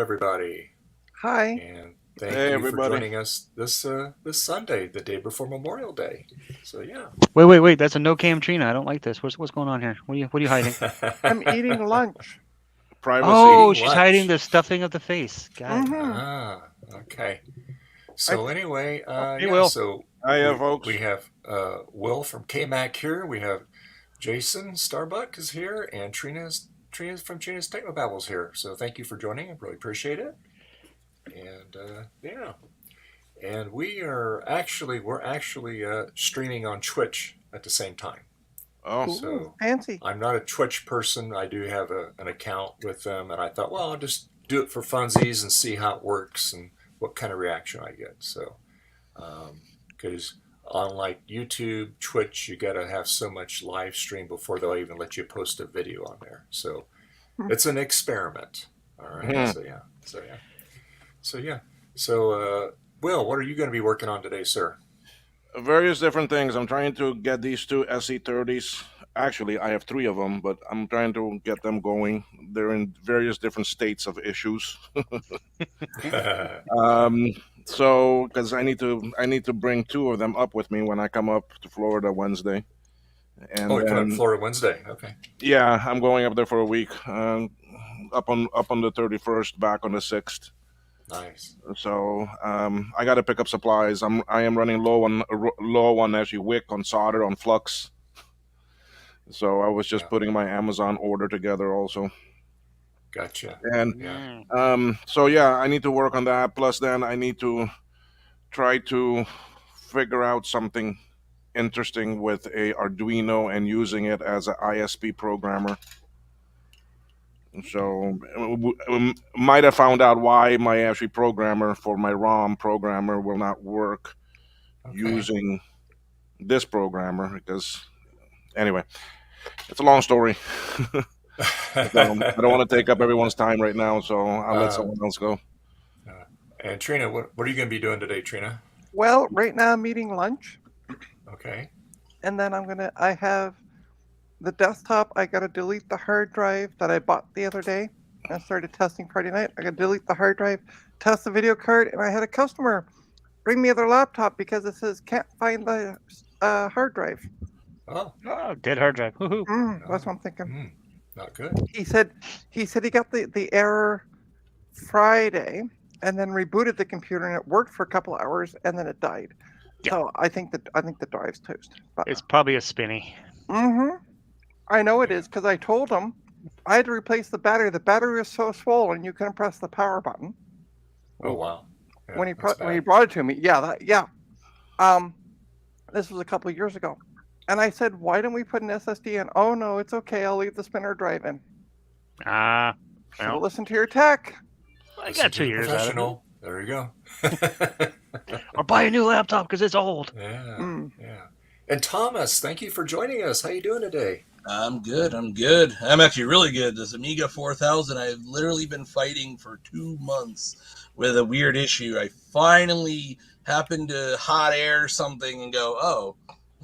everybody, Hi. and thank Hey, you for everybody. joining us this Sunday, the day before Memorial Day. So yeah, Wait. That's a no cam Trina. I don't like this. What's going on here? What are you hiding? I'm eating lunch. Privacy. Oh, eating she's hiding lunch. the stuffing of the face. Got it. Mm-hmm. Okay. I So anyway, Hey, yeah. Will. So Hiya, we folks. we have Will from KMAC here. We have Jason Starbuck is here, and Trina's from Trina's Technobabbles here. So thank you for joining. I really appreciate it. And yeah. And we're actually streaming on Twitch at the same time. Oh, Ooh, So fancy. I'm not a Twitch person. I do have an account with them, and I thought, well, I'll just do it for funsies and see how it works and what kind of reaction I get. So, because unlike YouTube, Twitch, you got to have so much live stream before they'll even let you post a video on there. So Hmm. it's an experiment. All right. Mhm. So yeah. So, Will, what are you going to be working on today, sir? various different things. I'm trying to get these two SE30s. Actually, I have three of them, but I'm trying to get them going. They're in various different states of issues. Um, so because I need to bring two of them up with me when I come up to Florida Wednesday, Oh, and you're coming up to then Florida Wednesday. Okay. yeah, I'm going up there for a week. Up on the 31st, back on the 6th. Nice. So I got to pick up supplies. I am running low on actually wick, on solder, on flux. So I was just Yeah. putting my Amazon order together also. Gotcha. And Yeah. so yeah, I need to work on that. Plus, then I need to try to figure out something interesting with a Arduino and using it as an ISP programmer. So might have found out why my actually programmer for my ROM programmer will not work Okay. using this programmer, because anyway, it's a long story. I don't want to take up everyone's time right now, so I'll let someone else go. And Trina, what are you going to be doing today, Trina? Well, right now I'm eating lunch, Okay. and then I have the desktop. I got to delete the hard drive that I bought the other day. I started testing Friday night. I got to delete the hard drive, test the video card, and I had a customer bring me their laptop because it says can't find the hard drive. Oh, Oh, dead hard drive. Woohoo. That's what I'm thinking. Not good. He said he got the error Friday and then rebooted the computer and it worked for a couple hours and then it died. Yeah. So I think the drive's toast. But It's probably a spinny. I know it is because I told him I had to replace the battery. The battery was so swollen you couldn't press the power button. Oh wow. Yeah, when he that's when he bad. brought it to me. Yeah. This was a couple of years ago. And I said, why don't we put an SSD in? Oh no, it's okay. I'll leave the spinner drive in. Ah, Should have well, listened to your tech. I Listen got to 2 the years out of it. professional. There you go. Or buy a new laptop because it's old. Yeah. And Thomas, thank you for joining us. How you doing today? I'm good. I'm actually really good. This Amiga 4000, I've literally been fighting for 2 months with a weird issue. I finally happened to hot air something and go, oh,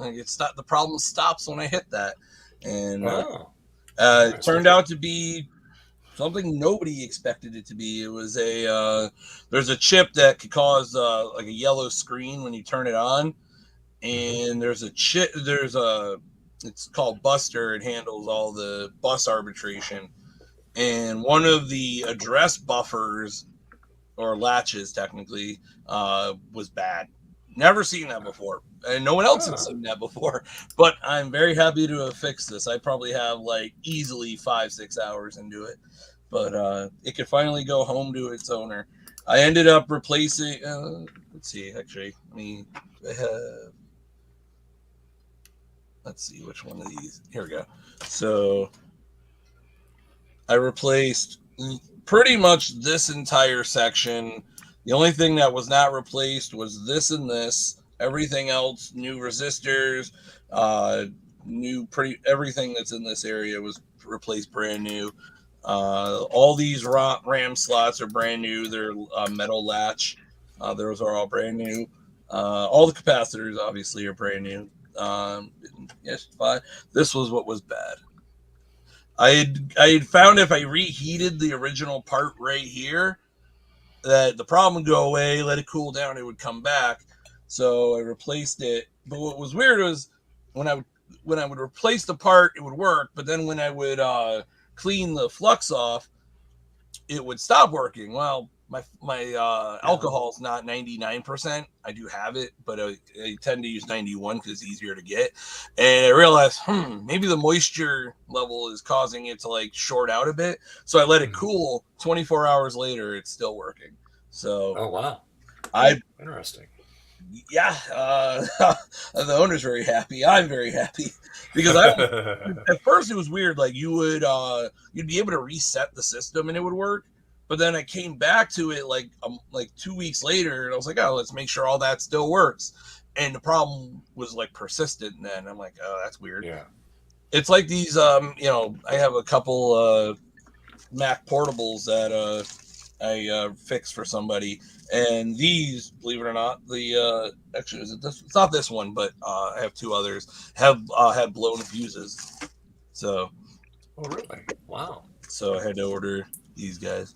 it's not, the problem stops when I hit that. And it turned out to be something nobody expected it to be. It was there's a chip that could cause like a yellow screen when you turn it on. And it's called Buster. It handles all the bus arbitration. And one of the address buffers, or latches technically, was bad. Never seen that before. And no one else had seen that before. But I'm very happy to have fixed this. I probably have like easily 5-6 hours into it. But it could finally go home to its owner. I ended up replacing, let's see, actually, let's see which one of these. Here we go. So I replaced pretty much this entire section. The only thing that was not replaced was this and this. Everything else, new resistors, everything that's in this area was replaced brand new. All these RAM slots are brand new. They're metal latch. Those are all brand new. All the capacitors obviously are brand new. Yes, fine. This was what was bad. I had found if I reheated the original part right here, that the problem would go away, let it cool down, it would come back. So I replaced it. But what was weird was when I would replace the part, it would work. But then when I would clean the flux off, it would stop working. Well, my alcohol is not 99%. I do have it, but I tend to use 91 because it's easier to get. And I realized, maybe the moisture level is causing it to like short out a bit. So I let it cool. 24 hours later, it's still working. So Oh wow, interesting. Yeah, the owner's very happy. I'm very happy because at first it was weird. Like you'd be able to reset the system and it would work. But then I came back to it like 2 weeks later, and I was like, oh, let's make sure all that still works. And the problem was like persistent. And then I'm like, oh, that's weird. Yeah. It's like these, I have a couple Mac portables that I fixed for somebody. And these, believe it or not, actually, it's not this one, but I have two others, have had blown fuses. So. Oh, really? Wow. So I had to order these guys.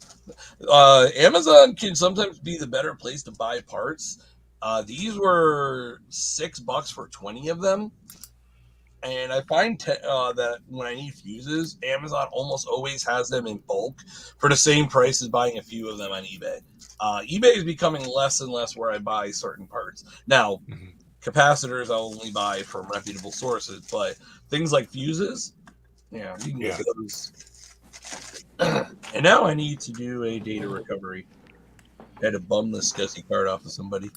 Amazon can sometimes be the better place to buy parts. These were $6 for 20 of them. And I find that when I need fuses, Amazon almost always has them in bulk for the same price as buying a few of them on eBay. eBay is becoming less and less where I buy certain parts. Now, capacitors I'll only buy from reputable sources, but things like fuses, you can get those. And now I need to do a data recovery. I had to bum the SCSI card off of somebody.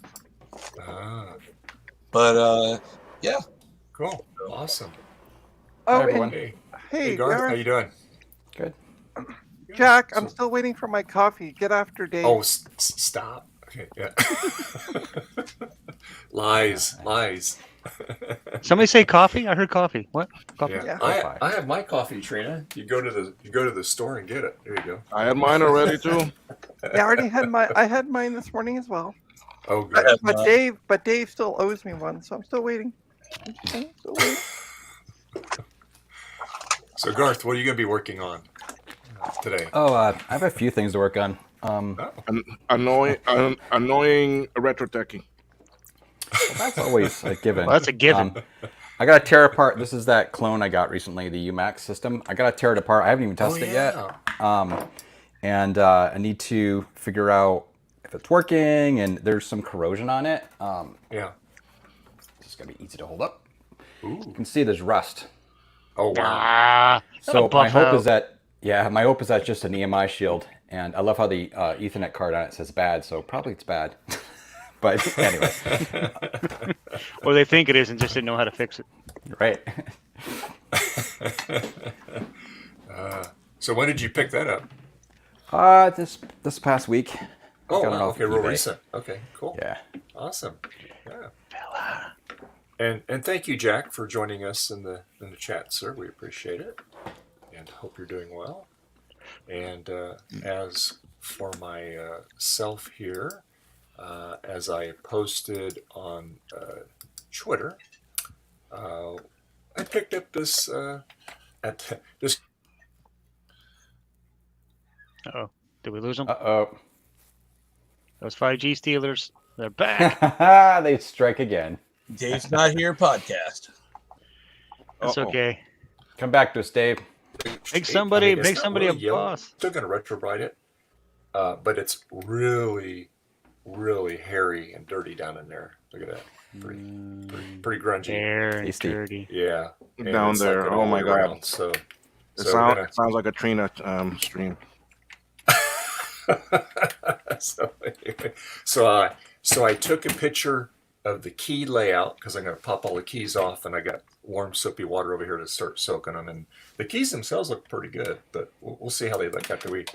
But, yeah. Cool. Awesome. Oh, Hi, everyone. Hey, Garth, how you doing? Good. Jack, I'm still waiting for my coffee. Get after Dave. Oh, stop. Okay, yeah. Lies. Somebody say coffee? I heard coffee. What? Coffee? Yeah. Yeah. I have my coffee, Trina. You go to the store and get it. There you go. I had mine already too. Yeah, I already had I had mine this morning as well. Oh, good. But Dave still owes me one, so I'm still waiting. So, Garth, what are you going to be working on today? Oh, I have a few things to work on. Annoying retro techie. Well, that's always a given. Well, that's a given. I got to tear apart. This is that clone I got recently, the UMax system. I got to tear it apart. I haven't even tested it yet. And I need to figure out if it's working, and there's some corrosion on it. Yeah. It's going to be easy to hold up. Ooh. You can see there's rust. Oh, wow. So my hope is that, it's just an EMI shield. And I love how the Ethernet card on it says bad, so probably it's bad. But anyway. Or they think it is and just didn't know how to fix it. Right. So when did you pick that up? This past week. Oh, Got it wow. off Okay, real eBay. recent. Okay, cool. Yeah. Awesome. Yeah. And thank you, Jack, for joining us in the chat, sir. We appreciate it, and hope you're doing well. And as for myself here, as I posted on Twitter, I picked up this this. Uh-oh. Did we lose them? Uh-oh. Those 5G Steelers, they're back. They strike again. Dave's not here podcast. That's okay. Come back to us, Dave. Make somebody it's not a really yellow. boss. Still gonna retrowrite it, but it's really, really hairy and dirty down in there. Look at that, pretty grungy. Hair and Tasty. dirty. Yeah, and Down it's there. an Oh all my way God. round, So It we're sounds like a Trina stream. so I took a picture of the key layout because I'm going to pop all the keys off, and I got warm soapy water over here to start soaking them. And the keys themselves look pretty good, but we'll see how they look after we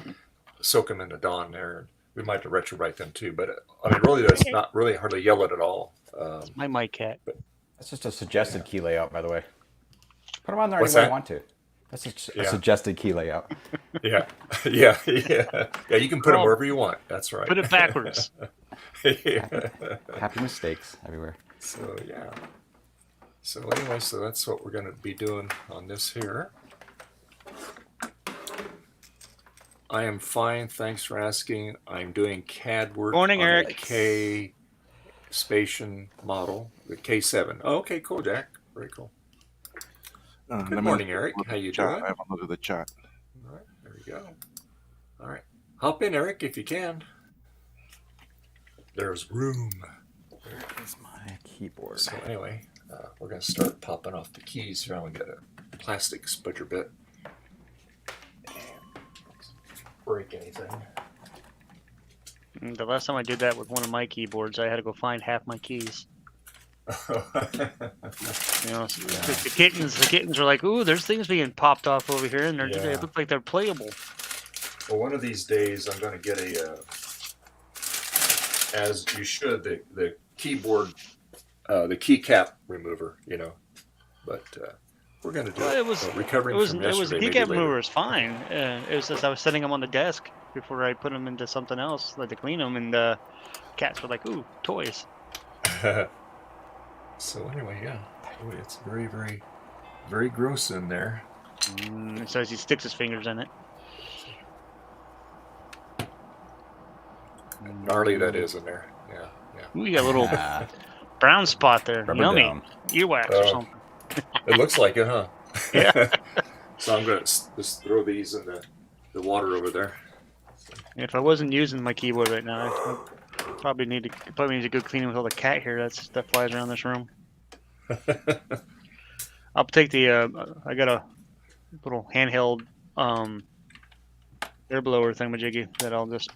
soak them in the dawn there. We might have to retrowrite them too, but I mean, really, that's not really hardly yellowed at all. My mic cat. That's just a suggested key layout, by the way. Put them on there What's any way that? you want to. That's a suggested key layout. Yeah. You can put them wherever you want. That's right. Put it backwards. Yeah. Happy mistakes everywhere. So yeah. So anyway, so that's what we're going to be doing on this here. I am fine. Thanks for asking. I'm doing CAD work Morning, on Eric. the K Spation model, the K7. Oh, okay, cool, Jack. Very cool. Good morning, Eric. How you doing? I have a look at the chat. All right, there we go. All right, hop in, Eric, if you can. There's room. Where's my keyboard? So anyway, we're going to start popping off the keys here. I'm going to get a plastic spudger bit. Break anything. The last time I did that with one of my keyboards, I had to go find half my keys. You know, the kittens are like, ooh, there's things being popped off over here, and they look like they're playable. Well, one of these days I'm going to get as you should, the keyboard, the keycap remover, you know. But we're going to do Well, it. it was Recovering from the yesterday. keycap remover is fine. It was just I was setting them on the desk before I put them into something else, like to clean them, and the cats were like, ooh, toys. So anyway, yeah. Boy, it's very, very, very gross in there. It says he sticks his fingers in it. Gnarly that is in there. Yeah, yeah. Ooh, you got a little brown spot there. Rubber Yummy. dome. Earwax or something. It looks like it, huh? Yeah. So I'm going to just throw these in the water over there. If I wasn't using my keyboard right now, I probably need a good cleaning with all the cat hair that flies around this room. I'll take the I got a little handheld air blower thingamajiggy that I'll just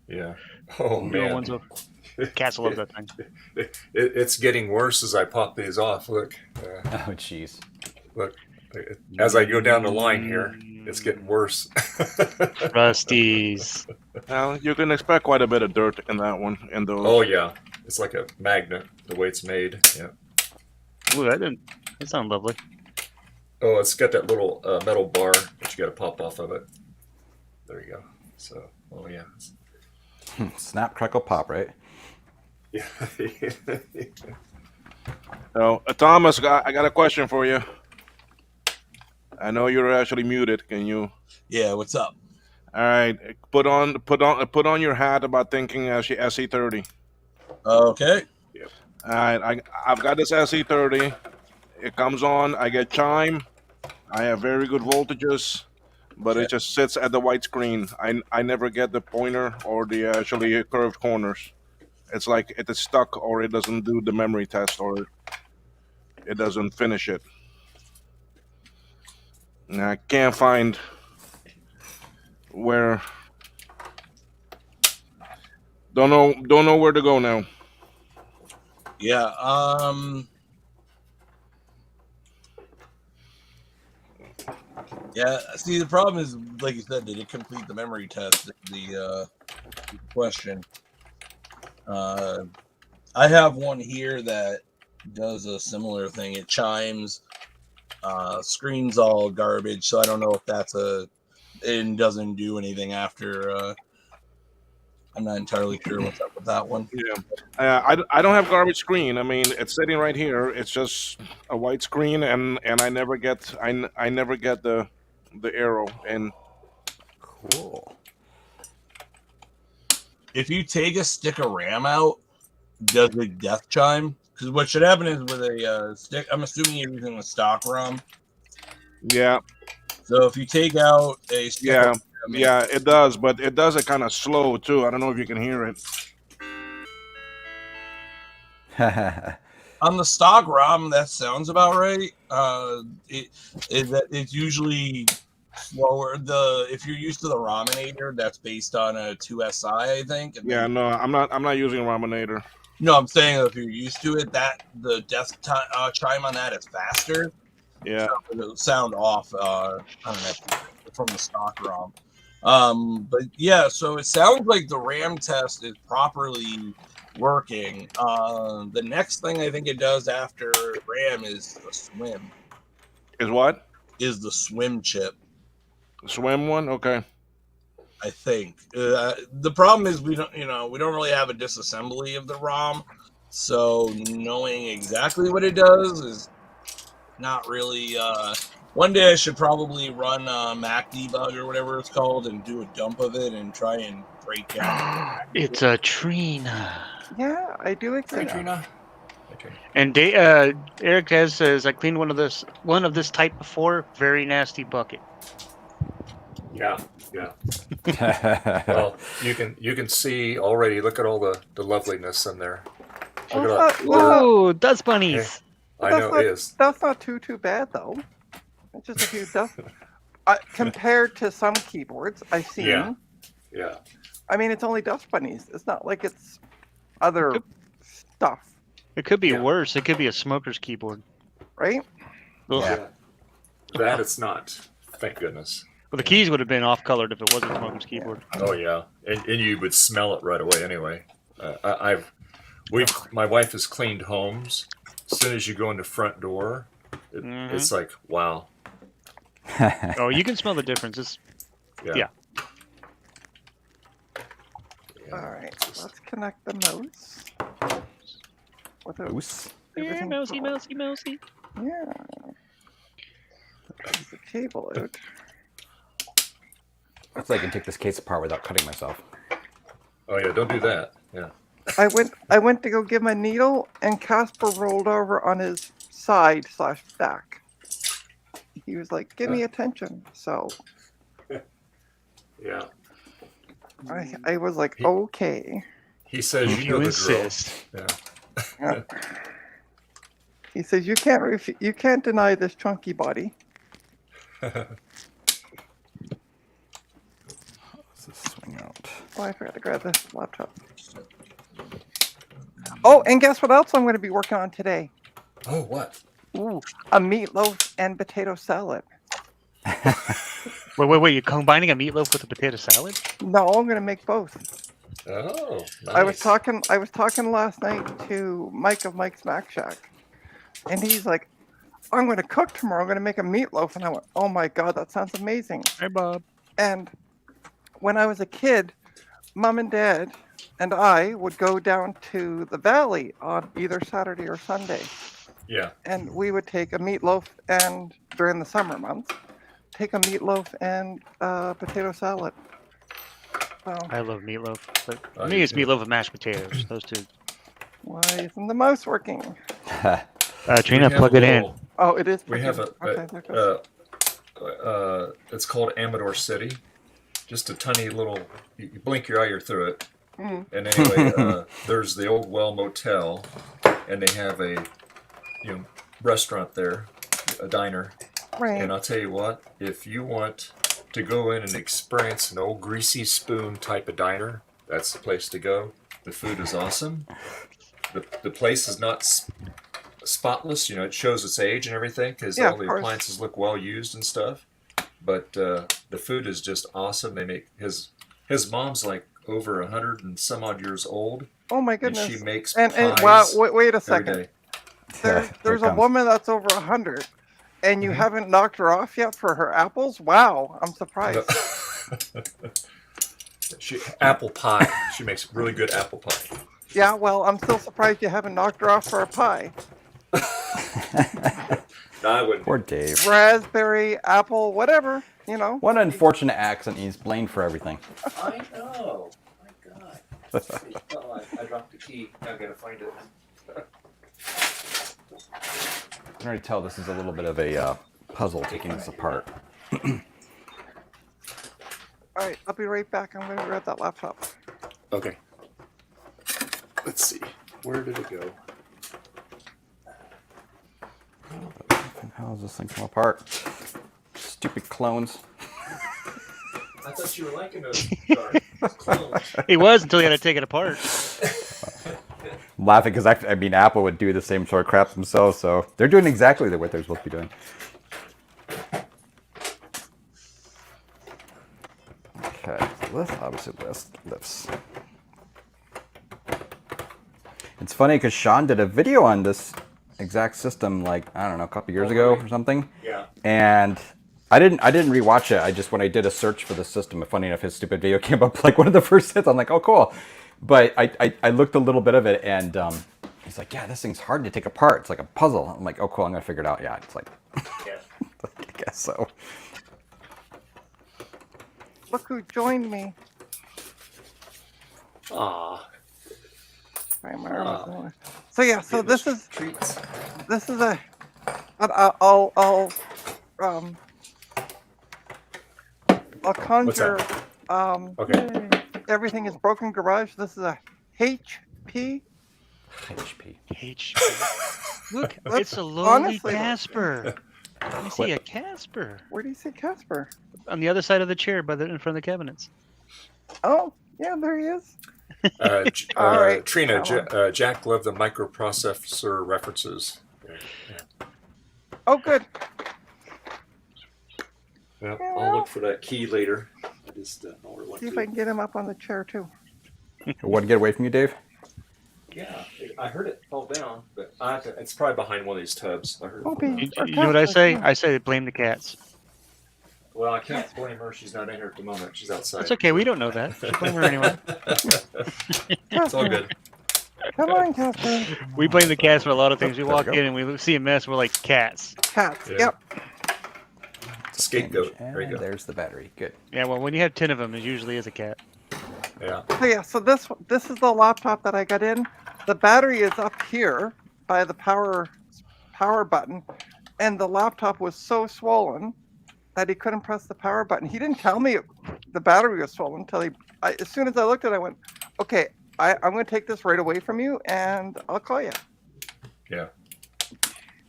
Yeah. Oh man. ones of cats love that thing. It's getting worse as I pop these off. Look. Oh, jeez. Look. As I go down the line here, it's getting worse. Rusties. Now you can expect quite a bit of dirt in that one. In those. Oh yeah, it's like a magnet the way it's made. Yeah. Ooh, that sounds lovely. Oh, it's got that little metal bar that you got to pop off of it. There you go. So, oh yeah. Snap, crackle, pop, right? Yeah. So, Thomas, I got a question for you. I know you're actually muted. Can you? Yeah, what's up? All right, put on your hat about thinking SE30. Okay. All right, I've got this SE30. It comes on. I get chime. I have very good voltages, but it just sits at the white screen. I never get the pointer or the actually curved corners. It's like it is stuck, or it doesn't do the memory test, or it doesn't finish it. And I can't find where. Don't know where to go now. Yeah. Yeah. See, the problem is, like you said, did it complete the memory test? The question. I have one here that does a similar thing. It chimes. Screen's all garbage, so I don't know if that's it doesn't do anything after. I'm not entirely sure what's up with that one. Yeah, I don't have garbage screen. I mean, it's sitting right here. It's just a white screen, and I never get I never get the arrow. And Cool. If you take a stick of RAM out, does it death chime? Because what should happen is with a stick, I'm assuming you're using a stock ROM. yeah, So if you take out a stick yeah, of RAM, yeah, it does, but it does it kind of slow too. I don't know if you can hear it. on the stock ROM, that sounds about right. It's usually slower. If you're used to the Rominator, that's based on a 2SI, I think. And Yeah, no, I'm not using a Rominator. No, I'm saying if you're used to it, that the death chime on that is faster. Yeah, So it'll sound off. I don't know, from the stock ROM. But yeah, so it sounds like the RAM test is properly working. The next thing I think it does after RAM is the swim. is what? Is the swim chip? Swim one? Okay. I think the problem is we don't really have a disassembly of the ROM, so knowing exactly what it does is not really One day I should probably run Mac debug or whatever it's called and do a dump of it and try and break down. It's a Trina. Yeah, I do agree. Trina. Okay. And Eric has says I cleaned one of this type before. Very nasty bucket. Yeah. Well, you can see already. Look at all the loveliness in there. Look at that. Whoa, dust bunnies. I know it is. That's not too bad though. It's just a few dust. Compared to some keyboards I've seen. Yeah. I mean, it's only dust bunnies. It's not like it's other stuff, It could be worse. It could be a smoker's keyboard. right? Ugh. Yeah. That it's not. Thank goodness. Well, the keys would have been off-colored if it wasn't a smoker's keyboard. Oh yeah, and you would smell it right away anyway. My wife has cleaned homes. As soon as you go in the front door, it's like wow. Oh, you can smell the difference. It's yeah. All right, let's connect the mouse. Mouse. Yeah, mousy. Yeah. There's the cable out. Hopefully I can take this case apart without cutting myself. Oh yeah, don't do that. Yeah. I went to go give him a needle, and Casper rolled over on his side/back. He was like, "Give me attention." So Yeah. I was like, "Okay." He says you know the insist. drill. Yeah. He says, "You can't deny this chunky body." Let's just swing out. Oh, I forgot to grab the laptop. Oh, and guess what else I'm going to be working on today? Oh, what? Ooh, a meatloaf and potato salad. Wait! You're combining a meatloaf with a potato salad? No, I'm going to make both. Oh, nice. I was talking last night to Mike of Mike's Mac Shack, and he's like, "I'm going to cook tomorrow. I'm going to make a meatloaf." And I went, "Oh my god, that sounds amazing!" Hey, Bob. And when I was a kid, Mom and Dad and I would go down to the valley on either Saturday or Sunday, Yeah. and we would take a meatloaf and during the summer months, take a meatloaf and potato salad. So I love meatloaf. But Oh, for me, you it's do. meatloaf and mashed potatoes. Those two. why isn't the mouse working? Trina, We have plug a it in. little- Oh, it is. We have Okay, there it goes. it's called Amador City. Just a tiny little. You blink your eye, you're through it. Mm. And anyway, there's the Old Well Motel, and they have a restaurant there, a diner. Right. And I'll tell you what, if you want to go in and experience an old greasy spoon type of diner, that's the place to go. The food is awesome. The place is not spotless. It shows its age and everything because Yeah, all the of course. appliances look well used and stuff. But the food is just awesome. They make his mom's like over 100 and some odd years old, Oh my and goodness. she makes And pies wow, wait a every second. day. There's Here a it comes. woman that's over 100, and you haven't knocked her off yet for her apples. Wow, I'm surprised. Apple pie. She makes really good apple pie. Yeah, well, I'm still surprised you haven't knocked her off for a pie. No, I wouldn't. Poor Dave. Raspberry, apple, whatever. What an unfortunate accident. He's blamed for everything. I know. My God. Oh, I dropped the key. I gotta find it. I can already tell this is a little bit of a puzzle taking this apart. All right, I'll be right back. I'm going to grab that laptop. Okay. Let's see. Where did it go? How does this thing come apart? Stupid clones. I thought you were liking those clones. He was until he had to take it apart. I'm laughing because I mean Apple would do the same sort of crap themselves, so they're doing exactly what they're supposed to be doing. Okay, so this obviously lifts. It's funny because Sean did a video on this exact system like I don't know a couple years ago or something. Yeah. And I didn't rewatch it. I just when I did a search for the system, funny enough, his stupid video came up like one of the first hits. I'm like, oh cool. But I looked a little bit of it and he's like, yeah, this thing's hard to take apart. It's like a puzzle. I'm like, oh cool, I'm gonna figure it out. Yeah, it's like Yeah. So Look who joined me. Aw. Sorry, my arm is in the way. So yeah, so Getting this us is treats. a. I'll conjure. Okay. Everything is broken garage. This is a HP. HP. HP. Look, Let's it's a lowly honestly look. Casper. I see a Casper Where do you see Casper? on the other side of the chair, in front of the cabinets. Oh, yeah, there he is. All right, Trina, come Jack loved the microprocessor references. Oh, good. Yeah, I'll look for that key later. I just know where it went See if to. I can get him up on the chair too. What to get away from you, Dave? Yeah, I heard it fall down, but it's probably behind one of these tubs. I heard it fall Okay. down. You know what I say? I say blame the cats. Well, I can't blame her. She's not in here at the moment. She's outside. That's okay. We don't know that. Just blame her anyway. It's all good. Come on, Casper. We blame the cats for a lot of things. We There we walk go. in and we see a mess. We're like cats. Cats. Yeah. Yep. Scapegoat. And There you go. there's the battery. Good. Yeah. Well, when you have 10 of them, it usually is a cat. Yeah. So yeah, so this is the laptop that I got in. The battery is up here by the power button, and the laptop was so swollen that he couldn't press the power button. He didn't tell me the battery was swollen until as soon as I looked at it, I went, okay, I'm going to take this right away from you, and I'll call you. Yeah.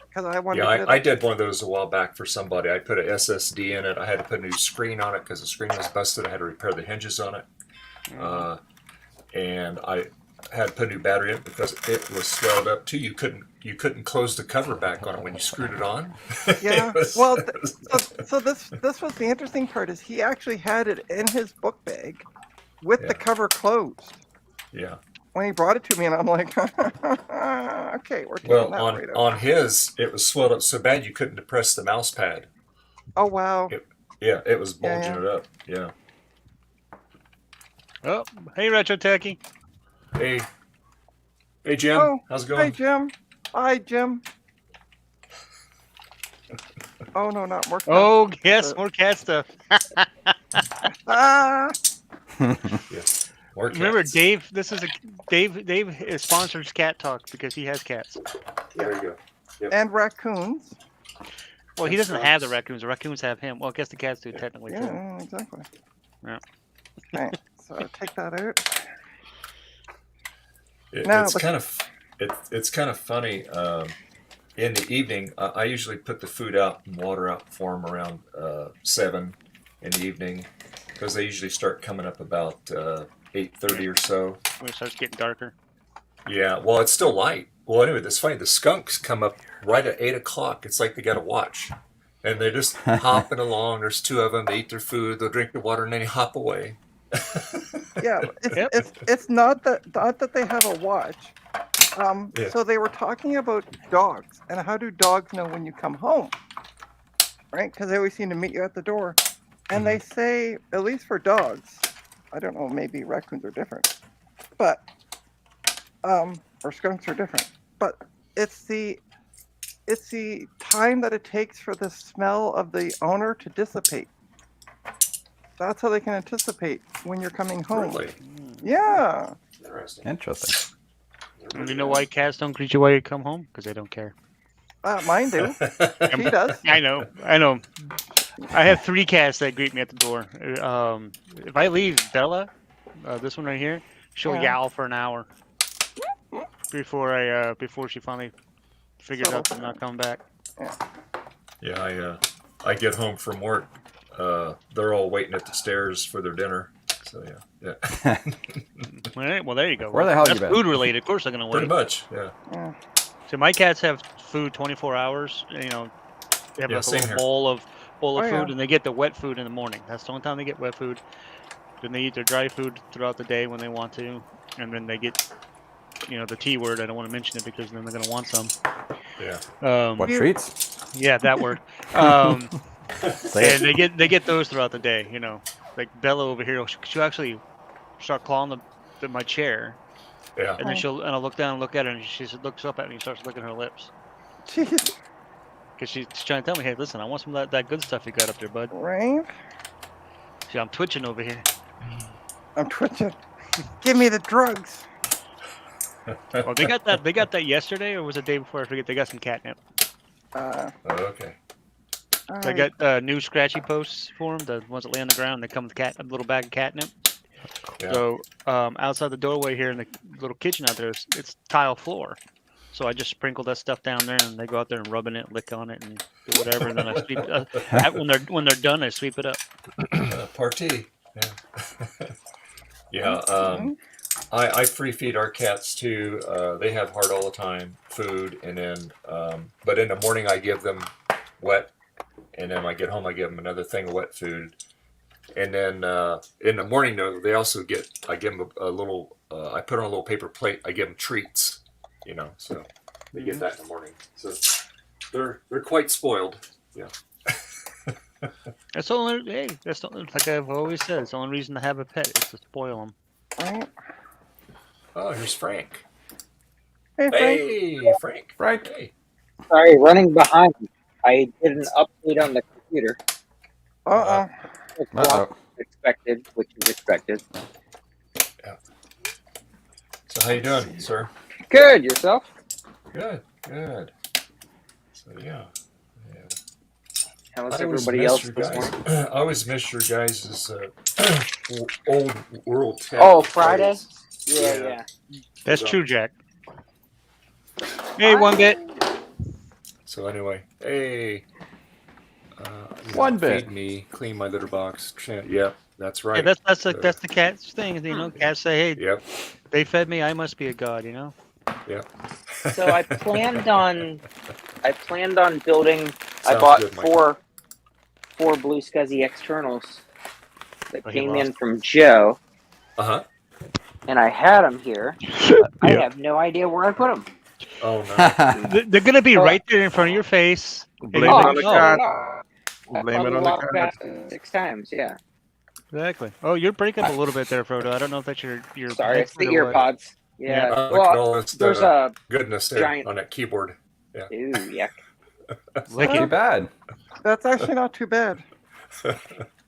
Because I wanted Yeah, to I did one of those a while back for somebody. I put an SSD in it. I had to put a new screen on it because the screen was busted. I had to repair the hinges on it. And I had to put a new battery in it because it was swelled up too. You couldn't close the cover back on it when you screwed it on. Yeah. It was- Well, so this was the interesting part is he actually had it in his book bag with the Yeah. cover closed yeah. when he brought it to me, and I'm like, okay, we're taking Well, that on right out. on his, it was swelled up so bad you couldn't depress the mouse pad. Oh wow. Yeah, it was bulging Yeah. it up. Yeah. Oh, hey, Retro Techie. Hey, Jim. Oh, How's it Hi, going? Jim. Hi, Jim. Oh no, not more. Oh, yes, more cat stuff. Ah, More Remember, cats. Dave. This is Dave sponsors Cat Talk because he has cats. There you go. and raccoons. Well, he That's doesn't have the right. raccoons. The raccoons have him. Well, I guess the cats do technically too. Yeah, exactly. Yeah. Okay, so take that out. It's but- kind of it's kind of funny. In the evening, I usually put the food out and water out for them around 7 in the evening because they usually start coming up about 8:30 or so. When it starts getting darker. Yeah, well, it's still light. Well, anyway, that's funny. The skunks come up right at 8 o'clock. It's like they got a watch, and they're just hopping along. There's two of them. They eat their food. They'll drink the water, and then they hop away. Yeah, it's, Yep. it's not that they have a watch. Yeah. So they were talking about dogs and how do dogs know when you come home, right? Because they always seem to meet you at the door, and they say, at least for dogs, I don't know, maybe raccoons are different, but or skunks are different, but it's the time that it takes for the smell of the owner to dissipate. That's how they can anticipate when you're coming home. Really Yeah. interesting. Interesting. And you know why cats don't greet you while you come home? Because they don't care. Mine do. She does. I know. I have 3 cats that greet me at the door. If I leave Bella, this one right here, she'll Yeah. yowl for an hour before she finally figures out that I'm not coming back. Yeah, I get home from work. They're all waiting at the stairs for their dinner. So yeah. All right, well there you go. Where the hell That's you been? food related. Of course they're gonna Pretty wait. much. Yeah. Yeah. So my cats have food 24 hours. You know, they have Yeah, like a same little here. bowl of Oh, yeah. food, and they get the wet food in the morning. That's the only time they get wet food. Then they eat their dry food throughout the day when they want to, and then they get, the T word. I don't want to mention it because then they're gonna want some. Yeah. What You- treats? Yeah, that word. Say And it. they get those throughout the day. Like Bella over here, she'll actually start clawing my chair, Yeah. and then I'll look down and look at her, and she looks up at me and starts licking her lips. Jeez. because she's trying to tell me, hey, listen, I want some of that good stuff you got up there, bud. Right? See, I'm twitching over here. I'm twitching. Give me the drugs. Well, they got that. They got that yesterday, or was it the day before? I forget. They got some catnip. Okay. I got new scratchy posts for them. The ones that lay on the ground. They come with a little bag of catnip. Yeah. So outside the doorway here in the little kitchen out there, it's tile floor. So I just sprinkle that stuff down there, and they go out there and rubbing it, lick on it, and do whatever. And then I sweep. When they're done, I sweep it up. Party. Yeah. Yeah. I free feed our cats too. They have hard all the time food, and then but in the morning I give them wet, and then when I get home I give them another thing of wet food, and then in the morning though they also get, I give them a little I put on a little paper plate. I give them treats, you know, so they get that in the morning. So they're quite spoiled. Yeah. That's the only. Hey, like I've always said. It's the only reason to have a pet is to spoil them. Right. Oh, here's Frank. Hey, Frank. Hey, Frank. Frank. Hey. Sorry, running behind. I did an update on the computer. Uh-oh. Uh-oh. Expected, which is expected. Yeah. So how you doing, sir? Good, yourself? Good. So yeah. How was I always everybody miss else your this guys. morning? I always miss your guys' old world tech. Oh, Friday? parties. Yeah. That's true, Jack. Hey, one bit. So anyway, hey. One bit. Feed me, clean my litter box. Yep, that's right. Yeah, that's the cat's thing. You know, cats say, hey, Yep. they fed me. I must be a god. You know. Yep. So I planned on building. I Sounds bought good, Michael. four Blue Scuzzy externals that He came lost. in from Joe, Uh-huh. and I had them here. But I have no idea where I put them. Oh no. They're gonna be right there in front of your face. Blame Oh, it on the no. cat. I Blame it probably on the walked cat. past it 6 times. Yeah. Exactly. Oh, you're breaking up a little bit there, Frodo. I don't know if that's your Sorry, it's the headset or what. earpods. Yeah. Look at Well, all this there's a goodness there giant- on that keyboard. ooh yuck. Lick Too it. bad. That's actually not too bad.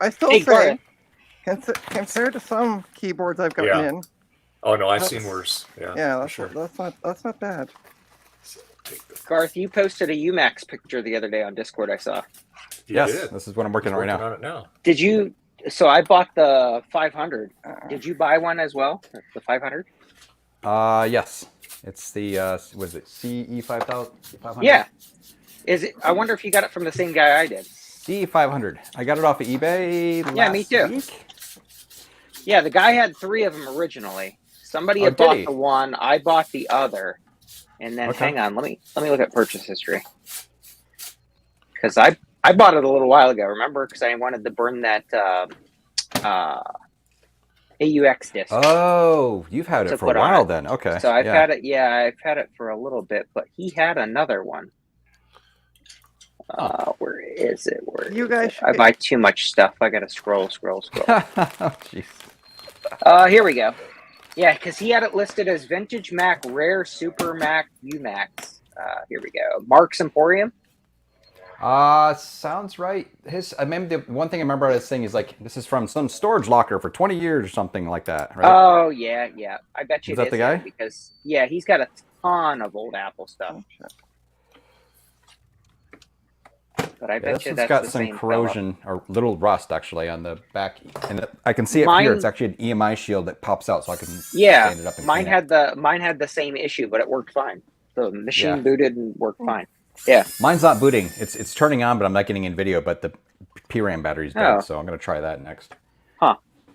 I still Hey, say, Garth. compared to some keyboards I've gotten Yeah. in, Oh no, I've That's- seen worse. Yeah. yeah, for that's sure. that's not bad. Garth, you posted a UMAX picture the other day on Discord. I saw. You Yes, did. this is what I'm working on right now. on it now. Did you? So I bought the 500. Did you buy one as well? The 500? Yes. It's the was it CE 5000? Yeah. Is it? I wonder if you got it from the same guy I did. CE 500. I got it off of eBay Yeah, me last too. week. Yeah, the guy had 3 of them originally. Somebody Oh, had did bought he? the one. I bought the other. And then Okay. hang on, let me look at purchase history. Because I bought it a little while ago. Remember? Because I wanted to burn that AUX disc. Oh, you've had To it for put a on while it. then. Okay. So I've yeah. had it. Yeah, I've had it for a little bit. But he had another one. Where is it? You guys I buy too much stuff. I gotta scroll. Oh, jeez. Here we go. Yeah, because he had it listed as Vintage Mac, Rare, Super Mac, UMAX. Here we go. Mark's Emporium. Sounds right. I remember the one thing I remember about this thing is like this is from some storage locker for 20 years or something like that, right? Oh yeah. I bet you Is it that the is guy? him because he's got a ton of old Apple stuff. But I Yeah, bet this you one's that's got the some same corrosion or little rust actually on the back, and I can see it from here. Mine- It's actually an EMI shield that pops out, so I can Yeah, stand it up and mine clean had the same issue, but it worked fine. The machine Yeah. booted and worked fine. Yeah. it. Mine's not booting. It's turning on, but I'm not getting in video. But the PRAM battery's dead, Oh. so I'm gonna try that next.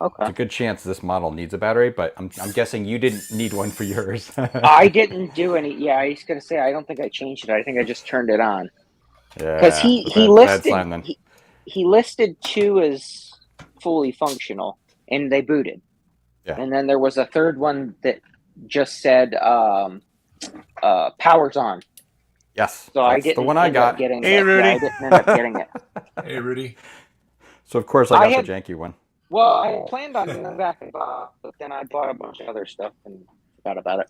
Okay. It's a good chance this model needs a battery, but I'm guessing you didn't need one for yours. I didn't do any. Yeah, I was gonna say I don't think I changed it. I think I just turned it on. Yeah, Because he bad listed sign then. he listed 2 as fully functional, and they booted. Yeah. And then there was a third one that just said powers on. Yes, So I that's didn't. the one I end up got. getting Hey, it. Rudy. Yeah, I didn't end up getting it. Hey, Rudy. So of course I I got had- the janky one. Well, I planned on going back and buy, but then I bought a bunch of other stuff and forgot about it.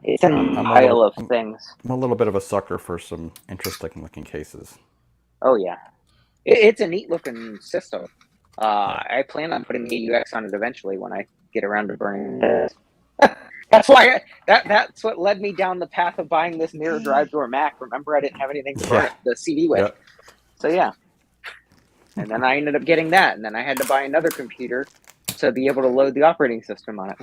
It's a pile of things. I'm a little bit of a sucker for some interesting looking cases. Oh yeah, it's a neat looking system. I plan on putting the AUX on it eventually when I get around to burning it. That's why that's what led me down the path of buying this mirror drive door Mac. Remember, I didn't have anything to burn the CD with. Yep. So yeah, and then I ended up getting that, and then I had to buy another computer to be able to load the operating system on it.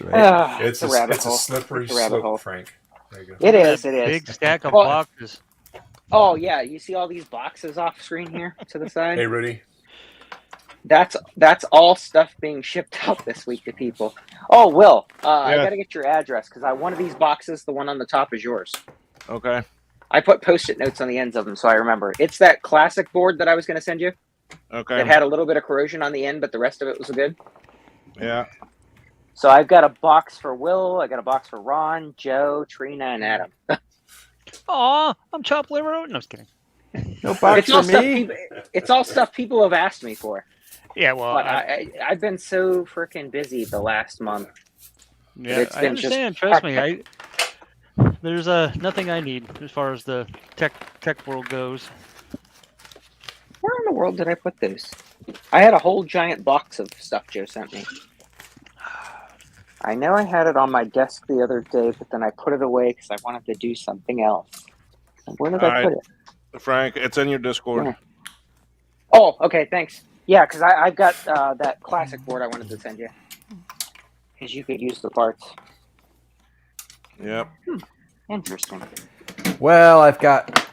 Right. It's a rabbit it's a hole. slippery It's a rabbit slope, hole. Frank. There you go. It is. It is. Big stack of Well- boxes. Oh yeah, you see all these boxes off screen here to the side? Hey, Rudy. That's all stuff being shipped out this week to people. Oh, Will, I Yeah. gotta get your address because one of these boxes, the one on the top, is yours. Okay. I put Post-it notes on the ends of them so I remember. It's that classic board that I was going to send you. Okay. It had a little bit of corrosion on the end, but the rest of it was good. Yeah. So I've got a box for Will, I got a box for Ron, Joe, Trina, and Adam. Aw, I'm chopped liver. No, I'm just kidding. No box It's all for stuff. me. It's all stuff people have asked me for. Yeah, well, But I've been so freaking busy the last month. yeah, it's I been just understand. Trust me. There's nothing I need as far as the tech world goes. Where in the world did I put those? I had a whole giant box of stuff Joe sent me. I know I had it on my desk the other day, but then I put it away because I wanted to do something else. And where did I Alright. put it? Frank, it's in your Discord. Yeah. Oh, okay, thanks. Yeah, because I've got that classic board I wanted to send you. Because you could use the parts. Yep. Interesting. Well, I've got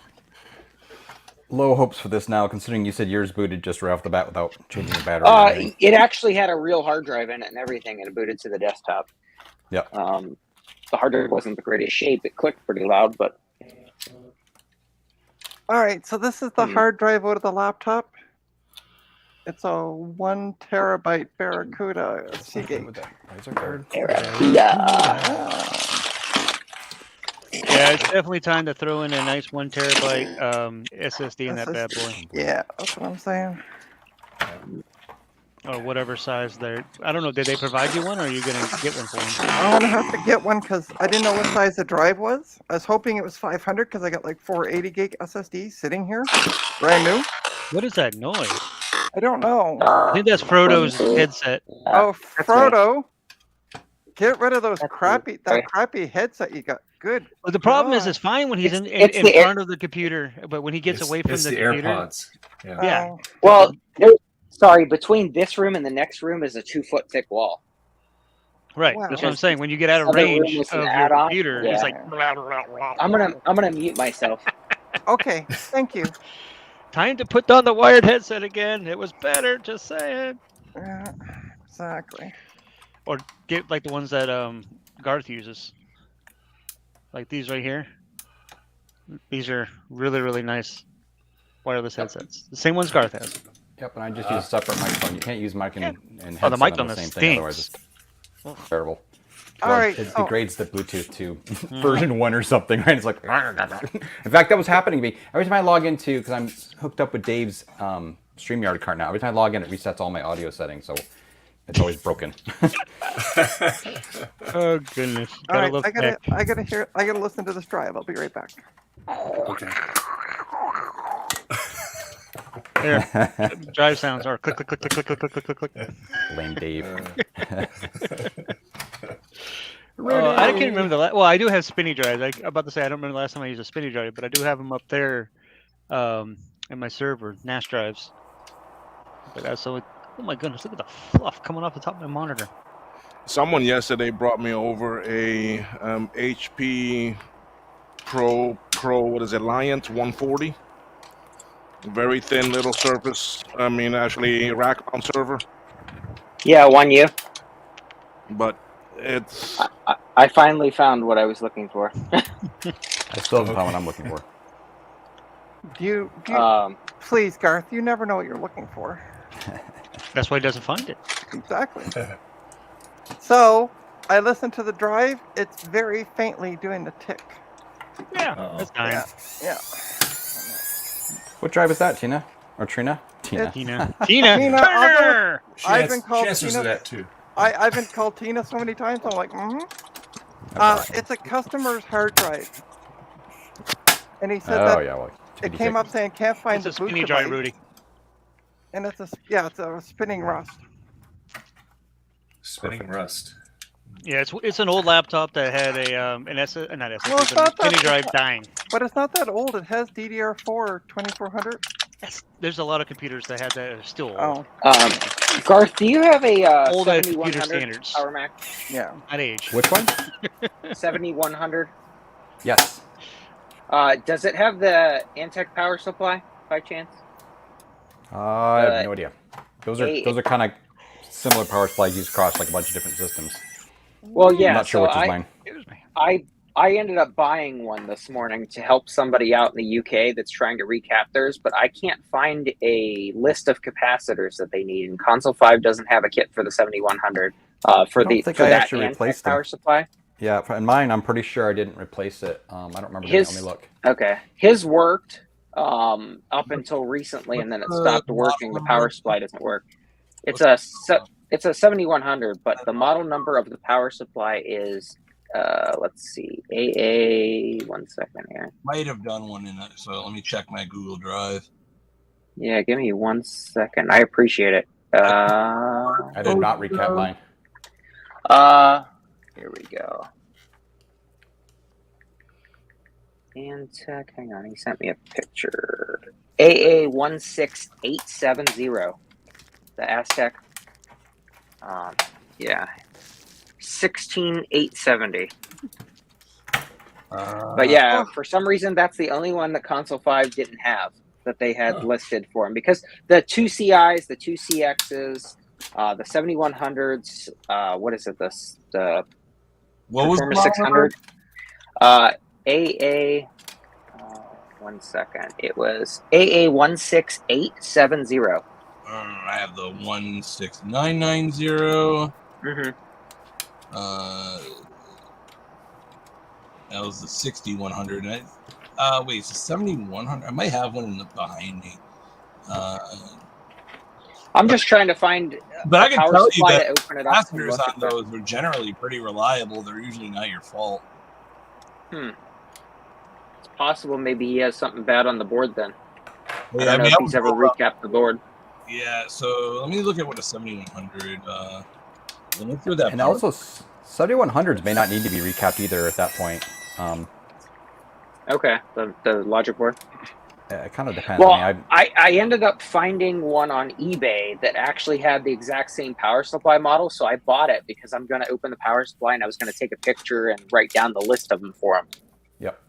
low hopes for this now, considering you said yours booted just right off the bat without changing the battery. or anything. It actually had a real hard drive in it and everything, and it booted to the desktop. Yep. The hard drive wasn't the greatest shape. It clicked pretty loud, but All right, so this is the hard drive out of the laptop. It's a 1 terabyte Barracuda Seagate. With that laser card. Yeah, it's definitely time to throw in a nice 1 terabyte SSD in that bad boy, Yeah, that's what I'm saying. or whatever size they're. I don't know. Did they provide you one, or are you gonna get one for them? I'm gonna have to get one because I didn't know what size the drive was. I was hoping it was 500 because I got like 480 gig SSD sitting here, brand new. What is that noise? I don't know. I think that's Frodo's headset. Oh, that's Frodo, get rid of those That's crappy right. crappy headset you got. Good. But the problem is, God. it's fine when he's It's in the front of the computer, but when he gets away from it's the the computer, AirPods. Yeah. Yeah. Oh, well, sorry. Between this room and the next room is a 2-foot thick wall. right? Wow. That's what I'm saying. When you get out of Other room range was of an your add-on. computer, Yeah. it's like I'm gonna mute myself. okay, thank you. time to put on the wired headset again. It was better, just saying. Yeah, exactly. Or get like the ones that Garth uses, like these right here. These are really nice wireless headsets. The same ones Garth has. Yep, and I just use a separate microphone. You can't use mic and headset Oh, the mic on on the this same thing, otherwise stinks. it's terrible. All Well, right. It Oh, degrades the Bluetooth to version 1 or something, right? It's like, in fact, that was happening to me. Every time I log into, because I'm hooked up with Dave's StreamYard card now, every time I log in, it resets all my audio settings, so it's always broken. Oh goodness! all right, look I gotta listen to this drive. I'll be right back. Okay. There. Drive sounds are click click click click click click click click click. Lame Dave. I can't remember the last. Well, I do have spinny drives. I'm about to say I don't remember the last time I used a spinny drive, but I do have them up there in my server, NAS drives. But that's so. Oh my goodness! Look at the fluff coming off the top of my monitor. Someone yesterday brought me over a HP Pro, what is it, Liant 140? Very thin little surface. I mean, actually, rack mount server. Yeah, 1U. But it's I finally found what I was looking for. I still haven't found what I'm looking for. Do you please, Garth? You never know what you're looking for. That's why he doesn't find it. Exactly. So I listened to the drive. It's very faintly doing the tick. Yeah, Uh-oh. that's fine. Yeah. What drive is that, Tina? Or Trina? Tina. It's- Tina. Tina, Turner! I've been called she answers Tina. to that too. I've been called Tina so many times. I'm like, it's a customer's hard drive, and he said Oh that yeah, well, it came up saying can't find It's the a boot spinny drive, device, Rudy. and it's a spinning rust. Spinning rust. Yeah, it's an old laptop that had not SSD, Well, it's but not a spinny that- drive dying. But it's not that old. It has DDR4 2400. There's a lot of computers that had that are still old. Oh, Garth, do you have a Old at computer 7100 standards. Power Mac? yeah. That age. Which one? 7100. Yes. Does it have the Antec power supply by chance? I have no idea. Those are kind of similar power supplies used across like a bunch of different systems. Well, yeah. I'm not sure so which is mine. Excuse me. I ended up buying one this morning to help somebody out in the UK that's trying to recap theirs, but I can't find a list of capacitors that they need. And Console 5 doesn't have a kit for the 7100 for I actually Antec replaced power them. supply. Yeah, in mine, I'm pretty sure I didn't replace it. I don't remember. Let me look. Okay, his worked up until recently, and then it stopped working. The power supply doesn't work. It's a 7100, but the model number of the power supply is let's see, AA. 1 second here. Might have done one in it, so let me check my Google Drive. Yeah, give me 1 second. I appreciate it. I did not recap mine. Here we go. Antec, hang on, he sent me a picture. AA16870. The Aztec. Yeah. 16870. But yeah, for some reason that's the only one that Console 5 didn't have that they had listed for him, because the 2 CIs, the 2 CXs, the 7100s, what is it? The What was Performance the 600? AA. 1 second. It was AA16870. I have the 16990. Mm-hmm. That was the 6100. Wait, it's the 7100. I might have one behind me. I'm just trying to find. But I can tell you that open it up. capacitors on those are generally pretty reliable. They're usually not your fault. It's possible maybe he has something bad on the board then. Yeah, I don't know if he's ever recapped the board. Yeah, so let me look at what a 7100. Let me through that. And also, 7100s may not need to be recapped either at that point. Okay, the logic board. It kind of depends. Well, I mean, I ended up finding one on eBay that actually had the exact same power supply model, so I bought it because I'm going to open the power supply and I was going to take a picture and write down the list of them for him. Yep.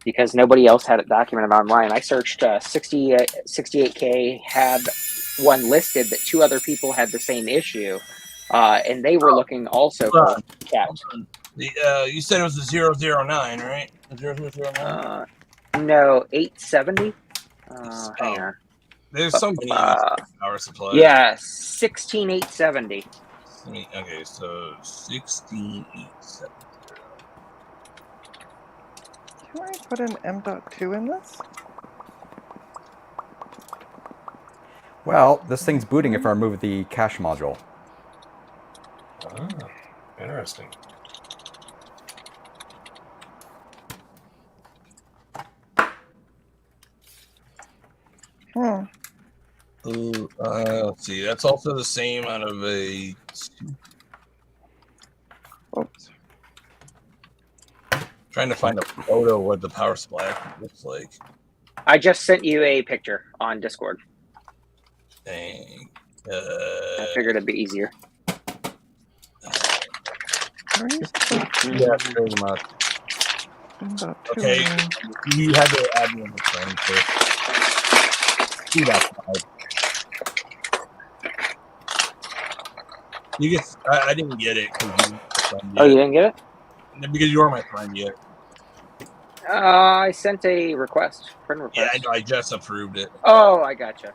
Because nobody else had it documented online. I searched 68K had one listed that 2 other people had the same issue, and they were looking also for caps. You said it was a 009, right? A 0009? No, 870. Hang on. There's so many power supplies. Yeah, 16870. Okay, so 16870. Can I put an M.2 in this? well, this thing's booting if I remove the cache module. Oh, interesting. Let's see. That's also the same out of a. Oops. Trying to find a photo of what the power supply actually looks like. I just sent you a picture on Discord. Dang. I figured it'd be easier. Yeah, pretty much. M.2. Okay, you had to add me on the phone first. See that slide. You get. I didn't get it because Oh, you didn't get it? because you are my friend yet. I sent a request, friend request. Yeah, I know. I just approved it. Oh, I gotcha.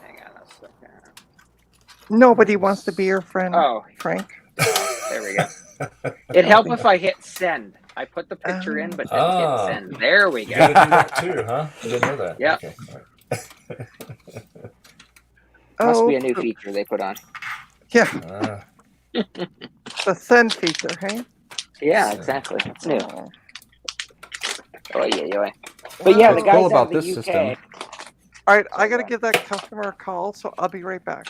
Hang on a second. Nobody wants to be your friend, Oh, Frank. there we go. It'd help if I hit send. I put the picture in, but didn't hit send. There we You go. got to do that too, huh? I didn't know that. Yeah. Okay. Must be a Oh, new feature they put on. yeah, the send feature, hey? Yeah, Send. exactly. It's new. Oh. Oh yeah. But yeah, the What's guys cool out about of the this UK. system? All right, I gotta give that customer a call, so I'll be right back.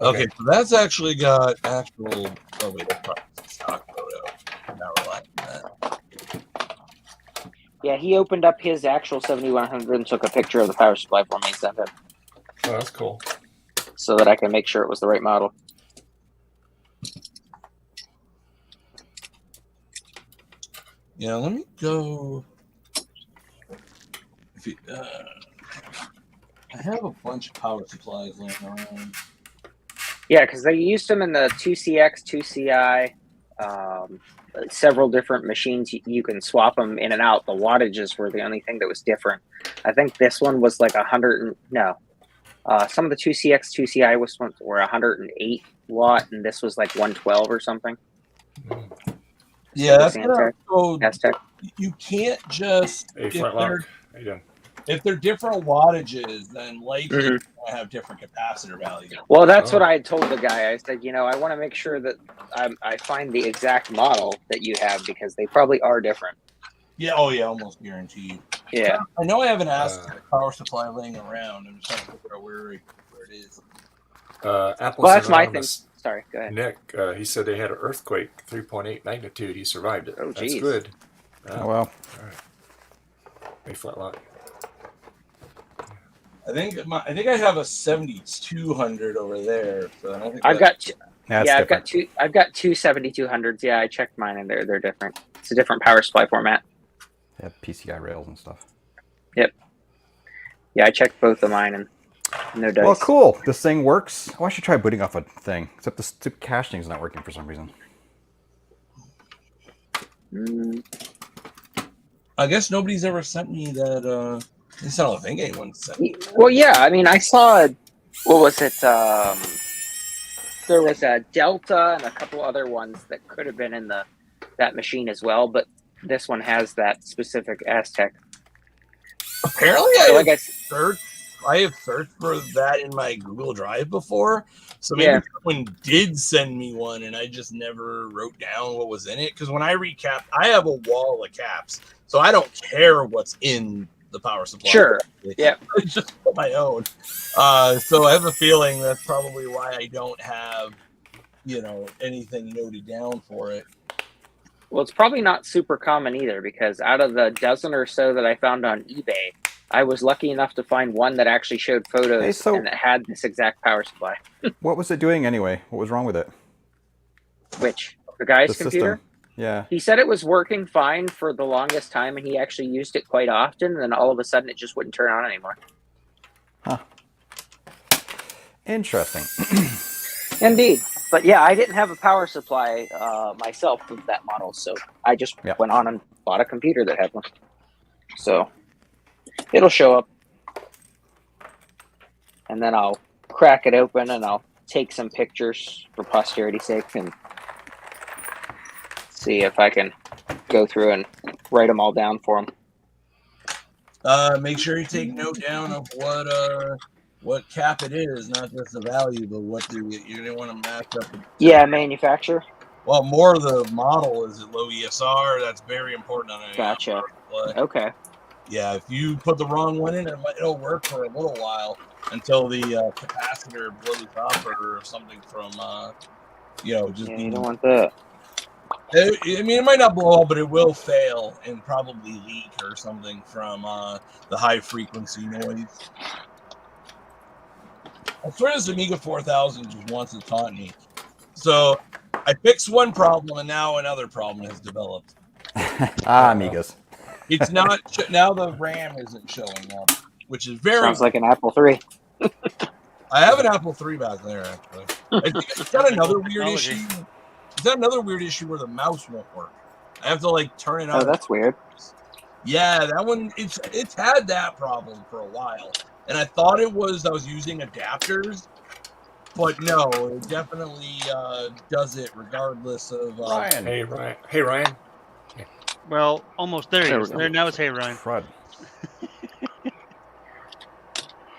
Okay, so that's actually got actual. Oh wait, that's probably a stock photo. Not relying on that. Yeah, he opened up his actual 7100 and took a picture of the power supply for me and sent it, Oh, that's cool. so that I can make sure it was the right model. Yeah, let me go. If you, I have a bunch of power supplies laying around. Yeah, because they used them in the 2CX, 2CI, several different machines. You can swap them in and out. The wattages were the only thing that was different. I think this one was like 100. No, some of the 2CX, 2CI were 108 watt, and this was like 112 or something. Yeah, that's Santec, Aztec. you can't just Hey, Flightlock. How you doing? if they're different wattages, then likely Mhm. you're gonna have different capacitor values. Well, that's what Oh. I had told the guy. I said, I want to make sure that I find the exact model that you have, because they probably are different. Yeah, oh yeah, almost guaranteed. Yeah. I know I have an Aztec power supply laying around. I'm just trying to figure out where it is. Apple's Well, that's my thing. Anonymous. Sorry, go ahead. Nick, he said they had an earthquake, 3.8 magnitude. He survived it. Oh, That's geez. good. Oh, well. All right. Hey, Flightlock. I think I have a 7200 over there. So I think I've got That's I've different. got I've got two 7200s. Yeah, I checked mine and they're different. It's a different power supply format. They have PCI rails and stuff. Yep. Yeah, I checked both of mine and no dice. Well, cool. This thing works. Oh, I should try booting off a thing. Except the stupid cache thing's not working for some reason. I guess nobody's ever sent me that. I don't think anyone sent me. Well, yeah. I mean, I saw. What was it? There was a Delta and a couple other ones that could have been in that machine as well, but this one has that specific Aztec. Apparently, So, I have searched for that in my Google Drive before. So maybe someone did send me one and I just never wrote down what was in it. Because when I recap, I have a wall of caps. So I don't care what's in the power supply. Sure. Yeah. It's just my own. So I have a feeling that's probably why I don't have, anything noted down for it. Well, it's probably not super common either, because out of the dozen or so that I found on eBay, I was lucky enough to find one that actually showed photos and it had this exact power supply. What was it doing anyway? What was wrong with it? Which? The guy's The computer? system. Yeah. He said it was working fine for the longest time, and he actually used it quite often, and then all of a sudden it just wouldn't turn on anymore. Huh. Interesting. Indeed. But yeah, I didn't have a power supply myself with that model, so I just went on and bought a computer that had one. So it'll show up. And then I'll crack it open and I'll take some pictures for posterity's sake and see if I can go through and write them all down for them. Make sure you take note down of what cap it is, not just the value, but what you're going to want to match up with. Yeah, manufacturer. Well, more of the model is it low ESR. That's very important on a Gotcha. Okay. Yeah, if you put the wrong one in, it'll work for a little while until the capacitor blows up or something from, just you don't want that. I mean, it might not blow up, but it will fail and probably leak or something from the high frequency noise. I swear this Amiga 4000 just wants to taunt me. So I fixed one problem, and now another problem has developed. Amigas. It's not now. The RAM isn't showing up, which is very. Sounds like an Apple III. I have an Apple III back there. Actually, it's got another weird issue. Is that another weird issue where the mouse won't work? I have to turn it on. Oh, that's weird. Yeah, that one. It's had that problem for a while, and I thought I was using adapters, but no, it definitely does it regardless of. Ryan. Hey, Ryan. Hey, Ryan. Well, almost there he is. There now it's Hey Ryan. Crud.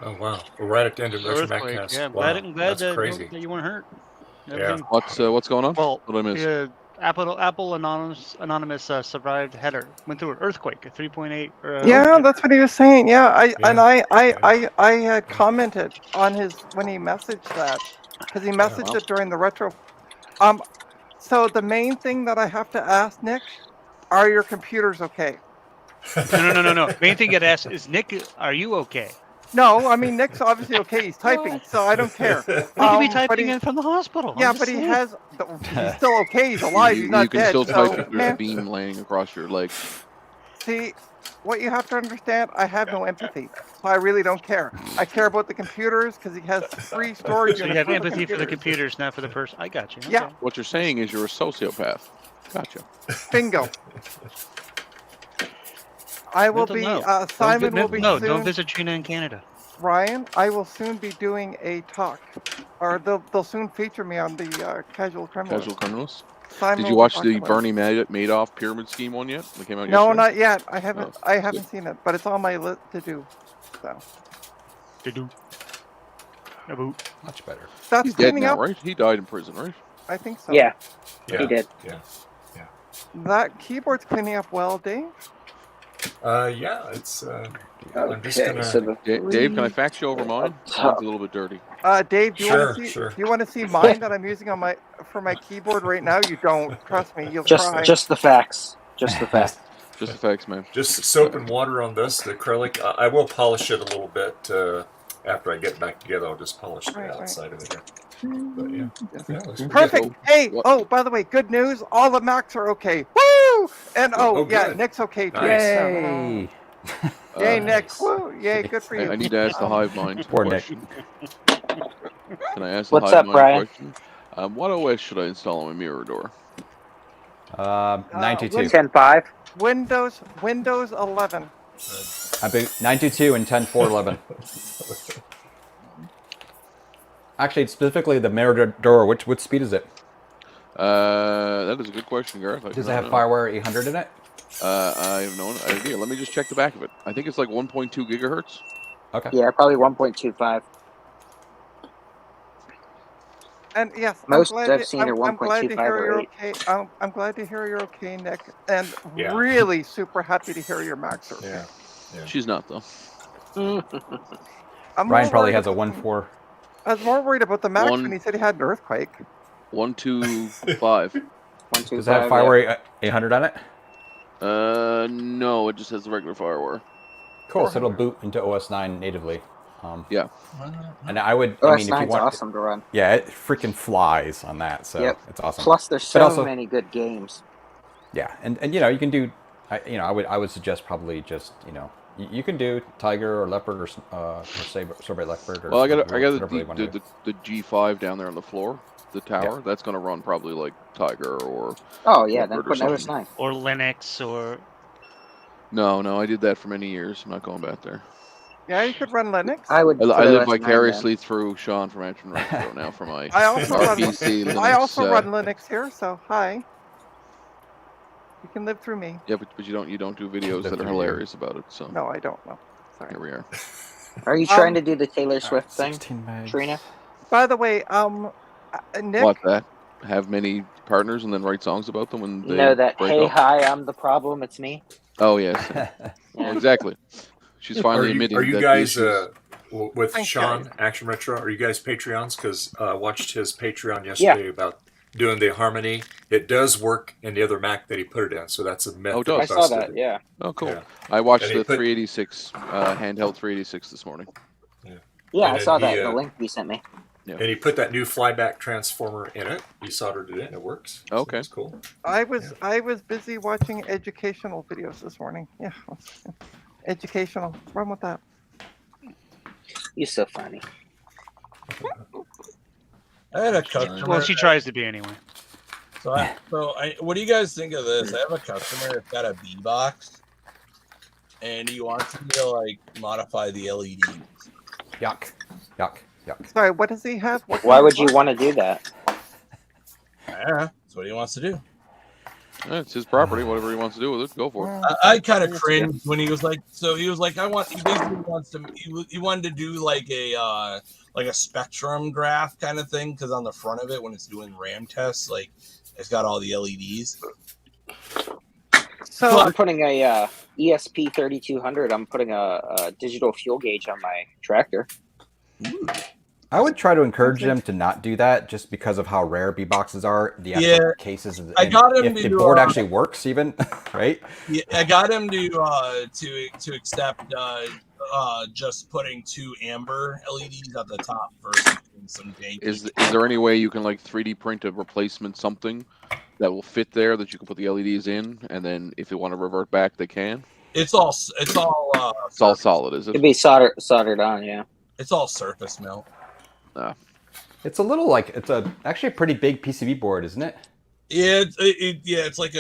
Oh wow! We're right at the end of Russian Earthquake. Backcast. Yeah, I'm Wow, glad that's that, crazy. that you weren't hurt. Yeah. Everything- What's going on? Well, What did I miss? the Apple Anonymous survived header went through an earthquake, a 3.8. Yeah, that's what he was saying. Yeah, and Yeah. I had commented on his when he messaged that because he messaged it during the retro. So the main thing that I have to ask Nick, are your computers okay? No. Main thing get asked is, Nick, are you okay? No, I mean Nick's obviously okay. He's typing, so I don't care. He could be but typing he- in from the hospital. Yeah, I'm but just he saying. has. He's still okay. He's alive. He's not you can dead. still so, type if there's a beam laying across your leg. See, what you have to understand, I have no empathy, so I really don't care. I care about the computers because he has free storage. So you units have for empathy for the computers. computers, not for the person. I got you. Yeah. Okay. What you're saying is you're a sociopath. Gotcha. Bingo. I will Mental be. note. Simon will be No, soon. don't visit Gina in Canada. Ryan, I will soon be doing a talk, or they'll soon feature me on the Casual Criminals. Casual criminals. Simon Did you will be watch talking the about Bernie Madoff pyramid scheme one yet? That came out it. No, yesterday? not yet. I haven't. Oh, I haven't seen it, but it's on my list to do. So Much better. that's He's dead cleaning now, up. right? He died in prison, right? I think so. Yeah, Yeah. he did. Yeah. That keyboard's cleaning up well, Dave. Yeah. It's. I'm just Okay, gonna. so the Dave, can I fax you over mine? Mine's a little bit dirty. Dave, do you want to see? Sure. Do you want to see mine that I'm using on my for my keyboard right now? You don't. Trust me. You'll cry. just the facts. Just the facts. Just the facts, man. Just soap and water on this, the acrylic. I will polish it a little bit after I get back together. I'll just polish the Right. outside of it. But yeah, it looks pretty Perfect. good. Hey. What? Oh, by the way, good news. All the Macs are okay. Woo! And Oh, yeah, good. Nick's okay too. Nice. Yay! Yay, Uh, Nick. Woo! Yay, good for you. I need to ask the Hive Mind Poor Nick. question. Can I ask the What's Hive up, Mind Brian? question? What OS should I install on my mirror door? 922. 10.5. Windows 11. I think 922 and 10411. Actually, specifically the mirror door. Which speed is it? That is a good question, Gareth. Does it have FireWire 800 in it? I have no idea. Let me just check the back of it. I think it's like 1.2 gigahertz. Okay. Yeah, probably 1.25. And yes, Most I'm glad I've seen are I'm glad to 1.25 hear or you're 8. okay. I'm glad to hear you're okay, Nick. And Yeah. really super happy to hear your Macs are okay. Yeah. She's not though. I'm more Ryan probably worried has a about- 1.4. I was more worried about the Macs One- when he said he had an earthquake. 125. 1.25. Does it have FireWire 800 on it? No, it just has the regular FireWire. Cool. So it'll boot into OS 9 natively. Yeah. And I would. OS I mean, if you 9's want. awesome to run. Yeah, it freaking flies on that. So Yep. it's awesome. Plus, there's But so also- many good games. Yeah, and you know you can do, I would suggest probably just you can do Tiger or Leopard or Sorbet Leopard. Or Well, I got whatever you want to do. the G5 down there on the floor, the tower. That's going to run probably like Tiger or. Oh, yeah, then Leopard or put an OS something. 9. Or Linux, or No, I did that for many years. I'm not going back there. Yeah, you could run Linux. I would. I put live OS 9 vicariously through Sean from Action Retro now for my I also run. RPC Linux. I also run Linux here, so hi. You can live through me. Yeah, but you don't do videos that are hilarious about it. So No, I don't know. Sorry. here we are. Are you trying to do the Taylor Swift thing, 16 megs. Trina? By the way, Nick. What that? Have many partners and then write songs about them when they You know that, break hey, up? hi, I'm the problem, it's me? Oh yes, well, exactly. She's finally admitting Are you that guys the with Thanks, Sean guys. Action Retro? Are you guys Patreons? Because I watched his Patreon yesterday about doing the harmony. It does work in the other Mac that he put it in, so that's a myth. Oh, it that does? I he saw busted. that, yeah. Oh, cool. Yeah. I watched And he the put- 386 handheld 386 this morning. Yeah, And I saw then that, he, the link you sent me. And he put that new flyback transformer in it. He soldered it in. It works. So Okay. that's cool. I was busy watching educational videos this morning. Yeah, educational. Run with that. You're so funny. I had a customer. well, she tries to be anyway. What do you guys think of this? I have a customer that's got a B box, and he wants me to like modify the LEDs. Yuck. Sorry, what does he have? What Why kind would of you box? want to do that? Yeah, that's what he wants to do. It's his property. Whatever he wants to do with it, go for it. I kind of cringed when he was like, he basically wants to, he wanted to do like a spectrum graph kind of thing, because on the front of it, when it's doing RAM tests, like it's got all the LEDs. So I'm putting a ESP 3200. I'm putting a digital fuel gauge on my tractor. I would try to encourage them to not do that, just because of how rare B boxes are. The actual cases, and I got him if to the do, board actually works, even right. Yeah, I got him to accept just putting 2 amber LEDs at the top versus some janky. Is there any way you can like 3D print a replacement something that will fit there that you can put the LEDs in, and then if they want to revert back, they can? It's all solid, is it? It'd be soldered on, yeah. It's all surface mount. It's a little like actually a pretty big PCB board, isn't it? Yeah, it's like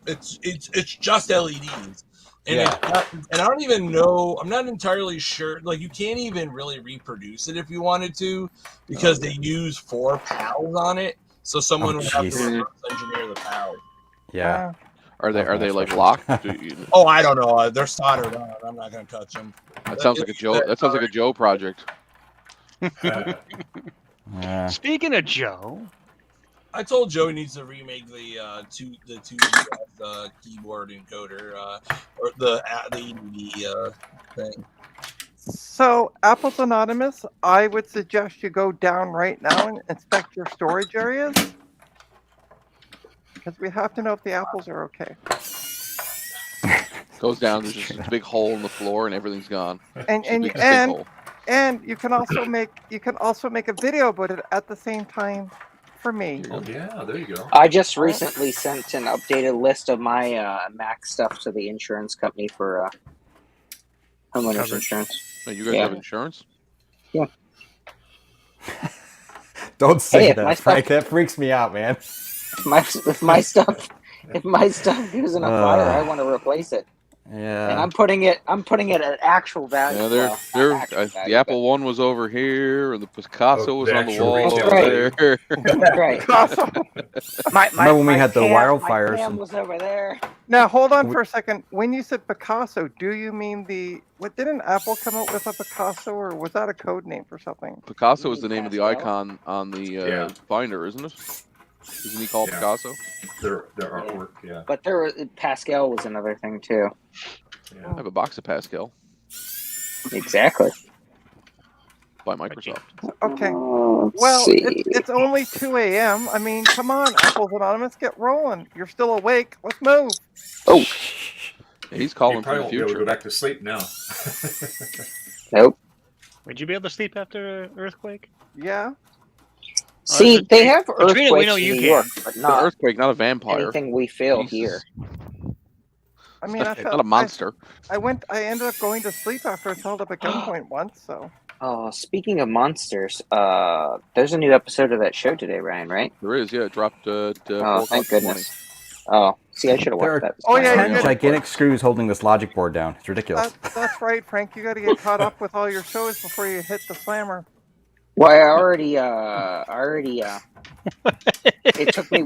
it's just LEDs, and and I don't even know. I'm not entirely sure. Like, you can't even really reproduce it if you wanted to, because they use 4 PALs on it. So someone would have to reverse engineer the PALs. Yeah. Are they like locked? Oh, I don't know. They're soldered on. I'm not gonna touch them. That sounds like a Joe. That sounds like a Joe project. Speaking of Joe, I told Joe he needs to remake the two keyboard encoder or the ABUSIVE thing. So, Apple's Anonymous, I would suggest you go down right now and inspect your storage areas, because we have to know if the apples are okay. Goes down. There's just a big hole in the floor, and everything's gone. And you can also make a video about it at the same time for me. Oh, yeah, there you go. I just recently sent an updated list of my Mac stuff to the insurance company for homeowners insurance. Oh, you guys have insurance? Yeah. Don't say that, my Frank. That freaks me out, man. If my stuff goes in a fire, I want to replace it. Yeah. And I'm putting it at actual value. Yeah, the Apple One was over here, and the Picasso was on the wall over there. Right. Remember when we had the wildfires? My cam was over there. Now hold on for a second. When you said Picasso, do you mean didn't Apple come up with a Picasso, or was that a code name for something? Picasso is the name of the icon on the Finder, isn't it? Isn't he called Picasso? Their artwork, yeah. But Pascal was another thing too. Yeah. I have a box of Pascal Exactly. by Microsoft. Okay. Well, it's only 2 a.m. I mean, come on, Apple's Anonymous, get rolling. You're still awake. Let's move. Oh. Yeah, he's calling You for probably the won't be able to future. go back to sleep now. Nope. would you be able to sleep after an earthquake? Yeah. See, they have earthquakes Katrina, we know in you New can. York, but An not earthquake, not a vampire. anything we feel Jesus. here. I mean, Not a monster. I ended up going to sleep after I was held up at gunpoint once. So. Oh, speaking of monsters, there's a new episode of that show today, Ryan. Right? There is, yeah. It dropped at 4 Oh, o'clock thank this morning. goodness. Oh, see, I should have There watched are- that. Oh, yeah, Ten you're gigantic screws holding this logic board down. It's ridiculous. That's right, Frank. You got to get caught up with all your shows before you hit the slammer. Well, I already, it took me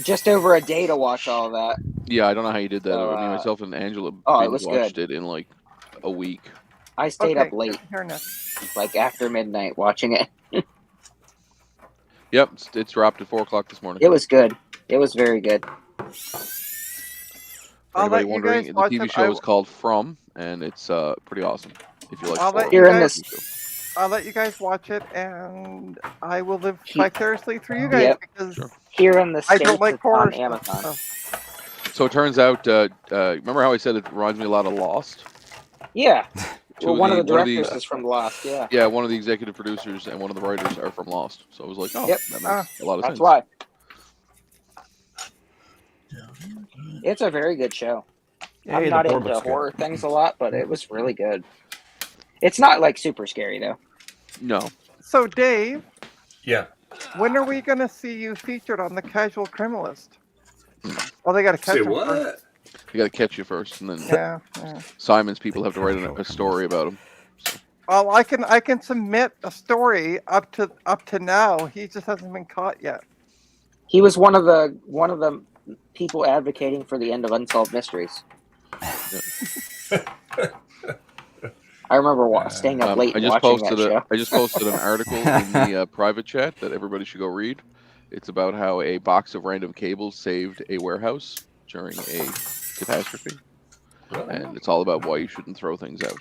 just over a day to watch all of that. Yeah, I don't know how you did that. So, I mean, myself and Angela it was watched it in like a week. I stayed up late, Here, Nick. like after midnight, watching it. Yep, it's dropped at 4 o'clock this morning. It was good. It was very good. For I'll let anybody you wondering, guys the watch TV it. show is called From, and it's pretty awesome. If you like I'll let horror you Here in guys- this, I'll let you guys watch it, and I will live vicariously through you guys Yep. because Sure. here in the I States, don't like it's horror on stuff, Amazon. so. So it turns out, remember how I said it reminds me a lot of Lost? Yeah. Two Well, one of the one of directors the- is from Lost. Yeah. Yeah, one of the executive producers and one of the writers are from Lost. So I was like, oh, Yep. that makes a lot of That's sense. why. It's a very good show. Hey, I'm the not board into looks good. horror things a lot, but it was really good. It's not like super scary though. No. So, Dave, Yeah. when are we going to see you featured on the Casual Criminalist? Well, they got to catch Say him what? first. You got to catch you first, and then Yeah. Simon's people have to write a story about him. Well, I can submit a story up to now. He just hasn't been caught yet. He was one of the people advocating for the end of Unsolved Mysteries. I remember staying up late I just watching posted that show. I just posted an article in the private chat that everybody should go read. It's about how a box of random cables saved a warehouse during a catastrophe, and it's all about why you shouldn't throw things out.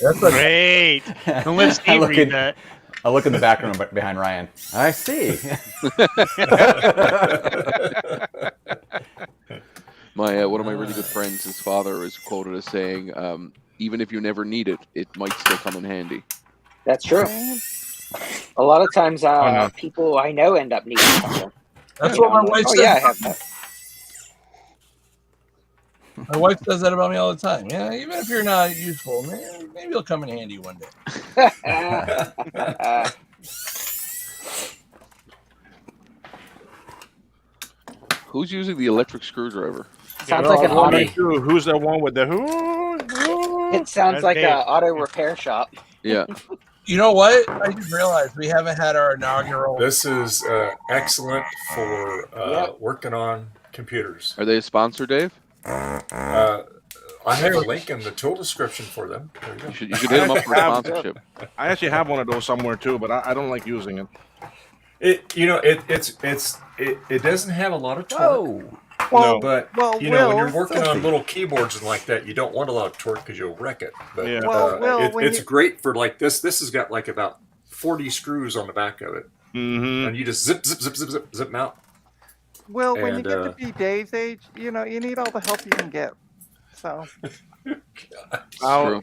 That's a Great. Don't let Steve read that. I look in the background behind Ryan. I see. My one of my really good friends, his father is quoted as saying, "Even if you never need it, it might still come in handy." That's true. A lot of times, no. people I know end up needing something. That's what my I'm like, wife oh says. yeah, I have that. My wife says that about me all the time. Yeah, even if you're not useful, maybe it'll come in handy one day. Who's using the electric screwdriver? Sounds like an Well, auto. me too. Who's the one with the who? It sounds That's like Dave. an auto repair shop. Yeah. You know what? I just realized we haven't had our inaugural. This is excellent for Yep. working on computers. Are they a sponsor, Dave? I have a link in the tool description for them. There you go. You should hit them up for a sponsorship. I actually have one of those somewhere too, but I don't like using it. It doesn't have a lot of torque. Whoa. Well, But well, you know, when Will, you're working on little keyboards and like that, you don't want a lot of torque because you'll wreck it. But Yeah. Well, Will, when it's you- great for like this. This has got like about 40 screws on the back of it, Mm-hmm. and you just zip them out. Will, when you And, get to be Dave's age, you need all the help you can get. So True.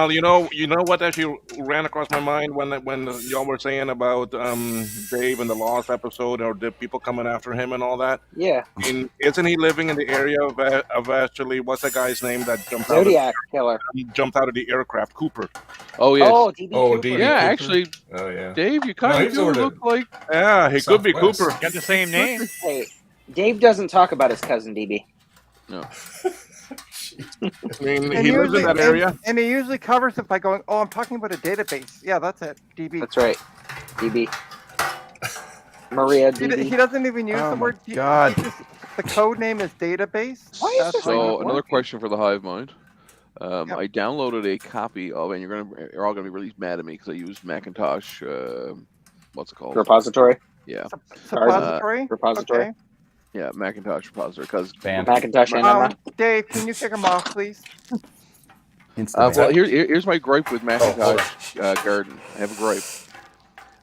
You know what actually ran across my mind when y'all were saying about Dave in the Lost episode, or the people coming after him and all that. Yeah, Isn't he living in the area of actually what's that guy's name that Zodiac Killer. jumped out of the aircraft? Cooper. Oh yes. Oh, DB Oh, Cooper. DB. yeah, Cooper? actually, Oh yeah. Dave, you No, kind of he's do over look like. Yeah, he could be Southwest. Cooper. Got the same name. Hey, Dave doesn't talk about his cousin DB. No. I mean, and he lives in usually- that area. and he usually covers it by going, "Oh, I'm talking about a database." Yeah, that's it. DB. That's right, DB. Maria He DB. doesn't even use Oh the my word. God. The code name is database. Why is That's this how So it another works. question for the hive mind. Yep. I downloaded a copy of, and you're all gonna be really mad at me because I used Macintosh. What's it called? Repository. Yeah, Suppository. repository. Okay. yeah, Macintosh repository. Because Ban. Macintosh Enema. Dave, can you kick him off, please? Instant well, ban. here's my gripe with Macintosh Garden. I have a gripe.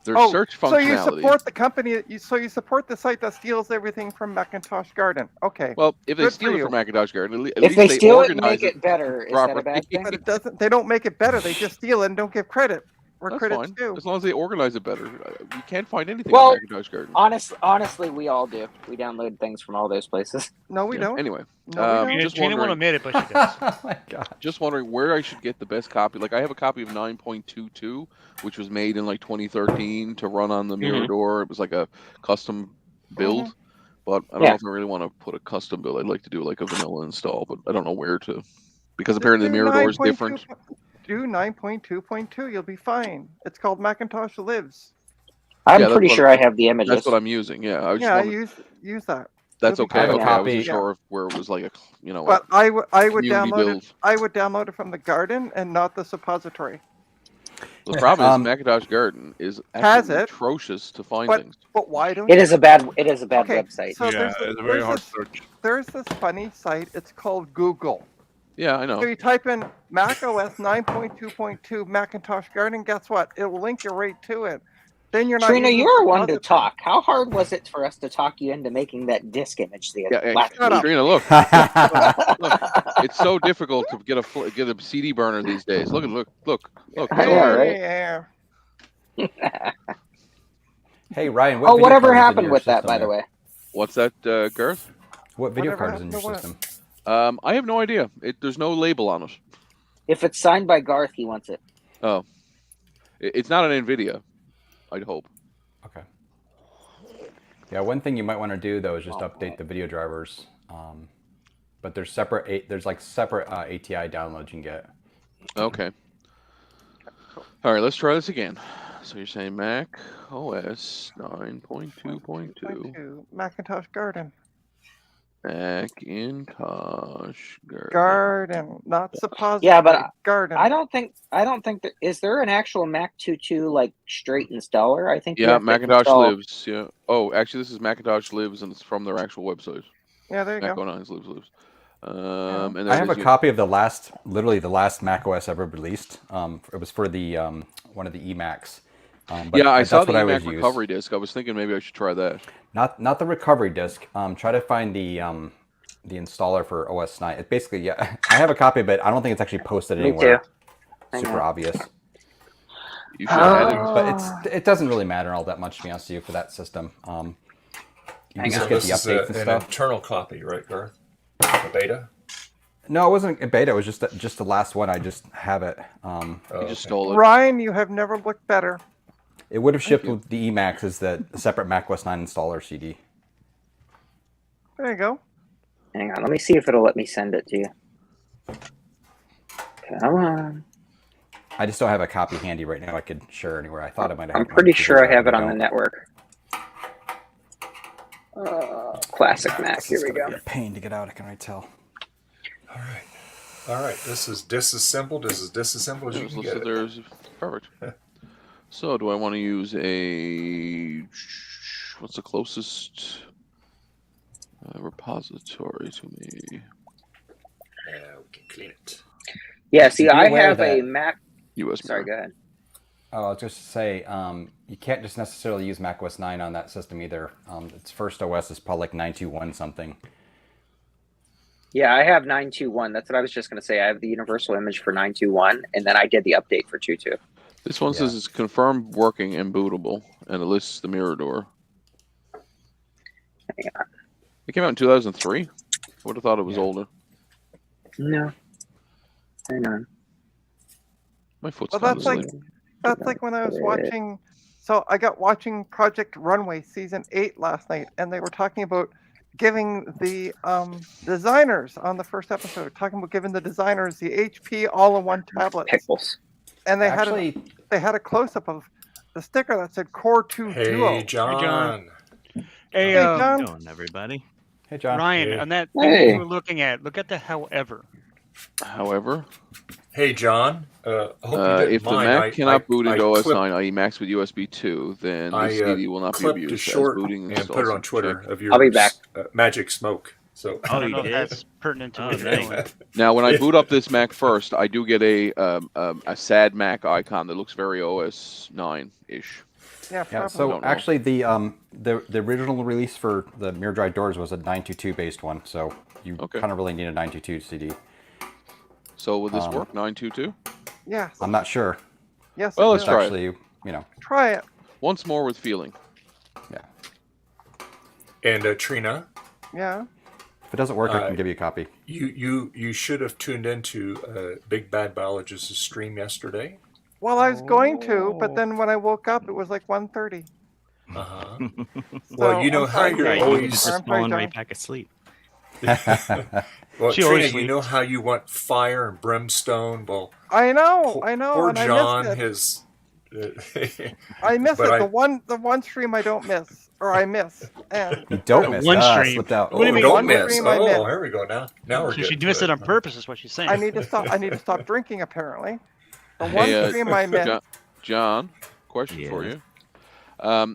Their Oh, search so you functionality. support the company. You support the site that steals everything from Macintosh Garden. Okay. Well, if they Good steal for it you. from Macintosh Garden, at If least they steal it and organize make it better, is that a bad thing? But it doesn't. They don't make it better. They just steal it and don't give credit where That's credit's fine. due. As long as they organize it better. You can't find anything Well, on Macintosh Garden. Honestly, we all do. We download things from all those places. No, we Yeah, don't. Anyway, No, we don't. Gina, just Gina won't wondering. admit it, but she does. Oh my God. just wondering where I should get the best copy. Like I have a copy of 9.22, which was made in like 2013 to run on the Mirador. It was like a custom build, but I don't know if I really want to put a custom build. I'd like to do like a vanilla install, but I don't know where to, because apparently the Do Mirador is 9.2 different. Do 9.2.2. You'll be fine. It's called Macintosh Lives. I'm Yeah, that's pretty what- sure I have the images. That's what I'm using. Yeah, I was just Yeah, wondering- use that. that's you'll be okay. fine. I have a Okay, I copy. wasn't sure if where it was like a But I would community download build. it. I would download it from the garden and not the suppository. The problem is Um, Macintosh Garden is Has absolutely it, atrocious to find but- things. But why don't It you? is a bad. It is a bad Okay, website. so Yeah, it's a very hard search. There's this funny site. It's called Google. Yeah, I know. So you type in Mac OS 9.2.2 Macintosh Garden. Guess what? It will link you right to it. Then you're not. Trina, using you're the one to repository. talk. How hard was it for us to talk you into making that disk image the Yeah, last shut up. Trina, look, it's so difficult to get a CD burner these days. Look. It's I so know, hard. right? Yeah. Hey Ryan, Oh, video whatever card is in happened your with that, system by the there? way? What's that, Garth? What video Whatever card is in your happened to system? I have no idea. There's no label on it. If it's signed by Garth, he wants it. Oh, it's not an NVIDIA. I'd hope. Okay. Yeah, one thing you might want to do though is just update the video drivers. But there's separate ATI downloads you can get. Okay. All right, let's try this again. So you're saying Mac OS 9.2.2. 2.2 Macintosh Garden. Macintosh Garden, not suppository. Yeah, but garden. I don't think that is there an actual Mac 2.2 like straight installer. I think you Yeah, have to Macintosh install- Lives. Yeah. Oh, actually, this is Macintosh Lives, and it's from their actual website. Yeah, there you Mac go. 09's Lives. Yeah. And I have a there's copy of literally the last Mac OS ever released. It was for the one of the Emacs. Yeah, I saw that's the what I Emac always use. recovery disk. I was thinking maybe I should try that. Not the recovery disk. Try to find the installer for OS 9. It's basically, yeah, I have a copy, but I don't think it's actually posted Me anywhere. too. Hang Super on. obvious. You should have had it. But it doesn't really matter all that much, to be honest with you, for that system. You can Hang just on. get the This is updates and an stuff. internal copy, right, Garth? A beta? No, it wasn't a beta. It was just the last one. I just have it. You Oh, just stole it. Ryan, you have never looked better. It would have shipped you. with the Emacs as the separate Mac OS 9 installer CD. There you go. Hang on, let me see if it'll let me send it to you. Come on. I just don't have a copy handy right now. I could share anywhere. I thought I might have. I'm it on pretty my sure I computer, have but it on the don't. network. Classic Mac. This Here is we gonna go. be a pain to get out. I can already tell. All right. This is disassembled. This is disassembled as you There's can listed get it. there's perfect. So, do I want to use a what's the closest repository to me? Yeah, we can clean it. Yeah, see, Be I aware have a that- Mac. USB. Sorry, go ahead. Oh, I was just to say, you can't just necessarily use Mac OS 9 on that system either. Its first OS is probably like 921 something. Yeah, I have 921. That's what I was just going to say. I have the universal image for 921, and then I did the update for 2.2. This one says it's confirmed working and bootable, and it lists the mirror door. Hang on. It came out in 2003. I would have thought it was Yeah. older. No. Hang on. My foot's Well, kind that's of like asleep. that's like when I was watching. So I got watching Project Runway season 8 last night, and they were talking about giving the designers on the first episode, talking about giving the designers the HP all-in-one tablets, Pickles. and they Actually, had a close-up of the sticker that said Core 2 Hey, Duo. John. Hey, Hey, How John. you doing, everybody? hey, John. Ryan, Hey. on that thing Hey. you were looking at, look at the however. However, Hey, John. I hope you didn't if the mind. Mac cannot boot into OS clipped- 9, i.e. Macs with USB 2, then I the CD will not be clipped a abused as short booting and installs put it on and Twitter check. of your I'll be back. Magic Smoke. So I Oh, don't you know if did? that's pertinent to Oh, what you're nice. doing. Now, when I boot up this Mac first, I do get a sad Mac icon that looks very OS 9-ish. Yeah, Yeah, probably. so don't know. actually the original release for the mirror dry doors was a 922 based one, so you Okay. kind of really need a 922 CD. So will this work? 922? yes. I'm not sure. Yes. Well, it let's will. try it. Actually, you know, Try it. Once more with feeling. yeah. and Trina, Yeah. If it doesn't work, I can give you a copy. you should have tuned into Big Bad Biologist's stream yesterday. Well, I was going to, but then when I woke up, it was like 1:30. Uh-huh. So, Well, you know I'm how sorry, you're John. Right, you always- just I'm sorry, falling John. right back asleep. Well, She Trina, always you know how you want fire and brimstone. Well, I know, poor and John I missed it. has. I miss but it. I- The one stream I don't miss, or I miss, and You don't miss. One stream. Slipped out. What do you mean? don't One miss. stream I missed. Oh, here we go. Now we're She getting missed to it on purpose, is what she's saying. I need to stop. I need to stop drinking. Apparently, the one Hey, stream I missed. John, question for Yeah. you.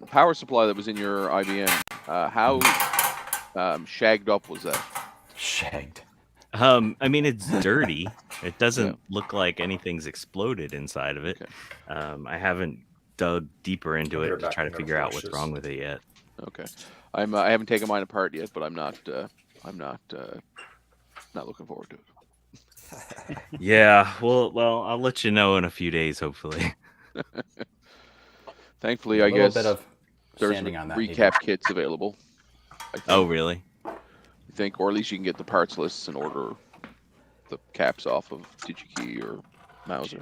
Power supply that was in your IBM, how shagged up was that? Shagged. I mean, it's dirty. It doesn't Yeah. look like anything's exploded inside of it. Okay. I haven't dug deeper into I'll it be to back. try to I'm gonna figure out flush what's this. wrong with it yet. Okay, I haven't taken mine apart yet, but I'm not looking forward to it. Yeah, well, I'll let you know in a few days, hopefully. Thankfully, A I little guess bit of there's sanding on that. recap kits available. I think. Oh, really? You think, or at least you can get the parts lists and order the caps off of DigiKey or Mauser.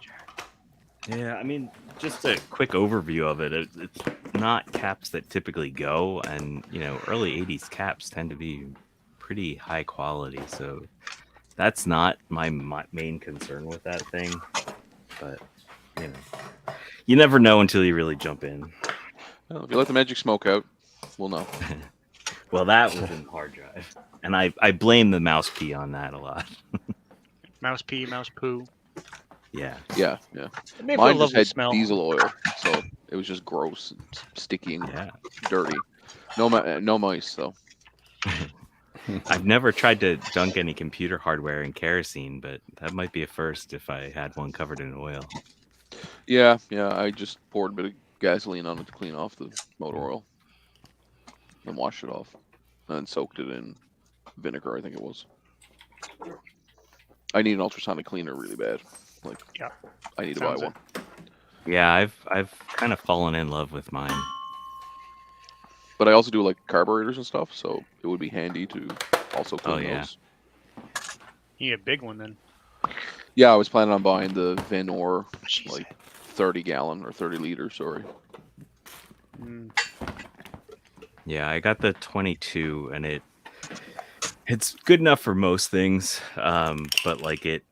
Yeah, I mean, just a quick overview of it. It's not caps that typically go, and early '80s caps tend to be pretty high quality. So that's not my main concern with that thing. But you never know until you really jump in. Well, if you let the magic smoke out, we'll know. Well, that was in hard drive, and I blame the mouse pee on that a lot. Mouse pee, mouse poo. Yeah. Yeah. It made for a Mine just lovely had smell. diesel oil, so it was just gross, and sticky, and Yeah. dirty. No mice though. I've never tried to dunk any computer hardware in kerosene, but that might be a first if I had one covered in oil. Yeah. I just poured a bit of gasoline on it to clean off the motor oil, and washed it off, and then soaked it in vinegar. I think it was. I need an ultrasonic cleaner really bad. Like, Yeah. I need to Sounds buy one. Yeah, I've kind of fallen in love with mine. But I also do like carburetors and stuff, so it would be handy to also clean those. You need a big one then. Yeah, I was planning on buying the Venor, Jeez. like 30-gallon or 30-liter. Sorry. Mm. Yeah, I got the 22, and it's good enough for most things, but like it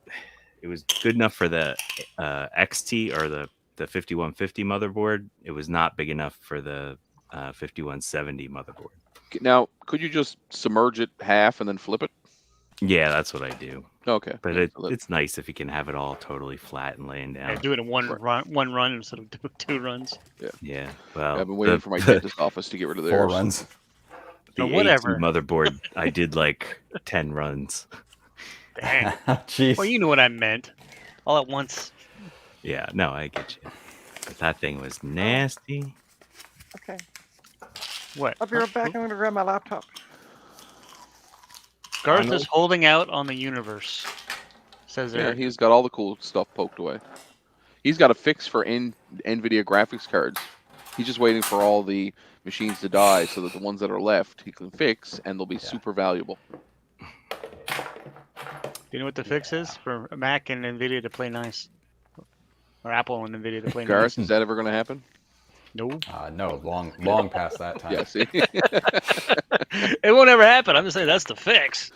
was good enough for the XT or the 5150 motherboard. It was not big enough for the 5170 motherboard. Now, could you just submerge it half and then flip it? Yeah, that's what I do. Okay. But yeah, it's nice if you can have it all totally flat and laying down. Yeah, do it in one run instead of two runs. Yeah. Well, I've been waiting for my dentist office to get rid of theirs. 4 runs. The whatever. A2 motherboard, I did like 10 runs. Dang. Jeez. Well, you know what I meant. All at once. Yeah, no, I get you. But that thing was nasty. Okay. What? I'll be right back. I'm going to grab my laptop. Garth is holding out on the universe. Says Yeah, there. he's got all the cool stuff poked away. He's got a fix for NVIDIA graphics cards. He's just waiting for all the machines to die so that the ones that are left he can fix, and they'll be super valuable. Do you know what the fix is for Mac and NVIDIA to play nice? Or Apple and NVIDIA to play Garth, nice? is that ever going to happen? No. No, long past that time. Yeah, see? It won't ever happen. I'm just saying that's the fix.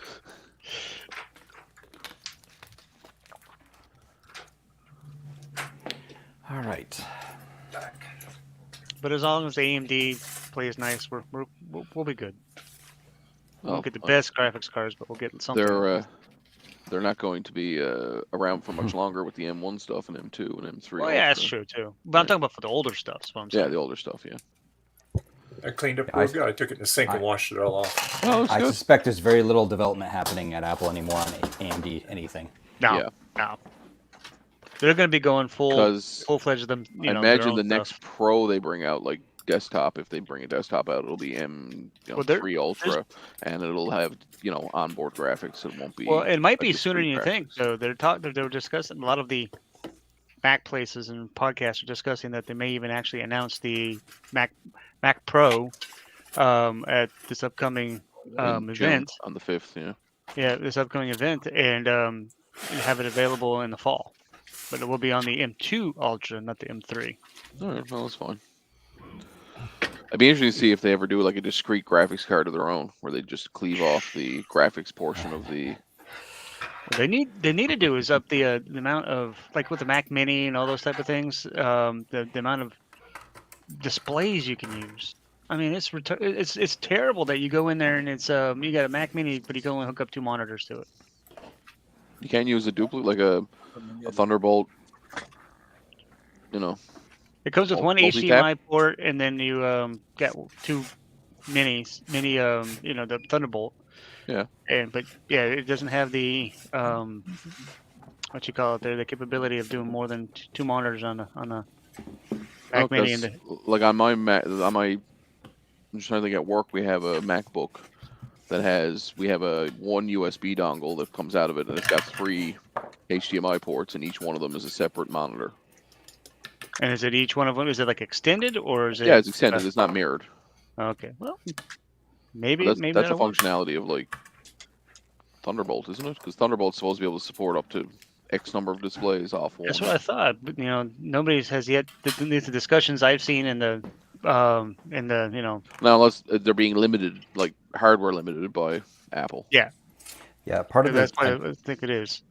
All right. But as long as AMD plays nice, we'll be good. We won't get the best graphics cards, but we'll get something. They're not going to be around for much longer with the M1 stuff and M2 and M3. Well, yeah, that's true too. But I'm talking about for the older stuff. That's what I'm saying. Yeah, the older stuff. Yeah. I cleaned up real good. I took it in the sink and washed it all off. Oh, I suspect there's very little development happening at Apple anymore on AMD anything. No. They're going to be going full-fledged. Them. I imagine the next Pro they bring out, like desktop, if they bring a desktop out, it'll be M3 Ultra, and it'll have onboard graphics. It won't be. Well, it might be sooner than you think. So they were discussing a lot of the Mac places and podcasts are discussing that they may even actually announce the Mac Pro at this upcoming event on the 5th. Yeah. Yeah, this upcoming event, and have it available in the fall. But it will be on the M2 Ultra, not the M3. All right, well, that's fine. I'd be interested to see if they ever do like a discrete graphics card of their own, where they just cleave off the graphics portion of the. What they need to do is up the amount of, like with the Mac Mini and all those type of things, the amount of displays you can use. I mean, it's terrible that you go in there and it's you got a Mac Mini, but you can only hook up 2 monitors to it. You can't use a duplicate like a Thunderbolt. It comes with one HDMI port, and then you get 2 mini, the Thunderbolt. Yeah. But it doesn't have the what you call it there, the capability of doing more than 2 monitors on a Mac Mini. Like on my Mac, I'm just trying to think. At work, we have a MacBook that we have one USB dongle that comes out of it, and it's got 3 HDMI ports, and each one of them is a separate monitor. And is it each one of them? Is it like extended, or is it? Yeah, it's extended. It's not mirrored. Okay, well, maybe that's the functionality of like Thunderbolt, isn't it? Because Thunderbolt's supposed to be able to support up to X number of displays off one. That's what I thought. But nobody has yet. The discussions I've seen in the. Now, unless they're being limited, like hardware limited by Apple. Yeah. Yeah, part of that's why I think it is.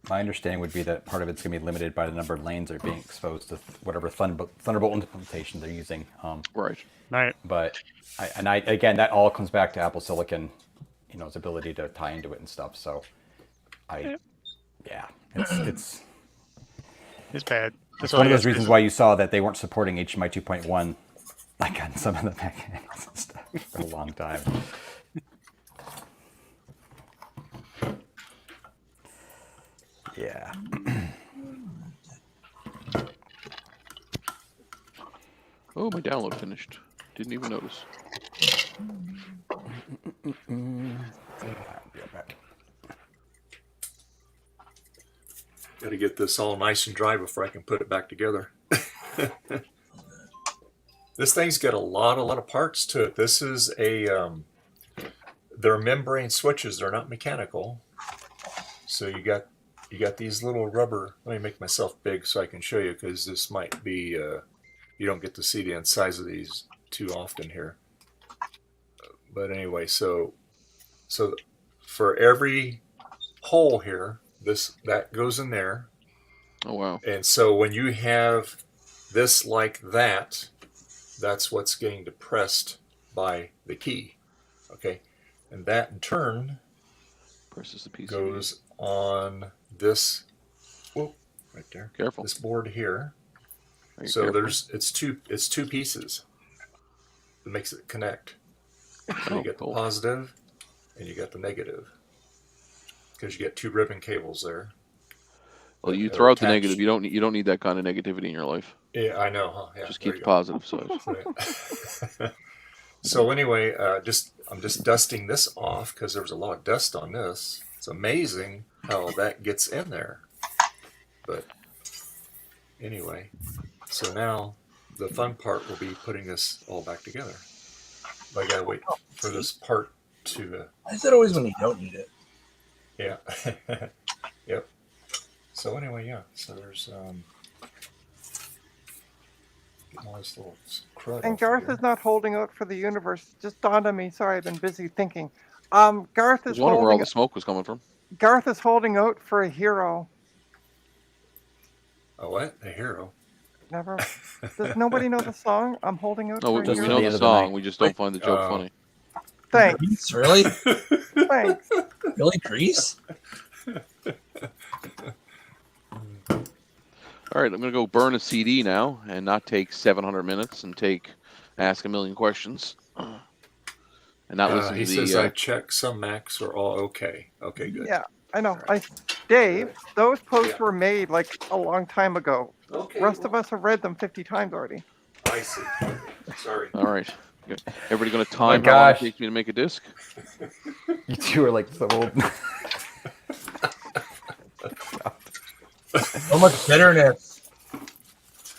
my understanding would be that part of it's going to be limited by the number of lanes that are being exposed to whatever Thunderbolt implementation they're using. Right. Right. But again, that all comes back to Apple Silicon, its ability to tie into it and stuff. So, it's bad. It's one of those reasons why you saw that they weren't supporting HDMI 2.1, like on some of the mechanics and stuff for a long time. Yeah. Oh, my download finished. Didn't even notice. Got to get this all nice and dry before I can put it back together. This thing's got a lot of parts to it. This is they're membrane switches. They're not mechanical. So you got these little rubber. Let me make myself big so I can show you, because this might be you don't get to see the insides of these too often here. But anyway, so for every hole here, that goes in there. Oh wow. And so when you have this like that, that's what's getting depressed by the key. Okay, and that in turn presses the PCB. Goes on this, whoop, right there. Careful. This board here. So careful. it's two pieces that makes it connect. So you get the positive and you got the negative, because you get two ribbon cables there. Well, you throw out the negative. You don't need that kind of negativity in your life. Yeah, I know, huh? Yeah, just keep the positive side. Right. So anyway, I'm just dusting this off because there was a lot of dust on this. It's amazing how that gets in there. But anyway, so now the fun part will be putting this all back together. But I gotta wait for this part to. I said always when you don't need it. Yeah. Yep. So anyway, yeah. So there's all this little crud. And Garth is not holding out for the universe. Just dawned on me. Sorry, I've been busy thinking. Garth is wondering where all holding. the smoke was coming from. Garth is holding out for a hero. A what? A hero? Never. Does nobody know the song? I'm holding out No, for we a hero. know the song. We just don't find the joke funny. Thanks. Really? Thanks. Really, Grease? All right, I'm gonna go burn a CD now and not take 700 minutes and ask a million questions and not listen He to the. says I checked some Macs are all okay. Okay, good. Yeah, I know. Dave, those posts were made like a long time ago. Okay. Rest of us have read them 50 times already. I see. Okay. Sorry. All right. Everybody gonna time my how long it gosh. takes me to make a disc? You two are like so old. So much bitterness.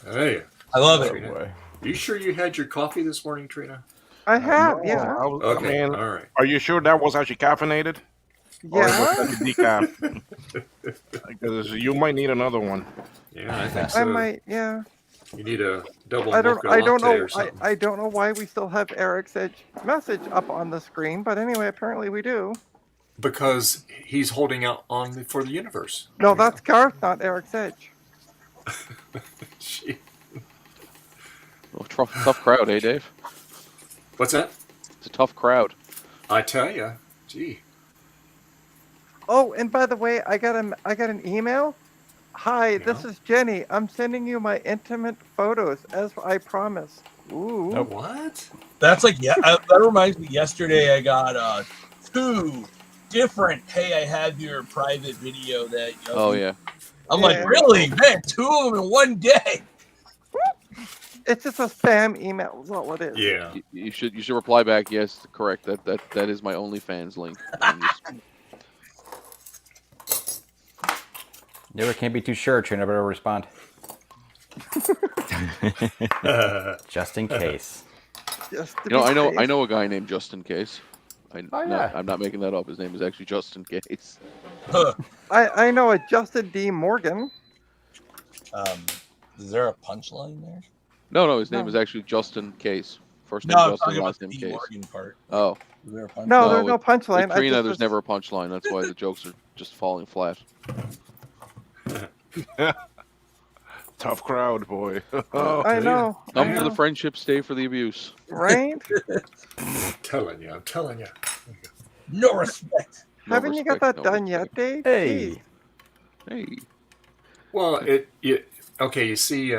Hey. I love it. Trina. You sure you had your coffee this morning, Trina? I have, No, yeah. Okay. I mean, All right. are you sure that was actually caffeinated? Or Yeah. was that a decaf? Because you might need another one. Yeah, I think so. I might, yeah. You need a double I mocha don't latte know. or something. I don't know why we still have Eric's Edge message up on the screen, but anyway, apparently we do. Because he's holding out for the universe. No, that's Garth, not Eric's Edge. Gee. Well, tough crowd, eh, Dave? What's that? It's a tough crowd. I tell you, gee. Oh, and by the way, I got an email. Hi, this is Jenny. I'm sending you my intimate photos as I promised. Ooh. Oh, what? That's like, yeah, that reminds me. Yesterday, I got 2 different. Hey, I have your private video that. Oh yeah. I'm like, really, man? 2 of them in one day. It's just a spam email. Is all it is. Yeah. You should reply back. Yes, correct. That is my OnlyFans link. Never can't be too sure. Trina better respond. Just in case. Just to You know, be I safe. know a guy named Just in Case. I'm not making that up. His name is actually Just in Case. I know a Justin D. Morgan. Is there a punchline there? No, his name is actually Justin Case. First name No, I'm Justin, talking about last the name D. Case. Morgan part. Oh. Is there a punchline? No, there's no punchline. With Trina, there's never a punchline. That's why the jokes are just falling flat. Tough crowd, boy. I know. Come for the friendship, stay for the abuse. Right? I'm telling you. No respect. No Haven't you got respect, that no done respect. yet, Dave? Hey. Hey. Well, okay. You see,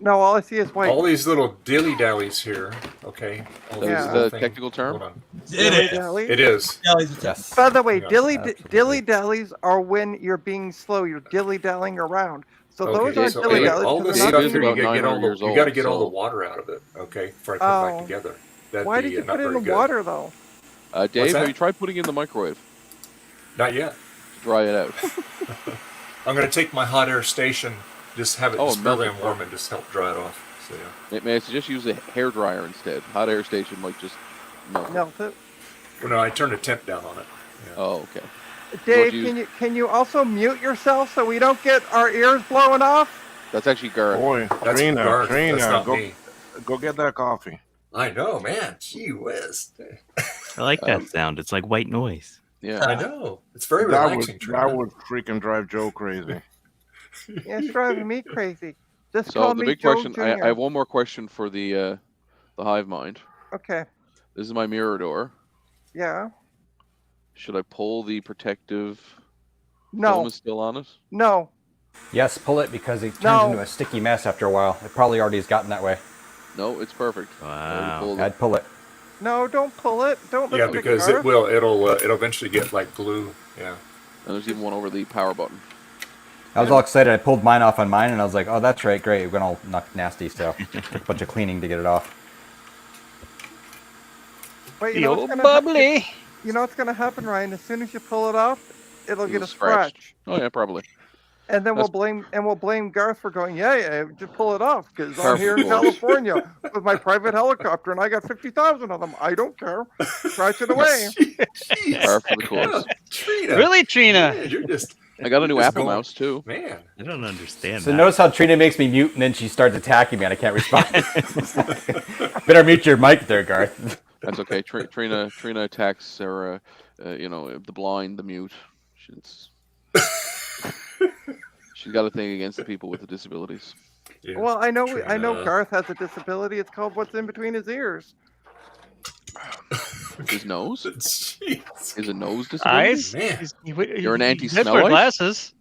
No, all I see is white. all these little dilly dallies here. Okay. All That these is Yeah. little the things. technical term? Hold on. Dilly-dally? It is. Yes. By the way, Yeah, absolutely. dilly-dallies are when you're being slow. You're dilly-dallying around. So those Okay, aren't so dilly-dallies all because this they're Dave not stuff is here, being about you gotta get all 900 years the you gotta old, get all the so- water out of it. Okay, before I put it back Oh. together. That'd Why be did you not put it in very the good. water, though? Dave, that? have you tried putting it in the microwave Not yet. to dry it out? I'm gonna take my hot air station, just have it Oh, just melt it program warm and just help dry it off. So yeah. May I suggest use a hair dryer instead? Hot air station might just melt. it. Melt it. Well, no, I turned the temp down on it. Yeah. Oh, okay. Dave, use- can you also mute yourself so we don't get our ears blowing off? That's actually Garrett. Boy, That's Garth, that's Trina, not go, me. go get that coffee. I know, man. Gee whiz. I like that sound. It's like white noise. Yeah. I know. It's very That relaxing. would freaking drive Joe crazy. Yeah, it's driving me crazy. Just So call the me big Joe question, I Jr. have one more question for the hive mind. Okay. This is my mirror door. Yeah. Should I pull the protective film No. is still on it? No. Yes, pull it because it turns No. into a sticky mess after a while. It probably already has gotten that way. No, it's perfect. I already Wow. pulled it. I'd pull it. No, don't pull it. Don't Yeah, listen to because Garth. it'll eventually get like glue. Yeah. And there's even one over the power button. I was all excited. I pulled mine off on mine, and I was like, "Oh, that's right, great." It went all nasty, so took a bunch of cleaning to get it off. Wait, you The know what's old gonna bubbly. You know what's gonna happen, Ryan? As soon as you pull it off, it'll get It'll a scratch. scratch. Oh yeah, probably. And then we'll blame Garth for going, yeah, just pull it off because I'm here in Perfect. California with my private helicopter and I got 50,000 of them. I don't care. Scratch it away. Jeez. Par for the course. Trina. Really, Trina? Man, you're just I got a new Just Apple going- mouse too. man. I don't understand So that. notice how Trina makes me mute, and then she starts attacking me, and I can't respond. Better mute your mic there, Garth. That's okay. Trina attacks or the blind, the mute. She's got a thing against the people with the disabilities. Yeah. Well, I know Trina. Garth has a disability. It's called what's in between his ears. His nose? Jeez. Is a nose disability? Eyes? Man. You're an That's anti-smell wear light? glasses.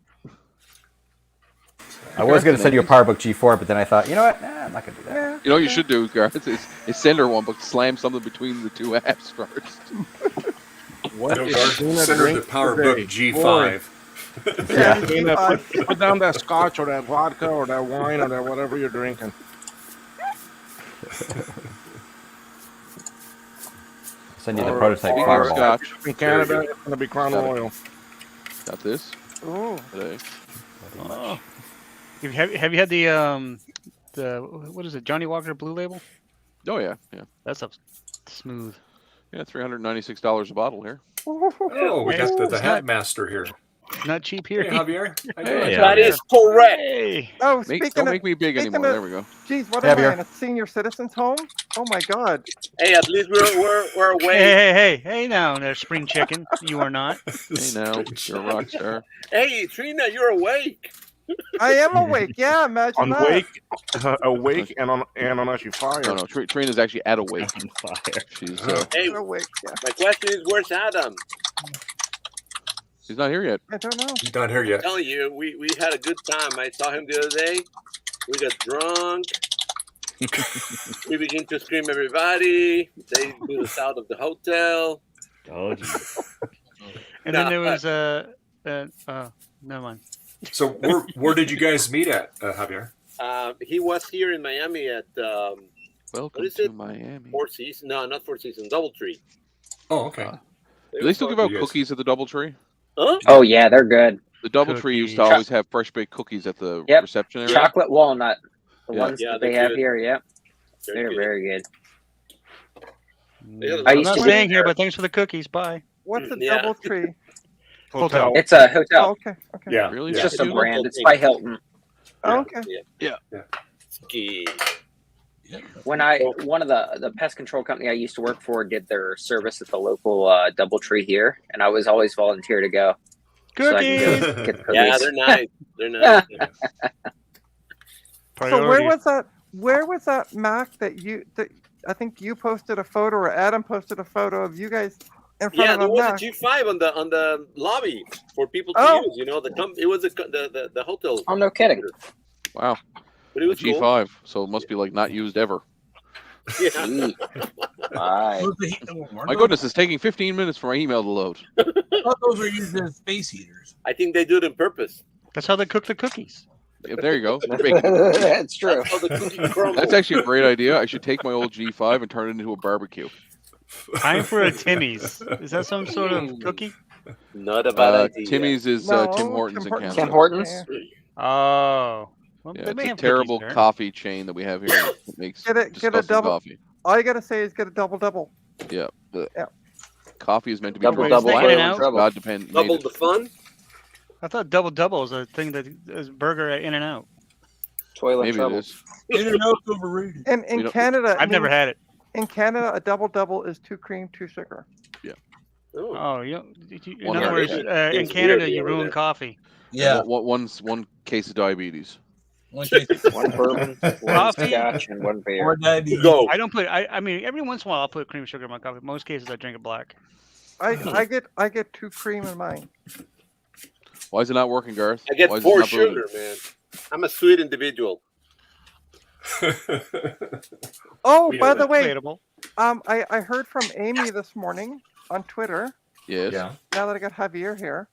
I was going to send you a PowerBook G4, but then I thought, you know what? Nah, I'm not going to do that. Yeah. You know what you should do, Garth? Is send her one, but slam something between the two apps first. What No, is Garth, Trina send her the drink PowerBook today? G5. Yeah. Trina, put down that scotch or that vodka or that wine or that whatever you're drinking. Send you the Or- prototype or- Fireball. Scotch. In Canada, it's going to be Crown Got it. Royal. Got this Ooh. today. Oh. Have you had the what is it, Johnny Walker Blue Label? Oh yeah. That stuff's smooth. Yeah, $396 a bottle here. Oh, we got the It's Hat Master here. Not cheap here. Hey, Javier. How you Hey, doing? Yeah. That is correct. Hey. Oh, Don't speaking of, make me big speaking anymore. of- There we go. geez, what Yeah, am I Beer. in a senior citizen's home? Oh my God. Hey, at least we're away. Hey now, there, spring chicken. You are not. Hey now, you're a rock star. Hey, Trina, you're awake. I am awake. Yeah, imagine that. Awake and on actually fire. No, Trina's actually at a wake. On fire. She's Hey, I'm awake. Yeah. my question is, where's Adam? she's not here yet. I don't know. He's not here yet. I'm telling you, we had a good time. I saw him the other day. We got drunk. We began to scream everybody. They moved us out of the hotel. Oh, geez. And then No, there was never mind. So where did you guys meet at, Javier? He was here in Miami at Welcome is to it? Miami. Four Seasons. No, not Four Seasons. DoubleTree. Oh, okay. Do they still give out Yes. cookies at the DoubleTree? Huh? Oh yeah, they're good. The DoubleTree used to Cookies. always have fresh baked cookies at the Yep. reception area. Chocolate walnut. The Yeah. ones Yeah, that they they're have good. here, yep. Very They're good. very good. Yeah, I I'm used not to staying live here, but thanks for the cookies. Bye. What's a Yeah. double tree? Hotel. It's a Oh, hotel. okay. Okay. Yeah. Really? It's yeah. just a Yeah. brand. It's by Hilton. Oh, okay. Ski. When one of the pest control company I used to work for did their service at the local DoubleTree here, and I was always volunteer to go. so I can Cookies. get the Yeah, cookies. they're nice. They're nice. So where was that Mac that I think you posted a photo or Adam posted a photo of you guys in front Yeah, of there a was Mac? a G5 on the lobby for people to Oh. use. You know, it was the hotel. Oh, no kidding. Wow. But it A was cool. G5, so it must be like not used ever. Yeah. Sweet. Bye. My goodness, it's taking 15 minutes for my email to load. I thought those were used as space heaters. I think they do it on purpose. That's how they cook the cookies. Yeah, there you go. We're making- That's true. That's how the cookie crumbles. That's actually a great idea. I should take my old G5 and turn it into a barbecue. Time for a Timmy's. Is that some sort of cookie? Not a bad idea. Timmy's is No, Tim Hortons in Tim Hortons. Canada. Tim Hortons. Oh. Well, Yeah, they it's may a have terrible cookies there. coffee chain that we have here that makes Get a disgusting double- coffee. All you gotta say is get a double. Yeah. Yeah. Coffee is meant to be Double, drunk double, black. In and Out? God made Double it. the fun. I thought double is a thing that is burger at In and Out. Toilet Maybe trouble. it is. In-N-Out's overrated. And We in don't- Canada, I've never had it. In Canada, a double is 2 cream, 2 sugar. Oh. Oh, in One other words, hundred. in It's Canada, weird you over ruin there. coffee. Yeah. One case of diabetes. One case One bourbon, one Coffee. scotch, and one beer. or diabetes. Go. I don't put. I mean, every once in a while, I'll put cream sugar in my coffee. Most cases, I drink it black. I get 2 cream in mine. Why is it not working, Garth? I get Why is it 4 not brewing? sugar, man. I'm a sweet individual. Oh, We know by the that. way, Debatable. I heard from Amy this morning on Twitter. Yes. Yeah. Now that I got Javier here,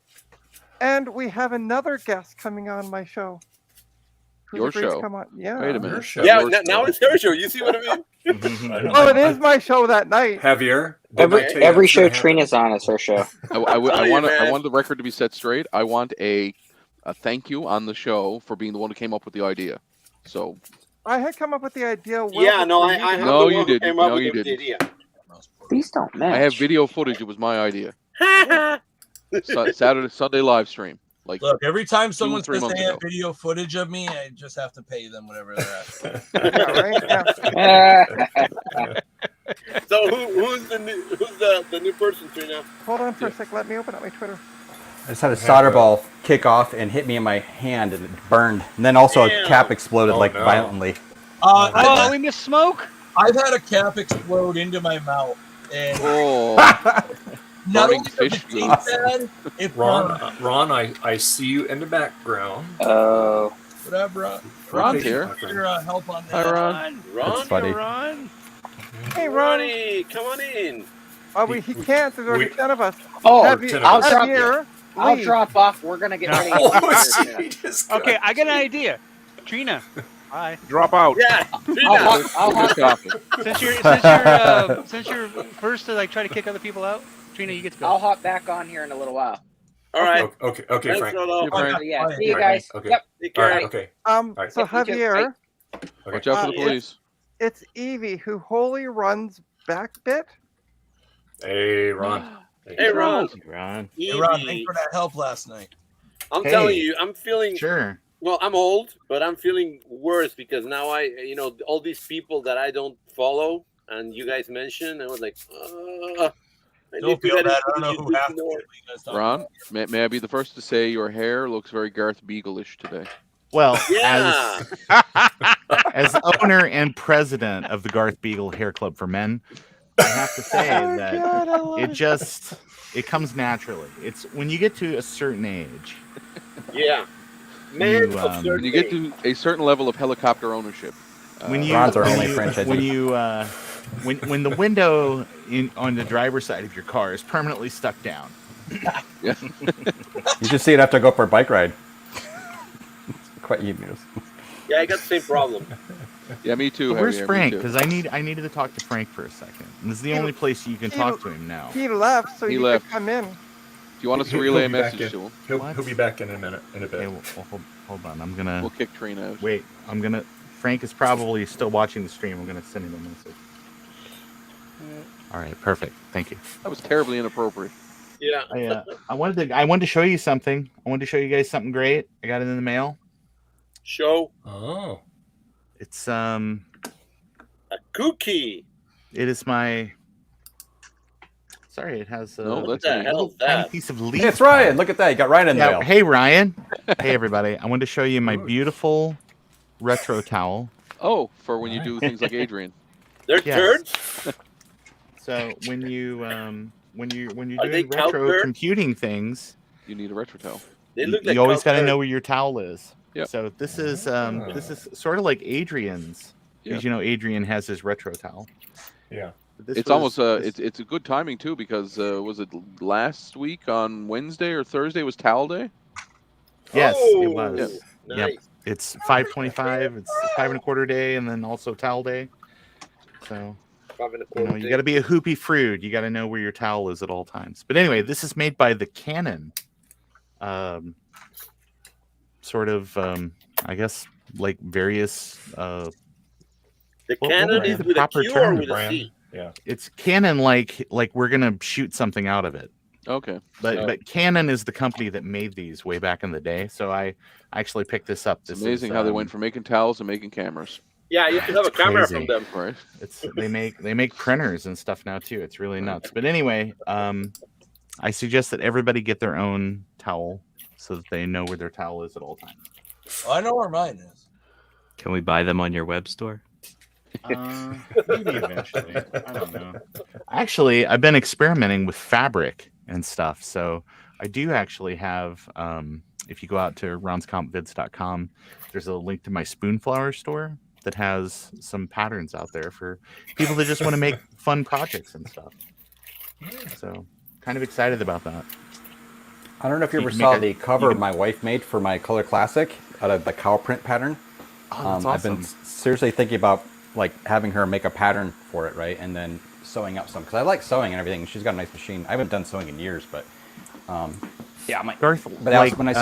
and we have another guest coming on my show. Who's Your agreed to show? Come on. Yeah. Wait a Your minute. show. Yeah, Yours now show. it's her show. You see what I mean? I don't Oh, know. it is my show that night. Javier. didn't I tell you Every that's show gonna happen? Trina's on is her show. I you, want man. the record to be set straight. I want a thank you on the show for being the one who came up with the idea. So I had come up with the idea. Well Yeah, no, before I you have did. No, the you one who didn't. came up No, with you the didn't. idea. These don't match. I have video footage. It was my idea. Saturday, Sunday live stream. Like Look, every time someone 3 says months they have ago. video footage of me, I just have to pay them whatever they're asking. Yeah, right? Yeah. So who's the new person, Trina? Hold on for a sec. Let me open up my Twitter. I just had a solder ball kick off and hit me in my hand and it burned. And then also Damn. a cap exploded Oh, like no. violently. Oh, we missed smoke. I've had a cap explode into my mouth, and oh, not burning only does fish it taste bad, it burns. Ron, I see you in the background. Oh, Whatever. Ron's here. Your help on Hi, that. Ron. Ron? That's funny. Ron. Hey, Ron. Ronnie, come on in. Oh, he can't. There's already We- 10 of us. oh, Javier, I'll drop Javier, I'll leave. drop off. We're gonna get ready. Oh, she just got- Okay, I got an idea. Trina. Hi. Drop out. Yeah, Trina. I'll Good coffee. Since you're first to like try to kick other people out, Trina, you get to go. I'll hop back on here in a little while. All right. Okay, Thanks, Frank. Rolo. Yeah, Frank. So, yeah, Bye. see you Bye. guys. Okay. Yep. Take All care. right. Okay. So Yep, you too. Javier, Watch out for the Uh, police. it's Evie who wholly runs Backbit. Hey, Ron. Hey, Ron. Ron. Hey, Ron, thanks Evie, for that help last night. I'm Hey. telling you, I'm feeling. Sure. Well, I'm old, but I'm feeling worse because now all these people that I don't follow and you guys mentioned, I was like, I Don't need to feel get bad. into I don't know the who half the YouTube more. people you guys talk Ron, about. may I be the first to say your hair looks very Garth Beagle-ish today. Well, Yeah. as owner and president of the Garth Beagle Hair Club for Men, I have to say Oh, that God, I love it comes naturally. It's when you get to a certain age. Yeah. Man You, of when certain When you get age. to a certain level of helicopter ownership. When you Ron's our when only you, franchisee. when you when the window on the driver's side of your car is permanently stuck down. Yeah. You should see it after I go for a bike ride. It's quite news. Yeah, I got the same problem. Yeah, me too. Where's Javier, me Frank? too. Because I needed to talk to Frank for a second. And this is the only place you can talk to him now. He left, so He you left. could come in. Do you want us to He'll relay a be back message in. to him? He'll be back in a minute, in a bit. Okay, well, hold on. I'm gonna We'll kick Trina out. wait. Frank is probably still watching the stream. I'm gonna send him a message. All right, perfect. Thank you. That was terribly inappropriate. Yeah. I wanted to show you something. I wanted to show you guys something great. I got it in the mail. Show Oh. It's a cookie. It is my. sorry, it has a No, that's What the me. hell is tiny that? piece of leaf. It's Ryan. Look at that. You got Ryan in the Yeah, mail. hey Ryan. Hey everybody. I wanted to show you my beautiful retro towel. Oh, for when you do things like Adrian. They're Yes. turds? So when you're Are they doing cow retro turds? computing things, You need a retro towel. They you, look like you always cow got to know turds. where your towel is. Yep. So this is sort of like Adrian's, because Yeah. Adrian has his retro towel. Yeah. But this It's was- almost it's a good timing too, because was it last week on Wednesday or Thursday was Towel Day? Yes, Oh, it was. Nice. Yep. It's 5/25. It's 5 1/4 day, and then also towel day. So 5 1/4 you day. got to be a hoopy fruit. You got to know where your towel is at all times. But anyway, this is made by the Canon. Sort of, I guess, like various. The what cannon would be is the with a proper Q or term? with a Brand. C? Yeah. It's Canon, like we're gonna shoot something out of it. Okay. But Canon is the company that made these way back in the day. So I actually picked this up. It's amazing how they went from making towels to making cameras. Yeah, you can have a camera crazy. from them. Right. It's they make printers and stuff now too. It's really nuts. But anyway, I suggest that everybody get their own towel so that they know where their towel is at all times. I know where mine is. Can we buy them on your web store? Maybe eventually. I don't know. Actually, I've been experimenting with fabric and stuff. So I do actually have, if you go out to ronscompvids.com, there's a link to my Spoonflower store that has some patterns out there for people that just want to make fun projects and stuff. So kind of excited about that. I don't know if you You ever can saw make the cover my wife made for my Color Classic out of the cow print pattern. Oh, that's I've been awesome. seriously thinking about like having her make a pattern for it, right, and then sewing up some because I like sewing and everything. She's got a nice machine. I haven't done sewing in years, but yeah, my. Garth, But that was, when I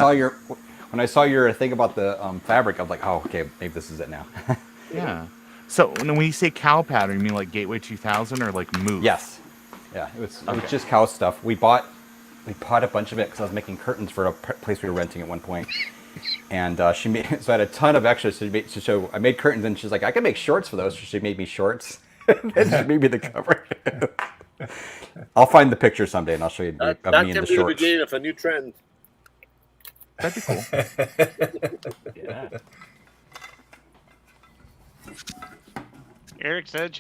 saw your thing about the fabric, I was like, oh, okay, maybe this is it now. Yeah. So when you say cow pattern, you mean like Gateway 2000 or like Move? Yes. Yeah, it was just cow stuff. We bought a bunch of it because I was making curtains for a place we were renting at one point. And she made, so I had a ton of extras to show. I made curtains, and she's like, I can make shorts for those. So she made me shorts. And she made me the cover. I'll find the picture someday, and I'll show you of That me can in the be the shorts. beginning of a new trend. That'd be cool. Yeah. Eric Sedge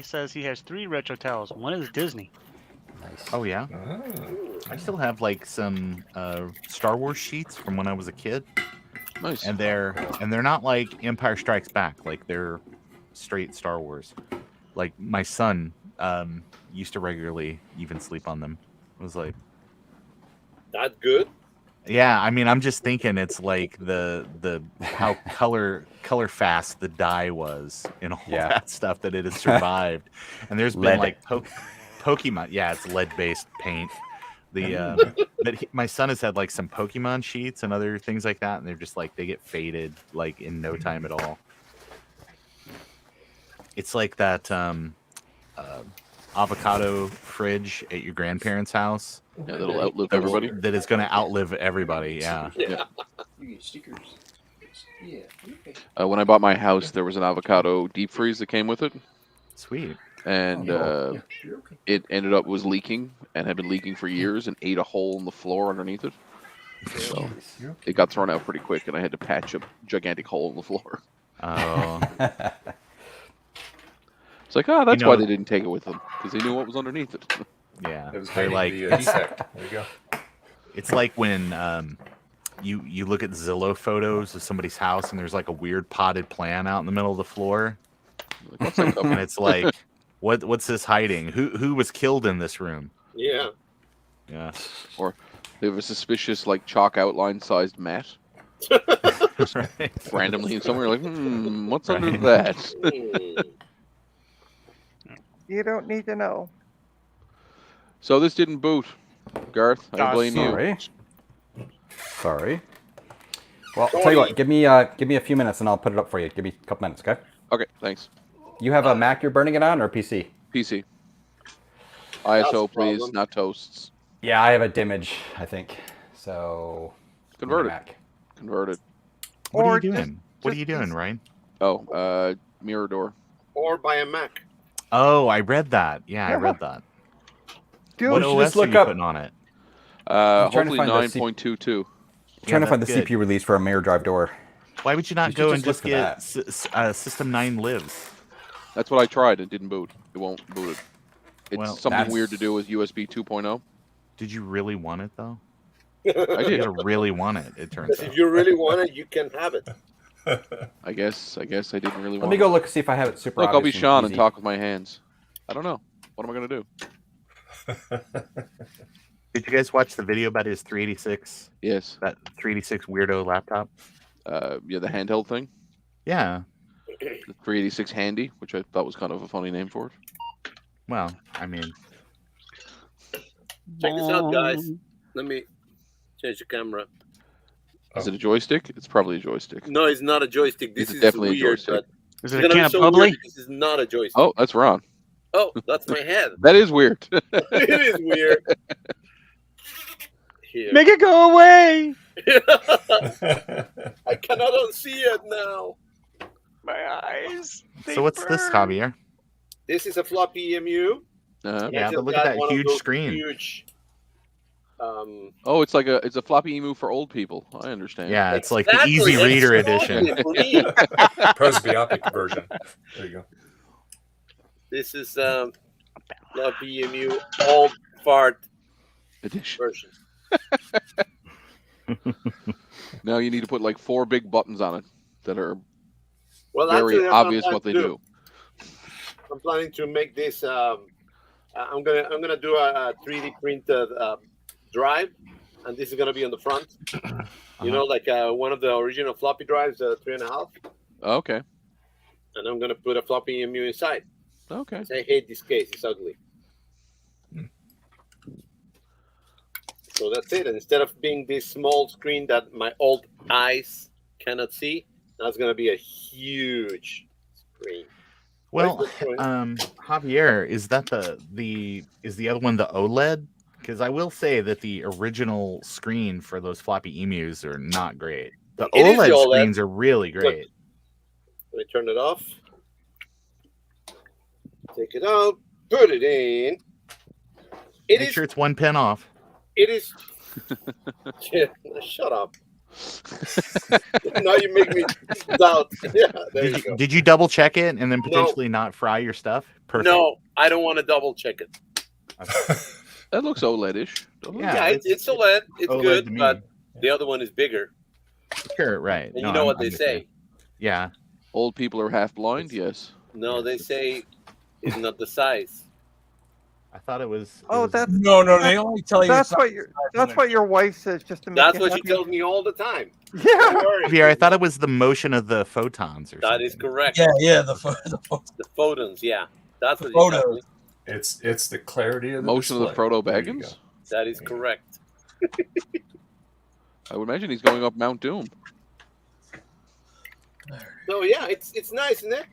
says he has 3 retro towels. One is Disney. Nice. Oh yeah. I still have like some Star Wars sheets from when I was a kid, Nice. and they're not like Empire Strikes Back. Like they're straight Star Wars. Like my son used to regularly even sleep on them. It was like, That's good. yeah. I mean, I'm just thinking it's like the how color fast the dye was and all Yeah. that stuff that it has survived. And there's been Lead. like Pokemon. Yeah, it's lead-based paint. But my son has had like some Pokemon sheets and other things like that, and they're just like they get faded like in no time at all. It's like that avocado fridge at your grandparents' house. Yeah, that'll outlive everybody. That is going to outlive everybody. Yeah. Yeah. You get stickers. Yeah. When I bought my house, there was an avocado deep freeze that came with it, Sweet. and it ended up was leaking and had been leaking for years and ate a hole in the floor underneath it. So it got thrown out pretty quick, and I had to patch a gigantic hole in the floor. Oh. It's like, oh, that's You know- why they didn't take it with them, because they knew what was underneath it. Yeah. It was They're hiding like the defect. There you go. it's like when you look at Zillow photos of somebody's house and there's like a weird potted plant out in the middle of the floor, Like, what's that and it's like, what's this hiding? Who was killed in this room? Yeah. Yeah. Or they have a suspicious, like, chalk outline sized mat Right. randomly somewhere. Like, what's under Right. that? Hmm. You don't need to know. So this didn't boot, Garth. I blame you. Sorry. Well, I'll tell you what. Give me a few minutes, and I'll put it up for you. Give me a couple minutes, okay? Okay, thanks. You have a Mac you're burning it on, or PC? PC. That's ISO, a please, problem. not toasts. Yeah, I have a Dimage, I think. So Convert it. Mac. Convert it. What are Or you doing? just- What are just you doing, use- Ryan? Oh, mirror door. Or buy a Mac. Oh, I read that. Yeah, I Yeah. read that. Dude, What you should OS just are look you up- putting on it? trying to Hopefully find the C- 9.22. Trying to Yeah, find the that's good. CPU release for a mirror drive door. Why would you not should go just and look just for get that. System 9 lives? That's what I tried. It didn't boot. It won't boot it. It's Well, something weird to that's- do with USB 2.0. Did you really want it though? I You did. gotta really want it. It turns If out. you really want it, you can have it. I guess I didn't really Let want me go it. look see if I have it super Look, I'll be obvious Sean and easy. talk with my hands. I don't know. What am I going to do? Did you guys watch the video about his 386? Yes. That 386 weirdo laptop? Yeah, the handheld thing. Yeah. The 386 Handy, which I thought was kind of a funny name for it. Well, I mean, Check this out, guys. Let me change the camera. Is it a joystick? It's probably a joystick. No, it's not a joystick. This It's is definitely a weird, joystick. but Is it's it a gonna can be of so bubbly? weird. This is not a joystick. Oh, that's Ron. Oh, that's my head. That is weird. It is weird. Here. Make it go away. I cannot unsee it now. My eyes. so what's this, Javier? This is a floppy EMU. Uh-huh. Yeah, I just but look at got that one of huge those screen. Huge. Oh, it's a floppy emu for old people. I understand. Yeah, it's like the Exactly, easy reader exactly, edition. for me. Presbyopic version. There you go. This is floppy EMU old fart Edition. version. Now you need to put like 4 big buttons on it that are Well, actually, very that's what I'm obvious what they planning do. to I'm planning to make this. I'm gonna do a 3D printed drive, and this is gonna be on the front. You know, like one of the original floppy drives, 3.5. Okay. And I'm gonna put a floppy EMU inside. Okay. I hate this case; it's ugly. So that's it. And instead of being this small screen that my old eyes cannot see, now it's gonna be a huge screen. Well, Where's the screen? Javier, is that is the other one the OLED? Because I will say that the original screen for those floppy emus are not great. The It is the OLED OLED. screens are really great. Let me turn it off. Take it out. Put it in. It Make is. sure it's 1 pin off. It is. Yeah, shut up. Now you make me doubt. Yeah, there you go. Did you double check it and then No. potentially not fry your stuff? Perfect. No, I don't want to double check it. That looks OLED-ish. doesn't it? Yeah, Yeah, it's OLED. It's OLED to good, me. but the other one is bigger. Sure, right. And No, you know I'm- what I'm they with say? you. Yeah. Old people are half blind. Yes. No, they say it's not the size. I thought it was. it Oh, was- that's No, they only tell you that's it's what your wife says just to make That's you what she happy. tells me all the time. Yeah. Don't worry. Javier, I thought it was the motion of the photons or That something. is correct. yeah, the The photons, yeah. That's what photos. she tells me. It's the clarity of the Motion of the display. Frodo There you Baggins. That is correct. I would imagine he's going up Mount Doom. So yeah, it's nice, isn't it?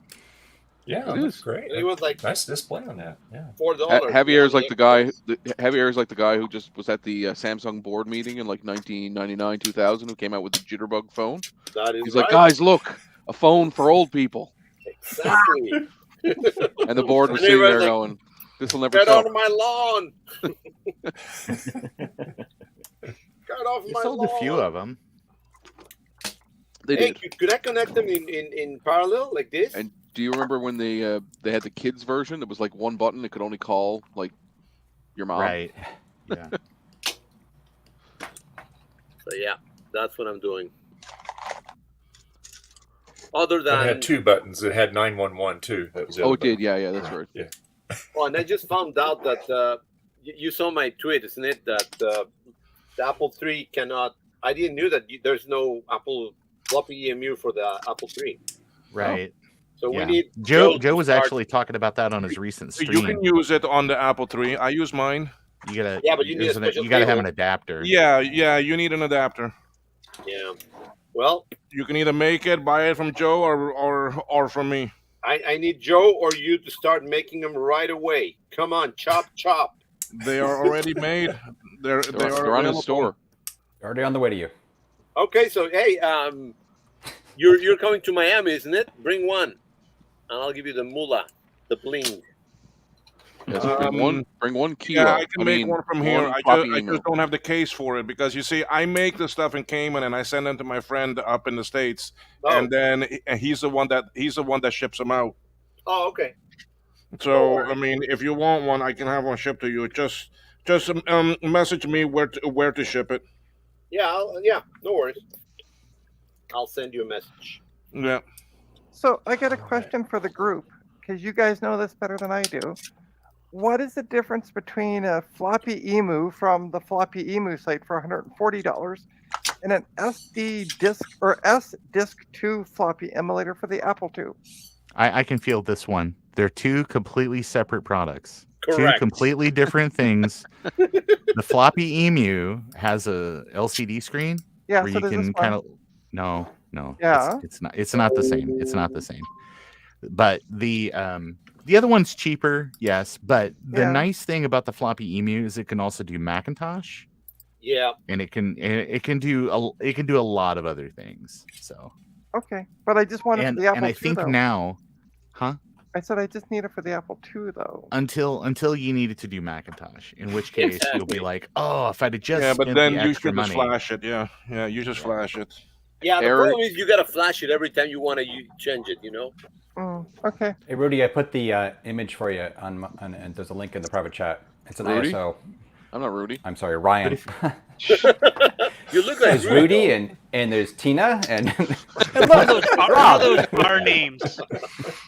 Yeah, It that's is. great. It was like Nice display on that. Yeah. $4. Javier's like the guy. Javier's like the guy who just was at the Samsung board meeting in like 1999, 2000, who came out with the jitterbug phone. That is He's right. like, guys, look, a phone for old people. Exactly. And the board was And sitting everybody's there like, going, "This will never Get sell." out of my lawn. Get off You my sold lawn. a few of them. They Hey, did. could I connect them in parallel like this? And do you remember when they had the kids version? It was like one button. It could only call like your mom. Right. Yeah. So yeah, that's what I'm doing. Other It than had 2 buttons. It had 911 too. That was the Oh, other it did. button. Yeah, that's right. Yeah. oh, and I just found out that you saw my tweet, isn't it? That the Apple III cannot. I didn't know that there's no Apple floppy EMU for the Apple III. Right. So Yeah. we need Joe to was start- actually talking about that on his recent You stream. can use it on the Apple III. I use mine. You gotta. Yeah, but you need a there's an- special You gotta have cable. an adapter. Yeah, you need an adapter. Yeah. Well, You can either make it, buy it from Joe, or from me. I need Joe or you to start making them right away. Come on, chop chop. They are already made. They're They're on available. his store. Already on the way to you. Okay, so hey, you're coming to Miami, isn't it? Bring one, and I'll give you the moolah, the bling. Yes, bring one kilo. Yeah, I can make one from here. I just don't have the case for it because you see, I make the stuff in Cayman and I send them to my friend up in the States, and then he's the one that ships them out. Oh, okay. So I mean, if you want one, I can have one shipped to you. Just message me where to ship it. Yeah, no worries. I'll send you a message. Yeah. So I got a question for the group, because you guys know this better than I do. What is the difference between a floppy emu from the floppy emu site for $140 and an SD disk or S-Disk2 floppy emulator for the Apple II? I can feel this one. They're two completely separate products. Correct. Two completely different things. The floppy emu has a LCD screen Yeah, where so you does this can one. kind of no. Yeah. It's not the same. It's not the same. But the other one's cheaper, yes. But the nice thing about the floppy emu is it can also do Macintosh. Yeah. And it can do a lot of other things. So Okay, but I just wanted for the Apple and I II, think though. now, huh? I said I just need it for the Apple II, though. Until you need it to do Macintosh, in which case you'll be like, oh, if I'd have just but spent then the you extra should just money. flash it. Yeah, you just flash it. Yeah, the problem is you gotta flash it every time you want to change it. You know. Okay. Hey Rudy, I put the image for you on and there's a link in the private chat. It's an Rudy? ISO. I'm not Rudy. I'm sorry, Ryan. You look like There's Rudy and there's Tina and All those bar names.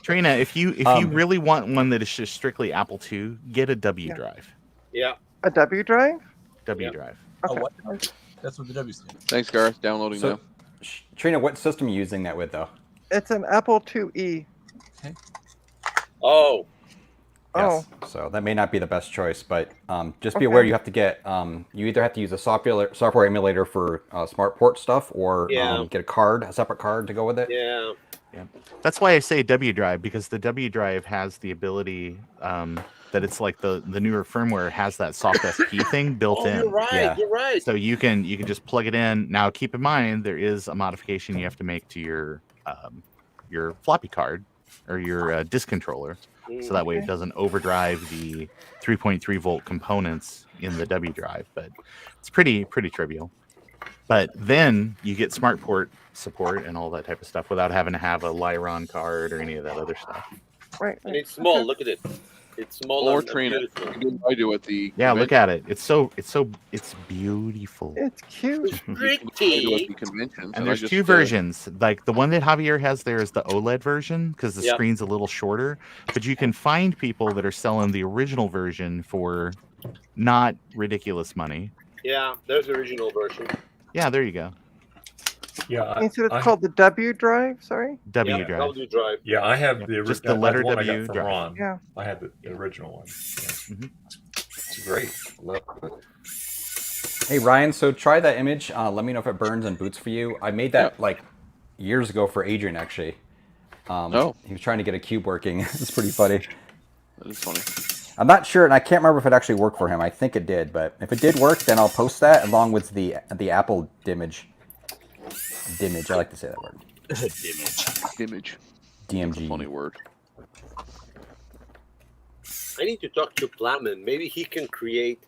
Trina, if you really want one that is just strictly Apple II, get a W drive. Yeah. A W drive? W drive. Oh, what? That's what the W stands. Thanks, Gareth. Downloading now. Trina, what system are you using that with though? It's an Apple IIe. Oh. Yes. So that may not be the best choice, but just be aware you have to get you either have to use a software emulator for smart port stuff or get a separate card to go with it. Yeah. That's why I say W drive, because the W drive has the ability that it's like the newer firmware has that soft SP thing built in. You're right. You're right. So you can just plug it in. Now keep in mind there is a modification you have to make to your floppy card or your disk controller. So that way it doesn't overdrive the 3.3 volt components in the W drive, but it's pretty trivial. But then you get smart port support and all that type of stuff without having to have a Lyron card or any of that other stuff. Right. And it's small. Look at it. It's small. Or and Trina. beautiful. You do what I do at the Look at it. It's beautiful. It's cute. Pretty. And there's two versions. Like the one that Javier has there is the OLED version because the screen's a little shorter. But you can find people that are selling the original version for not ridiculous money. Yeah, there's the original version. Yeah, there you go. Yeah. You said it's called the W drive? Sorry? W drive. W drive. Yeah, I have the Just the letter one I W got from drive. Ron. Yeah. I had the original one. Yeah. It's great. Love it. Hey Ryan, so try that image. Let me know if it burns and boots for you. I made that like years ago for Adrian actually. He was trying to get a cube working. It's pretty funny. That is funny. I'm not sure, and I can't remember if it actually worked for him. I think it did, but if it did work, then I'll post that along with the Apple Dimage. Dimage, I like to say that word. Dimage. DMG. Funny word. I need to talk to Plowman. Maybe he can create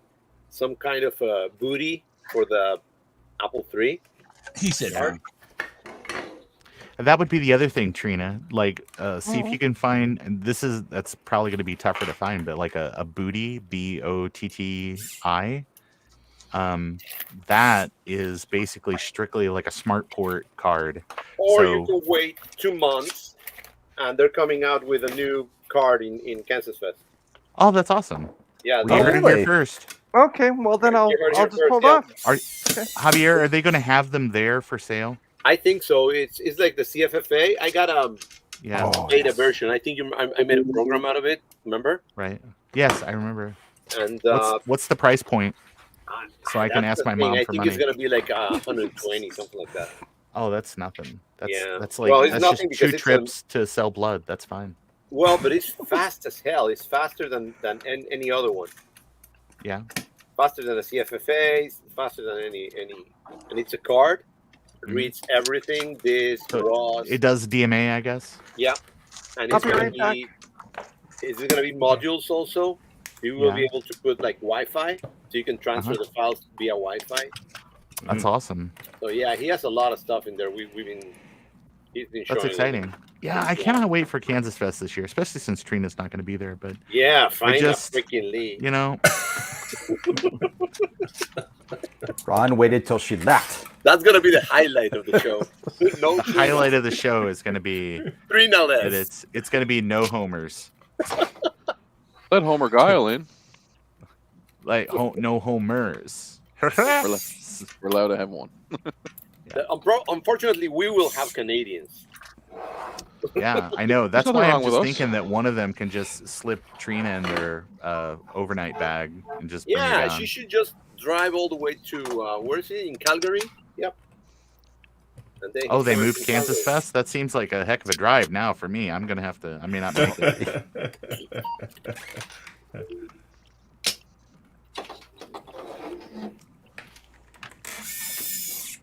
some kind of a booty for the Apple III. He said art. That would be the other thing, Trina. Like, see if you can find. And that's probably going to be tougher to find, but like a booty, BOTTI. That is basically strictly like a smart port card. Or you can wait 2 months, and they're coming out with a new card in Kansas Fest. Oh, that's awesome. Yeah, you heard it here first. Okay, well then I'll just hold off. Javier, are they going to have them there for sale? I think so. It's like the CFFA. I got a beta version. I think I made a program out of it. Remember? Right. Yes, I remember. And what's the price point? So I can ask my mom for money. I think it's gonna be like 120, something like that. Oh, that's nothing. That's like it's that's nothing just 2 because trips to sell blood. That's fine. Well, but it's fast as hell. It's faster than any other one. Yeah. Faster than a CFFA. Faster than any. And it's a card. It reads everything. This RAWs. It does DMA, I guess. Yeah. And it's gonna be. Is it gonna be modules also? you will be Yeah. able to put like Wi-Fi, so you can transfer the files via Wi-Fi. That's awesome. So yeah, he has a lot of stuff in there. He's been That's showing. exciting. Yeah, I cannot wait for Kansas Fest this year, especially since Trina's not going to be there. But Yeah, find just, a freaking lead. you know, Ron waited till she left. That's gonna be the highlight of the show. No the highlight of the show is going to be Trina less. that it's going to be no homers. Let Homer Guile in. Like no homers. We're allowed to have one. Unfortunately, we will have Canadians. Yeah, I know. That's There's why nothing I'm wrong with just us. thinking that one of them can just slip Trina in their overnight bag and just bring her Yeah, down. she should just drive all the way to where is it, in Calgary? Yep. And they Oh, they moved Kansas Fest? That seems like a heck of a drive now for me. I'm going to have to, I may not make it.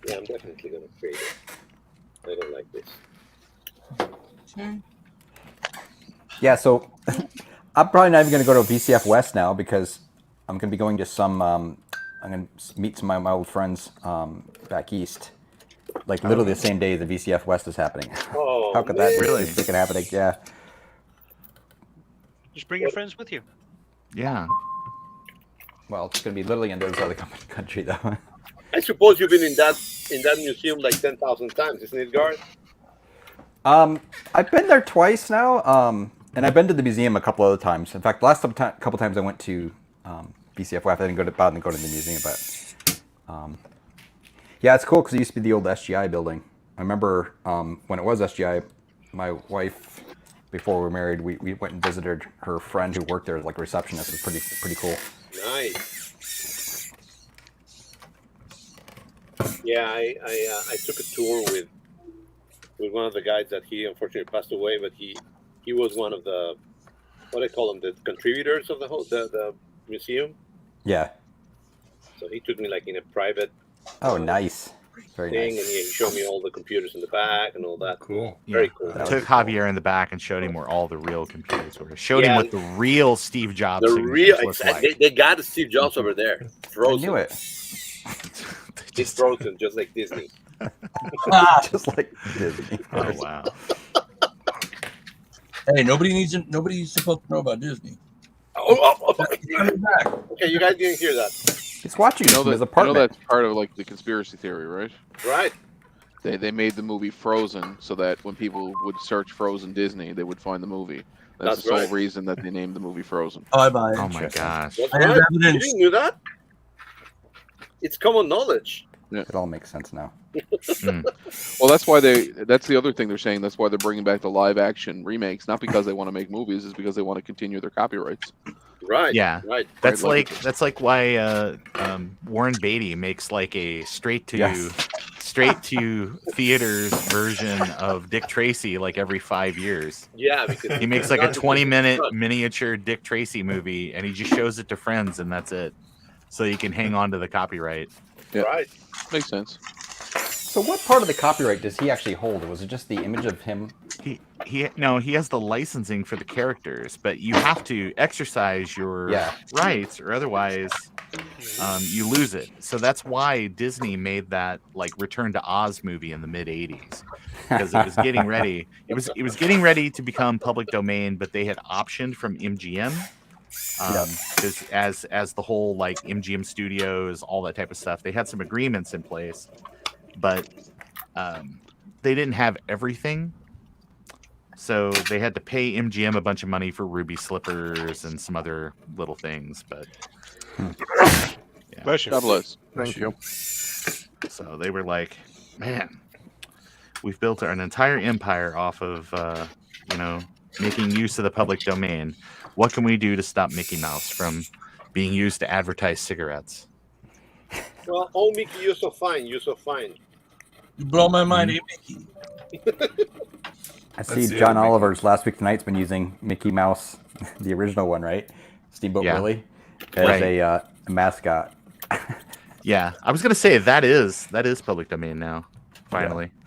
Yeah, I'm definitely gonna trade it. I don't like this. Yeah, so I'm probably not even going to go to VCF West now because I'm going to be going to some. I'm going to meet some of my old friends back east. Like literally the same day the VCF West is happening. Oh, How could that man. really freaking happening? Yeah. Just bring your friends with you. Yeah. Well, it's going to be literally in the other side of the country, though. I suppose you've been in that museum like 10,000 times, isn't it, Garth? I've been there twice now, and I've been to the museum a couple other times. In fact, the last couple times I went to VCF West, I didn't bother to go to the museum, but yeah, it's cool because it used to be the old SGI building. I remember when it was SGI, my wife, before we were married, we went and visited her friend who worked there as like a receptionist. It was pretty cool. Nice. Yeah, I took a tour with one of the guys that he unfortunately passed away, but he was one of the, what do I call them, the contributors of the museum. Yeah. So he took me like in a private Oh, nice. Very thing, nice. and he showed me all the computers in the back and all that. Cool. Very cool. Took Javier in the back and showed him where all the real computers were. Showed him what the real Steve Jobs The real, signatures look like. they got the Steve Jobs over there. Frozen. I knew it. It's frozen, just like Disney. Just like Disney. Oh, wow. Hey, nobody's supposed to know about Disney. Okay, you guys didn't hear that. He's watching You know from his that, apartment. that's part of like the conspiracy theory, right? Right. They made the movie Frozen so that when people would search Frozen Disney, they would find the movie. That's the sole right. reason that they named the movie Frozen. Oh, I buy it. Oh, my gosh. That's I have right. You evidence. didn't know that? It's common knowledge. It all makes sense now. Well, that's the other thing they're saying. That's why they're bringing back the live action remakes, not because they want to make movies, it's because they want to continue their copyrights. Right. Yeah. Right. That's Right, like why Warren Beatty makes like a straight to theaters version of Dick Tracy like every 5 years. Yeah, because He makes like a 20-minute miniature Dick Tracy movie and he just shows it to friends and that's it. So you can hang on to the copyright. Yeah. Right. Makes sense. So what part of the copyright does he actually hold? Was it just the image of him? He has the licensing for the characters, but you have to exercise your rights or otherwise you lose it. So that's why Disney made that like Return to Oz movie in the mid 80s because it was getting ready. It was getting ready to become public domain, but they had optioned from MGM. Because as the whole like MGM Studios, all that type of stuff, they had some agreements in place, but they didn't have everything. So they had to pay MGM a bunch of money for ruby slippers and some other little things. But Bless you. God bless. Thank you. So they were like, man, we've built an entire empire off of making use of the public domain. What can we do to stop Mickey Mouse from being used to advertise cigarettes? Well, oh, Mickey, you're so fine. You're so fine. You blow my mind, Mickey. I see John Oliver's Last Week Tonight's been using Mickey Mouse, the original one, right? Steamboat Willie, as a mascot. Yeah, I was gonna say that is public domain now. Finally. Yeah.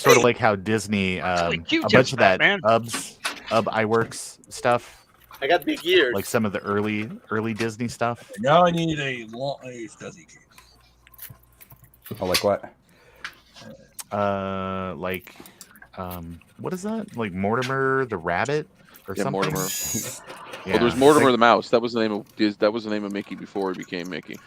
sort of like how Disney, really cute, a Jim bunch of that Batman. UB iWorks stuff, I got big ears. like some of the early Disney stuff. Now I need a fuzzy case. Oh, like what? Like, what is that? Like Mortimer the Rabbit or Yeah, something? Mortimer. Yeah. Well, there's Mortimer the mouse. That was the name of that was the name of Mickey before he became Mickey.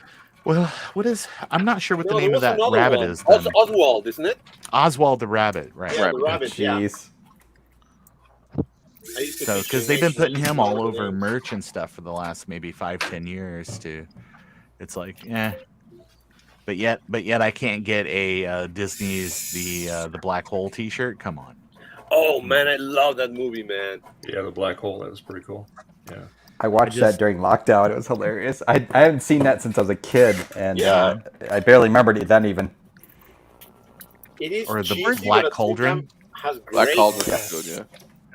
Well, what is? I'm not sure what the No, name there of that was another rabbit one. is. Then. Oswald, isn't it? Oswald the rabbit, right? Yeah, the rabbit. Yeah. Jeez. I used to So, teach because they've been animation. putting him all over merch and stuff for the last maybe 5-10 years, too. It's like, but yet I can't get a Disney's the Black Hole T-shirt. Come on. Oh man, I love that movie, man. Yeah, the black hole. That was pretty cool. Yeah. I watched that during lockdown. It was hilarious. I haven't seen that since I was a kid, and Yeah. I barely remembered it then even. It is Or the cheesy, Black but at the same Cauldron. time has Black great. Cauldron is good, yeah.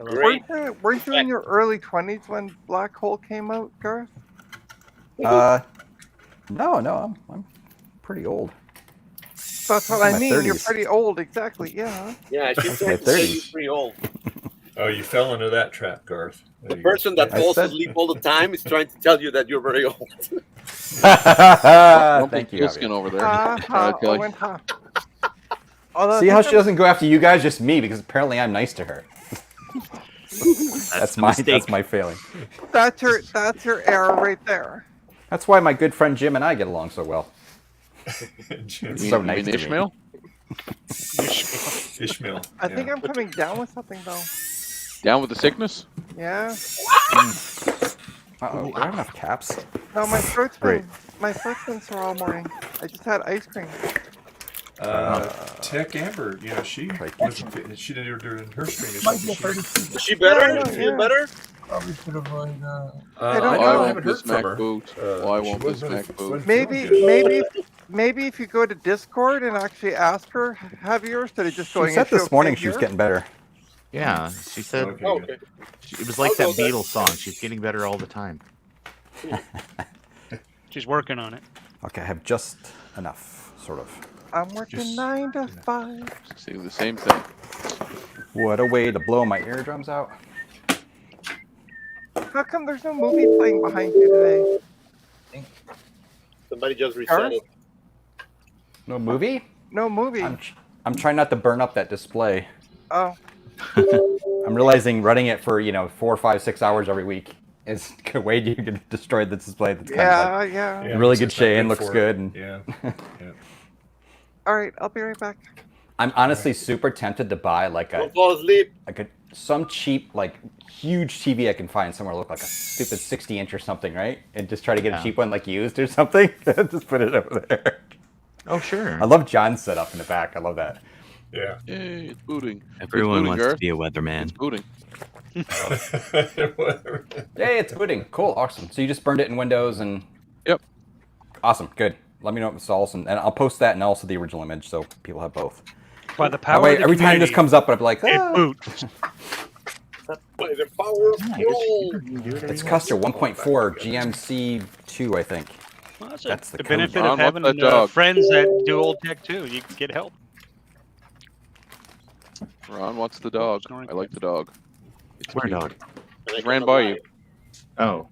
Great. Weren't you in your early 20s when Black Hole came out, Garth? No, I'm pretty old. That's what In I my mean. You're 30s. pretty old, exactly. Yeah. Yeah, she's my trying to say 30s. you're pretty old. Oh, you fell into that trap, Garth. The person that I falls said- asleep all the time is trying to tell you that you're very old. Thank you. Skin over there. Ha ha. Kelly. Owen, ha. Although See I how think she doesn't go after you guys, just me, because apparently I'm nice to her. That's the my mistake. failing. that's your error right there. That's why my good friend Jim and I get along so well. Jim. So You nice mean to me. Ishmael? Ishmael. I think I'm coming down with something though. Down with the sickness? Yeah. Uh-oh, do I have enough caps? No, my throat's Great. been sore all morning. I just had ice cream. Tech Amber, she Try wasn't fit. She did it during her stream. Is she better? Yeah, Is she feel yeah. better? Probably should have like. I don't Why know. won't haven't heard this from Mac her. boot? Why She won't this wasn't Mac really boot? feeling good. Maybe if you go to Discord and actually ask her, have yours, instead of just She going. said "Is she this morning okay she was here?" getting better. Yeah, she said Okay, Oh, good. okay. it was like I'll that go there. Beatles song. She's getting better all the time. She's working on it. Okay, I have just enough, sort of. I'm working 9 to 5. See the same thing. What a way to blow my eardrums out. How come there's no movie playing behind you today? Somebody just reset Garth? it. No movie? No movie. I'm trying not to burn up that display. Oh, I'm realizing running it for 4, 5, 6 hours every week is a way you can destroy the display. That's kind of like yeah. Yeah, really it's good just not shade and looks for good. it. And Yeah. All right, I'll be right back. I'm honestly super tempted to buy like Don't fall asleep. some cheap huge TV I can find somewhere look like a stupid 60-inch or something, right? And just try to get a cheap one used or something. Just put it over there. Oh sure. I love John's setup in the back. I love that. Yeah. Yay, it's booting. Everyone booting, wants to Garth. be a weatherman. It's booting. Whatever. Hey, it's booting. Cool, awesome. So you just burned it in Windows and Yep. awesome, good. Let me know if it's awesome, and I'll post that and also the original image so people have both. By the That power way, of the every time this community, comes up, I'll be like, it ah. boots. By the power of gold. It's Custer 1.4 GMC2, I think. Well, that's That's the the code. benefit Ron, of what's having that dog? friends that do old tech too. You can get help. Ron, what's the dog? I like the dog. It's Where cute. dog? And I It ran cannot by lie. you.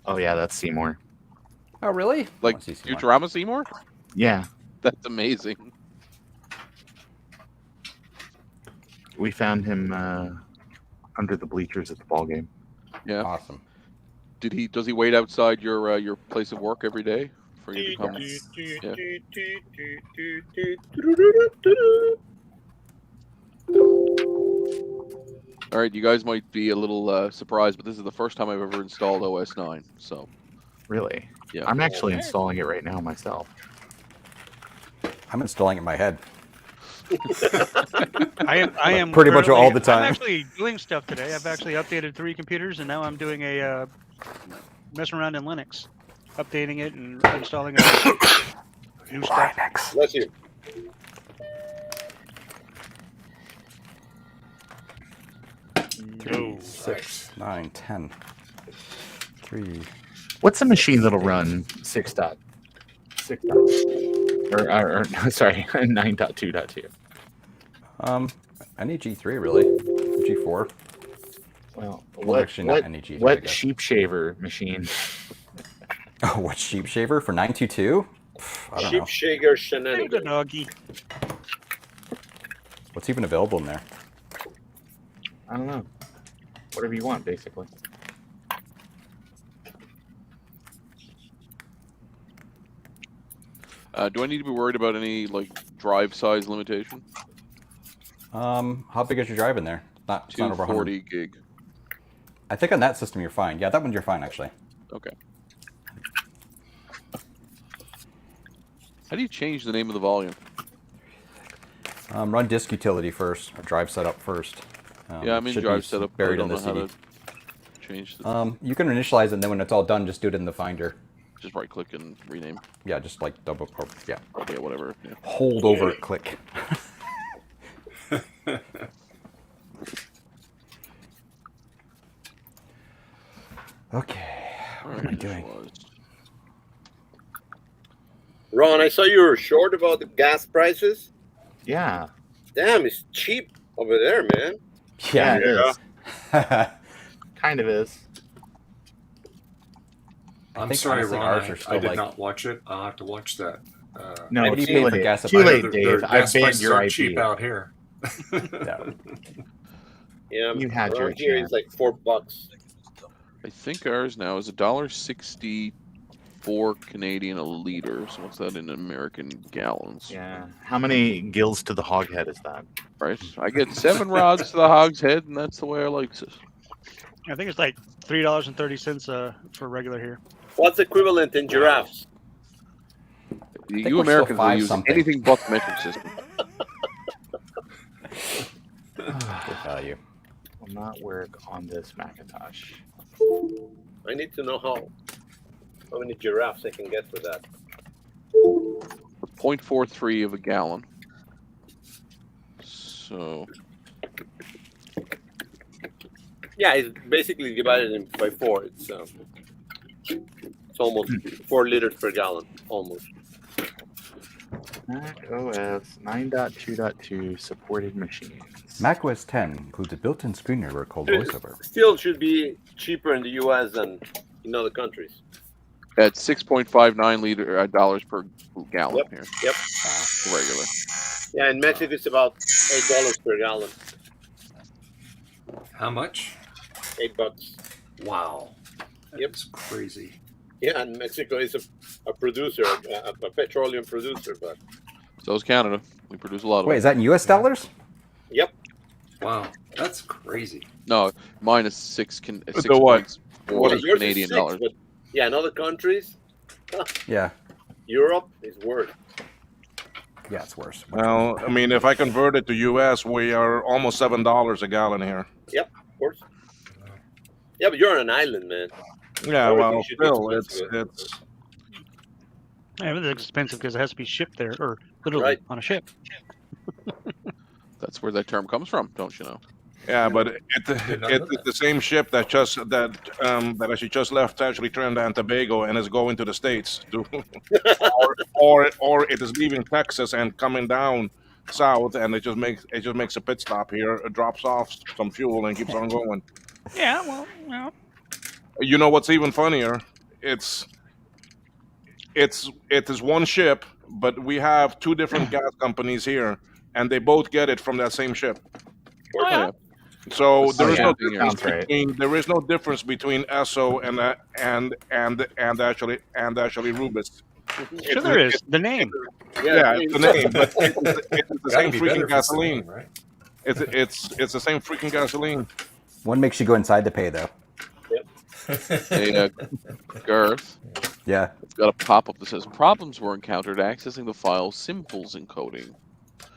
Oh yeah, that's Seymour. Oh, really? Like I wanna see some more. Futurama Seymour? Yeah, That's amazing. we found him under the bleachers at the ball game. Yeah. Awesome. Does he wait outside your place of work every day for you to come? All right, you guys might be a little surprised, but this is the first time I've ever installed OS 9. So, Really? yeah. I'm actually installing it right now myself. I'm installing it in my head. I am Pretty much all the currently- time. I'm actually doing stuff today. I've actually updated 3 computers, and now I'm doing a messing around in Linux, updating it and installing new stuff. Bless you. No. 6, 9, 10. 3. What's a machine that'll run 6.6 or sorry 9.2.2? Any G3 really? G4. Well, Actually, not any G3. I what guess. sheep shaver machine? Oh, what sheep shaver for 922? I don't know. Sheep shaker shenanigans. Doggy. What's even available in there? I don't know. Whatever you want, basically. Do I need to be worried about any like drive size limitation? How big is your drive in there? It's not over 100. 240 gig. I think on that system you're fine. Yeah, that one you're fine actually. Okay. How do you change the name of the volume? Run disk utility first, or drive setup first. Yeah, I'm in should be drive setup. buried I in don't the know how CD. to change the. You can initialize it, and then when it's all done, just do it in the Finder. Just right click and rename. Yeah, just like double. Or, yeah. Yeah, whatever. Yeah. Hold over, click. Okay, what am I doing? Ron, I saw you were short about the gas prices. Yeah. Damn, it's cheap over there, man. Yeah, Yeah. it is. Kind of is. I'm think sorry, honestly Ron. ours are I still did like- not watch it. I'll have to watch that. No, what do you too pay for late. gas Too up late, there? Dave. I gas beg prices your aren't IP. cheap out here. Yeah. Yeah, You had your around here chance. it's like $4. I think ours now is $1.64 Canadian a liter. So what's that in American gallons? Yeah. How many gills to the hog head is that? Right. I get 7 rods to the hog's head, and that's the way I like it. I think it's like $3.30 for regular here. What's equivalent in giraffes? You we're still Americans will 5 use something. anything but the metric system. Good value. Will not work on this Macintosh. I need to know how many giraffes I can get for that. 0.43 of a gallon. So Yeah, it's basically divided by 4. It's almost 4 liters per gallon, almost. Mac OS 9.2.2 supported machines. Mac OS 10 includes a built-in screen reader called It VoiceOver. still should be cheaper in the U.S. than in other countries. at 6.59 dollars per gallon Yep. here. Yep. Regular. Yeah, in Mexico it's about $8 per gallon. How much? $8. Wow. Yep. That's crazy. Yeah, and Mexico is a producer, a petroleum producer, but So is Canada. We produce a lot of Wait, it. is that in US dollars? yep. Wow. That's crazy. No, mine is six what? points Well, for yours is Canadian 6, dollars. but yeah, in other countries, Yeah. Europe is worse. Yeah, it's worse. Well, I mean, if I convert it to US, we are almost $7 a gallon here. Yep, of course. Yeah, but you're on an island, man. Yeah, Everything well, should be still, expensive. it's Yeah, it's expensive because it has to be shipped there, or literally Right. on a ship. That's where that term comes from, don't you know? yeah, but Did not know it's that. the same ship that actually just left actually Trinidad and Tobago and is going to the States, to, or it is leaving Texas and coming down south, and it just makes a pit stop here, it drops off some fuel and keeps on going. Yeah, well, well. You know what's even funnier? It is one ship, but we have two different gas companies here, and they both get it from that same ship. Oh, yeah. So That's there is yeah, no being difference sounds right. between Esso and actually Rubis. Sure there is. The name. Yeah, it's the name, but it's the Gotta same be better freaking if it's the gasoline. name, right? It's the same freaking gasoline. One makes you go inside to pay, though. Hey, Garth, Yeah. it's got a pop-up that says problems were encountered accessing the file symbols encoding on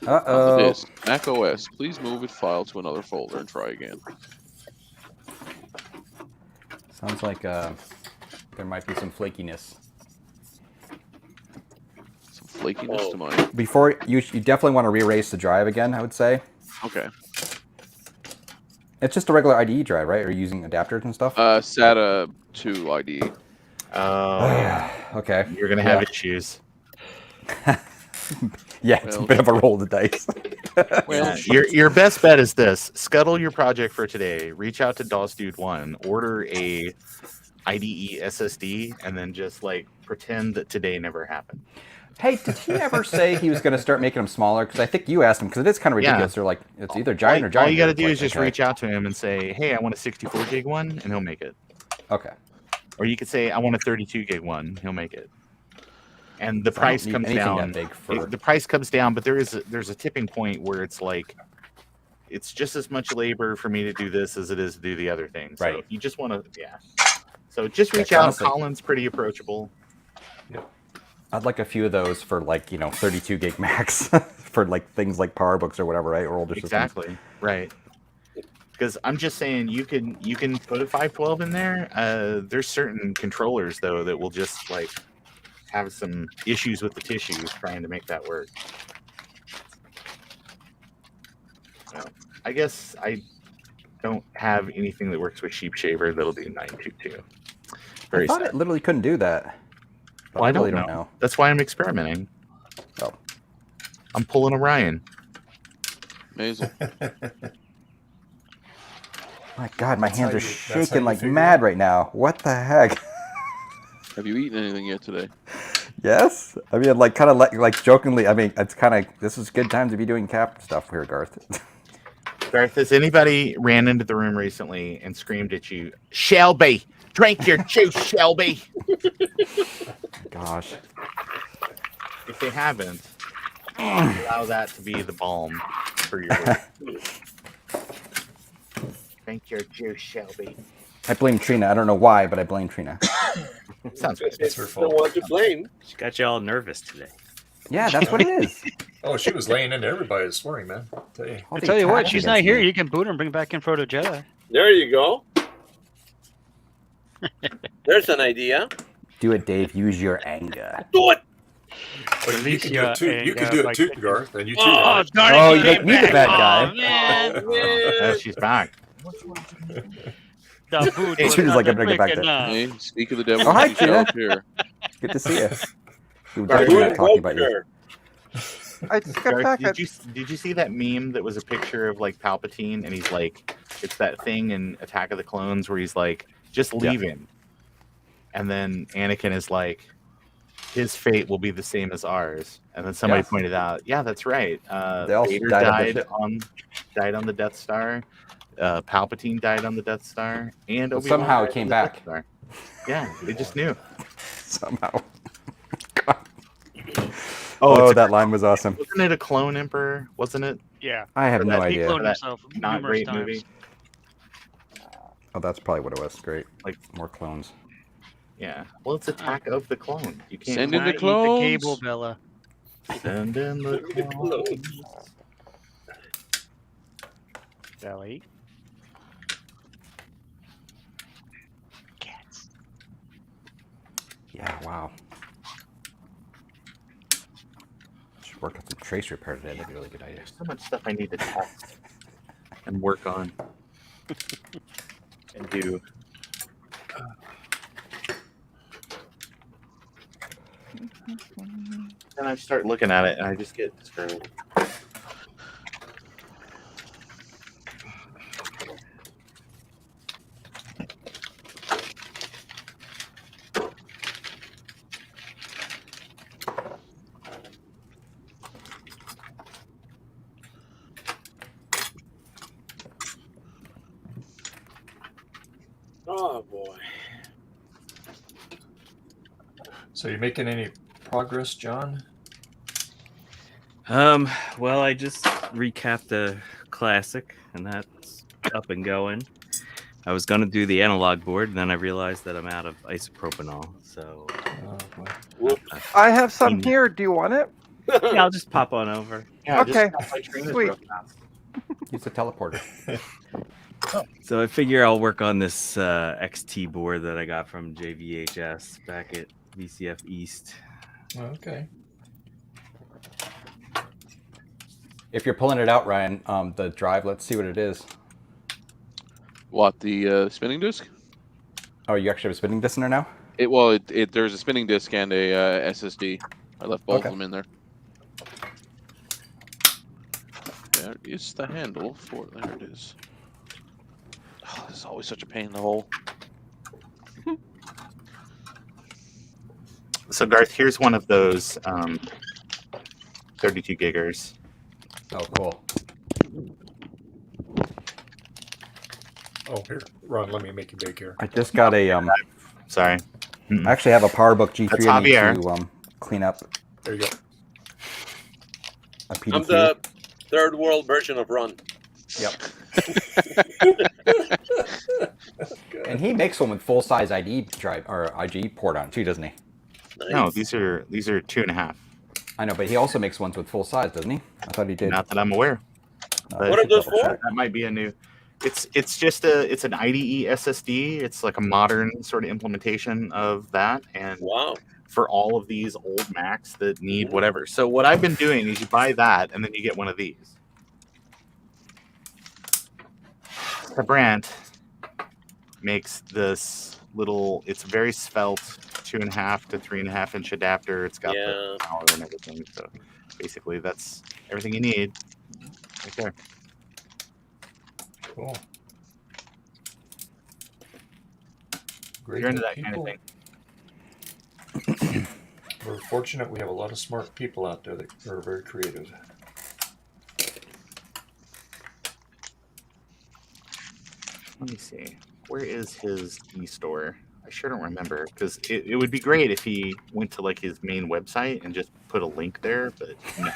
the Uh-oh. disk. Mac OS, please move it file to another folder and try again. Sounds like there might be some flakiness. Some flakiness Oh. to mine. Before, you definitely want to re-erase the drive again, I would say. Okay. It's just a regular IDE drive, right? Or using adapters and stuff? SATA 2 ID. Oh, yeah. Okay. You're gonna have issues. Yeah, it's Well, a bit of a roll of the dice. Well, your best bet is this: scuttle your project for today. Reach out to DOSDude1, order a IDE SSD, and then just like pretend that today never happened. Hey, did he ever say he was going to start making them smaller? Because I think you asked him, because it is kind of ridiculous. Yeah. They're like, it's either giant or giant. All you got to It's do like, is just okay. reach out to him and say, "Hey, I want a 64 gig one," and he'll make it. Okay. Or you could say, "I want a 32 gig one," he'll make it. And the So I don't price need comes anything down. that big for- The price comes down, but there's a tipping point where it's like, it's just as much labor for me to do this as it is to do the other thing. So Right. if you just want to, yeah. So just reach Yeah, out. honestly. Colin's pretty approachable. I'd like a few of those for 32 gig max for like things like power books or whatever, right? Or older systems. Exactly. Right. Because I'm just saying you can put a 512 in there. There's certain controllers though that will just like have some issues with the tissues trying to make that work. So, I guess I don't have anything that works with Sheep Shaver that'll do 922. Very I thought sad. it literally couldn't do that. But Well, I really don't know. That's why I'm experimenting. Oh. I'm pulling a Ryan. Amazing. My God, my That's hands how are you- that's how shaking you like figure it mad out? right now. What the heck? Have you eaten anything yet today? Yes, I mean, like, kind of like jokingly. I mean, it's kind of this is good time to be doing cap stuff here, Garth. Garth, has anybody ran into the room recently and screamed at you, "Shelby, drink your juice, Shelby"? Gosh. If they haven't, allow that to be the balm for your work. Drink your juice, Shelby. I blame Trina. I don't know why, but I blame Trina. Sounds good. It's her The fault. one to blame. She got you all nervous today. Yeah, that's what it is. Oh, she was laying into everybody this morning, man. I'll tell you. All I the tell you what, attacks she's not against here. me. You can boot her and bring back in Proto Jedi. There you go. There's an idea. Do it, Dave. Use your anger. Do it. But you can do Alicia it too. You and, can do it like- too, Garth. And you too. Oh, Raj. darn it, Oh, she you make came me the back. bad guy. Oh, man. Man. She's back. The boot As was soon as I not can bring it back quick there. enough. Hey, speak of the devil. Oh, hi, yourself here. Good to see you. We were Are just you talking about you. vulture? I just got Garth, back. did you see that meme that was a picture of like Palpatine and he's like, it's that thing in Attack of the Clones where he's like, just leave him. And then Anakin is like, his fate will be the same as ours. And then somebody Yeah. pointed out, yeah, that's right. They all Vader died died on the Death Star. Palpatine died on the Death Star, and But Obi-Wan somehow it died came on the Death back. Star. Yeah, they just knew. Somehow. Oh, Oh, it's that line was awesome. wasn't it a clone emperor? Wasn't it? Yeah. I have Or no that idea. He cloned that himself Not numerous great times. movie. Oh, that's probably what it was. Great. Like- More clones. Yeah. Well, it's Attack of the Clone. You can't Send in Not the eat clones. cable, Bella. send in the clones. Bella, eat. Cats. Yeah, wow. Should work on some trace repair today. That'd be a really good idea. There's so much stuff I need to test and work on and do. And I start looking at it and I just get discouraged. Oh boy. So you making any progress, John? Well, I just recapped the classic, and that's up and going. I was gonna do the analog board, and then I realized that I'm out of isopropanol. So Oh, boy. Whoops. I have some here. Do you want it? yeah, I'll just pop on over. Yeah, Okay, just my trainers sweet. real fast. Use the teleporter. So I figure I'll work on this XT board that I got from JVHS back at VCF East. Okay. If you're pulling it out, Ryan, the drive, let's see what it is. What, the spinning disc? Oh, you actually have a spinning disc in there now? There's a spinning disc and a SSD. I left both Okay. of them in there. Where is the handle for? There it is. Oh, this is always such a pain in the hole. So Garth, here's one of those 32 giggers. Oh, cool. Oh, here, Ron, let me make you big here. I just got a Sorry. I actually have a PowerBook G3 That's I need Javier. to clean up. There you go. A PDQ. I'm the third world version of Ron. Yep. And he makes one with full size ID drive or IG port on too, doesn't he? Nice. No, these are 2.5. I know, but he also makes ones with full size, doesn't he? I thought he did. Not that I'm aware. But What are those for? that might be a new. It's just it's an IDE SSD. It's like a modern sort of implementation of that, and Wow. for all of these old Macs that need whatever. So what I've been doing is you buy that, and then you get one of these. The brand makes this little. It's very svelte, 2.5 to 3.5 inch adapter. It's got the power and everything. So basically, that's everything you need right there. Cool. Great. You're into that kind of thing. We're fortunate we have a lot of smart people out there that are very creative. Let me see. Where is his e-store? I sure don't remember, because it would be great if he went to like his main website and just put a link there, but no.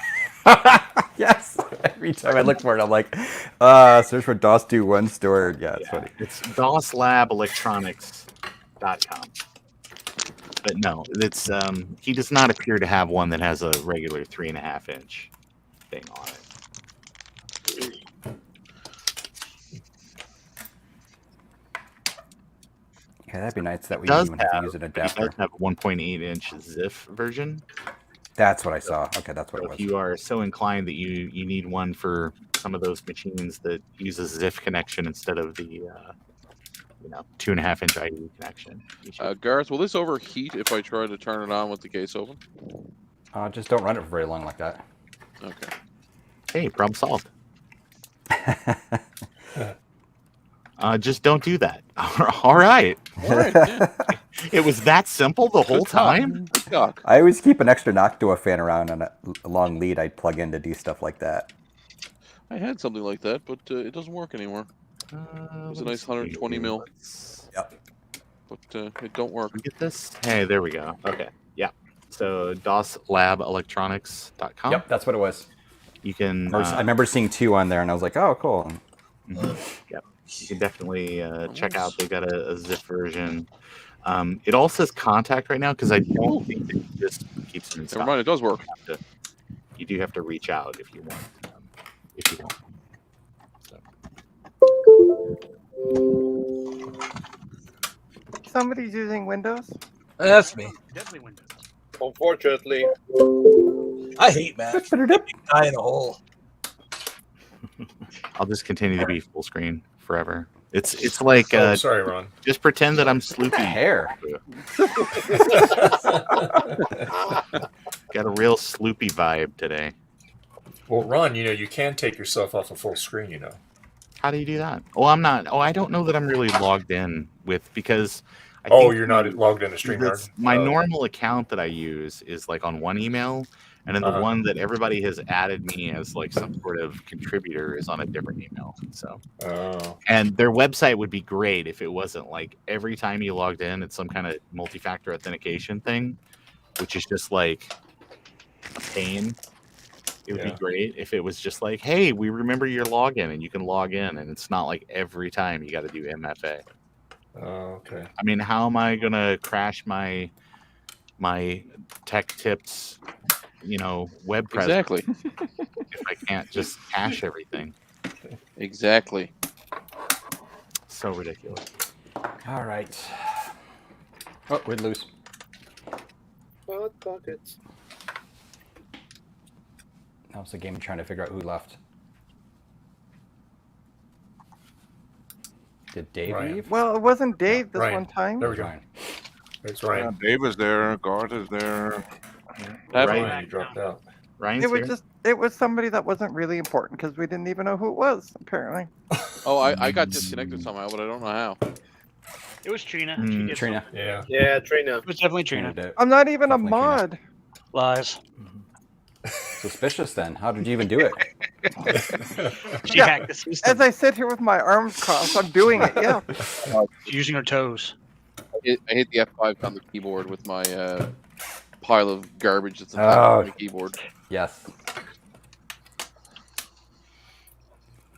Yes. Every time I look for it, I'm like, search for DOS21 store. Yeah, it's funny. It's DOSLabElectronics.com. But no, it's he does not appear to have one that has a regular 3.5 inch thing on it. Yeah, that'd be nice that we don't even have to use an It adapter. does have 1.8 inch ZIF version. That's what I saw. Okay, that's what So it was. if you are so inclined that you need one for some of those machines that use a ZIF connection instead of the 2.5 inch IE connection. Gareth, will this overheat if I try to turn it on with the case open? Just don't run it for very long like that. Okay. Hey, problem solved. Just don't do that. All right. All right. Yeah. It was that simple the whole time? I always keep an extra Noctua fan around on a long lead I'd plug in to do stuff like that. I had something like that, but it doesn't work anymore. It was a nice 120 mil. Yep. But it don't work. Get this? Hey, there we go. Okay. Yeah. So DOSLabElectronics.com. Yep, that's what it was. You can. I remember seeing 2 on there, and I was like, "Oh, cool." Yep. You can definitely check out. They got a ZIP version. It all says contact right now because I don't think that it just keeps them in stock. Never mind, it does work. You do have to reach out if you want. If you want. Somebody's using Windows? That's me. Definitely Windows. Unfortunately. I hate Mac. Die in a hole. I'll just continue to be full screen forever. It's like sorry, Ron. Just pretend that I'm Sloopy. Hair. Got a real Sloopy vibe today. Well, Ron, you can take yourself off a full screen, How do you do that? Oh, I'm not. Oh, I don't know that I'm really logged in with because. You're not logged into StreamYard? My normal account that I use is like on one email, and then the one that everybody has added me as like some sort of contributor is on a different email. So, and their website would be great if it wasn't like every time you logged in, it's some kind of multi-factor authentication thing, which is just like a pain. It would be great if it was just like, hey, we remember your login and you can log in, and it's not like every time you got to do MFA. Oh, okay. I mean, how am I gonna crash my tech tips, web presence? Exactly. If I can't just cache everything. Exactly. So ridiculous. All right. Oh, we'd lose. Hot pockets. That was the game of trying to figure out who left. Did Dave leave? Well, it wasn't Dave this Ryan. one time. There we go. It's Ryan. Dave is there. Garth is there. Ryan You dropped out. Ryan's It was here. just It was somebody that wasn't really important because we didn't even know who it was, apparently. Oh, I got disconnected somehow, but I don't know how. It was Trina. She did Trina. Yeah. Yeah, Trina. It was definitely Trina. I'm not even a Definitely Trina. mod. Lies. Suspicious then. How did you even do it? She Yeah, hacked the system. As I sit here with my arms crossed, I'm doing it, yeah. Using her toes. I hit the F5 on the keyboard with my pile of garbage that's on the keyboard. Yes.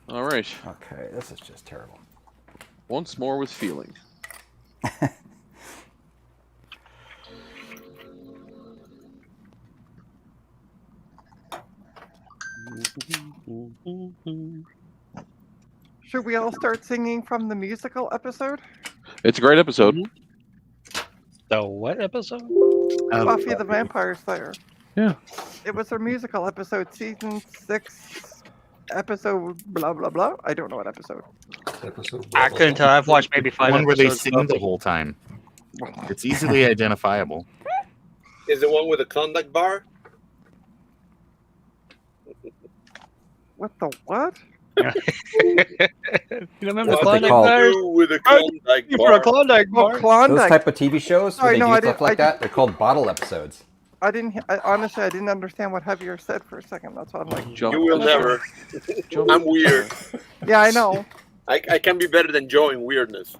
All right. Okay, this is just terrible. Once more with feeling. Should we all start singing from the musical episode? It's a great episode. The what episode? Buffy the Vampire Slayer. Yeah. It was her musical episode, season 6, episode blah blah blah. I don't know what episode. I couldn't tell. I've watched maybe 5 One where they episodes. sing the whole time. It's easily identifiable. Is the one with the Klondike bar? What the what? You remember the What Klondike they call- bars? With the Klondike You for a bar. Klondike Oh, bar. Those Klondike. type of TV shows where Sorry, they no, do I stuff didn't- like that, they're called bottle episodes. I didn't. Honestly, I didn't understand what Javier said for a second. That's why I'm like, Jump. You will never. Jump. I'm weird. yeah, I know. I can be better than Joe in weirdness.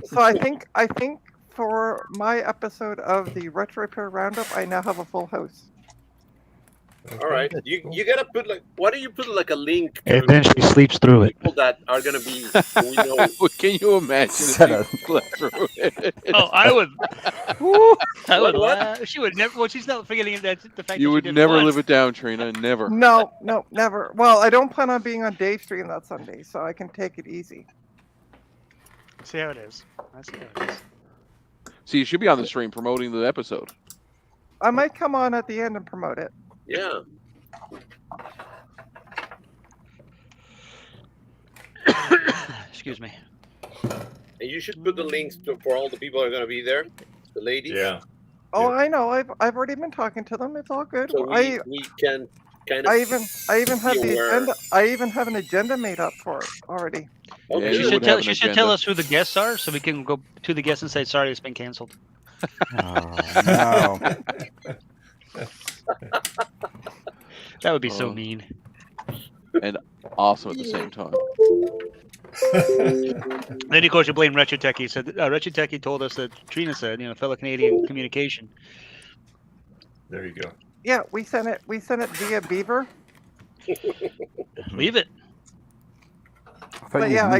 So I think for my episode of the Retro Repair Roundup, I now have a full house. All right. You gotta put like, why don't you put like a link to And then she sleeps through it. people that are gonna be we know. Can you imagine Set if you slept through it? Oh, I would. I would What? laugh. She would never. Well, she's not forgetting that the fact You that would she did never once. live it down, Trina. Never. No, never. Well, I don't plan on being on Dave's stream that Sunday, so I can take it easy. See how it is. I see how it is. See, you should be on the stream promoting the episode. I might come on at the end and promote it. Yeah. Excuse me. And you should put the links for all the people that are gonna be there, the ladies. Yeah. Oh, I know. I've already been talking to them. It's all good. So we can kind of. I even have be the aware. agenda. I even have an agenda made up for it already. Oh, Yeah, good. you She would should have tell. an She should agenda. tell us who the guests are, so we can go to the guests and say, "Sorry, it's been canceled." Oh, no. That would be so Oh. mean. And awesome at the same time. Then of course you blame Retro Techie. Said Retro Techie told us that Trina said, fellow Canadian communication. There you go. Yeah, we sent it via Beaver. Leave it. But yeah, I'm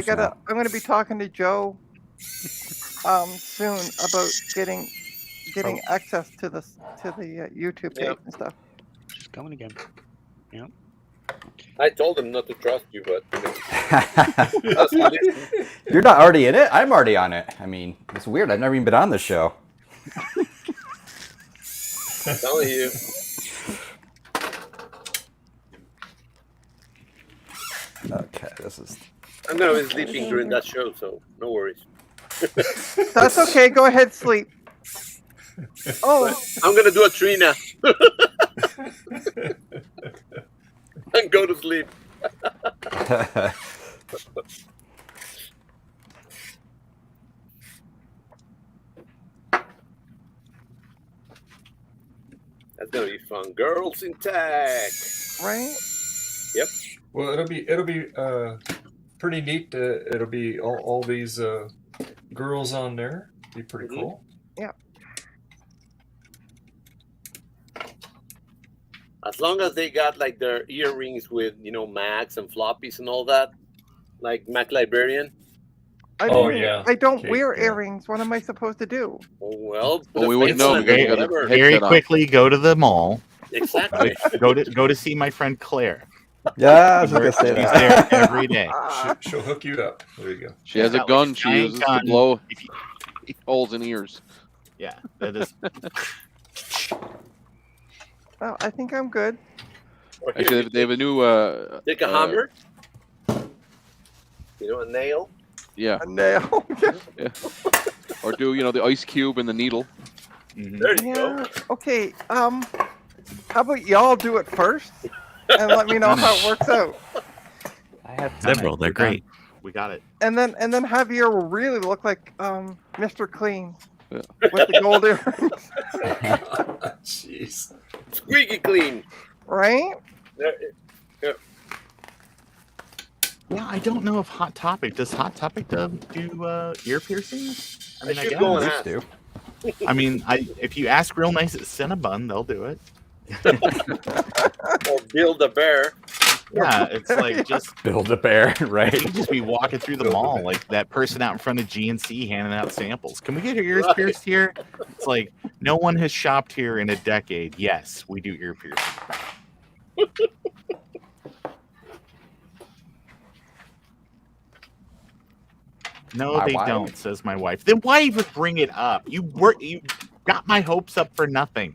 gonna be talking to Joe soon about getting access to the YouTube page Yep. and stuff. She's coming again. Yeah. I told them not to trust you, but You're not already in it? I'm already on it. I mean, it's weird. I've never even been on this show. I'm telling you. Okay, this is... I'm gonna be sleeping during that show, so no worries. That's okay. Go ahead, sleep. Oh, I'm gonna do a Trina and go to sleep. That's gonna be fun. Girls in tech. right. Yep. Well, it'll be pretty neat. It'll be all these girls on there. Be pretty cool. As long as they got like their earrings with Macs and floppies and all that, like Mac Librarian. I Oh, mean, yeah. I don't Okay, wear yeah. earrings. What am I supposed to do? Oh, well, Well, we wouldn't know face because you on got it, whatever. a Very headset on. quickly, go to the mall. Exactly. Go to see my friend Claire. Yeah, I was going to say She's that. there every day. She'll hook you up. There you go. She has a Yeah, like gun a she giant uses to gun. blow If you- holes in ears. Yeah, that is. Well, I think I'm good. Actually, they have a new. Take a hammer. A nail. Yeah, A nail. yeah. Or do the ice cube and the needle. Mhm. There you go. Yeah. Okay. How about y'all do it first and let me know how it works out, I have Several. They're great. We got it. and then Javier will really look like Mr. Clean Yeah. with the gold earrings, Jeez. Squeaky clean. right? Yeah, I don't know if Hot Topic does do ear piercings. I mean, I should guess. go and Used ask. to. I mean, if you ask real nice at Cinnabon, they'll do it. Or build a bear. Yeah, it's like just Build a bear, right? you just be walking through the mall like that person out in front of GNC handing out samples. Can we get your ears Right. pierced here? It's like no one has shopped here in a decade. Yes, we do ear piercing. No, My they wife. don't, says my wife. Then why even bring it up? You got my hopes up for nothing.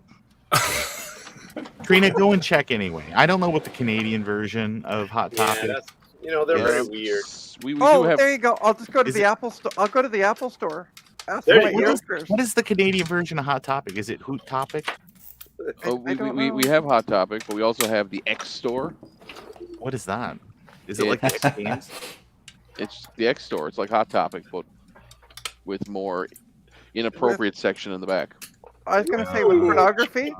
Trina, go and check anyway. I don't know what the Canadian version of Hot Yeah, Topic. that's they're very weird. We Oh, do have. there you go. I'll just go to Is the it- Apple store. I'll go to the Apple store. Ask There for my you go. ears pierced. What is the Canadian version of Hot Topic? Is it Hoot Topic? I don't We know. have Hot Topic, but we also have the X Store. What is that? Is it like the X Games? It's the X Store. It's like Hot Topic, but with more inappropriate section in the back. I was gonna say with pornography.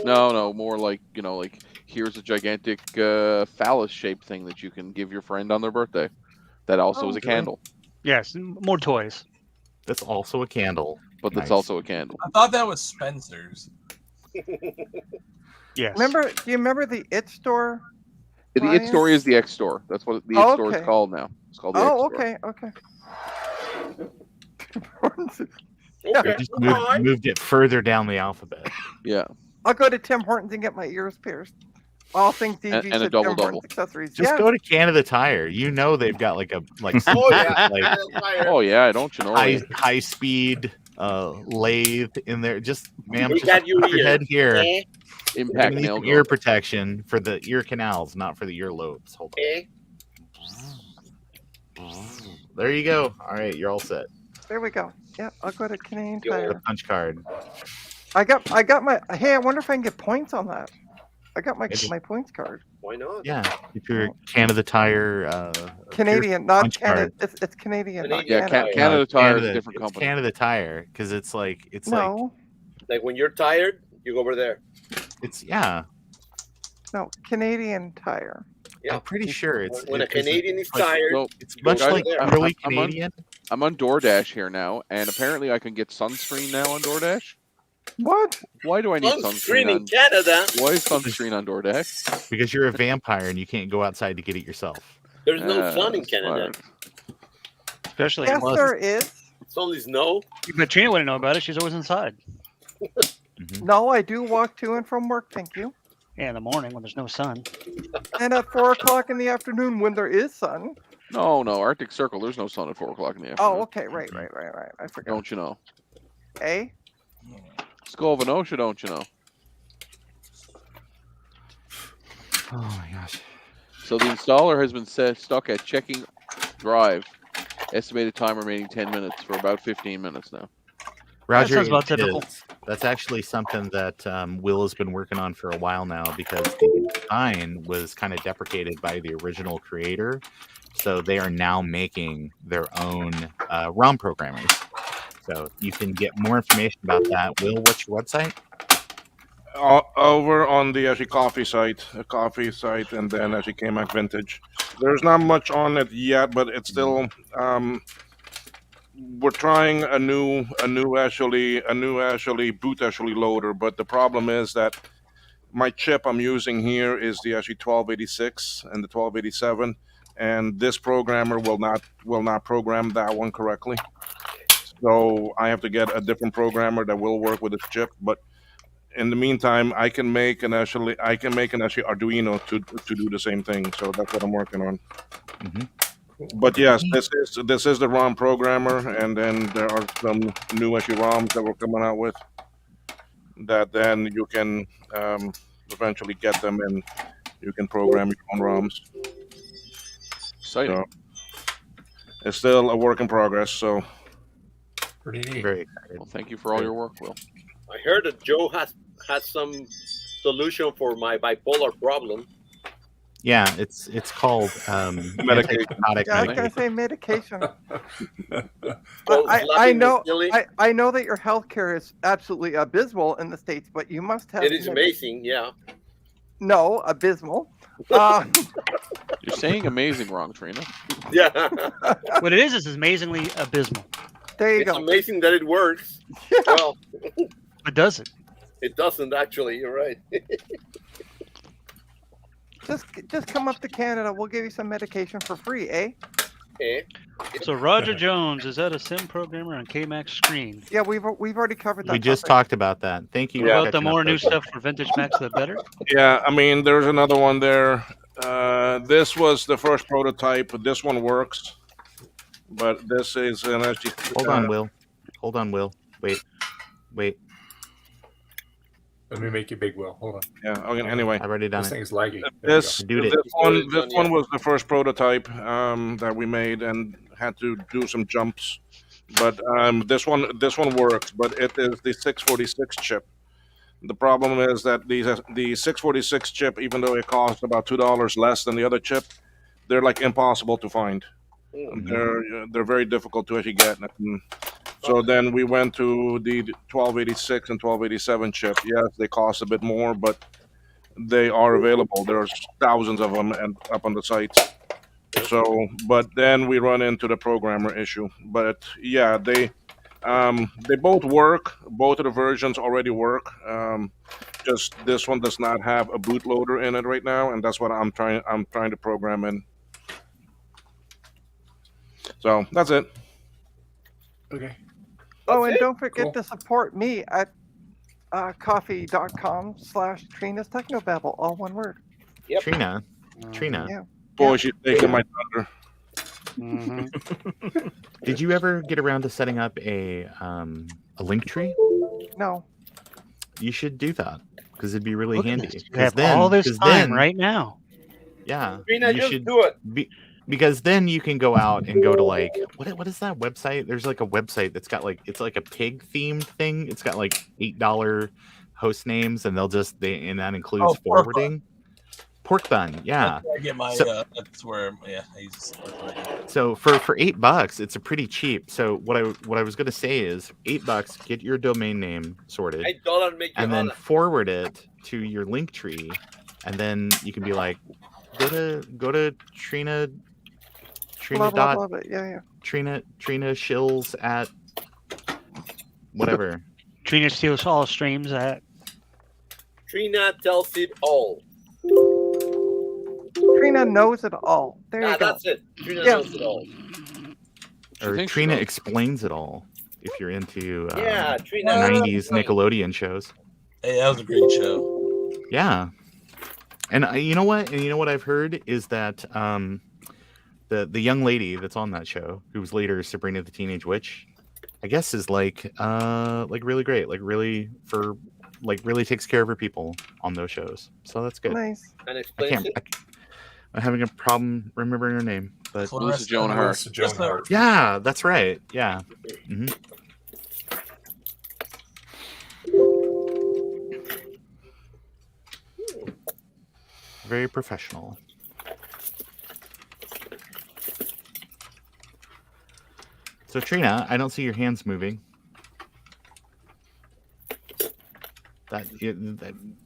No, more like like here's a gigantic phallus-shaped thing that you can give your friend on their birthday. That also is a Okay. candle, Yes, more toys. That's also a candle. but that's Nice. also a candle. I thought that was Spencer's. Yes. Do you remember the It store? The It Store is the X Store. That's what the It Store is Okay. called now. It's called the X Oh, Store. okay. They Okay. just Alright. moved it further down the alphabet. Yeah, I'll go to Tim Hortons and get my ears pierced. All things DG and a said double Tim double. Hortons accessories. Just Yeah. go to Canada Tire. You know they've got like Oh yeah. like Oh yeah, don't you know? high speed lathe in there. Just ma'am, We just got your put your ear. head here. Eh? Impact You need nail some ear gun. protection for the ear canals, not for the ear lobes. Hold Eh? on. There you go. All right, you're all set. There we go. Yeah, I'll go to Canadian Yo. The Tire. punch card. I got my. Hey, I wonder if I can get points on that. I got my Maybe. my points card. Why not? Yeah, if you're Canada Tire. Canadian, not punch Canada. card. It's Canadian, not Canadian. Yeah, Canada. Canada Tire is a different it's company. Canada Tire because it's like No, Like when you're tired, you go over there. it's yeah. no, Canadian Tire. Yeah. I'm pretty sure it's When a 'cause Canadian is like- tired, So It's You go much right like there. early I'm on- Canadian. I'm on DoorDash here now, and apparently I can get sunscreen now on DoorDash. What? Why do I need sunscreen sunscreen in on? Canada, Why is sunscreen on DoorDash? Because you're a vampire and you can't go outside to get it yourself. there's no sun in Canada. smart. Especially Yes, unless- there is. It's only snow. But Trina wouldn't know about it. She's always inside. No, I do walk to and from work. Thank you. Yeah, in the morning when there's no sun. And at 4 o'clock in the afternoon when there is sun. No, Arctic Circle. There's no sun at 4 o'clock in the afternoon. Oh, okay, right. I forgot. Don't you know? Eh? Skull of an Ocean, don't you know? Oh my gosh. So the installer has been stuck at checking drive. Estimated time remaining 10 minutes for about 15 minutes now. Roger, sounds about it typical. is. That's actually something that Will has been working on for a while now because the design was kind of deprecated by the original creator. So they are now making their own ROM programmers. So you can get more information about that. Will, what's your website? Over on the actually coffee site, and then actually K-Mac Vintage. There's not much on it yet, but it's still. We're trying a new boot loader, but the problem is that my chip I'm using here is the actually 1286 and the 1287, and this programmer will not program that one correctly. So I have to get a different programmer that will work with this chip, but in the meantime, I can make an actually Arduino to do the same thing. So that's what I'm working on. Mhm. But yes, this is the ROM programmer, and then there are some new actually ROMs that we're coming out with. That then you can eventually get them, and you can program your own ROMs. Exciting. So it's still a work in progress. So Pretty neat. Very excited. Well, thank you for all your work, Will. I heard that Joe has some solution for my bipolar problem. Yeah, it's called Medication. antipsychotic Yeah, I was medication. gonna say medication. Well, I laughing know is silly. I know that your healthcare is absolutely abysmal in the States, but you must have It is amazing, yeah. No, abysmal. You're saying amazing wrong, Trina. Yeah. What it is amazingly abysmal. There you It's go. amazing that it works. Well, But does it? it doesn't actually. You're right. Just come up to Canada. We'll give you some medication for free, eh? Eh? So Roger Jones, is that a sim programmer on KMax screen? Yeah, we've already covered that. We just topic. talked about that. Thank you. What for about the catching up, more new folks. stuff for Vintage Max, the better? Yeah, I mean, there's another one there. This was the first prototype. This one works, but this is an SG. Hold on, Will. Hold on, Will. Wait. Let me make you big, Will. Hold on. Yeah. Okay. Anyway, I've already done This it. thing is laggy. this Dude, this one was the first prototype that we made and had to do some jumps. But this one works, but it is the 646 chip. The problem is that the 646 chip, even though it costs about $2 less than the other chip, they're like impossible to find. They're very difficult to actually get. And so then we went to the 1286 and 1287 chip. Yes, they cost a bit more, but they are available. There's thousands of them and up on the sites. So, but then we run into the programmer issue. But yeah, they both work. Both of the versions already work. Just this one does not have a bootloader in it right now, and that's what I'm trying to program in. So that's it. Okay. Oh, That's and it? don't forget Cool. to support me at coffee.com/Trina's Technobabble, all one word. Yep. Trina. Yeah. Boy, she's taking my thunder. Mm-hmm. Did you ever get around to setting up a link tree? No. You should do that because it'd be really Look at handy. this. You 'Cause have then- all this 'cause time then- right now. Yeah. Trina, you just should do it. because then you can go out and go to like what is that website? There's like a website that's got like it's like a pig themed thing. It's got like $8 host names and and that includes Oh, Pork forwarding. Pork bun, yeah. I get my. So- That's where. Yeah, I use. So for $8, it's a pretty cheap. So what I was gonna say is $8, get your domain name sorted, $8 make you and then holla. forward it to your link tree, and then you can be like, go to Trina Blah, blah, dot blah, yeah. Trina shills at whatever. Trina steals all streams at. Trina tells it all. Trina knows it all. There you go. That's it. Trina Yeah. knows it all. Or thinks Trina so. explains it all. If you're into Yeah, Trina. 90s Nickelodeon shows. Hey, that was a great show. Yeah. And you know what? And you know what I've heard is that the young lady that's on that show, who was later Sabrina the Teenage Witch, I guess is like really great, like really takes care of her people on those shows. So that's good. Nice. And I explains can't. it. I'm having a problem remembering her name, but This is Joan Hart. That's Joan Hart. yeah, that's right. Yeah. hmm Very professional. So Trina, I don't see your hands moving.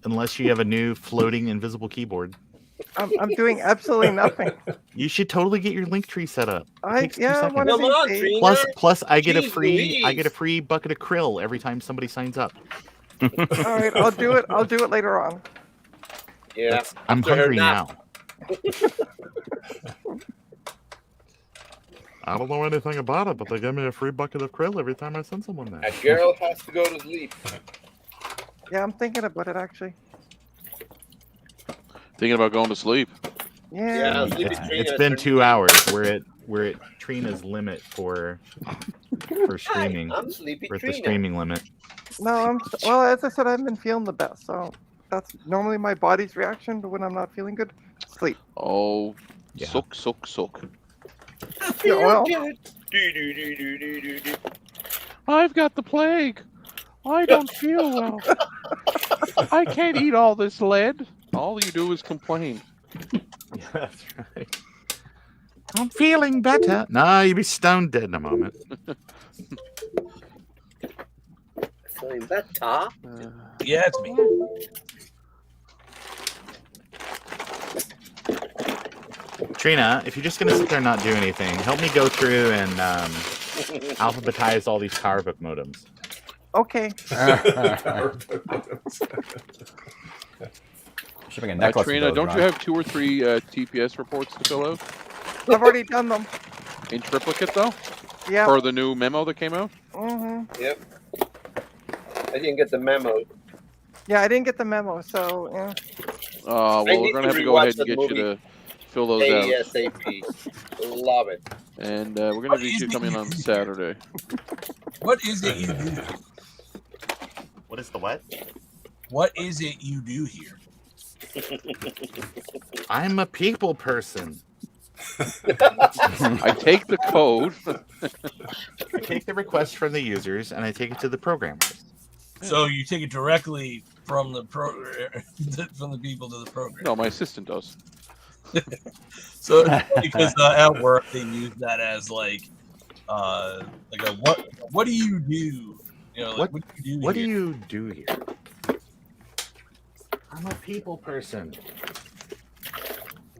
Unless you have a new floating invisible keyboard. I'm doing absolutely nothing. You should totally get your link tree set up. It takes 2 seconds. one of Come on, these days. Trina. Plus I get a Jeez free Louise. bucket of krill every time somebody signs up. All right, I'll do it. I'll do it later on. Yeah. I'm After her hungry nap. now. I don't know anything about it, but they give me a free bucket of krill every time I send someone there. A girl has to go to sleep. Yeah, I'm thinking about it actually. Thinking about going to sleep. Yeah. sleep is Trina. It's been 2 hours. We're at Trina's limit for streaming. I'm sleepy We're at the Trina. streaming limit. No, well, as I said, I've been feeling the best, so that's normally my body's reaction to when I'm not feeling good. Sleep. Oh, Yeah. suck. Yeah, well, I've got the plague. I don't feel well. I can't eat all this lead. All you do is complain. Yeah, that's right. I'm feeling better. No, you'll be stone dead in a moment. Feeling better? Yeah, it's me. Trina, if you're just gonna sit there and not do anything, help me go through and alphabetize all these PowerBook modems. Okay. Shipping a necklace. Trina, don't you have 2 or 3 TPS reports to fill out? I've already done them. In triplicate, though? Yeah. For the new memo that came out? Mm-hmm. Yep. I didn't get the memo. Yeah, I didn't get the memo, so yeah. Well, we're gonna have to go ahead and get you to fill those out. ASAP. Love it. And we're gonna need you to come in on Saturday. What is it you do? What is the what? What is it you do here? I'm a people person. I take the code. I take the request from the users and I take it to the programmers. So you take it directly from the from the people to the program. No, my assistant does. So because at work they use that as like a what do you do? You know, like, what do you do here? I'm a people person.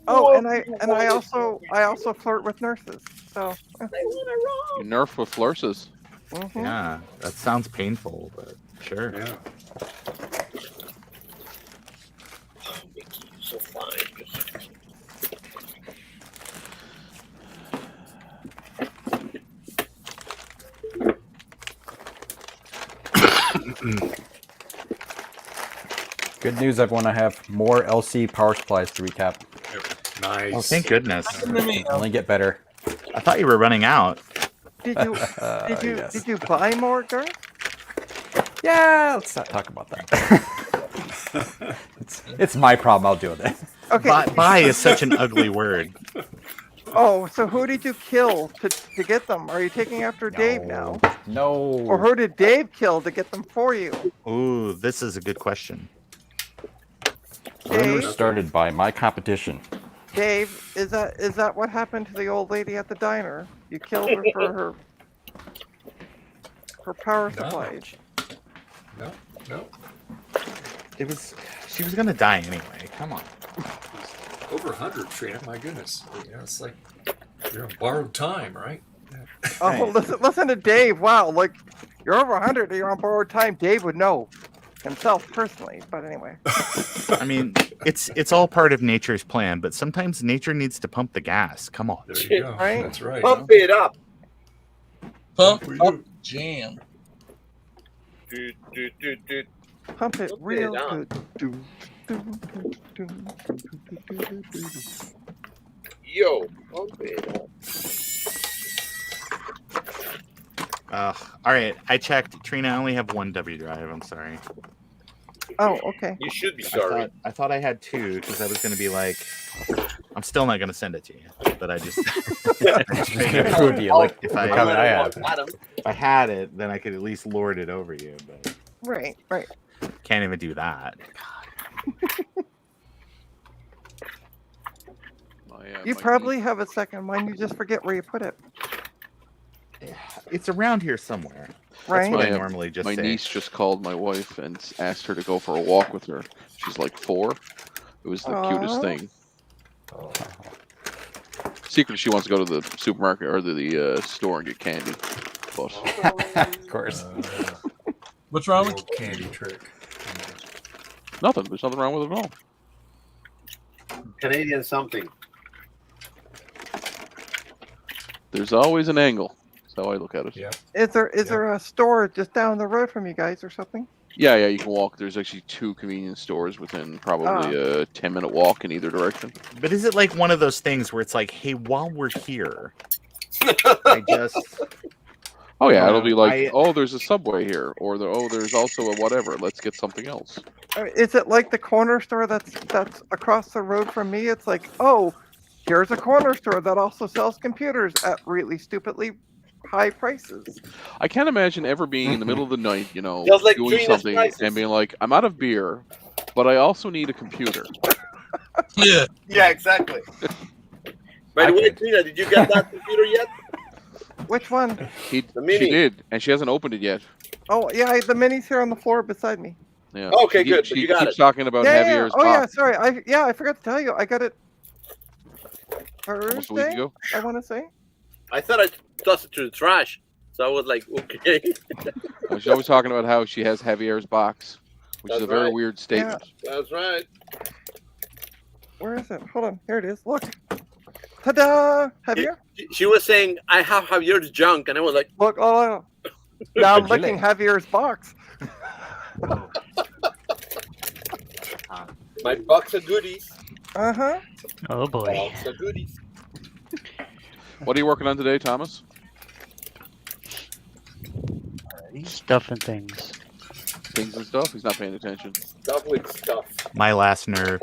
Oh, and I also flirt with nurses. So You nerf with flurses. mhm. Yeah, that sounds painful, but sure. Yeah. So fine. Good news, everyone. I have more LC power supplies to recap. Nice. Oh, thank goodness. Only get better. I thought you were running out. Did you Yes. did you buy more, Garth? Yeah, let's not talk about that. it's my problem. I'll deal with it. Okay. Buy is such an ugly word. Oh, so who did you kill to get them? Are you taking after Dave now? No. Or who did Dave kill to get them for you? Ooh, this is a good question. Rumors Dave? started by my competition. Dave, is that what happened to the old lady at the diner? You killed her for her power supplies. No. She was gonna die anyway. Come on. Over 100, Trina. My goodness. You know, it's like you're on borrowed time, right? Oh, listen to Dave. Wow, like you're over 100. You're on borrowed time. Dave would know himself personally, but anyway. I mean, it's all part of nature's plan, but sometimes nature needs to pump the gas. Come on. There you go. Right? That's right. Pump it up. Pump up jam. Do, do, do, do. Pump it Pump real it up. good. Yo, pump it up. All right, I checked. Trina, I only have 1 W drive. I'm sorry. Oh, okay. You should be sorry. I thought I had 2 because I was going to be like, I'm still not going to send it to you, but I just Prove to you, like, if look how many I have. if I had it, then I could at least lord it over you, but Right. can't even do that. You probably have a second one. You just forget where you put it. It's around here somewhere. Right. That's what I normally just my say. niece just called my wife and asked her to go for a walk with her. She's like 4. It was the cutest Aw. thing. Secretly, she wants to go to the supermarket or the store and get candy. But Of course. What's wrong with candy trick? nothing. There's nothing wrong with it at all. Canadian something. There's always an angle. That's how I look at it. Yeah. Is there a store just down the road from you guys or something? Yeah, you can walk. There's actually 2 convenience stores within probably a 10-minute walk in either direction. But is it like one of those things where it's like, hey, while we're here, I just... Oh yeah, it'll be like, oh, there's a Subway here, or there's also a whatever. Let's get something else. Is it like the corner store that's across the road from me? It's like, oh, here's a corner store that also sells computers at really stupidly high prices. I can't imagine ever being in the middle of the night, you know, Just like doing Trina's something prices. and being like, I'm out of beer, but I also need a computer. Yeah. Yeah, exactly. By the way, Trina, did you get that computer yet? Which one? She mini. did, and she hasn't opened it yet. Oh yeah, the mini's here on the floor beside me. Yeah. Okay, good. She You got keeps it. talking about Yeah, Javier's Oh yeah, box sorry. I forgot to tell you. I got it almost a week Thursday. ago. I want to say. I thought I tossed it to the trash, so I was like, okay. She's always talking about how she has Javier's box, which is That's a very right. weird statement. That's right. Where is it? Hold on. Here it is. Look. Ta-da! Javier. She was saying, I have Javier's junk, and I was like, Look. Oh. Now I'm licking Javier's box. my box of goodies. Uh-huh. Oh boy. Box of goodies. What are you working on today, Thomas? Stuff and things. Things and stuff? He's not paying attention. Stuff with stuff. My last nerve.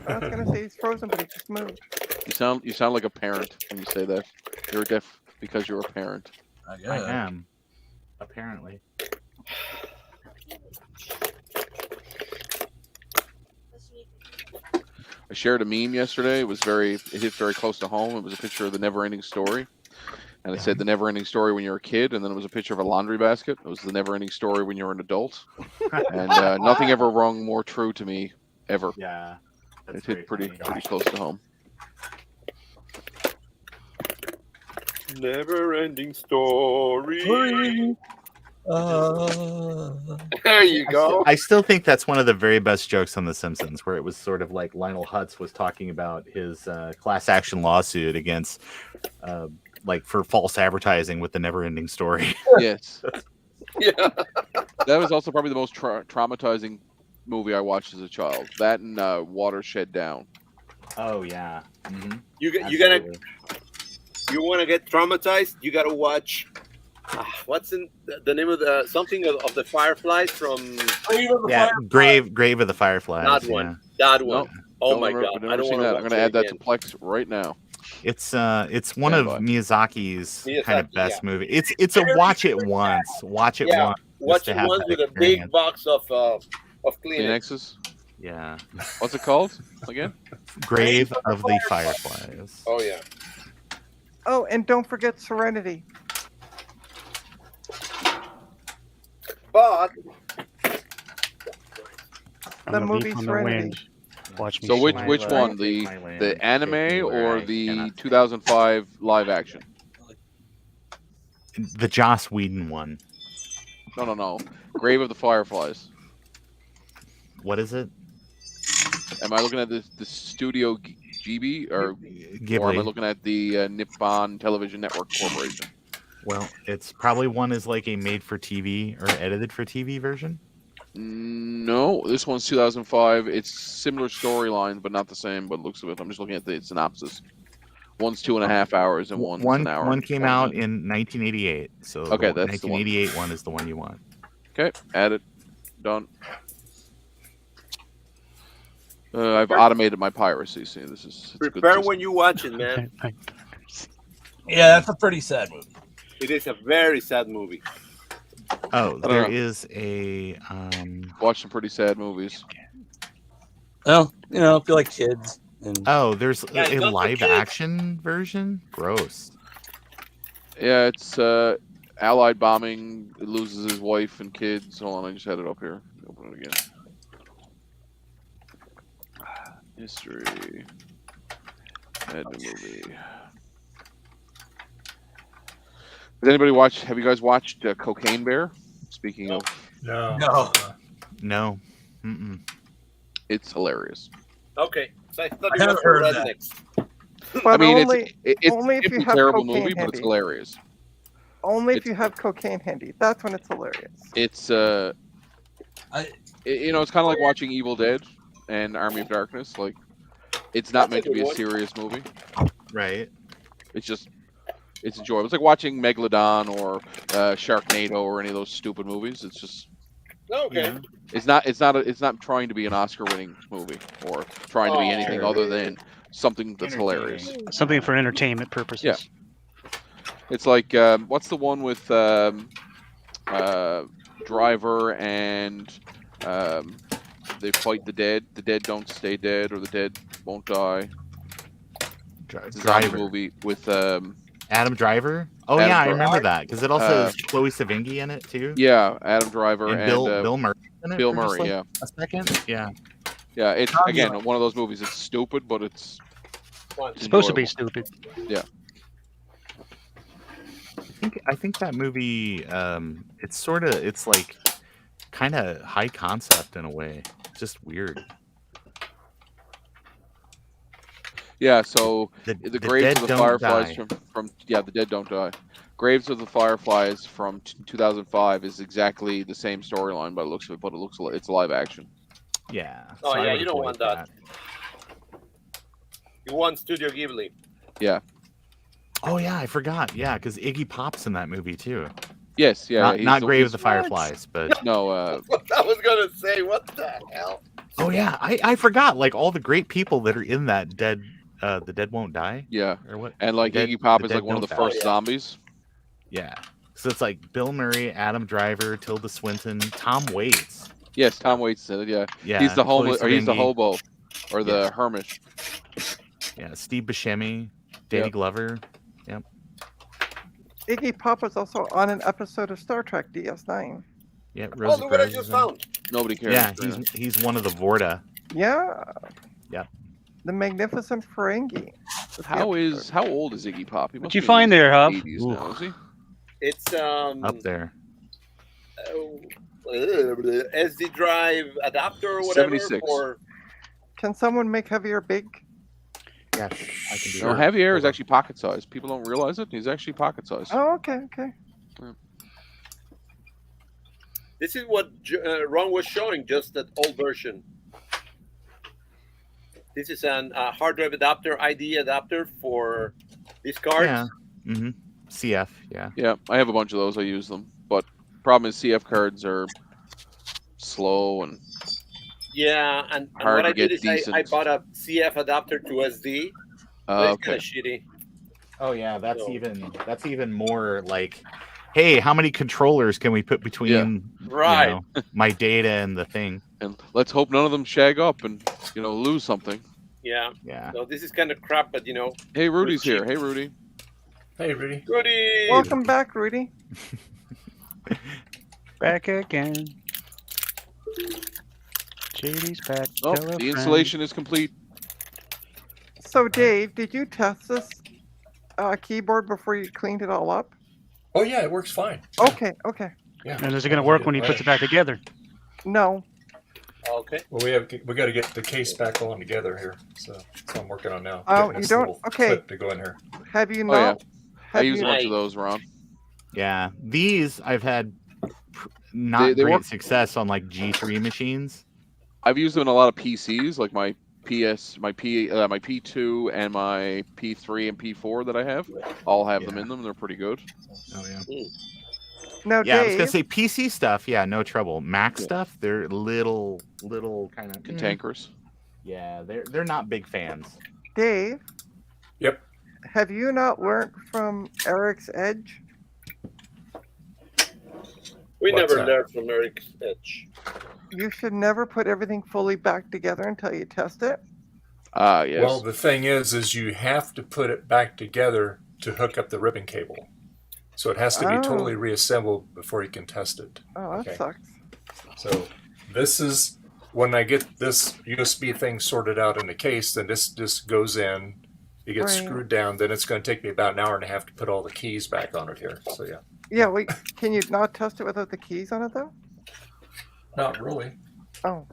I was gonna say he's frozen, but he just moved. You sound like a parent when you say that. You're deaf because you're a parent. I am. Apparently. I shared a meme yesterday. It hit very close to home. It was a picture of the never-ending story. And it said the never-ending story when you're a kid, and then it was a picture of a laundry basket. It was the never-ending story when you're an adult. And nothing ever rung more true to me, ever. Yeah. It hit pretty close to home. Never-ending story. There you go. I still think that's one of the very best jokes on The Simpsons, where it was sort of like Lionel Hutz was talking about his class action lawsuit against, for false advertising with the never-ending story. Yes. Yeah. That was also probably the most traumatizing movie I watched as a child. That and Watershed Down. Oh yeah. Mm-hmm. You want to get traumatized? You gotta watch. What's in the name of the something of the Fireflies from? Grave of the Fireflies. That one. That one. Nope. Oh my god! I've never seen that. I'm going to add that to Plex right now. It's one of Miyazaki's kind of best movie. It's a watch it once. Watch it once. Watch it once with a big box of Kleenex. Kleenexes. Yeah. What's it called again? Grave of the Fireflies. Oh yeah. Oh, and don't forget Serenity. But the movie Serenity. Watch me. So which one? The anime or the 2005 live action? The Joss Whedon one. No. Grave of the Fireflies. What is it? Am I looking at the Studio Ghibli or Ghibli. Or am I looking at the Nippon Television Network Corporation? Well, it's probably one is like a made-for-TV or edited-for-TV version. No, this one's 2005. It's similar storyline, but not the same. But looks of it, I'm just looking at the synopsis. One's 2.5 hours, and one's an hour. One came out in 1988. So okay, the that's 1988 one is the one you want. Okay, add it. Done. I've automated my piracy. See, this is prepare when you watch it, man. Yeah, that's a pretty sad movie. It is a very sad movie. Oh, there is a watch some pretty sad movies. Well, if you like kids. There's a live action version. Gross. Yeah, it's Allied bombing. It loses his wife and kids. Hold on, I just had it up here. Open it again. History. Add the movie. Has anybody watched? Have you guys watched Cocaine Bear? Speaking of, no. Mm-mm. It's hilarious. Okay, so I thought I you haven't were heard that. next. But I mean, only if you a have terrible cocaine movie, but handy. it's hilarious. Only if you have cocaine handy. That's when it's hilarious. It's it's kind of like watching Evil Dead and Army of Darkness. Like, it's not meant to be a serious movie, right? It's enjoyable. It's like watching Megalodon or Sharknado or any of those stupid movies. It's just okay. It's not trying to be an Oscar-winning movie or trying to be anything other than something that's hilarious. Something for entertainment purposes. Yeah. It's like what's the one with Driver and they fight the dead. The dead don't stay dead, or the dead won't die. It's a zombie Driver. movie with Adam Driver. Oh Adam yeah, I Driver. remember that because it also has Chloe Sevigny in it too. Yeah, Adam Driver and and Bill Murray. In it Bill for just, Murray, like, yeah. A second. Yeah. Yeah, it's again one of those movies. It's stupid, but it's supposed to be enjoyable. stupid. Yeah. I think that movie. It's like kind of high concept in a way. Just weird. Yeah, so the the Graves dead of the don't Fireflies die. from the dead don't die. Graves of the Fireflies from 2005 is exactly the same storyline by the looks of it, but it's live action. Yeah. Oh so I yeah, would you don't avoid want that. You want Studio Ghibli. Yeah. Oh yeah, I forgot. Yeah, because Iggy Pop's in that movie too. Yes, yeah. Not he's Grave of the he's- Fireflies, but No, I was gonna say, what the hell? oh yeah, I forgot like all the great people that are in that Dead. The Dead Won't Die. yeah. Or what? And like Dead- Iggy Pop the is Dead like one of the Don't Die. first zombies. Yeah. So it's like Bill Murray, Adam Driver, Tilda Swinton, Tom Waits. Yes, Tom Waits said it, yeah. Yeah, He's the Chloe homeless, or he's the Sevigny. hobo, or the Yeah. hermit. Yeah, Steve Buscemi, Danny Yep. Glover. Yep. Iggy Pop was also on an episode of Star Trek DS9. Yeah, Oh, Rosie look what I Perez just is in it. found. Nobody cares. Yeah, he's one of the Vorta. Yeah. Yep. The Magnificent Ferengi. How old is Iggy Pop? He What must you be in find his there, Huff? 80s now, is he? It's Up there. SD drive adapter or whatever. 76. Or Can someone make heavier big? Yeah, I can do No, that. Heavy Air is actually pocket sized. People don't realize it. He's actually pocket sized. Oh, okay, okay. this is what Ron was showing, just that old version. This is an hard drive adapter, ID adapter for these cards. Yeah. Mm-hmm. CF. Yeah. Yeah, I have a bunch of those. I use them, but problem is CF cards are slow and Yeah, and Hard what to I did get is I decent. bought a CF adapter to SD. But it's kind okay. of shitty. Oh yeah, that's So- even more like, hey, how many controllers can we put between Right. my data and the thing? And let's hope none of them shag up and lose something. Yeah. Yeah. So this is kind of crap, but Hey, Rudy's cheap. here. Hey, Rudy. Hey, Rudy. Goody. Welcome back, Rudy. Back again. JD's back. Oh, Tell a the friend. installation is complete. So, Dave, did you test this keyboard before you cleaned it all up? Oh yeah, it works fine. Okay, okay. Yeah. And is it going to work when he puts it back together? No. Okay. Well, we got to get the case back on together here, so that's what I'm working on now. Oh, Getting you this don't- little okay. clip to go in here. Have you Oh, yeah. not? I Have use a you, bunch of those, Ron. Yeah. These I've had not They great work- success on like G3 machines. I've used them in a lot of PCs, like my my P2 and my P3 and P4 that I have. All have them in them. They're pretty good. Oh yeah. now, Yeah, I was Dave, gonna say PC stuff. Yeah, no trouble. Mac stuff, they're little kind of Cantankerous. Yeah, they're not big fans. Dave, Yep. have you not learned from Eric's Edge? We What's never that? learned from Eric's Edge. You should never put everything fully back together until you test it. Ah, yes. Well, the thing is you have to put it back together to hook up the ribbon cable. So it has to be Oh. totally reassembled before you can test it. Oh, that Okay. sucks. So this is when I get this USB thing sorted out in the case, then this just goes in, it gets Right. screwed down, then it's going to take me about an hour and a half to put all the keys back on it here. So yeah, Yeah, wait, can you not test it without the keys on it, though? not really. Oh,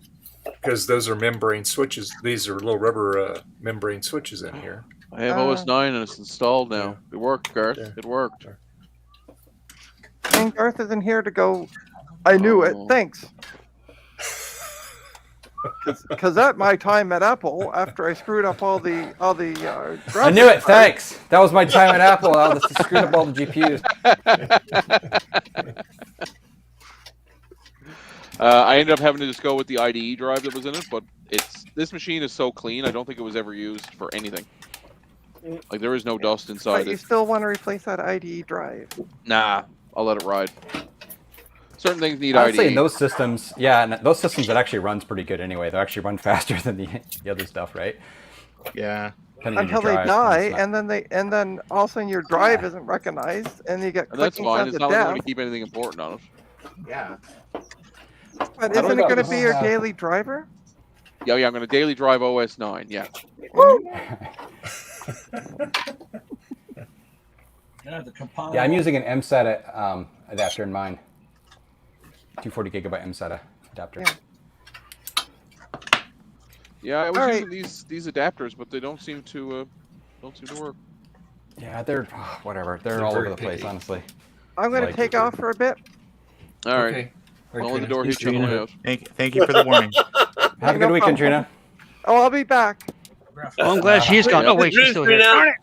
Because those are membrane switches. These are little rubber membrane switches in here. I have OS9 and it's installed now. It worked, Garth. Yeah. It worked. and Garth isn't here to go, I knew it, Oh. thanks. Because at my time at Apple, after I screwed up all the I knew it. Thanks. That was my time at Apple. I was screwed up all the GPUs. I ended up having to just go with the IDE drive that was in it, but this machine is so clean. I don't think it was ever used for anything. Like there is no dust But inside you it. still want to replace that IDE drive. Nah, I'll let it ride. Certain things need Honestly, in IDE. those systems, yeah, and those systems it actually runs pretty good anyway. They actually run faster than the other stuff, right? Yeah. Depending on your Until they drive, die, it's not- and then all of a sudden your drive isn't recognized, and you get And that's clicking fine. sounds It's of not like I'm death. going to keep anything important on it. Yeah. But How do isn't I it going to go? be your daily driver? Yeah, I'm going to daily drive OS 9. Yeah. Yeah, I'm using an MSATA adapter in mine. 240 gigabyte MSATA adapter. Yeah, I was All using these adapters, but they don't seem to work. Yeah, they're whatever. They're They're all over very the place, picky. honestly. I'm going to Like- take off for a bit. All right. Okay. Don't let the door hit you on the way out. Thank you for the warning. Have a good weekend, Trina. Oh, I'll be back. Oh, I'm glad she's gone. Oh wait, she's still here. Darn it.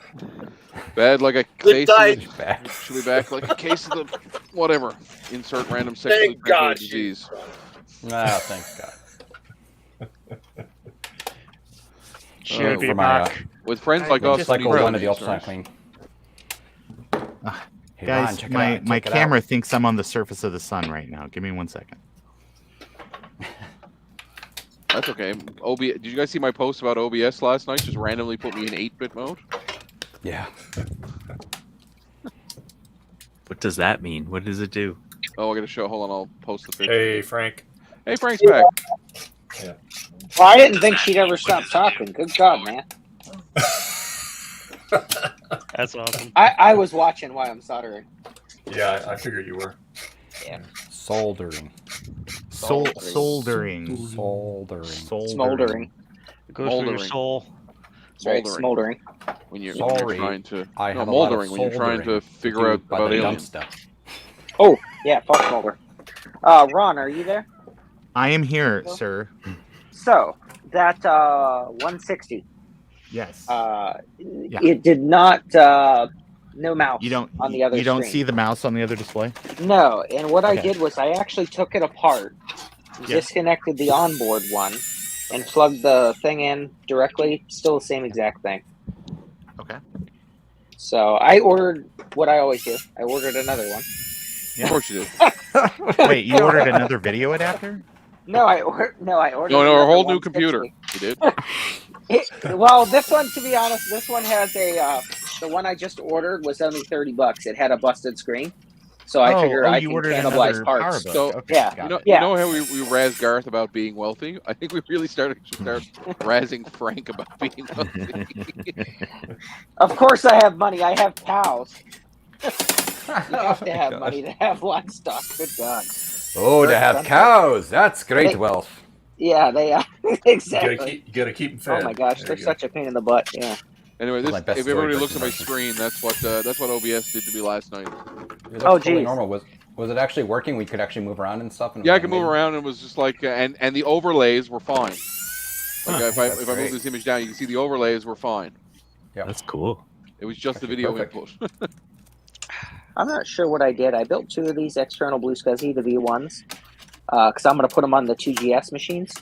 Bad like a Good case tight. of the, she'll be back like a case of the whatever. Insert random sexually Thank transmitted God. disease. Ah, thanks God. She'll be for my, back. With friends like us, Cycle we 1 of the need ultrasonic things, clean. Hey, Ron, Guys, check it out. my Check it out. camera thinks I'm on the surface of the sun right now. Give me 1 second. That's okay. Did you guys see my post about OBS last night? Just randomly put me in 8-bit mode. Yeah. What does that mean? What does it do? Oh, I got to show. Hold on, I'll post the picture. Hey, Frank. Hey, Frank's back. Well, I didn't think she'd ever stop talking. Good God, man. That's awesome. I was watching while I'm soldering. Yeah, I figured you were. Yeah. Soldering. Soldering. Smoldering. It goes through your Moldering. soul. That's right, smoldering. When you're Sorry, trying to I no, have a lot of moldering when you're trying to soldering figure do out by about the dump aliens. stuff. Oh, yeah, fuck smolder. Ron, are you there? I am here, sir. So, that 160, Yes. it did not, no mouse You don't. on the other You don't screen. see the mouse on the other display. No, and what I Okay. did was I actually took it apart, disconnected the onboard one, and plugged the thing in directly. Still the same exact thing. Okay. So I ordered what I always do. I ordered another one. Of course you did. Wait, you ordered another video adapter? No, I ordered. No, a another whole new 160. computer. You did. Well, this one, to be honest, this one has a. The one I just ordered was only $30. It had a busted screen, so I figured I you can ordered cannibalize another parts. PowerBook. So, Okay, yeah, got it. yeah. You know how we razz Garth about being wealthy? I think we really should start razzing Frank about being wealthy. Of course, I have money. I have cows. You have to have money to have livestock. Good God. Oh, to They're have expensive. cows. That's great They- wealth. Yeah, they exactly. You gotta keep them fed. Oh my gosh, There they're you go. such a pain in the butt. Yeah. Anyway, My this, best if everybody story looks at my person. screen, that's what OBS did to me last night. That's Oh, totally geez. normal. Was it actually working? We could actually move around and stuff. And Yeah, I can move around, and it was just like, and the overlays were fine. Like if I That's move great. this image down, you can see the overlays were fine. That's cool. It was just the Actually video perfect. input. I'm not sure what I did. I built 2 of these external Blue SCSI, the V1s, because I'm going to put them on the 2GS machines,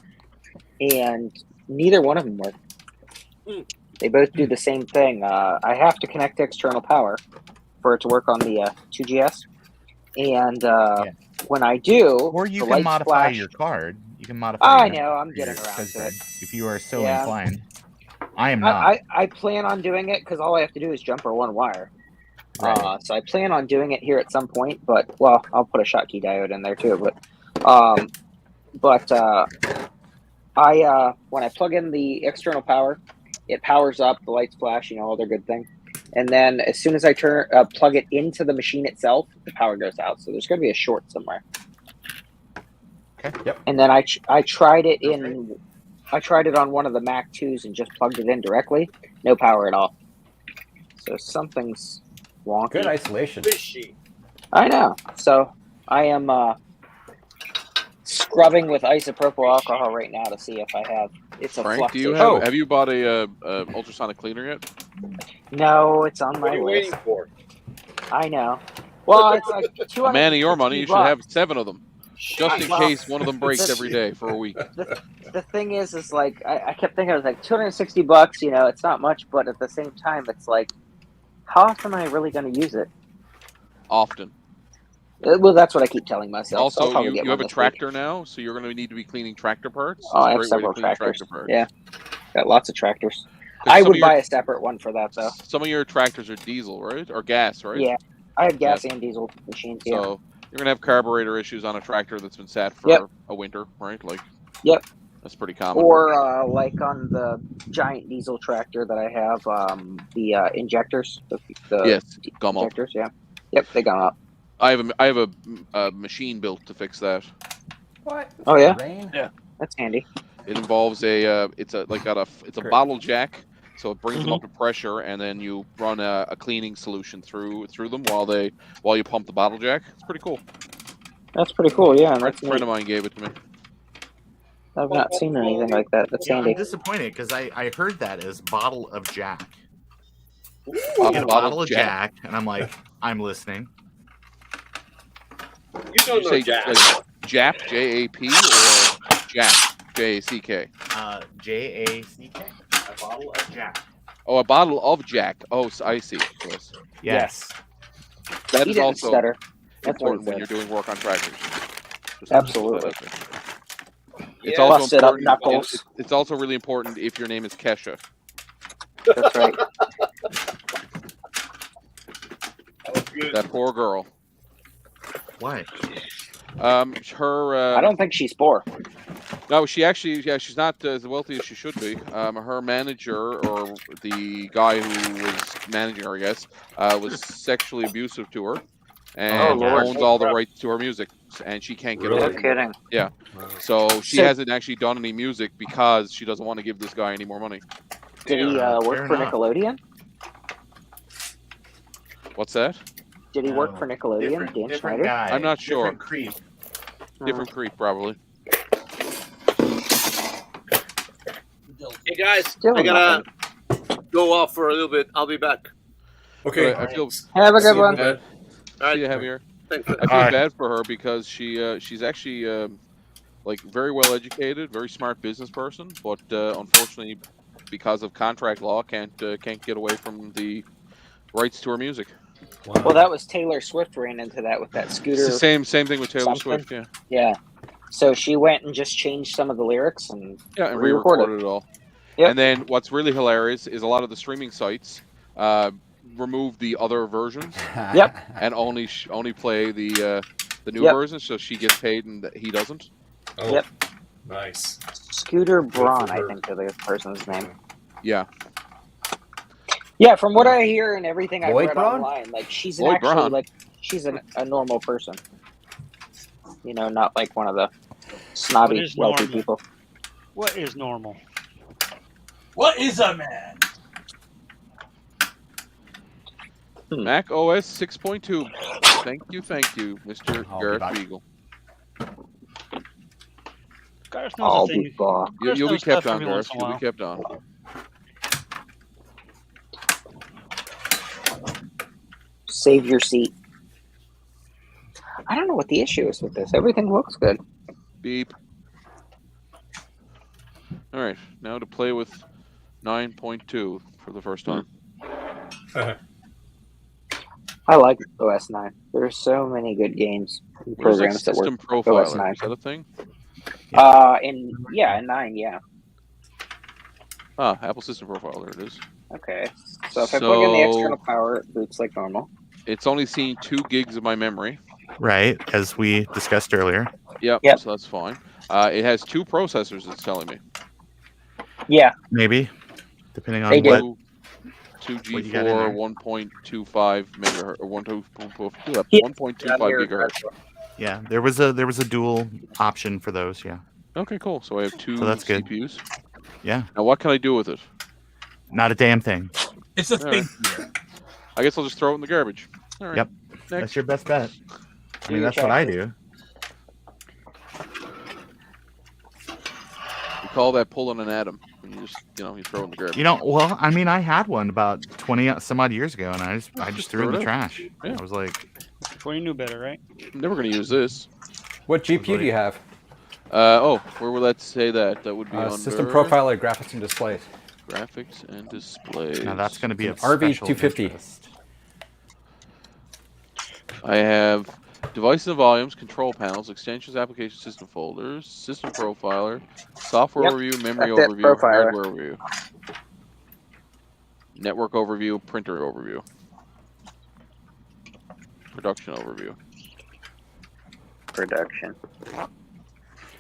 and neither one of them work. They both do the same thing. I have to connect external power for it to work on the 2GS, and when I do, Or you the can lights modify flash. your card. You can modify. I your- know. I'm getting your around to card it. if you are so Yeah. inclined. I am not. I plan on doing it because all I have to do is jumper one wire. Right. So I plan on doing it here at some point, but well, I'll put a Schottky diode in there too. But I when I plug in the external power, it powers up, the lights flash, you know, all their good thing. And then as soon as I plug it into the machine itself, the power goes out. So there's going to be a short somewhere. Okay. Yep. And then I tried it in. I tried it on one of the Mac 2s and just plugged it in directly. No power at all. So something's wonky. Good isolation. Fishy. I know. So I am scrubbing with isopropyl alcohol right now to see if I have. It's a Frank, flux do you issue. have you bought a ultrasonic cleaner yet? No, it's on What my are you list. waiting for? I know. Well, it's like A man of your money, you should have 7 of them. Just in case one of them breaks every day for a week. The thing is like I kept thinking, I was like, $260. You know, it's not much, but at the same time, it's like, how often am I really going to use it? Often. Well, that's what I keep telling myself. So I'll Also, probably you get have one a this tractor now, so you're going to need to be cleaning tractor parts. Oh, I It's have a great way several to clean tractors. tractor parts. Yeah, got lots of tractors. I would buy a separate one for that, though. Some of your tractors are diesel, right? Or gas, right? Yeah, I have gas and diesel machines. Yeah. So you're gonna have carburetor issues on a tractor that's been sat for a winter, right? Like, that's pretty common. Or like on the giant diesel tractor that I have, the injectors, the gum up. injectors. Yeah, yep, they gum up. I have a machine built to fix that. What? Oh yeah, yeah, that's handy. It involves it's a bottle jack, so it brings them up to pressure, and then you run a cleaning solution through them while you pump the bottle jack. It's pretty cool. That's pretty cool. Yeah, a friend of mine gave it to me. I've not seen anything like that. That's handy. I'm disappointed because I heard that as bottle of Jack. Bottle of Jack, and I'm like, I'm listening. You don't know Jack. Like Jap, J-A-P, or Jack, J-A-C-K? J-A-C-K. A bottle of Jack. Oh, a bottle of Jack. Oh, so I see. Yes. That He is didn't also stutter. That's what he important when said. you're doing work on tractors. Absolutely. It's also Busted up important. knuckles. It's also really important if your name is Kesha. That's right. That poor girl. Why? Her. I don't think she's poor. No, she's not as wealthy as she should be. Her manager, or the guy who was managing her, I guess, was sexually abusive to her, and owns all the rights to her music, and she can't get away. No kidding. Yeah. So she hasn't actually done any music because she doesn't want to give this guy any more money. Did he work for Nickelodeon? What's that? Did he work for Nickelodeon? Dan Schneider? Guy. I'm not sure. Different creep. Different creep, probably. Hey guys, Still I gotta go off for a little bit. I'll be back. Okay. I feel. Have a good See you, one. Bad. All See you, right. Javier. Thanks. I feel bad for her because she's actually like very well educated, very smart business person, but unfortunately, because of contract law, can't get away from the rights to her music. Wow. Well, that was Taylor Swift ran into that with that scooter. It's the same thing with Taylor something. Swift. Yeah. Yeah. So she went and just changed some of the lyrics and And re-recorded. re-recorded it all. Yep. And then what's really hilarious is a lot of the streaming sites remove the other versions. Yep. And only play the new Yep. version, so she gets paid and he doesn't. Oh, Yep. nice. Scooter Braun, for I her. think, is the person's name. Yeah. Yeah, from what I hear and everything I've Lloyd read Braun? online, like she's Lloyd actually Braun. like she's a normal person. You know, not like one of the snobby What is wealthy normal? people. What is normal? What is a man? Mac OS 6.2. Thank you, Mr. I'll be Garrett back. Beagle. Gareth I'll knows a thing. be back. Gareth You'll be knows kept stuff on, every once Gareth. in a You'll be while. kept on. Save your seat. I don't know what the issue is with this. Everything looks good. Beep. All right, now to play with 9.2 for the first time. I like OS 9. There's so many good games and Where's like programs that system work with OS profiler? 9. Is that a thing? In 9, yeah. Ah, Apple System Profiler. There it is. Okay. So if I plug in the So- external power, it boots like normal. It's only seen 2 gigs of my memory. Right, as we discussed earlier. Yep. Yep. So that's fine. It has 2 processors. It's telling me. Yeah. Maybe, depending on They do. what. 2 What you got in G4, there? 1.25 megahertz, or 1.25 Yeah. 1.25 gigahertz. Yeah, there was a dual option for those. Yeah, Okay, cool. So I have 2 So that's good. CPUs. yeah. Now, what can I do with it? Not a damn thing. It's a All thing right. here. I guess I'll just throw it in the garbage. All right. Yep. Next. That's your best bet. I mean, your that's what I do. We call that pulling an atom. When you just, you throw it in the garbage. You know, well, I mean, I had one about 20 some odd years ago, and I just threw it in the out. trash. Yeah. I was like, Before you knew better, right? I'm never going to use this. What GPU do you have? Where will that say that? That would be under System profiler, graphics and displays. Graphics and displays. Now that's going to be a RV250. interest. I have devices and volumes, control panels, extensions, application system folders, system profiler, software overview, memory That's it, overview, profiler. hardware overview, network overview, printer overview, production overview. Production.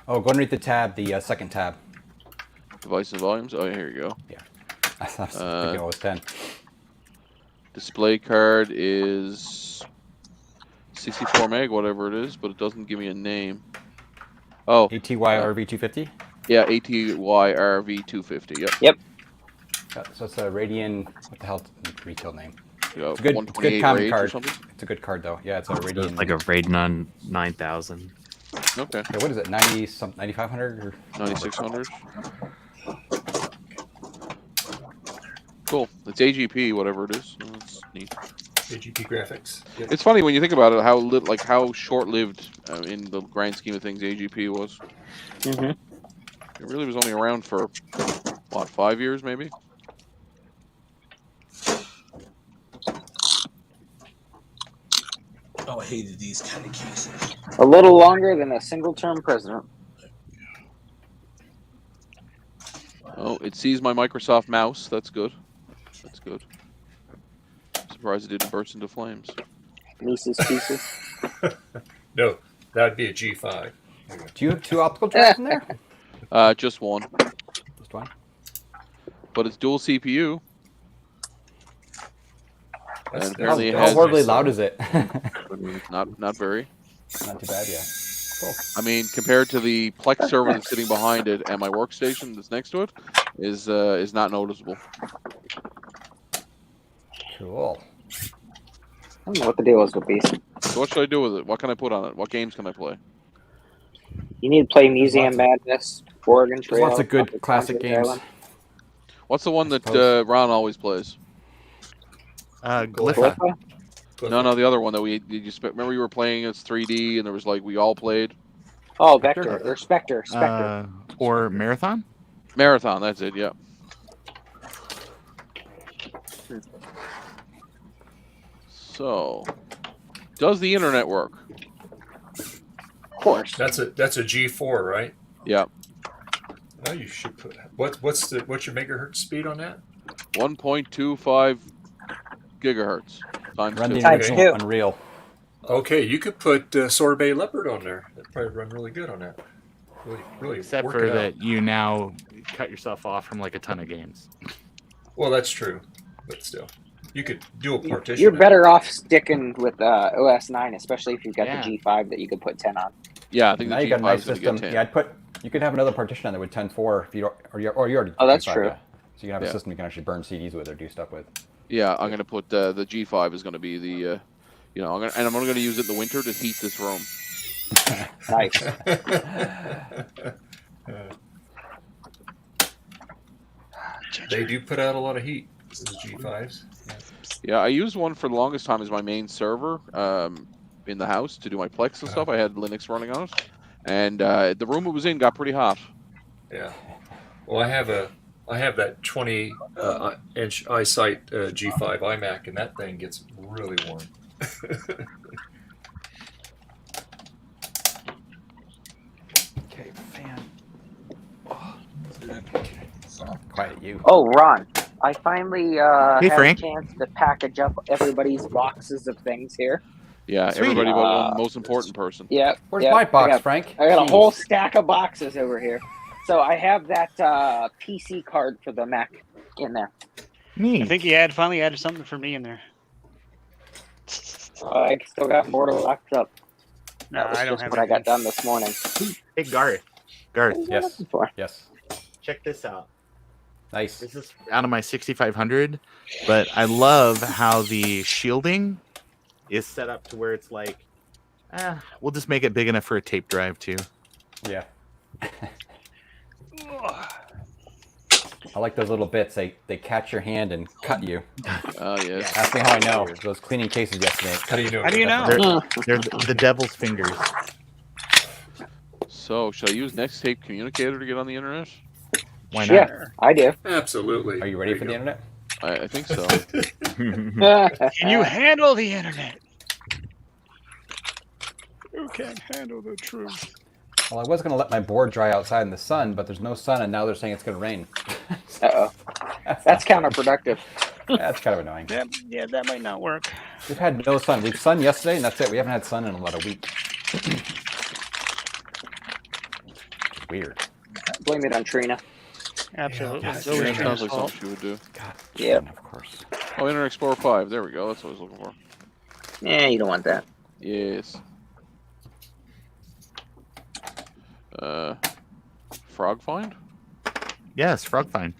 Oh, go and read the tab, the second tab. Devices and volumes. Oh, here you go. Yeah. I was thinking it was 10. Display card is 64 meg, whatever it is, but it doesn't give me a name. Oh. ATY RV250? Yeah, ATY RV250. Yep. Yep. So it's a Radeon. What the hell? Retail name. Yeah, It's a good 128 common RAID or card. something? It's a good card though. Yeah, it's a Radeon. Like a Radeon 9000. Okay. Yeah, what is it? 9500 or 9600. Cool. It's AGP, whatever it is. Oh, that's neat. AGP graphics. Yep. It's funny when you think about it, how short-lived in the grand scheme of things AGP was. Mm-hmm. It really was only around for what, 5 years maybe. Oh, I hated these kind of cases. A little longer than a single-term president. Oh, it sees my Microsoft mouse. That's good. That's good. Surprised it didn't burst into flames. Mises pieces. No, that'd be a G5. Do you have 2 optical drives in there? Just one. Just one. But it's dual CPU. That's- And apparently it How has horribly loud is it? not very. Not too bad, yeah. Cool. I mean, compared to the Plex server that's sitting behind it and my workstation that's next to it, is not noticeable. Cool. I don't know what the deal is with these. So what should I do with it? What can I put on it? What games can I play? You need to play Museum Madness, Oregon There's Trail. lots of good Tropic classic Thunder games. Island. What's the one that suppose. Ron always plays? Glypha. Glypha? No, the other one that remember you were playing as 3D and there was like we all played Oh, Vector or Spectre. Or Marathon? Marathon. That's it. Yeah. So, does the internet work? Of course. That's a G4, right? Yeah. Oh, you should put what's your megahertz speed on that? 1.25 gigahertz times Run 2. the Times original two. Unreal. Okay, you could put Sorbet Leopard on there. That'd probably run really good on that. Really Except work for it out. that you now cut yourself off from like a ton of games. Well, that's true, but still, you could do a partition. You're better off sticking with OS 9, especially if you've got Yeah. the G5 that you could put 10 on. Yeah, I think Now the you got a G5 nice is going to system. get 10. Yeah, you could have another partition on there with 10.4 if you don't, or you already. Oh, that's G5, true. yeah. So you can have Yeah. a system you can actually burn CDs with or do stuff with. Yeah, I'm going to put the G5 is going to be the, I'm only going to use it in the winter to heat this room. Nice. They do put out a lot of heat. Those G5s. Yeah. Yeah, I used one for the longest time as my main server in the house to do my Plex and stuff. I had Linux running on it, and the room it was in got pretty hot. Yeah. Well, I have that 20-inch iSight G5 iMac, and that thing gets really warm. Okay, fan. Quiet you. Oh, Ron, I finally Hey, had Frank. a chance to package up everybody's boxes of things here. Yeah, Sweet. everybody but one most important person. Yep. Where's yep, my box, I got, Frank? I got Jeez. a whole stack of boxes over here. So I have that PC card for the Mac in there. Neat. I think he finally added something for me in there. I still got more to lock up. No, That was I don't just have what I got anything. done this morning. Hey, Garth. Garth, Yes. For. Yes. check this out. Nice. This is out of my 6500, but I love how the shielding is set up to where it's like, we'll just make it big enough for a tape drive too. Yeah. I like those little bits. They catch your hand and cut you. Oh yes. Ask me how I know. Those cleaning cases yesterday. How do you know? How do you know? They're the devil's fingers. So, should I use Nextape Communicator to get on the internet? Why not? Yeah, I do. Absolutely. Are you ready for the internet? I think so. Can you handle the internet? You can't handle the truth. Well, I was going to let my board dry outside in the sun, but there's no sun, and now they're saying it's going to rain. Uh-oh. That's counterproductive. That's kind of annoying. Yeah, that might not work. We've had no sun. We've sun yesterday, and that's it. We haven't had sun in about a week. Weird. Blame it on Trina. Absolutely. Yeah, It's always Sounds like Trina's something she would do. God. Yeah. Of course. Oh, Internet Explorer 5. There we go. That's what I was looking for. Yeah, you don't want that. Yes. Frog find? Yes, frog find.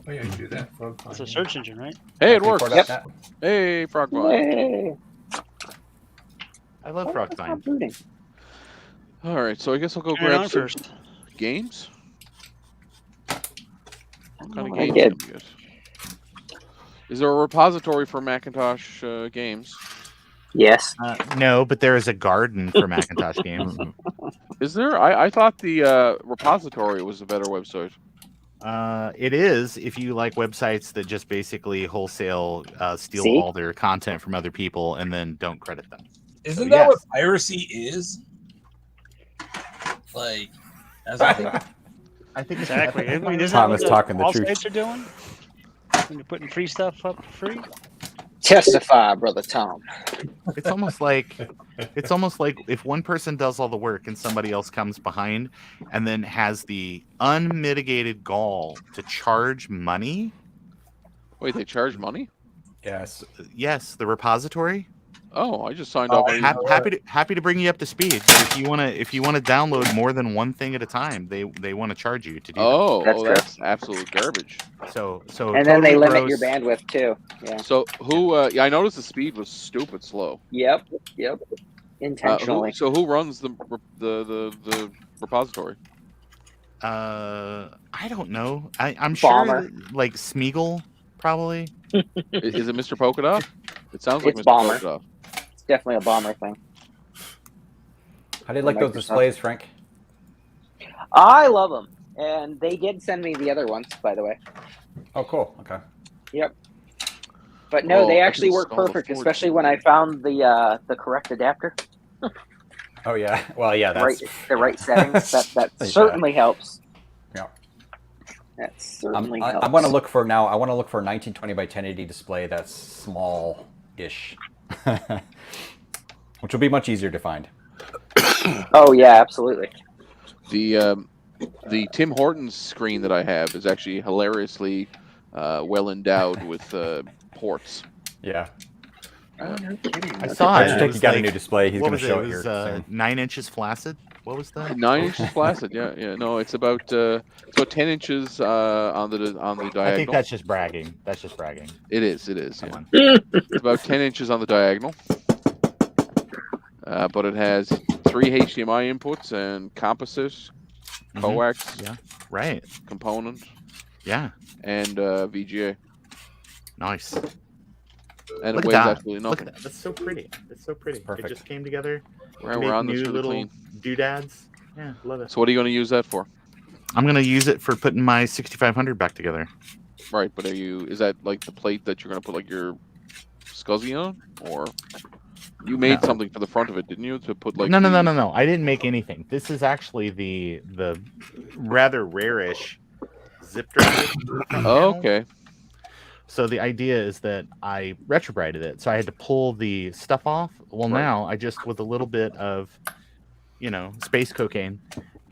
Oh yeah, you do that. It's a search engine, right? Hey, it works. Yep. Hey, frog find. Hey. I love frog find. Booting. All right, so I guess I'll go Turn it on grab some first. games. What kind of I games did. can we get? Is there a repository for Macintosh games? Yes. No, but there is a garden for Macintosh games. Is there? I thought the repository was a better website. It is if you like websites that just basically wholesale steal See? all their content from other people and then don't credit them. Isn't So, that yes. what piracy is? Like, as I think. I think Exactly. I mean, isn't Thomas that what talking the all truth. sites are doing? When you're putting free stuff up for free? Testify, brother Tom. it's almost like if one person does all the work and somebody else comes behind and then has the unmitigated gall to charge money. Wait, they charge money? Yes. Yes, the repository. Oh, I just signed up. Happy to bring you up to speed. But if you want to download more than one thing at a time, they want to charge you to do that's absolute garbage. that. So And then they totally limit your gross. bandwidth too. Yeah. So who? Yeah, I noticed the speed was stupid slow. Yep. Intentionally. Who runs the repository? I don't know. I'm Bomber. sure like Smeagol probably. Is it Mr. Polka Dot? It sounds like It's Mr. Bomber. Polka Dot. It's definitely a bomber thing. How do you like those displays, Frank? I love them, and they did send me the other ones, by the way. Oh, cool. Okay. Yep. But no, Well, they I actually can work install the perfect, Ford especially too. when I found the correct adapter, Oh yeah. Well, yeah. That's the right settings. That Yeah. certainly helps. Yeah. That certainly helps. I want to look for now. I want to look for a 1920 by 1080 display that's small-ish, which will be much easier to find. Oh yeah, absolutely. The Tim Hortons screen that I have is actually hilariously well endowed with ports. Yeah. Oh, no kidding. I saw it. Jake, It you got a was new display. He's what going to was show it? it It here. was 9 inches flaccid. What was that? 9 inches flaccid. Yeah. No, it's about 10 inches on the diagonal. I think that's just bragging. That's just bragging. It is. Yeah. Come on. It's about 10 inches on the diagonal. But it has 3 HDMI inputs and composite, coax, Yeah. Right. component, Yeah. and VGA. Nice. And Look it at weighs that. absolutely Look nothing. at that. That's so pretty. It's so pretty. perfect. It just came together. We're Make on this new really little clean. doodads. Yeah, love it. So what are you going to use that for? I'm gonna use it for putting my 6500 back together. Right, but is that like the plate that you're going to put like your SCSI on? Or you made something for the front of it, didn't you? To put like No. I didn't make anything. This is actually the rather rare-ish zip drive. Oh, okay. So the idea is that I retrobrided it, so I had to pull the stuff off. Well, Right. now I just with a little bit of, space cocaine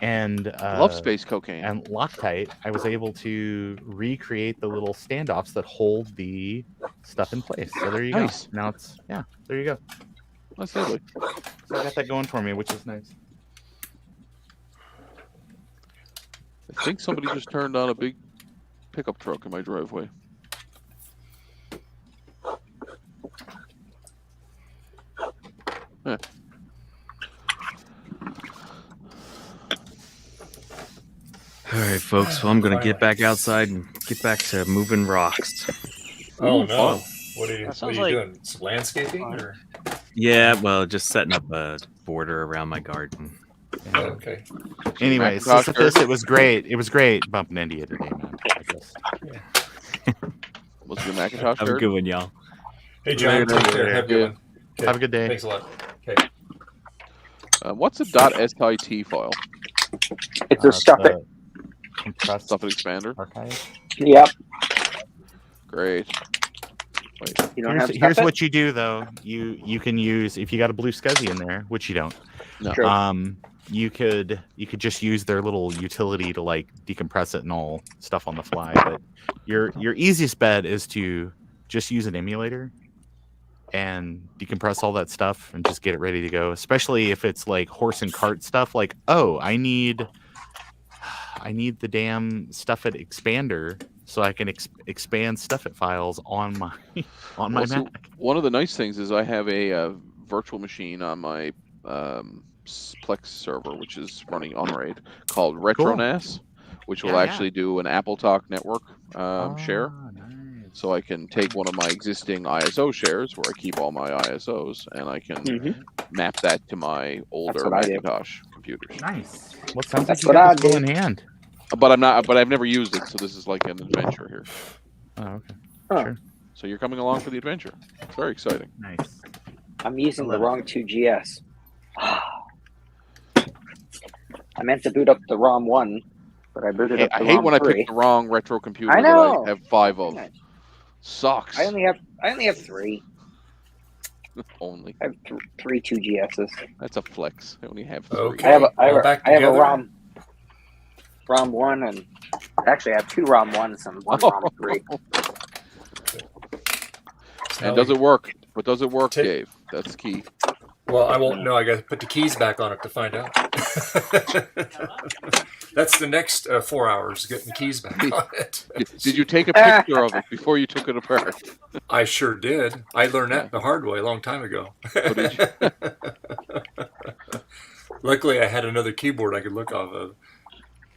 and Love space cocaine. and Loctite, I was able to recreate the little standoffs that hold the stuff in place. So there you Nice. go. Now there you go. That's lovely. So I got that going for me, which is nice. I think somebody just turned on a big pickup truck in my driveway. All right, folks. Well, I'm gonna get back outside and get back to moving rocks. Oh Ooh, no! fun. What are you, That what are sounds you like- doing? Some landscaping or? Yeah, well, just setting up a border around my garden. Oh, okay. Anyways, Macintosh so this, shirt. it was great. It was great bumping into you today, man. I guess. Was it your Macintosh Have a shirt? good one, y'all. Hey, John, take care. Later. Have a good one. Okay. Have a good day. Thanks a lot. Okay. What's a .sit file? It's a stuff it. Compressed Stuff it expander. archive. Yep. Great. Wait. You don't have Here's stuff what you do though. You can use, if you got a Blue SCSI in there, which you don't. No. True. You could just use their little utility to like decompress it and all stuff on the fly. But your easiest bet is to just use an emulator and decompress all that stuff and just get it ready to go. Especially if it's like horse and cart stuff. Like, oh, I need the damn stuff at expander so I can expand stuff at files on my my So Mac. one of the nice things is I have a virtual machine on my Plex server, which is running on RAID, called RetroNAS, which will actually do an AppleTalk network share. Nice. So I can take one of my existing ISO shares, where I keep all my ISOs, and I can map that to my older Macintosh computers. Nice. Well, sounds That's like you what got I this well do. in hand. But I'm not. But I've never used it, so this is like an adventure here. Oh, okay. Huh. Sure. So you're coming along for the adventure. It's very exciting. Nice. I'm using the love it. wrong 2GS. I meant to boot up the ROM 1, but I booted up I the hate ROM when 3. I pick the wrong retro computer I that know. I have 5 of. Sucks. I only have 3. Only. I have 3 2GSs. That's a flex. I only have 3. Okay. I have all back I have a together? ROM 1 and actually I have 2 ROM 1s and 1 ROM 3. And does it work? But does it work, Take- Dave? That's key. Well, I won't know. I got to put the keys back on it to find out. That's the next 4 hours, getting the keys back on it. Did you take a picture of it before you took it apart? I sure did. I learned that the hard way a long time ago. Oh, did you? Luckily, I had another keyboard I could look off of.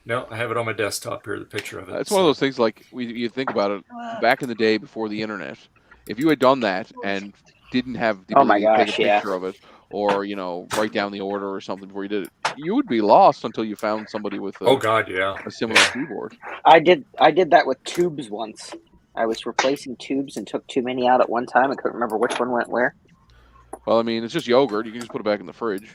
No, I have it on my desktop here, the picture of it. It's one of those things like you think about it back in the day before the internet. If you had done that and didn't have the Oh my ability to gosh, take a yeah. picture of it, or write down the order or something before you did it, you would be lost until you found somebody with Oh God, yeah. a similar keyboard. I did that with tubes once. I was replacing tubes and took too many out at one time. I couldn't remember which one went where. Well, I mean, it's just yogurt. You can just put it back in the fridge.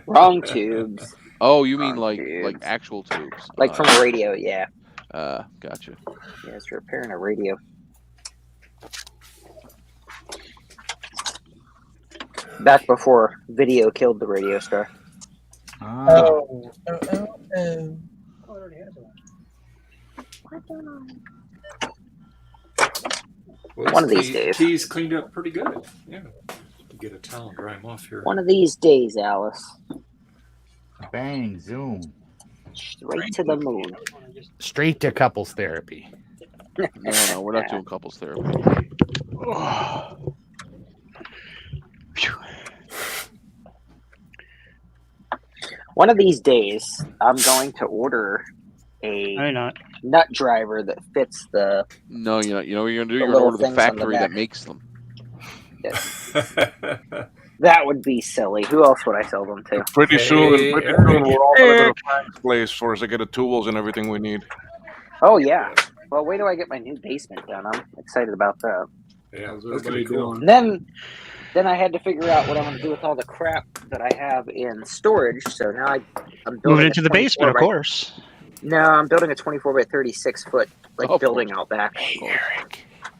Wrong tubes. Oh, you mean Wrong like tubes. actual tubes? Like from a radio, yeah. Gotcha. Yeah, it's repairing a radio. Back before video killed the radio star. Well, One of this these days. Keys cleaned up pretty good. Yeah. Get a towel and dry them off here. One of these days, Alice. Bang, zoom. Straight to the moon. Straight to couples therapy. No, we're not doing couples therapy. One of these days, I'm going to order a Why not? nut driver that fits the. No, you're not. You know what you're gonna do? The You're gonna little order the things on the factory that back. makes them. That would be silly. Who else would I sell them to? Pretty soon, Eric. we're all gonna go to Frank's place for us to get the tools and everything we need. Oh yeah. Well, wait till I get my new basement done. I'm excited about that. Yeah, that's gonna be cool. And then I had to figure out what I'm going to do with all the crap that I have in storage. So now I'm building Moving a into the 24 basement, of by- course. No, I'm building a 24 by 36 foot Of building out back.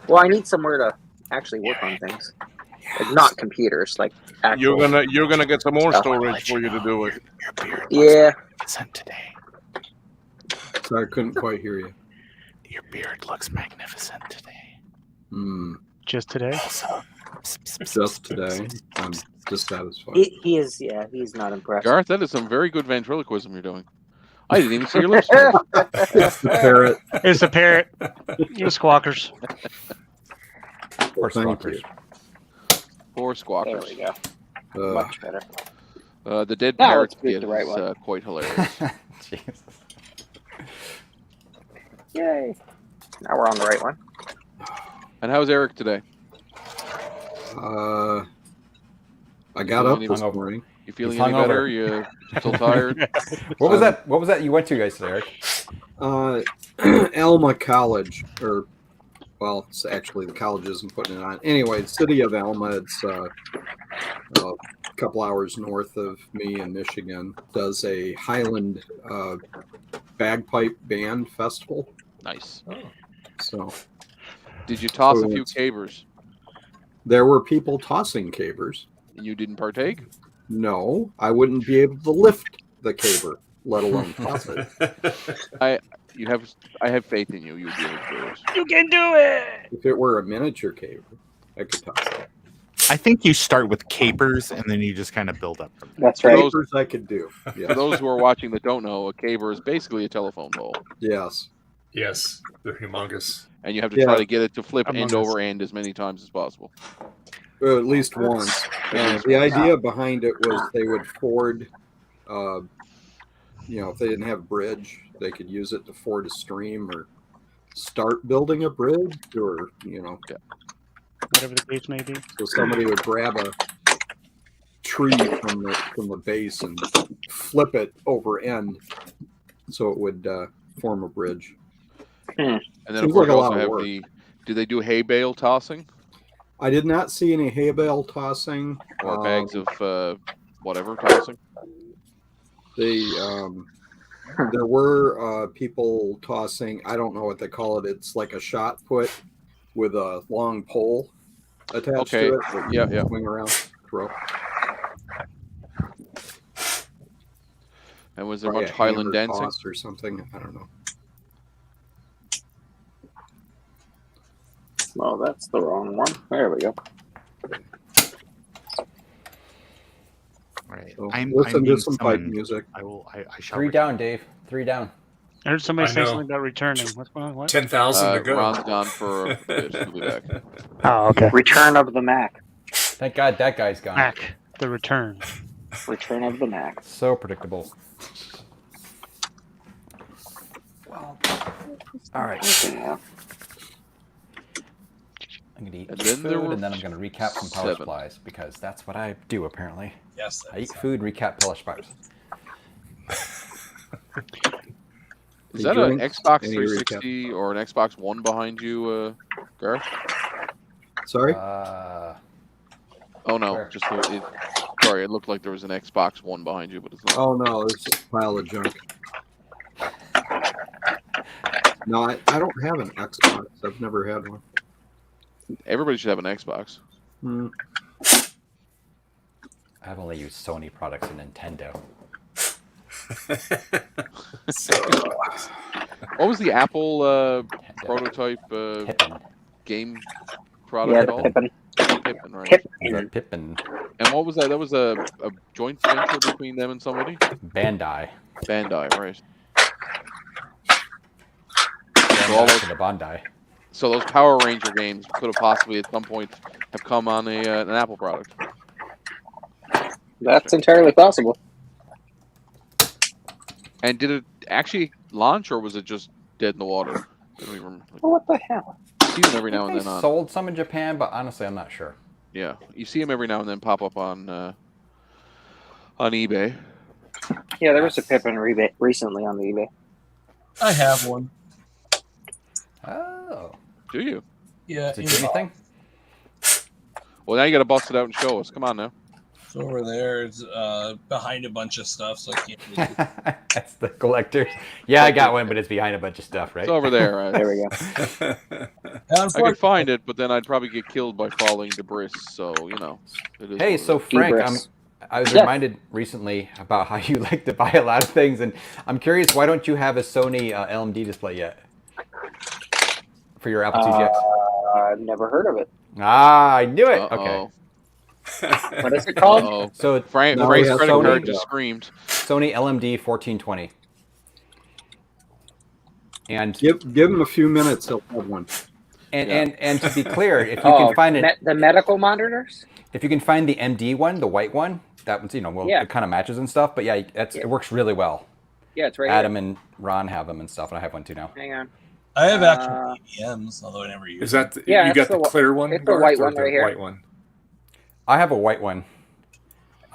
Well, I need somewhere to actually work on things, like not computers, like actual. You're gonna get some more stuff. storage for you to do it. Yeah. Magnificent today. Sorry, I couldn't quite hear you. Your beard looks magnificent today. Just today. Just today, I'm dissatisfied. He is. Yeah, he's not impressed. Garth, that is some very good ventriloquism you're doing. I didn't even see your lips move. It's the parrot. It's a parrot. You squawkers. Or Thank squawkers. you. Poor There squawkers. we go. Much better. The dead Now parrot let's do it bit the right is way. quite hilarious. Jesus. Yay! Now we're on the right one. And how's Eric today? I got up this Hungover. morning. You feeling He's any better? hungover. You still tired? What was that? What was that you went to guys today, Eric? Alma College, or well, it's actually the college isn't putting it on. Anyway, the city of Alma, it's a couple hours north of me in Michigan, does a Highland bagpipe band festival. Nice. Oh. So, did you toss so a few it's- cavers? There were people tossing cavers. You didn't partake? No, I wouldn't be able to lift the caver, let alone toss it. I have faith in you. You would be able to do it. You can do it. If it were a miniature caver, I could toss it. I think you start with capers and then you just kind of build up from there. That's right. Capers I could do. Yes. For those who are watching that don't know, a caver is basically a telephone pole. Yes. Yes, they're humongous. And you have to try to get it to flip Among end Us. over end as many times as possible. At least once. The idea behind it was they would ford, if they didn't have a bridge, they could use it to ford a stream or start building a bridge, or Whatever the case may be. so somebody would grab a tree from the base and flip it over end, so it would form a bridge. And then Seems of course like a you lot also of have work. do they do hay bale tossing? I did not see any hay bale tossing Or bags of whatever tossing? There were people tossing. I don't know what they call it. It's like a shot put with a long pole attached to it. that you Yeah. Swing around, throw. And was there Probably much a Highland hammer dancing? toss or something? I don't know. Well, that's the wrong one. There we go. Right. So I'm listen to being some pipe summoned. music. I shall. 3 down, Dave. 3 down. I heard somebody I say know. something about returning. What's going on? What? 10,000 to go. Ron's gone for a bit. He'll be back. Oh, okay. Return of the Mac. Thank God that guy's gone. Mac, the return. Return of the Mac. So predictable. Well, all right. Yeah. I'm gonna eat And then food, there were and then I'm gonna recap some power 7. supplies because that's what I do apparently. Yes. I eat food, recap power supplies. Is that an drinks? Xbox Any 360 or an Xbox One behind you, Gareth? Sorry? Oh no, Where? just sorry. It looked like there was an Xbox One behind you, but it's not. Oh no, it's just a pile of junk. No, I don't have an Xbox. I've never had one. Everybody should have an Xbox. Hmm. I've only used Sony products and Nintendo. What was the Apple prototype game product Yeah, the called? Pippin. Pippin, right? The Pippin. And what was that? That was a joint venture between them and somebody? Bandai. Bandai, right. Bandai all those- to the Bandai. So those Power Ranger games could have possibly at some point have come on an Apple product. That's entirely possible. And did it actually launch, or was it just dead in the water? I don't even remember. Oh, what the hell? You see them every now and They then on. sold some in Japan, but honestly, I'm not sure. Yeah, you see them every now and then pop up on eBay. Yeah, there was a Pippin rebate recently on the eBay. I have one. Oh. Do you? Yeah. Does it do anything? Well, now you got to bust it out and show us. Come on now. It's over there. It's behind a bunch of stuff, so I can't. Really That's the collectors. Yeah, I got one, but it's behind a bunch of stuff, right? It's over there. There we go. I could find it, but then I'd probably get killed by falling debris. So it is Hey, what so it is. Frank, I was reminded recently about how you like to buy a lot of things, and I'm curious, why don't you have a Sony LMD display yet for your Apple IIGX? I've never heard of it. Ah, I knew it. Uh-oh. Okay. What is it called? Uh-oh. So Frank's No, credit yeah, card Sony. just screamed. Sony LMD 1420. And Give him a few minutes, he'll have one. and to be clear, if you can find it, the medical monitors. if you can find the MD one, the white one, that one's it kind of matches and stuff. But it works really well. Yeah, it's right Adam here. and Ron have them and stuff, and I have one too now. Hang on. I have actual EMs, although I never use. Is that Yeah, you it's got the clear one? it's the Garth, white or one the right here. White one. I have a white one.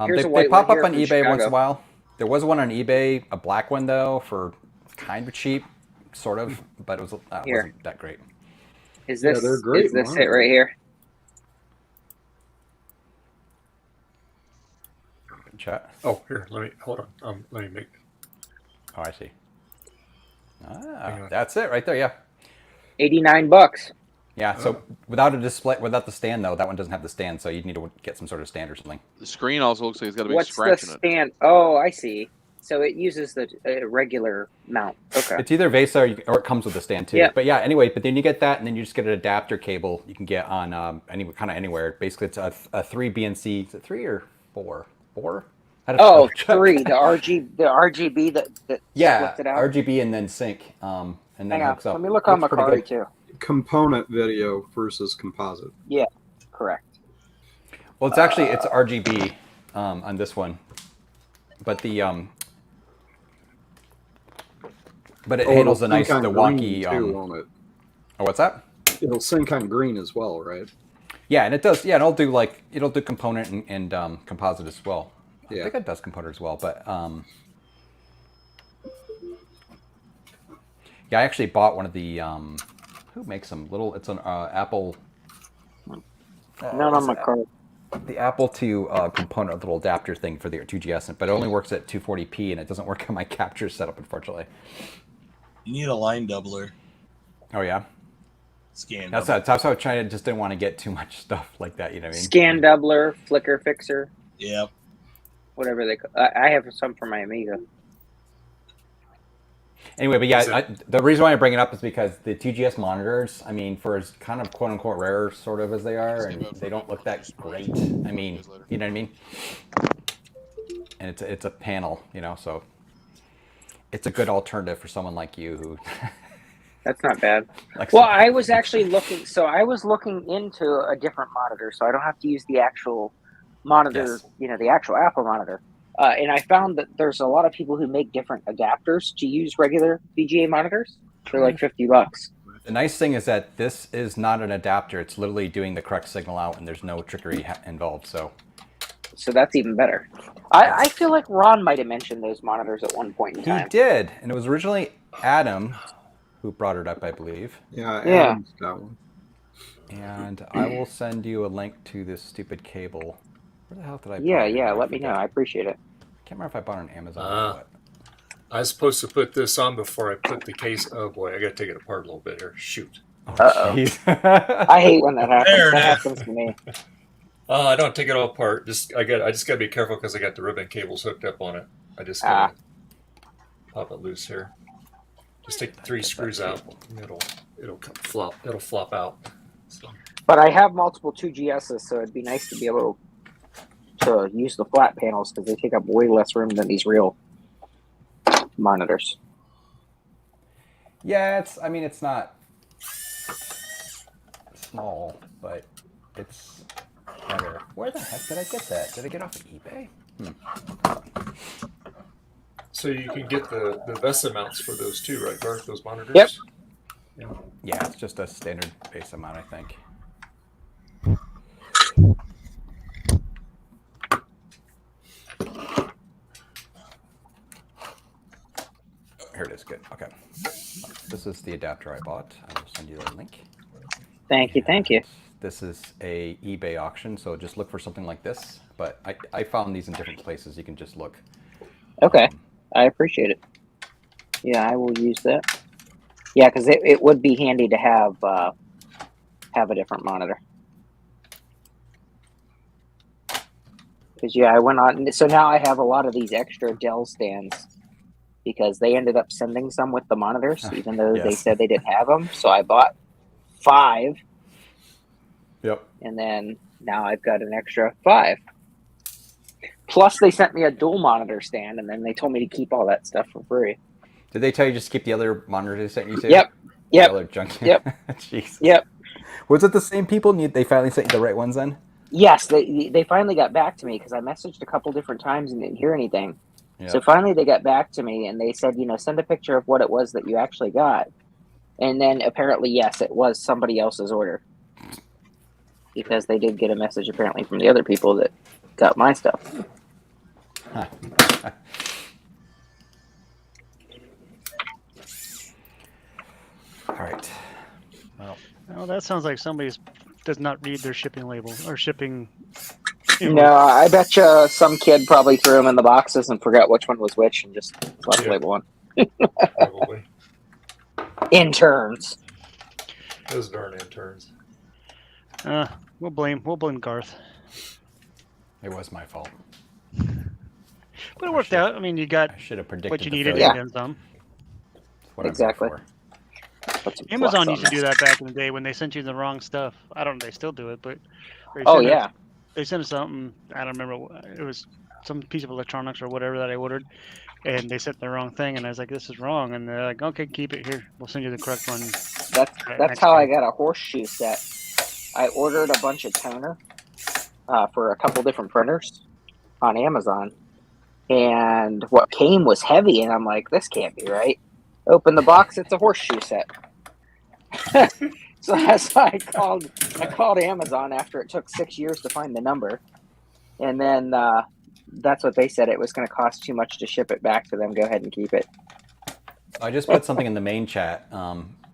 Here's a They white pop one up here on from eBay once in a Chicago. while. There was one on eBay, a black one though, for kind of cheap, sort of, but it was wasn't that great. Is Yeah, this they're great is this it monitors. right here? Chat. Oh, here, let me hold on. Let me make. Oh, I see. Hang Ah, on. that's it right there. Yeah. $89. Yeah. So without a display, without the stand though, that one doesn't have the stand, so you'd need to get some sort of stand or something. The screen also looks like it's got a big What's the scratch in it. stand? Oh, I see. So it uses the regular mount. Okay. It's either VESA or it comes with a stand too. Yeah. But yeah, anyway, but then you get that, and then you just get an adapter cable you can get on anywhere. Basically, it's a 3 BNC. Is it 3 or 4? 4? Oh, 3. The RGB that yeah, splits it out. RGB and then sync, and then Hang on. hooks up. Let me look on Looks pretty Macari good. too. Component video versus composite. Yeah, correct. Well, it's actually it's RGB on this one, but the but it handles the it'll nice sync on the green wonky. too, won't it? Oh, what's that? It'll sync on green as well, right? Yeah, and it does. Yeah, it'll do component and composite as well. Yeah. I think it does component as well, but yeah, I actually bought one of the who makes them little. It's an Apple. Not on my card. The Apple II component little adapter thing for the 2GS, but it only works at 240p, and it doesn't work on my capture setup, unfortunately. You need a line doubler. Oh yeah. Scan. That's what I was trying to. Just didn't want to get too much stuff like that. You know what I mean? Scan doubler, flicker fixer. Yep. Whatever they. I have some for my Amiga. Anyway, but yeah, the reason why I bring it up is because the 2GS monitors, I mean, for as kind of quote unquote rare sort of as they are, and they don't look that great. I mean, you know what I mean? And it's a panel, you know, so it's a good alternative for someone like you who. That's not bad. Well, I was actually looking. So I was looking into a different monitor, so I don't have to use the actual monitor. Yes. You know, the actual Apple monitor. And I found that there's a lot of people who make different adapters to use regular VGA monitors. They're like $50. The nice thing is that this is not an adapter. It's literally doing the correct signal out, and there's no trickery involved. So that's even better. I feel like Ron might have mentioned those monitors at one point in time. He did, and it was originally Adam who brought it up, I believe. Yeah, Adam's got one. And I will send you a link to this stupid cable. Where the hell did I? Yeah. Let me know. I appreciate it. Can't remember if I bought it on Amazon. I was supposed to put this on before I put the case. Oh boy, I got to take it apart a little bit here. Shoot. I hate when that happens. That happens to me. I don't take it all apart. I just got to be careful because I got the ribbon cables hooked up on it. I just got to pop it loose here. Just take the 3 screws out. It'll flop out. So. But I have multiple 2GSs, so it'd be nice to be able to use the flat panels because they take up way less room than these real monitors. Yeah, it's not small, but it's better. Where the heck did I get that? Did I get it off of eBay? So you can get the VESA mounts for those too, right, Garth? Those monitors? Yep. Yeah, it's just a standard base amount, I think. Here it is. Good. Okay. This is the adapter I bought. I will send you a link. Thank you. This is a eBay auction, so just look for something like this. But I found these in different places. You can just look. Okay. I appreciate it. Yeah, I will use that. Yeah, because it would be handy to have a different monitor. Because I went on. So now I have a lot of these extra Dell stands because they ended up sending some with the monitors, even though they said they didn't have them. So I bought 5. Yep. And then now I've got an extra 5. Plus, they sent me a dual monitor stand, and then they told me to keep all that stuff for free. Did they tell you just to keep the other monitor they sent you to? Yep. The other junk? Yep. Jesus. Yep. Was it the same people? They finally sent you the right ones then? Yes, they finally got back to me because I messaged a couple different times and didn't hear anything. Yeah. So finally they got back to me and they said, send a picture of what it was that you actually got. And then apparently, yes, it was somebody else's order. Because they did get a message apparently from the other people that got my stuff. All right. Well, that sounds like somebody does not read their shipping label or shipping. No, I bet you some kid probably threw them in the boxes and forgot which one was which and just left label one. Probably. Interns. Those darn interns. We'll blame Garth. It was my fault. But it worked out. I mean, you got should have predicted what you the needed failure. and then some. What I'm Exactly. here Amazon used to do that back in the day when they sent you the wrong stuff. I don't know if they still do it, but they sent us something. I don't remember. It was some piece of electronics or whatever that I ordered, and they sent the wrong thing, and I was like, "This is wrong," and they're like, "Okay, keep it here. We'll send you the correct one." That's how I got a horseshoe set. I ordered a bunch of toner for a couple different printers on Amazon, and what came was heavy, and I'm like, "This can't be right." Open the box; it's a horseshoe set. So that's why I called Amazon after it took 6 years to find the number, and then that's what they said. It was going to cost too much to ship it back to them. Go ahead and keep it. I just put something in the main chat.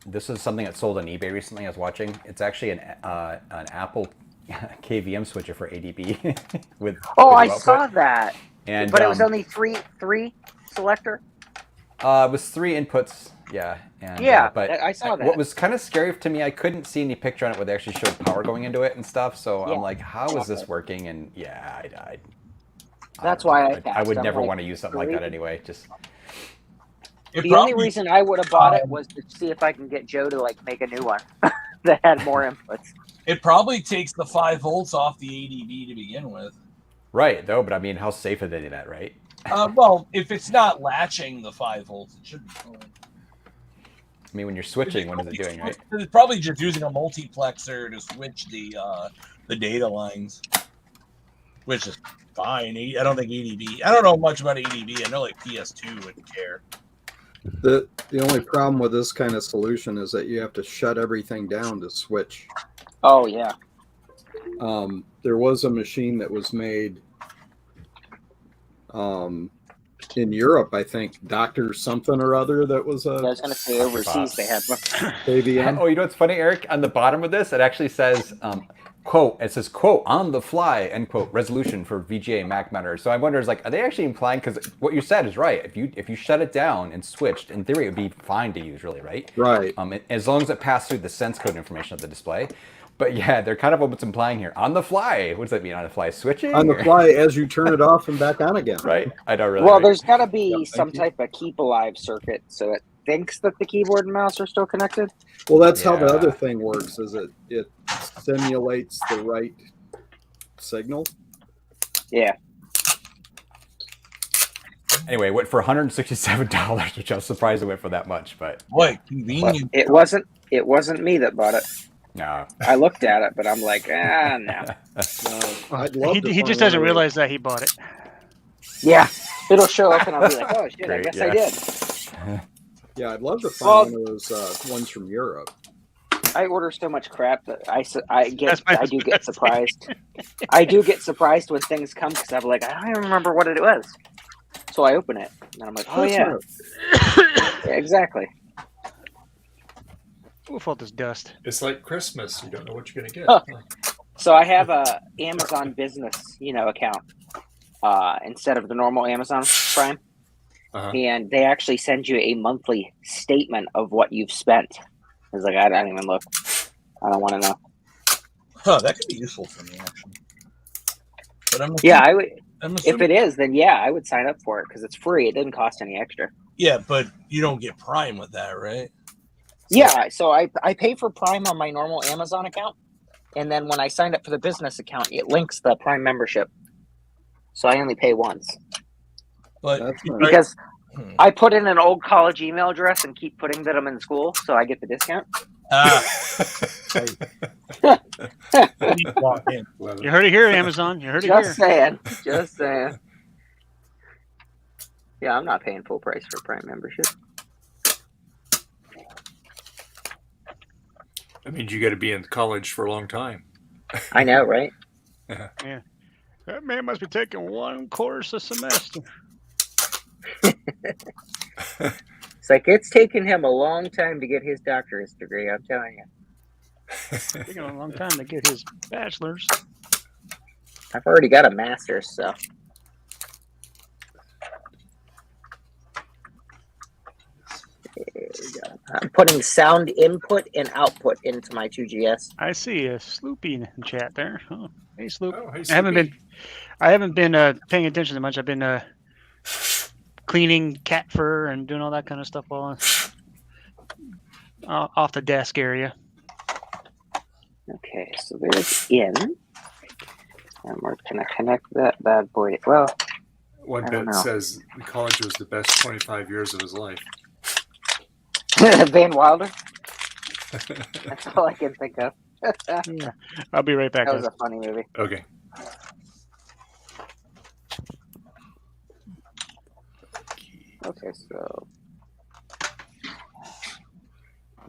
This is something that sold on eBay recently. I was watching. It's actually an Apple KVM switcher for ADB with. I saw that. And but it was only three selector. It was 3 inputs. Yeah. And, but I saw that. What was kind of scary to me, I couldn't see any picture on it where they actually showed power going into it and stuff. So I'm like, how is this working? And yeah, I died. That's why I passed. I would never want to use something like that anyway. Just. The only reason I would have bought it was to see if I can get Joe to make a new one that had more inputs. It probably takes the 5 volts off the ADB to begin with. Right, though, but I mean, how safe are they to that, right? Well, if it's not latching the 5 volts, it should be fine. I mean, when you're switching, what is it doing, right? It's probably just using a multiplexer to switch the data lines, which is fine. I don't think ADB. I don't know much about ADB. I know PS2 wouldn't care. The only problem with this kind of solution is that you have to shut everything down to switch. Oh yeah. There was a machine that was made in Europe, I think, Dr. something or other, that was I was going to say overseas they had one. KVM. Oh, you know what's funny, Eric? On the bottom of this, it actually says, quote, it says, quote, on the fly, end quote, resolution for VGA Mac monitors. So I wonder, are they actually implying, because what you said is right. If you shut it down and switched, in theory, it would be fine to use, really, right? Right. As long as it passed through the sense code information of the display. But yeah, they're kind of what's implying here. On the fly. What does that mean? On the fly switching? On the fly as you turn it off and back on again. Right. I don't really. Well, there's got to be some type of keep alive circuit, so it thinks that the keyboard and mouse are still connected. Well, that's how the other thing works. Is it simulates the right signal. Yeah. Anyway, it went for $167, which I was surprised it went for that much. But boy, convenient. It wasn't me that bought it. No. I looked at it, but I'm like, no. I'd love to He just doesn't realize that he bought it. Yeah, it'll show up, and I'll be like, oh shit, I guess I did. Yeah, I'd love to find one of those ones from Europe. I order so much crap that I do get surprised. I do get surprised when things come because I'm like, I don't even remember what it was. So I open it, and I'm like, oh yeah. Yeah, exactly. Who fault is dust? It's like Christmas. You don't know what you're going to get. Huh. So I have a Amazon business, account instead of the normal Amazon Prime, and they actually send you a monthly statement of what you've spent. I was like, I don't even look. I don't want to know. Huh, that could be useful for me actually. But I would. If it is, then yeah, I would sign up for it because it's free. It didn't cost any extra. Yeah, but you don't get Prime with that, right? Yeah, so I pay for Prime on my normal Amazon account, and then when I signed up for the business account, it links the Prime membership. So I only pay once. But because I put in an old college email address and keep putting that I'm in school, so I get the discount. You heard it here, Amazon. You heard it here. Just saying. Yeah, I'm not paying full price for Prime membership. That means you got to be in college for a long time. I know, right? Yeah. That man must be taking one course a semester. It's like it's taken him a long time to get his doctorate degree. I'm telling you. Taking a long time to get his bachelor's. I've already got a master's, so. There we go. I'm putting sound input and output into my 2GS. I see a Sloopy in the chat there. Oh, hey Sloop. Oh, hey, I haven't been paying attention to much. I've been cleaning cat fur and doing all that kind of stuff while off the desk area. Okay, so there's in. And we're gonna connect that bad boy. Well, One bit says college was the best 25 years of his life. Van Wilder. That's all I can think of. Yeah. I'll be right back. That was guys. a funny movie. Okay. Okay, so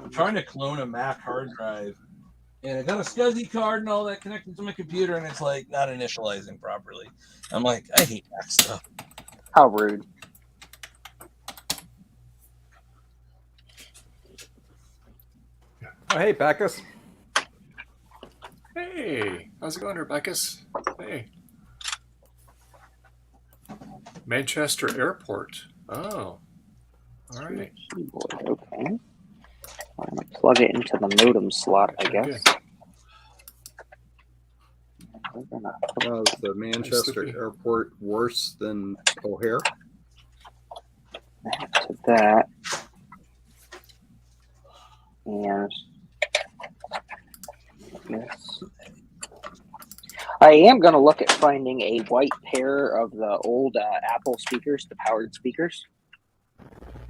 I'm trying to clone a Mac hard drive, and I got a SCSI card and all that connected to my computer, and it's like not initializing properly. I'm like, I hate Mac stuff. How rude. Oh, hey, Bacchus. Hey, how's it going, Rebecca's? Hey. Manchester Airport. Oh, all right. Keyboard, okay. I'm gonna plug it into the modem slot, I guess. Is the Manchester Airport worse than O'Hare? To that. And this. I am going to look at finding a white pair of the old Apple speakers, the powered speakers,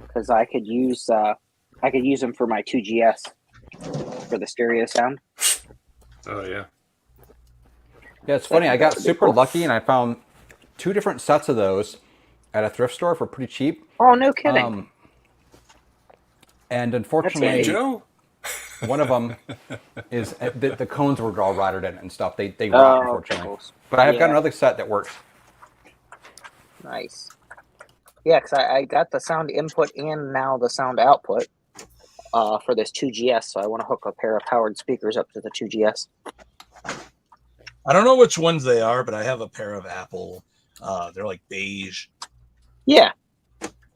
because I could use them for my 2GS for the stereo sound. Oh yeah. Yeah, it's funny. I got super lucky and I found 2 different sets of those at a thrift store for pretty cheap. Oh, no kidding. And unfortunately, Joe? one of them is the cones were all rotted in and stuff. They rot, unfortunately. Cool. But I have got another set that works. Nice. Yeah, because I got the sound input and now the sound output for this 2GS, so I want to hook a pair of powered speakers up to the 2GS. I don't know which ones they are, but I have a pair of Apple. They're like beige. Yeah.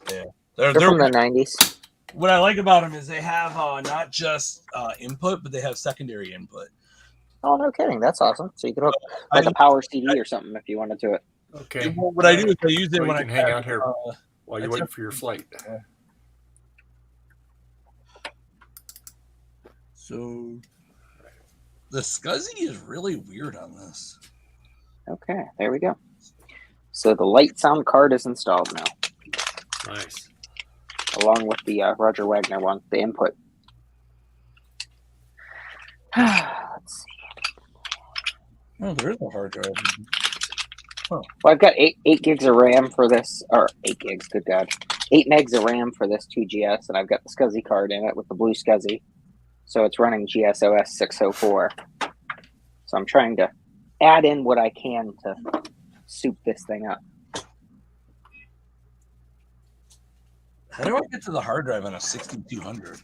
Yeah. They're from the 90s. What I like about them is they have not just input, but they have secondary input. Oh, no kidding. That's awesome. So you could hook like a power CD or something if you wanted to it. Okay. What I do is I use it Well, when you I can hang out here while you wait for your flight. So the SCSI is really weird on this. Okay, there we go. So the light sound card is installed now. Nice. Along with the Roger Wagner one, the input. Let's see. Oh, there is a hard drive. Well, I've got 8 gigs of RAM for this, or 8 gigs, good God. 8 megs of RAM for this 2GS, and I've got the SCSI card in it with the blue SCSI. So it's running GSOS 604. So I'm trying to add in what I can to soup this thing up. How do I get to the hard drive on a 6200?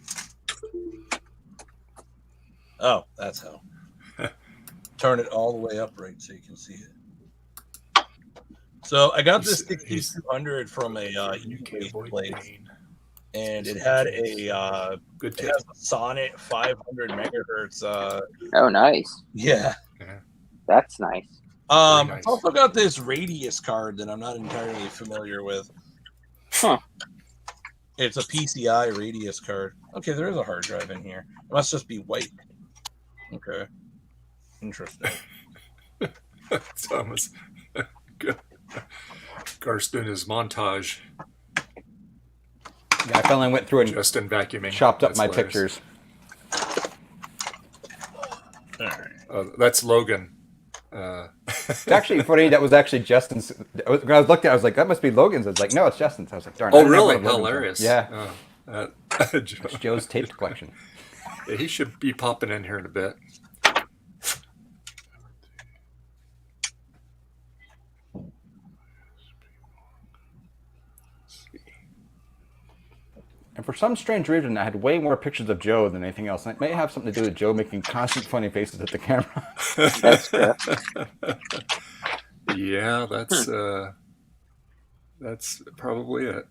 Oh, that's how. Turn it all the way up right so you can see it. So I got this 6200 from a UK place, and it had a good it has a Sonnet 500 megahertz. Oh, nice. Yeah. That's nice. Nice. I've also got this Radius card that I'm not entirely familiar with. Huh. It's a PCI Radius card. Okay, there is a hard drive in here. It must just be white. Okay. Interesting. Thomas. Garth's doing his montage. Yeah, I finally went through and Justin vacuuming. chopped up That's my hilarious. pictures. That's Logan. It's actually funny. That was actually Justin's. When I was looking, I was like, "That must be Logan's." I was like, "No, it's Justin's." I was like, "Darn." Oh, I don't know really? what Logan's Hilarious. is. Yeah. It's Joe's tape collection. Yeah, he should be popping in here in a bit. And for some strange reason, I had way more pictures of Joe than anything else. And it may have something to do with Joe making constant funny faces at the camera. That's fair. Yeah, that's probably it.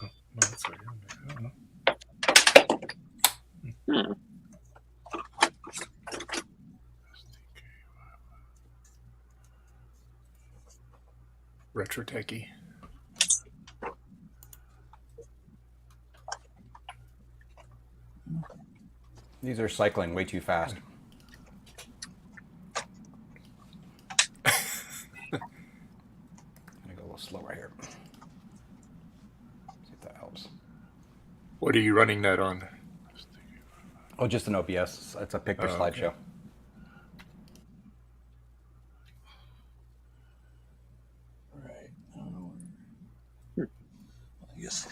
Oh, no, that's right on there. I don't know. Retro techie. These are cycling way too fast. I'm gonna go a little slower here. See if that helps. What are you running that on? Oh, just an OBS. It's a picture slideshow. Right. I guess.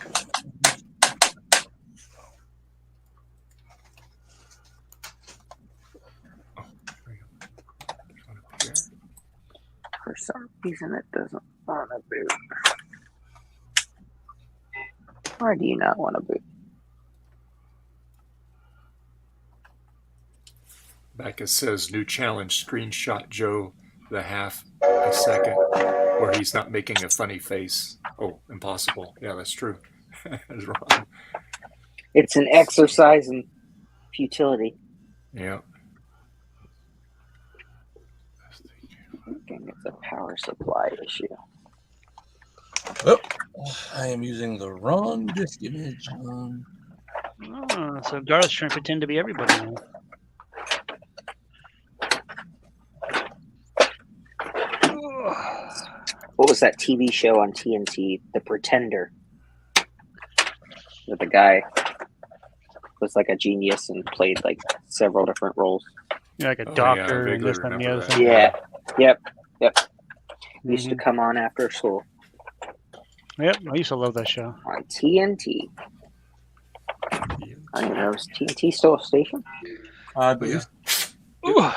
For some reason, it doesn't want to boot. Why do you not want to boot? Back it says new challenge, screenshot Joe the half a second where he's not making a funny face. Oh, impossible. Yeah, that's true. That's wrong. It's an exercise in futility. Yeah. I think it's a power supply issue. Oh, I am using the wrong disk image. Oh, so Garth's trying to pretend to be everybody now. What was that TV show on TNT, The Pretender? Where the guy was like a genius and played like several different roles. You're like a doctor and this and the other thing. Yeah. Yep. Used to come on after school. Yep, I used to love that show. On TNT. I don't know, is TNT still a station? I believe. Ooh.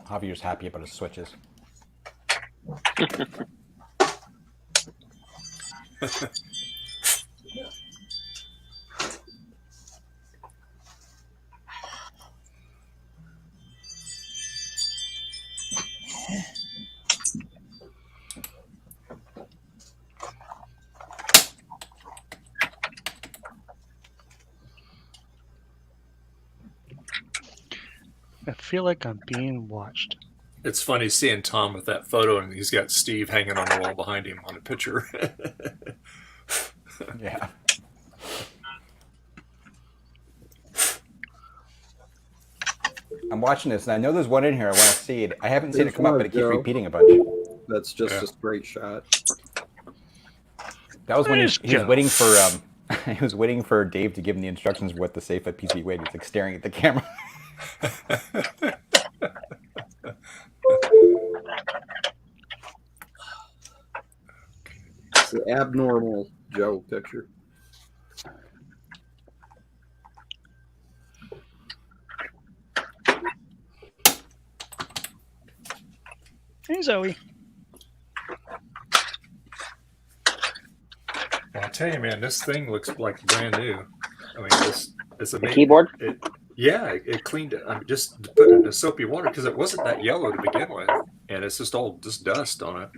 Javier's happy about his switches. I feel like I'm being watched. It's funny seeing Tom with that photo, and he's got Steve hanging on the wall behind him on a picture. Yeah. I'm watching this, and I know there's one in here I want to see it. I haven't seen it come up, but it keeps repeating a bunch. That's just a straight shot. That was when he was waiting for he was waiting for Dave to give him the instructions what the safe at PC weighed. He's like staring at the camera. It's the abnormal Joe picture. Hey, Zoe. Well, I'll tell you, man, this thing looks like brand new. I mean, it's amazing. Keyboard? It cleaned it. I just put it in soapy water because it wasn't that yellow to begin with, and it's just all dust on it.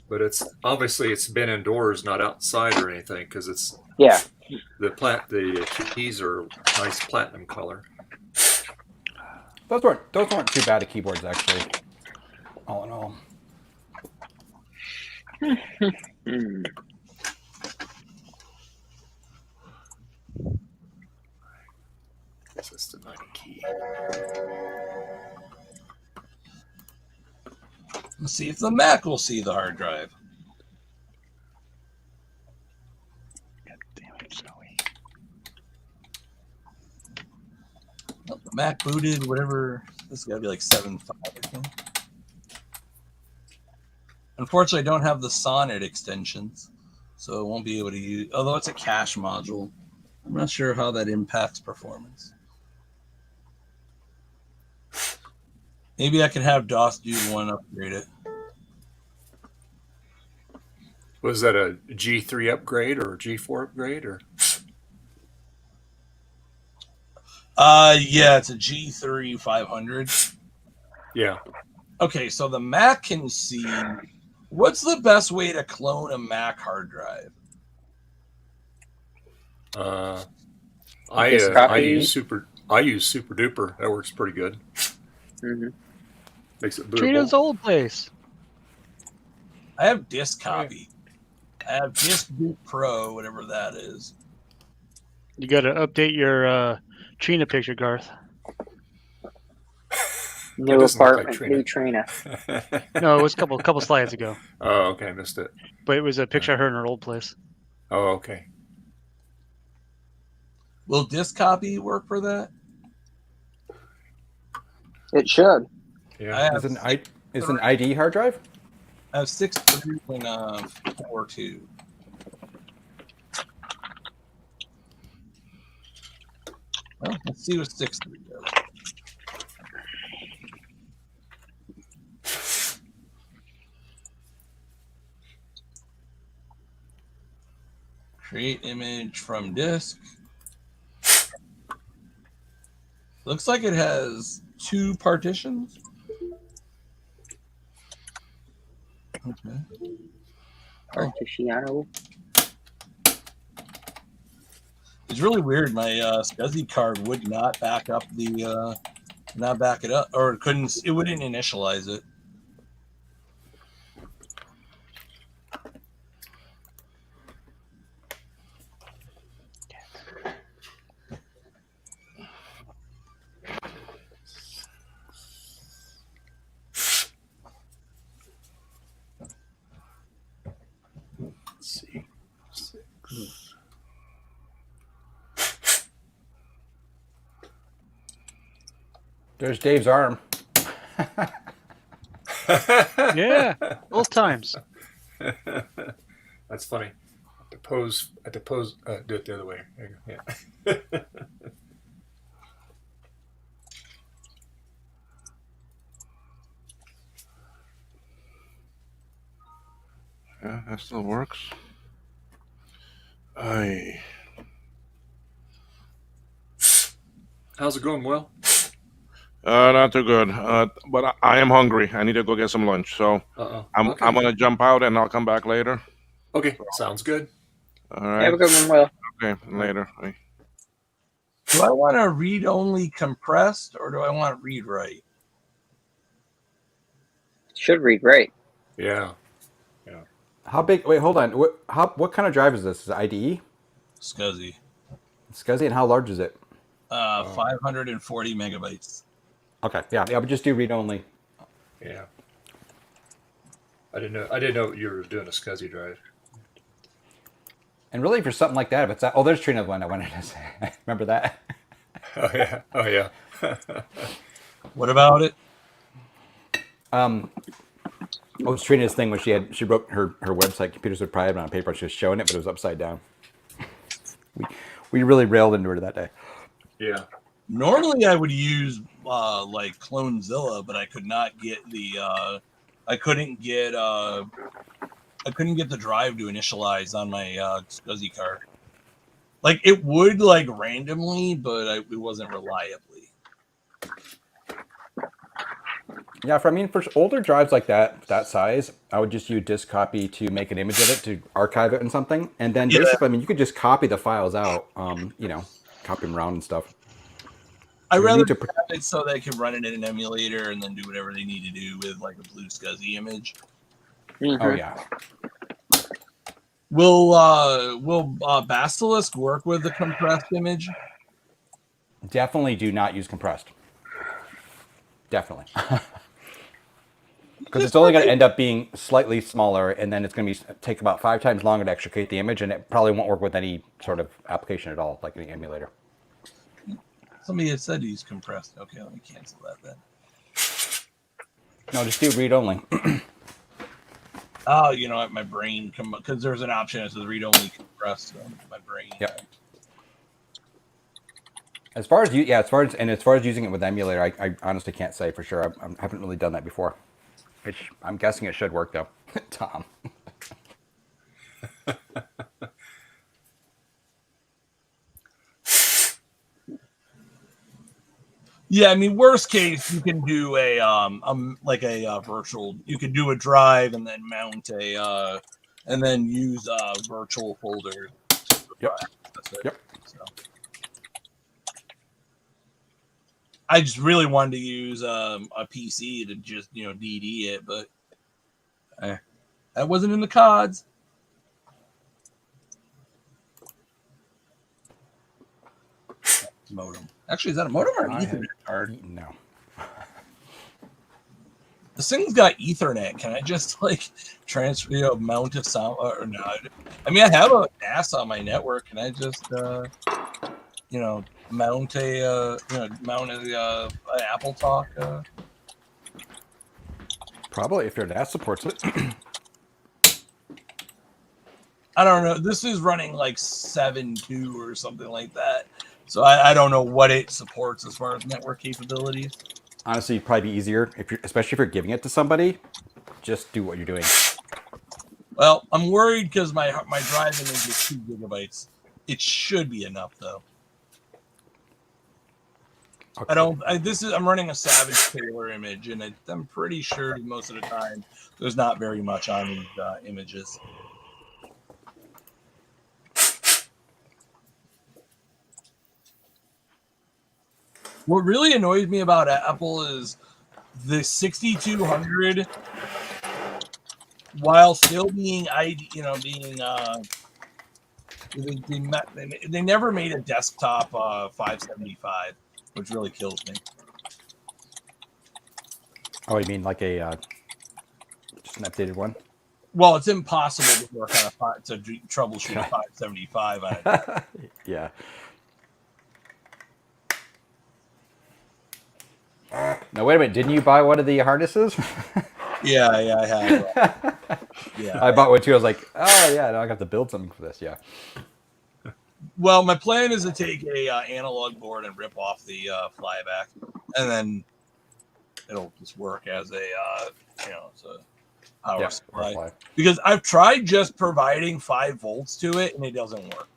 But it's obviously it's been indoors, not outside or anything, because it's the keys are nice platinum color. Those weren't too bad of keyboards actually. All in all. That's the 90 key. Let's see if the Mac will see the hard drive. God damn it, Zoe. The Mac booted, whatever. This has got to be like 7.5, I think. Unfortunately, I don't have the Sonnet extensions, so I won't be able to use. Although it's a cache module, I'm not sure how that impacts performance. Maybe I can have DOS Dude 1 upgrade it. Was that a G3 upgrade or a G4 upgrade or? Yeah, it's a G3 500. Yeah. Okay, so the Mac can see. What's the best way to clone a Mac hard drive? I use Super Duper. That works pretty good. Mm-hmm. Makes it bootable. Trina's old place. I have Disk Copy. I have Disk Boot Pro, whatever that is. You got to update your Trina picture, Garth. New apartment, new Trina. No, it was a couple slides ago. Oh, okay, I missed it. But it was a picture of her in her old place. Oh, okay. Will Disk Copy work for that? It should. Yeah. Is an ID hard drive? I have 6.3 and 4.2. Well, let's see what 6.3 does. Create image from disk. Looks like it has 2 partitions. Okay. Partitiono. It's really weird. My SCSI card would not back up the not back it up, or it wouldn't initialize it. Let's see. 6. There's Dave's arm. Yeah, both times. That's funny. Do it the other way. There you go. Yeah. Yeah, that still works. How's it going, Will? Not too good. But I am hungry. I need to go get some lunch. So I'm gonna jump out and I'll come back later. Okay, sounds good. All right. Have a good one, Will. Okay, later. Bye. Do I want to read only compressed, or do I want read write? Should read right. Yeah. How big? Wait, hold on. What kind of drive is this? Is it IDE? SCSI. SCSI, and how large is it? 540 megabytes. Okay, yeah, I would just do read only. Yeah. I didn't know you were doing a SCSI drive. And really, for something like that, if it's that, there's Trina's one I wanted to say. Remember that? Oh yeah. What about it? It was Trina's thing when she wrote her website, Computers with Pride, on paper. She was showing it, but it was upside down. We really railed into her that day. Yeah. Normally, I would use like Clonezilla, but I could not get the I couldn't get the drive to initialize on my SCSI card. Like it would like randomly, but it wasn't reliably. Yeah, for older drives like that size, I would just use disk copy to make an image of it, to archive it in something, and then basically, you could just copy the files out, copy them around and stuff. I rather have it so they can run it in an emulator and then do whatever they need to do with like a blue SCSI image. Mm-hmm. Oh yeah. Will Basilisk work with the compressed image? Definitely do not use compressed. Definitely. Because it's only going to end up being slightly smaller, and then it's going to take about 5 times longer to extricate the image, and it probably won't work with any sort of application at all, like any emulator. Somebody had said he's compressed. Okay, let me cancel that then. No, just do read only. Oh, you know what? My brain because there's an option that says read only compressed. So my brain. Yep. As far as using it with emulator, I honestly can't say for sure. I haven't really done that before. I'm guessing it should work though, Tom. Yeah, I mean, worst case, you can do a virtual. You could do a drive and then mount a and then use virtual folders. Yep. That's it. Yep. So. I just really wanted to use a PC to just DD it, but that wasn't in the cards. Modem. Actually, is that a modem or an Ethernet card? No. This thing's got Ethernet. Can I just transfer, mount a sound or not? I mean, I have a NAS on my network. Can I just, mount a Apple Talk? Probably if your NAS supports it. I don't know. This is running like 7.2 or something like that. So I don't know what it supports as far as network capabilities. Honestly, it'd probably be easier, especially if you're giving it to somebody, just do what you're doing. Well, I'm worried because my drive image is 2 gigabytes. It should be enough though. Okay. I'm running a Savage Taylor image, and I'm pretty sure most of the time there's not very much on these images. What really annoys me about Apple is the 6200, while still being they never made a desktop 575, which really kills me. Oh, you mean like just an updated one? Well, it's impossible to work on to troubleshoot a 575 on it. Yeah. No, wait a minute. Didn't you buy one of the harnesses? Yeah, I have. Yeah, I bought one too. I was like, oh yeah, now I got to build something for this. Yeah. Well, my plan is to take a analog board and rip off the flyback, and then it'll just work as a it's a power supply. Because I've tried just providing 5 volts to it, and it doesn't work.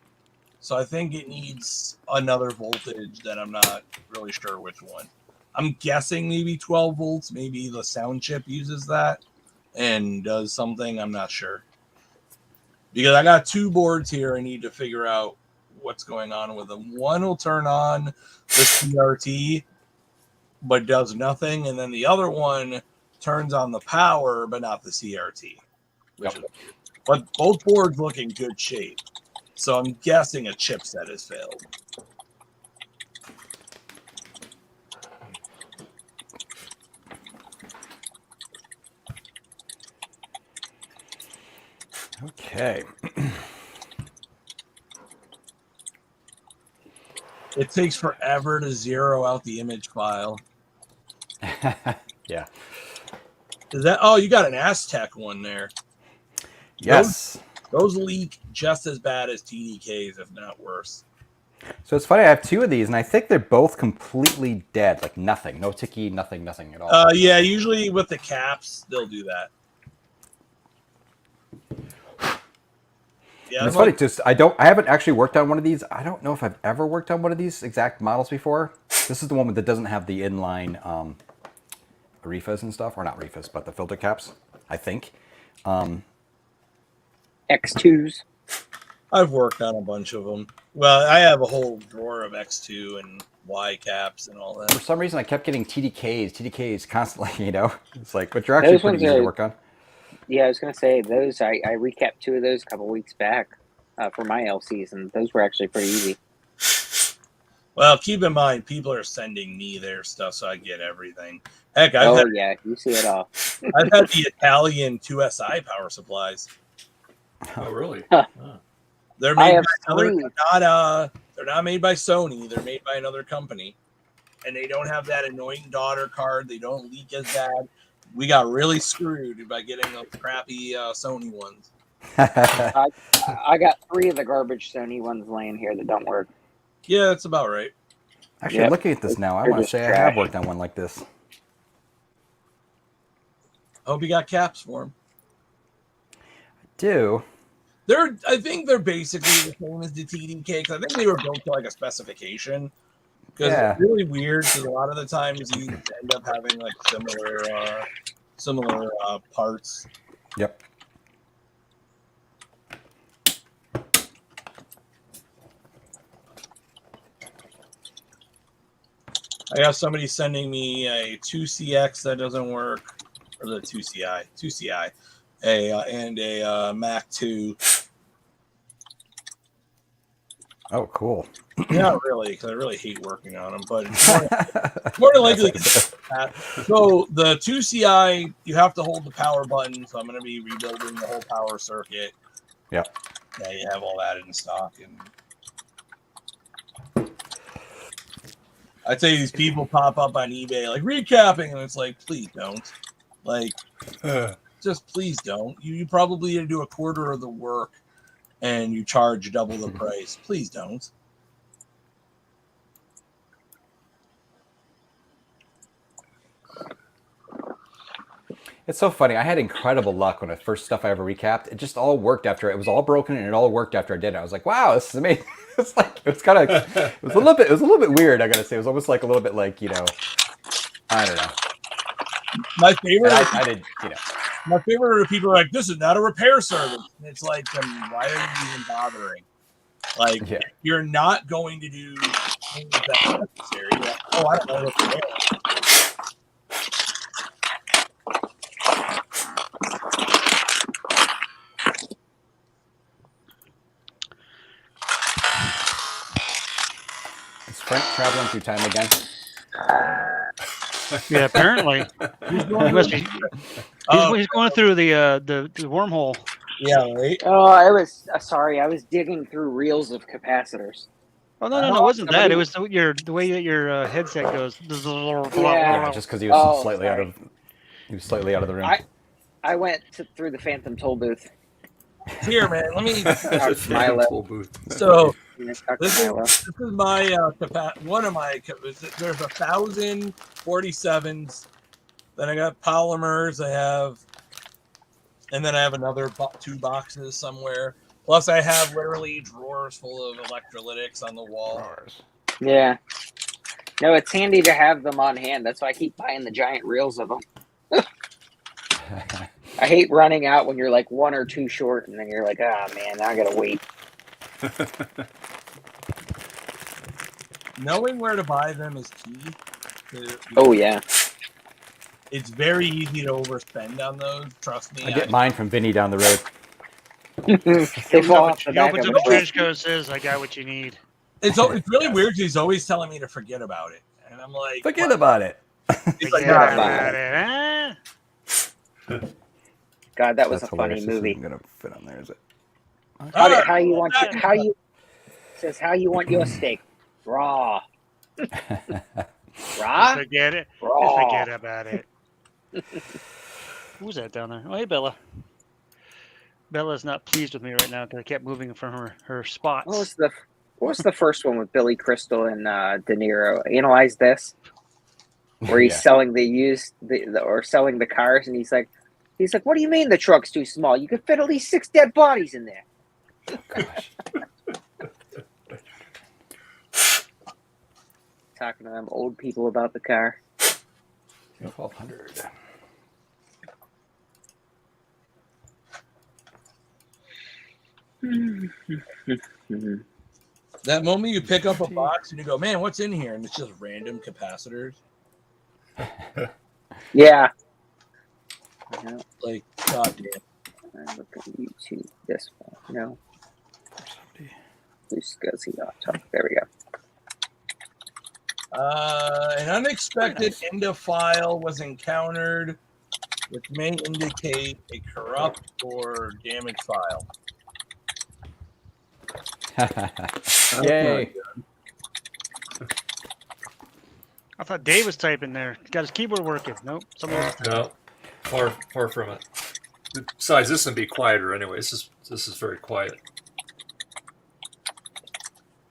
So I think it needs another voltage that I'm not really sure which one. I'm guessing maybe 12 volts. Maybe the sound chip uses that and does something. I'm not sure. Because I got 2 boards here. I need to figure out what's going on with them. One will turn on the CRT, but does nothing. And then the other one turns on the power, but not the CRT. But both boards look in good shape. So I'm guessing a chipset has failed. Okay. It takes forever to zero out the image file. Yeah. Is that? Oh, you got an Aztec one there. Yes. Those leak just as bad as TDKs, if not worse. So it's funny. I have 2 of these, and I think they're both completely dead. Like nothing, no ticky, nothing at all. Yeah. Usually with the caps, they'll do that. Yeah, it's funny. I haven't actually worked on one of these. I don't know if I've ever worked on one of these exact models before. This is the one that doesn't have the inline REFAs and stuff, or not REFAs, but the filter caps. I think. X2s. I've worked on a bunch of them. Well, I have a whole drawer of X2 and Y caps and all that. For some reason, I kept getting TDKs constantly. It's like, but you're actually pretty easy to work on. Yeah, I was going to say those. I recapped 2 of those a couple weeks back for my LCs, and those were actually pretty easy. Well, keep in mind, people are sending me their stuff, so I get everything. Heck, yeah, you see it all. I've had the Italian 2SI power supplies. Oh, really? Huh. They're made by they're not made by Sony. They're made by another company. and they don't have that annoying daughter card. They don't leak as bad. We got really screwed by getting those crappy Sony ones. I got 3 of the garbage Sony ones laying here that don't work. Yeah, that's about right. Actually, looking at this now, I want to say I have worked on one like this. I hope you got caps for them. Do. I think they're basically the same as the TD cakes. I think they were built to like a specification. Because it's really weird. Because a lot of the times you end up having like similar parts. Yep. I got somebody sending me a 2CX that doesn't work, or the 2CI, and a Mac 2. Oh, cool. Not really, because I really hate working on them, but it's more than likely. So the 2CI, you have to hold the power button, so I'm going to be rebuilding the whole power circuit. Yep. Yeah, you have all that in stock, and I'd say these people pop up on eBay like recapping, and it's like, please don't. Like, just please don't. You probably need to do a quarter of the work, and you charge double the price. Please don't. It's so funny. I had incredible luck when the first stuff I ever recapped. It just all worked after it was all broken, and it all worked after I did it. I was like, "Wow, this is amazing!" It's like it was a little bit weird. I gotta say, it was almost like a little bit like I don't know. My favorite, I did, My favorite are the people who are like, "This is not a repair service." And it's like, why are you even bothering? Like, you're not going to do things that are necessary. Like, oh, I don't know what to do. Is Frank traveling through time again? Yeah, apparently. He's going through the wormhole. Yeah, right. Oh, I was sorry. I was digging through reels of capacitors. Oh no, it wasn't that. It was the way that your headset goes. Yeah, just because he was slightly out of the room. I went through the Phantom toll booth. Here, man. Let me. Milo. So this is my one of my. There's 1,047s. Then I got polymers. I have, and then I have another 2 boxes somewhere. Plus, I have literally drawers full of electrolytics on the wall. Yeah. No, it's handy to have them on hand. That's why I keep buying the giant reels of them. I hate running out when you're like 1 or 2 short, and then you're like, ah, man, now I gotta wait. Knowing where to buy them is key. Oh yeah. It's very easy to overspend on those. Trust me. I get mine from Vinny down the road. They fall off the He back opens of up the the trench coat and says, "I got what you need." It's really weird because he's always telling me to forget about it, and I'm like, forget about it. He's like, Forget about it, huh? God, that was That's a funny hilarious. movie. This isn't gonna fit on there, is it? How you want your steak? Raw. Raw? Forget it. Raw. Forget about it. Who's that down there? Oh, hey, Bella. Bella's not pleased with me right now because I kept moving from her spots. What was the first one with Billy Crystal and De Niro? Analyze This, where he's selling selling the cars, and he's like, "What do you mean the truck's too small? You could fit at least 6 dead bodies in there." Gosh. Talking to them old people about the car. 1,200. that moment you pick up a box and you go, "Man, what's in here?" And it's just random capacitors. Yeah. Like, goddamn. I look at YouTube. This one. No. Blue SCSI laptop. There we go. An unexpected end of file was encountered, which may indicate a corrupt or damaged file. Yay. I thought Dave was typing there. Got his keyboard working. Nope. Somebody else. No, far from it. Besides, this would be quieter anyway. This is very quiet.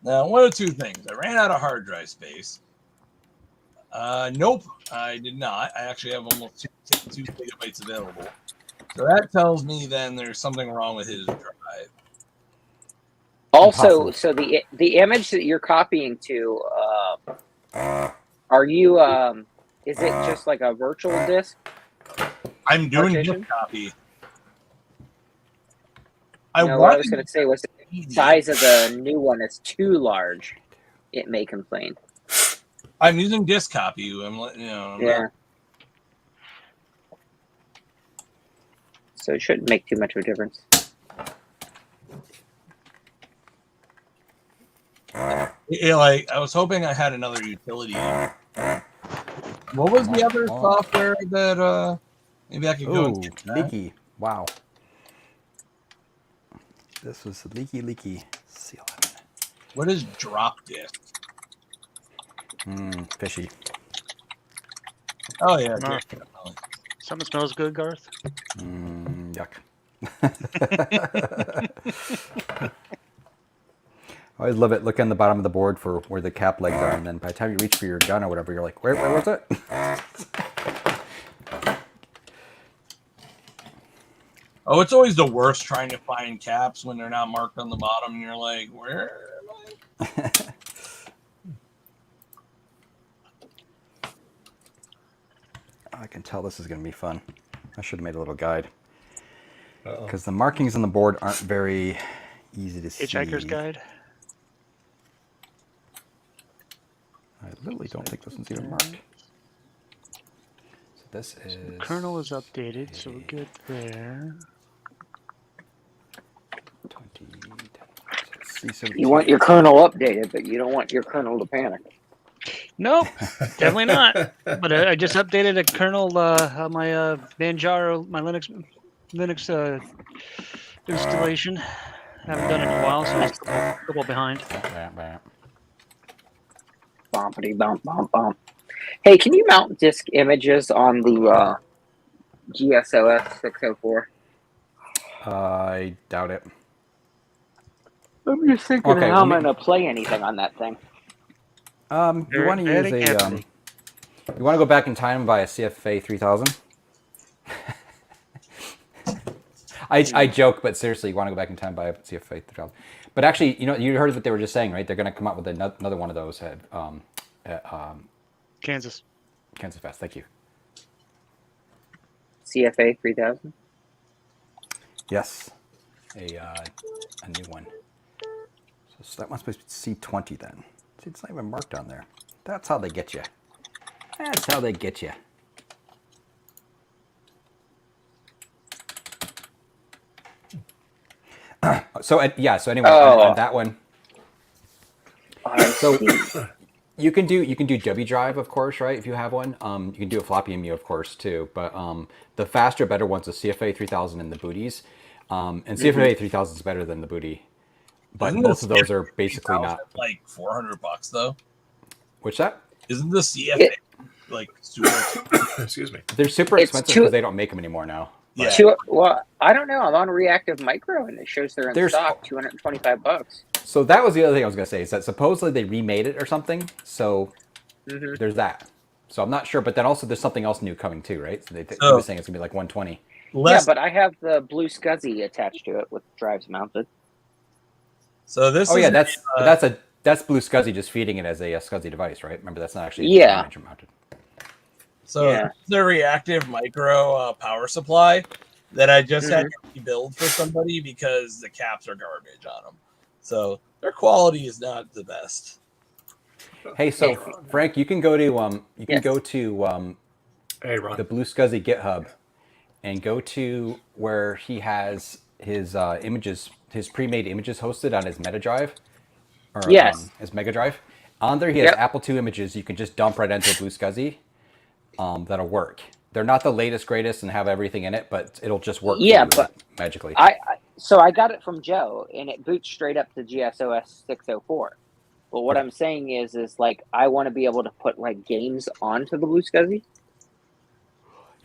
Now, one of two things. I ran out of hard drive space. Nope, I did not. I actually have almost 2 gigabytes available. So that tells me then there's something wrong with his drive. Also, so the image that you're copying to, are you? Is it just like a virtual disk? I'm doing partition? disk copy. What I was going to say was the size of the new one is too large. It may complain. I'm using disk copy. I'm Yeah. So it shouldn't make too much of a difference. Yeah, like I was hoping I had another utility. What was the other software that maybe I could go and get that? Leaky. Wow. This was leaky. C11. What is drop disk? Fishy. Oh yeah. No. Something smells good, Garth. Yuck. I always love it. Look on the bottom of the board for where the cap legs are, and then by the time you reach for your gun or whatever, you're like, where was it? Oh, it's always the worst trying to find caps when they're not marked on the bottom, and you're like, where am I? I can tell this is going to be fun. I should have made a little guide. Because the markings on the board aren't very easy to see. Hitchhiker's Guide. I literally don't think this one's even marked. So this is... Kernel is updated, so we're good there. 20. You want your kernel updated, but you don't want your kernel to panic. Nope, definitely not. But I just updated a kernel on my Manjaro, my Linux installation. Haven't done it in a while, so it's a couple behind. Bompity bump bump bump. Hey, can you mount disk images on the GSOS 604? I doubt it. I'm just thinking how I'm going to play anything on that thing. You want to use a you want to go back in time and buy a CFA 3000. I joke, but seriously, you want to go back in time and buy a CFA 3000. But actually, you heard what they were just saying, right? They're going to come out with another one of those at Kansas Fest. Thank you. CFA 3000. Yes, a new one. So that one's supposed to be C20 then. See, it's not even marked on there. That's how they get you. That's how they get you. So anyway, on that one. So you can do W drive, of course, right? If you have one, you can do a floppy EMU, of course, too. But the faster, better one's a CFA 3000 and the booties. And CFA 3000 is better than the booty. But both of those are basically not like $400 though. What's that? Isn't the CFA like super? Excuse me. They're super expensive because they don't make them anymore now. Yeah. Well, I don't know. I'm on Reactive Micro and it shows they're in stock, $225. So that was the other thing I was going to say, is that supposedly they remade it or something. So there's that. So I'm not sure, but then also there's something else new coming too, right? So they were saying it's going to be like 120. Yeah, but I have the blue SCSI attached to it with drives mounted. So this that's blue SCSI just feeding it as a SCSI device, right? Remember, that's not actually mounted. So the Reactive Micro power supply that I just had to rebuild for somebody because the caps are garbage on them. So their quality is not the best. Hey, so Frank, you can go to the blue SCSI GitHub and go to where he has his images, his pre-made images hosted on his Mega Drive. His Mega Drive. On there, he has Apple II images. You can just dump right into a blue SCSI. That'll work. They're not the latest, greatest, and have everything in it, but it'll just work. Yeah, but magically. So I got it from Joe, and it boots straight up to GSOS 604. But what I'm saying is like I want to be able to put like games onto the Blue SCSI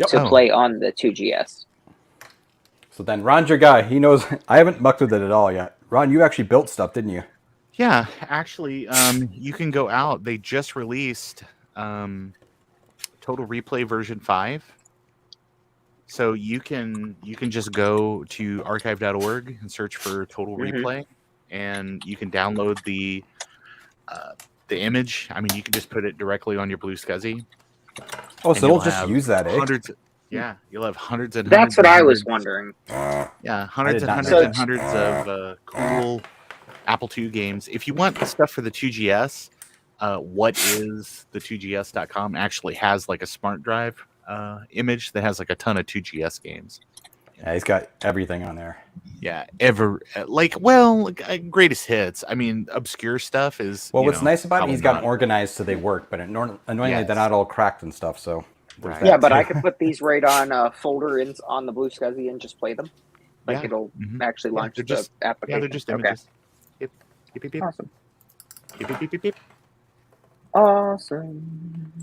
to play on the 2GS. So then Ron's your guy. He knows. I haven't mucked with it at all yet. Ron, you actually built stuff, didn't you? Yeah, actually, you can go out. They just released Total Replay version 5. So you can just go to archive.org and search for Total Replay, and you can download the image. I mean, you can just put it directly on your Blue SCSI. Oh, so they'll just use that, eh? Hundreds. Yeah, you'll have hundreds and That's hundreds. what I was wondering. Yeah, hundreds and hundreds of cool Apple II games. If you want stuff for the 2GS, whaisthe2gs.com actually has like a smart drive image that has like a ton of 2GS games. Yeah, he's got everything on there. Yeah, greatest hits. I mean, obscure stuff is. Well, what's nice about it, he's got them organized so they work, but annoyingly they're not all cracked and stuff. So yeah, but I could put these right on a folder on the Blue SCSI and just play them. Like it'll actually launch the application. Yeah, they're just images. Yep. Beep, beep, beep. Awesome. Beep, beep, beep, beep, beep. Awesome.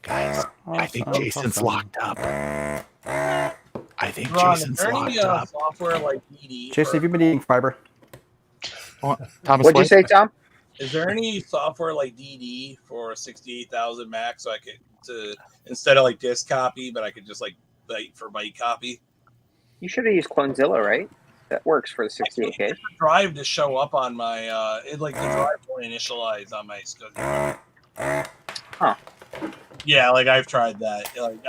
Guys, I think Jason's locked up. I think Ron, Jason's is there any locked up. software like DD? Jason, have you been eating fiber? Thomas, what'd you say, Tom? Is there any software like DD for 68,000 Mac so I could instead of like disk copy, but I could just like byte copy? You should have used Clonezilla, right? That works for the 68K. The drive to show up on my the drive won't initialize on my SCSI. Huh. Yeah, like I've tried that. Like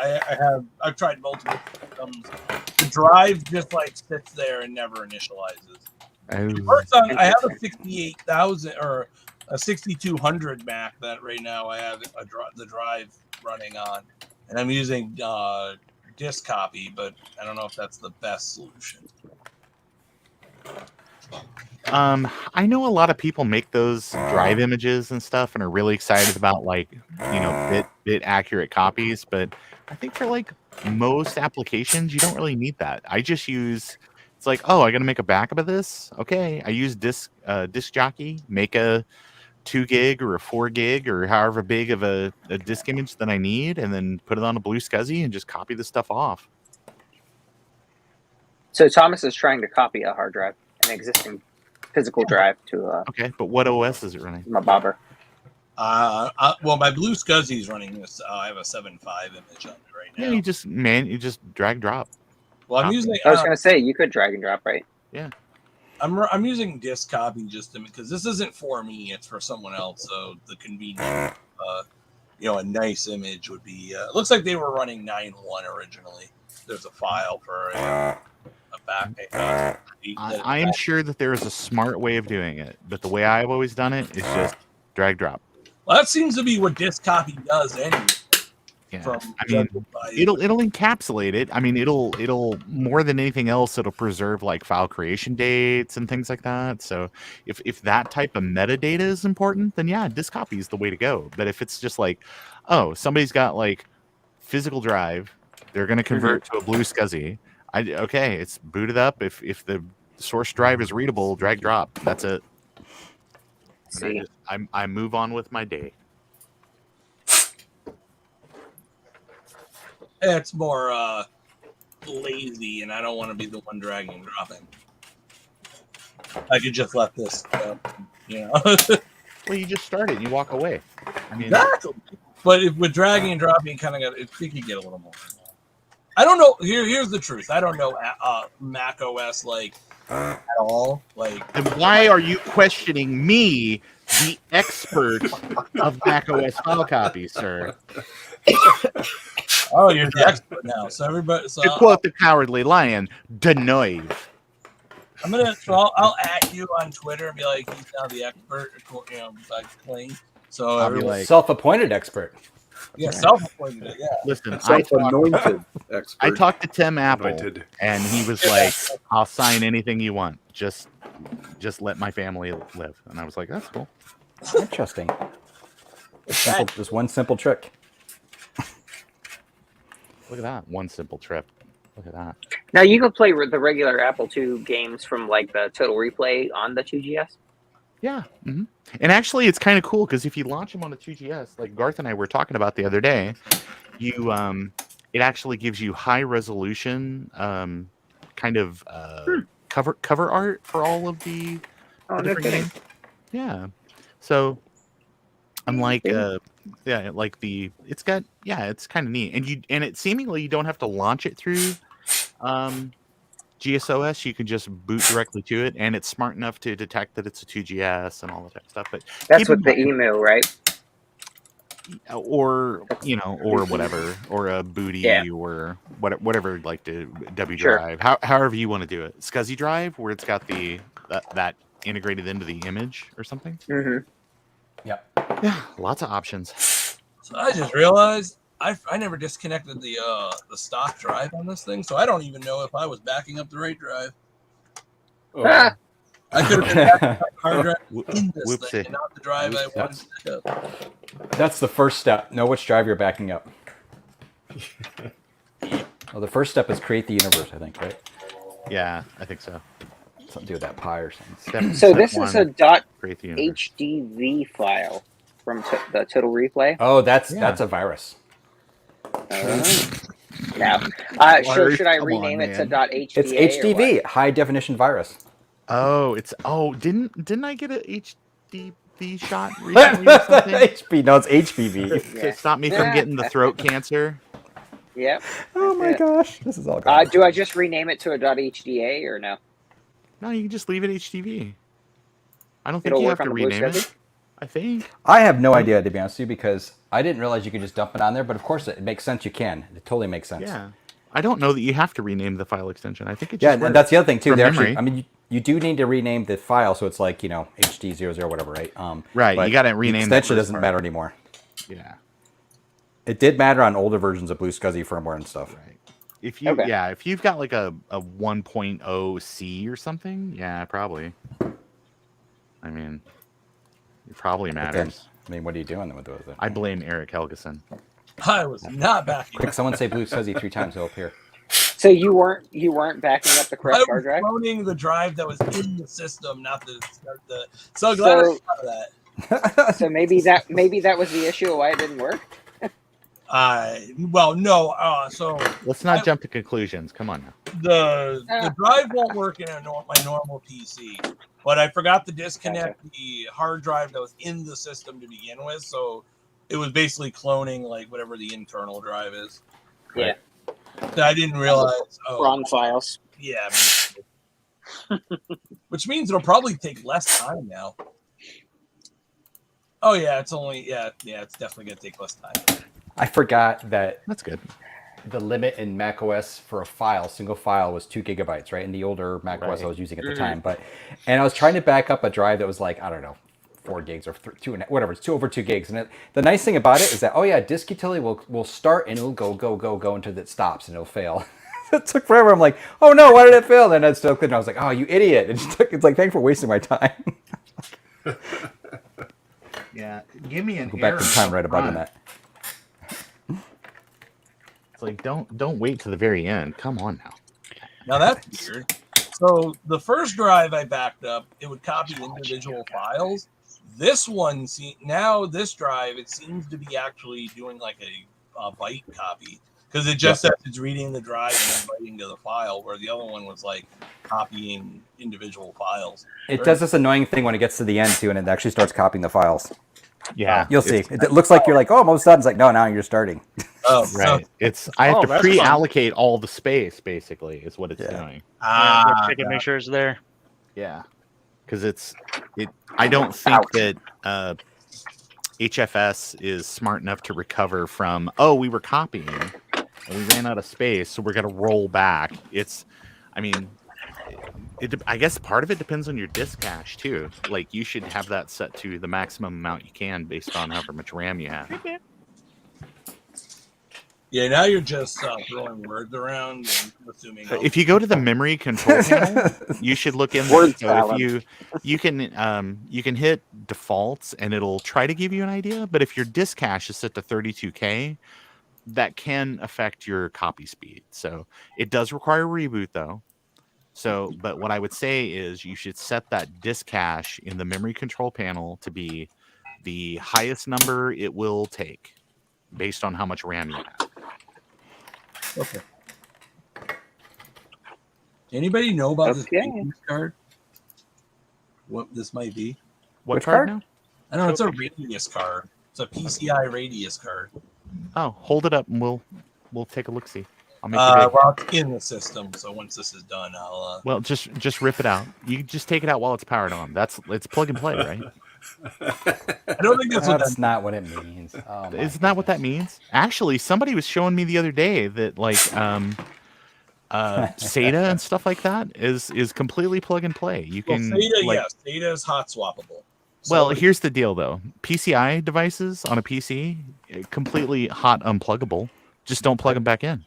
I've tried multiple systems. The drive just like sits there and never initializes. It works on. I have a 68,000 or a 6200 Mac that right now I have the drive running on, and I'm using disk copy, but I don't know if that's the best solution. I know a lot of people make those drive images and stuff and are really excited about bit accurate copies, but I think for like most applications you don't really need that. I just use it's like, oh, I got to make a backup of this. Okay, I use disk jockey, make a 2 gig or a 4 gig or however big of a disk image that I need, and then put it on a Blue SCSI and just copy the stuff off. So Thomas is trying to copy a hard drive, an existing physical drive to okay, but what OS is it running? My bobber. Well, my Blue SCSI is running this. I have a 7.5 image on it right now. Yeah, you just drag drop. Well, I'm using. I was going to say you could drag and drop, right? Yeah. I'm using disk copy just because this isn't for me; it's for someone else. So the convenience, a nice image would be. It looks like they were running 9.1 originally. There's a file for a back. I am sure that there is a smart way of doing it, but the way I've always done it is just drag drop. Well, that seems to be what disk copy does anyway. Yeah. It'll encapsulate it. I mean, it'll more than anything else, it'll preserve like file creation dates and things like that. So if that type of metadata is important, then yeah, disk copy is the way to go. But if it's just like, oh, somebody's got like physical drive, they're going to convert to a Blue SCSI. Okay, it's booted up. If the source drive is readable, drag drop. That's it. See. I move on with my day. It's more lazy, and I don't want to be the one dragging and dropping. I could just let this, Well, you just start it and you walk away. I mean, exactly. But with dragging and dropping, you kind of got. It could get a little more. I don't know. Here's the truth. I don't know Mac OS at all. Then why are you questioning me, the expert of Mac OS file copies, sir? Oh, you're the expert now. So everybody. So to quote the Cowardly Lion, Denoive. I'm gonna. So I'll at you on Twitter and be like, he's now the expert. Like Cling. So I'll be like self-appointed expert. Yeah, self-appointed. Yeah. Listen, self-anointed expert. I talked to Tim Apple, and he was like, "I'll sign anything you want. Just let my family live." And I was like, "That's cool." Interesting. Just one simple trick. Look at that. One simple trip. Look at that. Now you can play the regular Apple II games from like the Total Replay on the 2GS. Yeah. Mm-hmm. And actually, it's kind of cool because if you launch them on a 2GS, like Garth and I were talking about the other day, you it actually gives you high resolution kind of cover art for all of the different games. Yeah. So I'm like yeah, like it's got it's kind of neat. And it seemingly you don't have to launch it through GSOS. You can just boot directly to it, and it's smart enough to detect that it's a 2GS and all that type of stuff. But that's with the email, right? Or or whatever, or a booty, or whatever, like the W drive, however you want to do it. SCSI drive, where it's got that integrated into the image or something. Yeah, lots of options. So I just realized I never disconnected the stock drive on this thing, so I don't even know if I was backing up the right drive. I could have been backing up the hard drive in this thing, and not the drive I wanted to back up. That's the first step. Know which drive you're backing up. Well, the first step is create the universe, I think, right? Yeah, I think so. Something to do with that pi or something. So this is a .hdv file from the Total Replay. Oh, that's a virus. Now, so should I rename it to .hdva? It's HDV, high definition virus. Oh, didn't I get a HDV shot recently or something? No, it's HPV. To stop me from getting the throat cancer. Yep. Oh my gosh, this is all good. Do I just rename it to a .hda or no? No, you can just leave it HDV. I don't think you have to rename it. I think. I have no idea, to be honest with you, because I didn't realize you could just dump it on there. But of course, it makes sense. You can. It totally makes sense. Yeah. I don't know that you have to rename the file extension. I think it just and that's the other thing too. They actually, I mean, you do need to rename the file, so it's like HD00 whatever, right? Right. You got to rename the extension. Doesn't matter anymore. Yeah. It did matter on older versions of Blue SCSI firmware and stuff. Right. If you've got like a 1.0 C or something, yeah, probably. I mean, it probably matters. I mean, what are you doing with those? I blame Eric Helgeson. I was not backing. Quick, someone say Blue SCSI 3 times. It'll appear. So you weren't backing up the correct hard drive? I was cloning the drive that was in the system, not the. So glad I saw that. So maybe that was the issue of why it didn't work. Well, no. So let's not jump to conclusions. Come on now. The drive won't work in my normal PC, but I forgot to disconnect the hard drive that was in the system to begin with. So it was basically cloning like whatever the internal drive is. Yeah. So I didn't realize. ROM files. Yeah. Which means it'll probably take less time now. Oh yeah, it's only it's definitely gonna take less time. I forgot that. That's good. The limit in macOS for a single file was 2 gigabytes, right? In the older macOS I was using at the time, and I was trying to back up a drive that was like, I don't know, 4 gigs or 2 whatever. It's over 2 gigs. And the nice thing about it is that disk utility will start and it'll go until it stops and it'll fail. It took forever. I'm like, oh no, why did it fail? Then I still couldn't. I was like, oh, you idiot! It's like, thanks for wasting my time. Yeah, give me an go back in time, right about that. It's like don't wait to the very end. Come on now. Now that's weird. So the first drive I backed up, it would copy individual files. This one, this drive, it seems to be actually doing like a byte copy because it just says it's reading the drive and then writing to the file, where the other one was like copying individual files. It does this annoying thing when it gets to the end too, and it actually starts copying the files. Yeah, you'll see. It looks like you're like, oh, almost done. It's like, no, now you're starting. Oh, right. I have to pre-allocate all the space. Basically, is what it's doing. Check it, make sure it's there. Yeah, because I don't think that HFS is smart enough to recover from. Oh, we were copying, and we ran out of space, so we're gonna roll back. I guess part of it depends on your disk cache too. Like you should have that set to the maximum amount you can based on however much RAM you have. Yeah, now you're just throwing words around and assuming. If you go to the memory control panel, you should look in there. So if you can hit defaults and it'll try to give you an idea. But if your disk cache is set to 32K, that can affect your copy speed. So it does require a reboot though. So, but what I would say is you should set that disk cache in the memory control panel to be the highest number it will take based on how much RAM you have. Okay. Anybody know about this radius card? What this might be? What card now? I don't know. It's a radius card. It's a PCI radius card. Oh, hold it up and we'll take a look. See. I'll make it big. Well, it's in the system, so once this is done, I'll. Well, just rip it out. You just take it out while it's powered on. It's plug and play, right? I don't think that's not what it means. Oh, isn't that what that means? Actually, somebody was showing me the other day that like SATA and stuff like that is completely plug and play. You can SATA, like, yes, SATA is hot swappable. Well, here's the deal though. PCI devices on a PC completely hot unpluggable. Just don't plug them back in.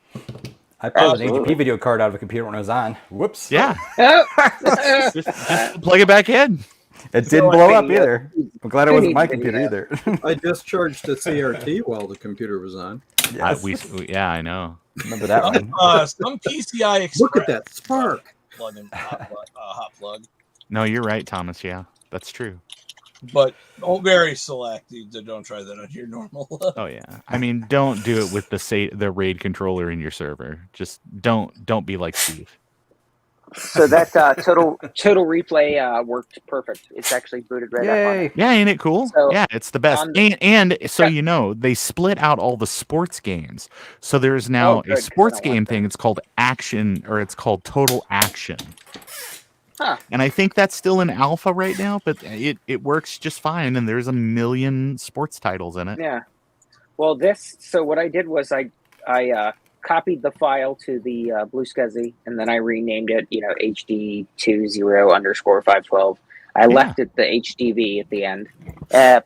I pulled an HP video card out of a computer when I was on. Whoops. Yeah. just plug it back in. It didn't blow up either. I'm glad it wasn't my computer either. I discharged a CRT while the computer was on. Yes. Yeah, I know. Remember that one? Some PCI Express. Look at that spark. Plug in hot plug. No, you're right, Thomas. Yeah, that's true. But very select. Don't try that on your normal. Oh yeah. I mean, don't do it with the RAID controller in your server. Just don't be like Steve. So that total replay worked perfect. It's actually booted right up on it. Yeah, ain't it cool? So, yeah, it's the best. And so you know, they split out all the sports games. So there's now a sports game thing. It's called Action, or it's called Total Action. Huh. And I think that's still in alpha right now, but it works just fine. And there's a million sports titles in it. Yeah. Well, so what I did was I copied the file to the BlueSCSI, and then I renamed it, HD20_512. I left it the HDV at the end,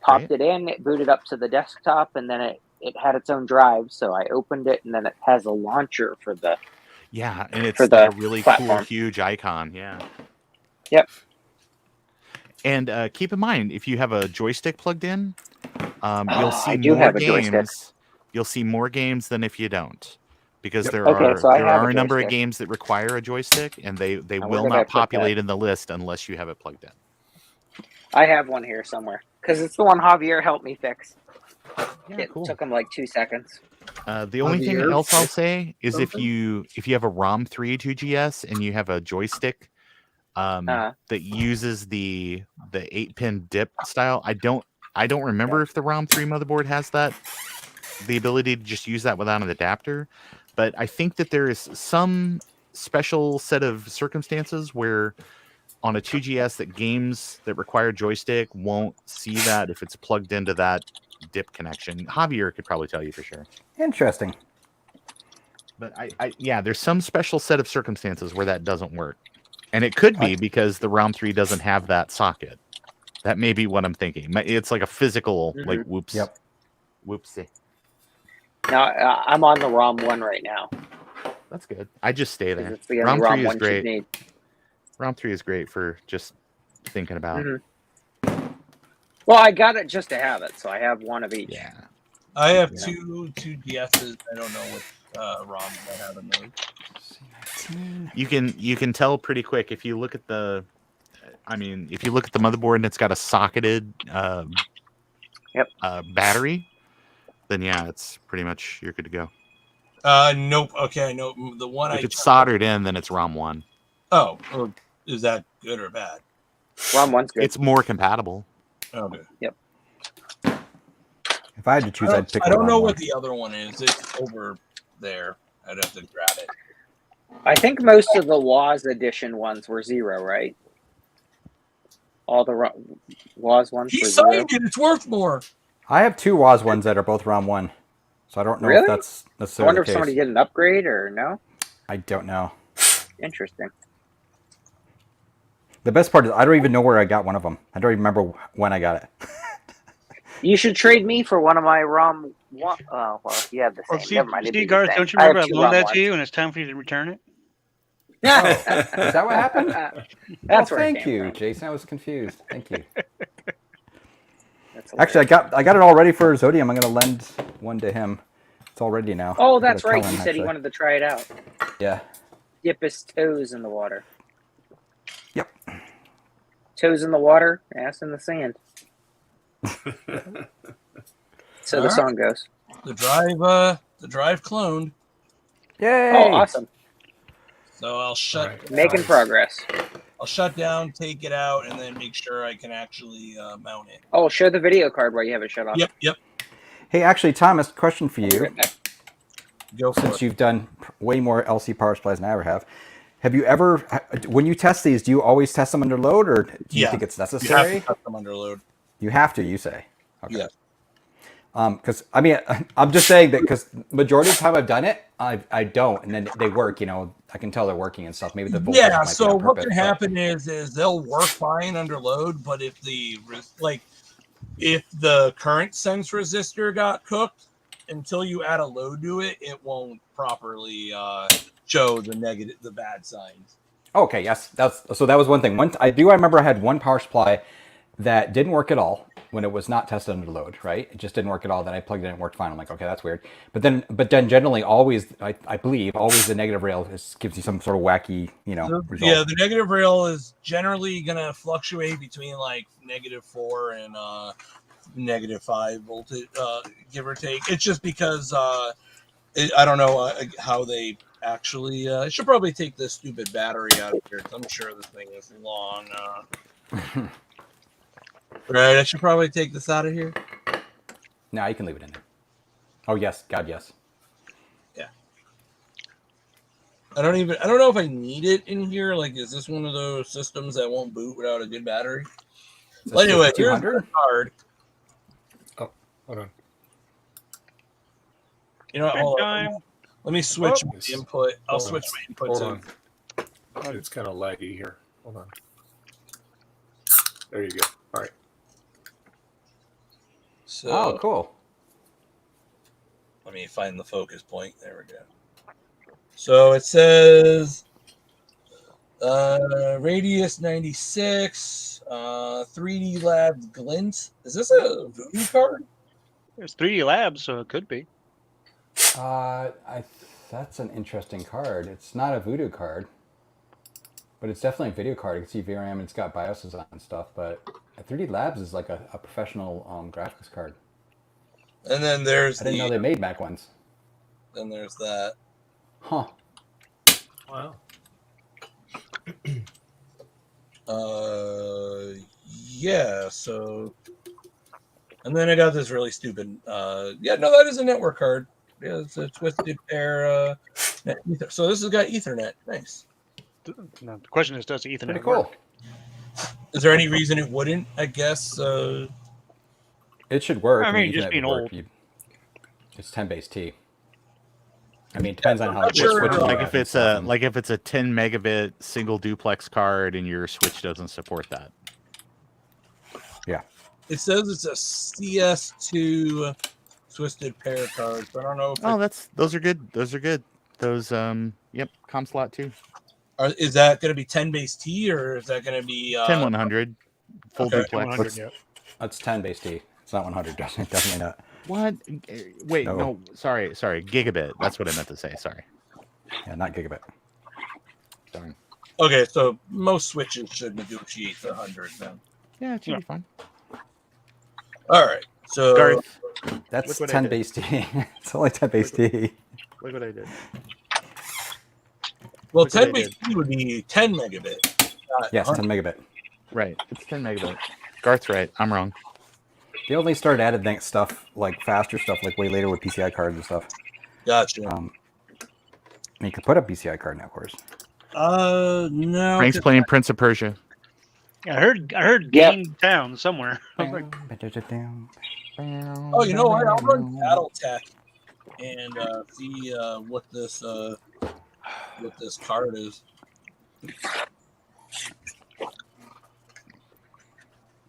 popped it in, it booted up to the desktop, and then it had its own drive. So I opened it, and then it has a launcher for the and it's for like the a really platform. cool, huge icon. Yeah. Yep. And keep in mind, if you have a joystick plugged in, you'll see I do more have a joystick. games. You'll see more games than if you don't. Because there Okay, are so I have a a number of joystick. games that require a joystick, and they Now, will where did I not put populate that? in the list unless you have it plugged in. I have one here somewhere because it's the one Javier helped me fix. It cool. took him like 2 seconds. The only thing else I'll say is if you have a ROM 3 2GS and you have a joystick that uses the 8-pin dip style, I don't remember if the ROM 3 motherboard has the ability to just use that without an adapter, but I think that there is some special set of circumstances where on a 2GS that games that require joystick won't see that if it's plugged into that dip connection. Javier could probably tell you for sure. Interesting. But there's some special set of circumstances where that doesn't work. And it could be because the ROM 3 doesn't have that socket. That may be what I'm thinking. It's like a physical, like, whoops. Yep. Whoopsie. Now I'm on the ROM 1 right now. That's good. I just stay there. It's the ROM only 3 is ROM 1 great. you need. ROM 3 is great for just thinking about. Well, I got it just to have it, so I have one of each. Yeah. I have two DSs. I don't know what ROM I have in those. You can tell pretty quick if you look at the motherboard and it's got a socketed battery, then yeah, it's pretty much you're good to go. Nope. Okay, no. The one If it's soldered in, then it's ROM 1. Oh, is that good or bad? ROM 1's good. It's more compatible. Okay. Yep. If I had to choose, I'd pick. I don't know ROM what the other one is. It's over there. I'd have to grab it. I think most of the WAS edition ones were 0, right? All the WAS ones He were 0. signed it. It's worth more. I have 2 WAS ones that are both ROM 1, so I don't know Really? if that's I necessarily wonder the if case. somebody did an upgrade or no. I don't know. Interesting. The best part is I don't even know where I got one of them. I don't even remember when I got it. You should trade me for one of my ROM. Well, you have the same. Well, see, Never mind. it'd be the Garth, same. don't you I have remember I 2 loaned ROM that ones. to you and it's time for you to return it? Is that what happened? That's well, where it thank came you, from. Jason. I was confused. Thank you. That's Actually, I got it all ready for Zodium. I'm going to lend one to him. It's all ready now. Oh, I gotta that's tell right. him, He said he actually. wanted to try it out. Yeah. Dip his toes in the water. Yep. Toes in the water, ass in the sand. So the song goes. The drive cloned. Yay! Oh, awesome. So I'll shut Making progress. I'll shut down, take it out, and then make sure I can actually mount it. Oh, show the video card while you have it shut off. Yep. Hey, actually, Thomas, question for you. Go for Since it. you've done way more LC power supplies than I ever have you ever, when you test these, do you always test them under load, or do you think it's necessary? You have to test them under load. You have to, you say? Okay. Yeah. Because I mean, I'm just saying that because majority of the time I've done it, I don't, and then they work. You know, I can tell they're working and stuff. Maybe the voltage might be So on what purpose, can happen is they'll work fine under load, but if the current sense resistor got cooked, until you add a load to it, it won't properly show the bad signs. Okay, yes, that was one thing. I remember I had one power supply that didn't work at all when it was not tested under load, right? It just didn't work at all. Then I plugged it in and it worked fine. I'm like, okay, that's weird. But then generally always, I believe, always the negative rail gives you some sort of wacky, result. Yeah, the negative rail is generally going to fluctuate between like -4 and -5 voltage, give or take. It's just because I don't know how they actually. I should probably take this stupid battery out of here, 'cause I'm sure this thing is long. Right, I should probably take this out of here. No, you can leave it in there. Oh yes, God yes. Yeah. I don't know if I need it in here. Like, is this one of those systems that won't boot without a good battery? Well, anyway, here's the card. Oh, hold on. You know what? Hold on. Let me switch my input. I'll switch my input Hold on. It's kind of laggy here. Hold on. There you go. All right. So, oh, cool. Let me find the focus point. There we go. So it says radius 96, 3D Labs Glint. Is this a Voodoo card? There's 3D Labs, so it could be. That's an interesting card. It's not a Voodoo card, but it's definitely a video card. You can see VRAM and it's got BIOSes on and stuff, but 3D Labs is like a professional graphics card. And then there's I didn't know they made Mac ones. Then there's that. Huh. Wow. Yeah, so and then I got this really stupid that is a network card. Yeah, it's a twisted pair so this has got Ethernet. Nice. No, the question is, does Ethernet Pretty cool. work? Is there any reason it wouldn't? I guess it should work. I mean, just being old. It's 10 base T. I mean, it depends on how like if it's a 10 megabit single duplex card and your switch doesn't support that. Yeah. It says it's a CS2 twisted pair card, but I don't know if those are good. Those are good. Those yep, COM slot too. Is that going to be 10 base T or is that going to be 10100 full duplex? That's 10 base T. It's not 100. Definitely not. What? Wait, no. Sorry. Gigabit. That's what I meant to say. Sorry. Yeah, not gigabit. Darn. Okay, so most switches should negotiate the 100 then. Yeah, it should be fine. All right. So Garth, that's 10 base T. It's only 10 base T. Look what I did. Well, 10 base T would be 10 megabit. Yes, 10 megabit. Right. It's 10 megabit. Garth's right. I'm wrong. They only started adding stuff like faster stuff like way later with PCI cards and stuff. Gotcha. You could put a PCI card now, of course. No. Frank's playing Prince of Persia. Yeah, I heard Game Town somewhere. I was like, oh, you know what? I'll run BattleTech and see what this card is.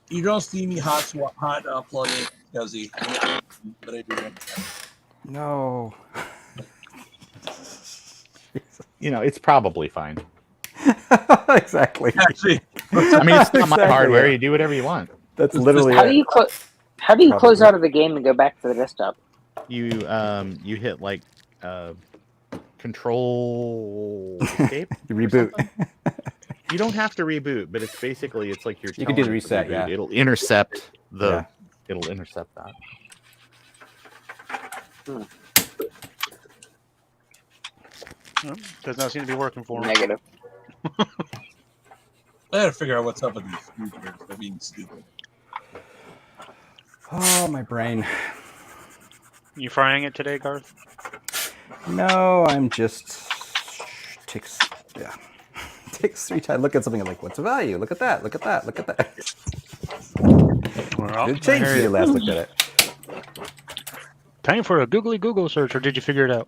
You don't see me hot plugging, does he? But I do. No. You know, it's probably fine. Exactly. Actually, I mean, it's not Exactly, my hardware. yeah. You do whatever you want. That's literally How do you close out of the game and go back to the desktop? You hit like Control Escape. You reboot. You don't have to reboot, but it's basically like you're. You can do the telling it to reset, reboot. yeah. It'll intercept the. Yeah. It'll intercept that. Does not seem to be working for him. Negative. I gotta figure out what's up with these scooters. They're being stupid. Oh, my brain. You frying it today, Garth? No, I'm just takes 3 times. Look at something like, what's the value? Look at that. Look at that. Look at that. Well, It changed when you last looked at it. Time for a googly Google search, or did you figure it out?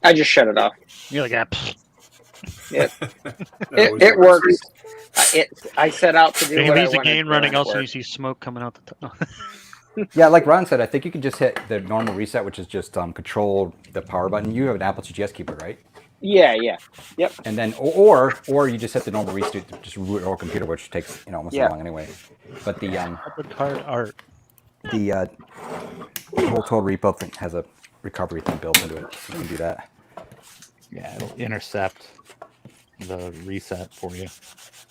I just shut it off. You're like, ah, Yeah. it works. I set out to do he what I leaves the wanted game to running and it else, and you worked. see smoke coming out the top. Yeah, like Ron said, I think you can just hit the normal reset, which is just control the power button. You have an Apple GS keyboard, right? Yeah. Yep. And then, or you just hit the normal reset, just root your whole computer, which takes almost as long anyway. But the hard art. The whole total repo thing has a recovery thing built into it, so you can do that. Yeah, it'll intercept the reset for you.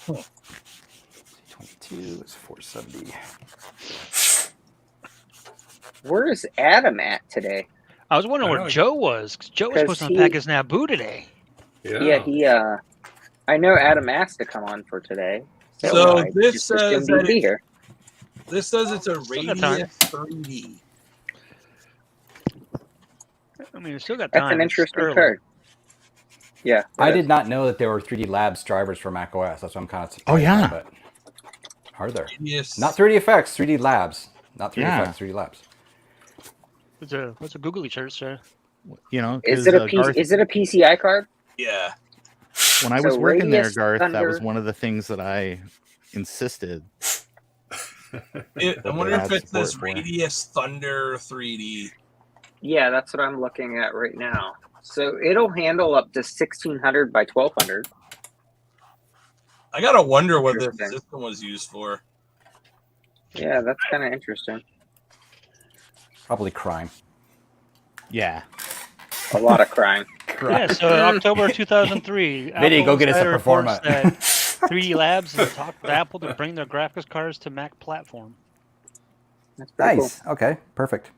22 is 470. Where is Adam at today? I was wondering where Joe was. 'Cause Joe was supposed to unpack his Naboo today. Yeah, he. I know Adam asked to come on for today. So I this just says assumed that he'd be here. This says it's a Still got time. Radius 3D. I mean, it's still got time. That's an It's interesting early. card. Yeah. I did not know that there were 3D Labs drivers for Mac OS. That's what I'm kind of surprised. Oh, yeah. But are there? Yes. Not 3D Effects, 3D Labs. Not 3D Yeah. Effects, 3D Labs. What's a googly search, sir? You know, Is 'cause, it a Garth, is it a PCI card? Yeah. when I was So working there, Radius Garth, that was Thunder- one of the things that I insisted. I wonder if had it's this support for. Radius Thunder 3D. Yeah, that's what I'm looking at right now. So it'll handle up to 1600 by 1200. I gotta wonder what this Interesting. system was used for. Yeah, that's kind of interesting. Probably crime. Yeah. A lot of crime. Yeah, so October 2003. Vinny, go get us a Insider reports Performa. that 3D Labs has talked with Apple to bring their graphics cards to Mac platform. That's pretty Nice. Okay, perfect.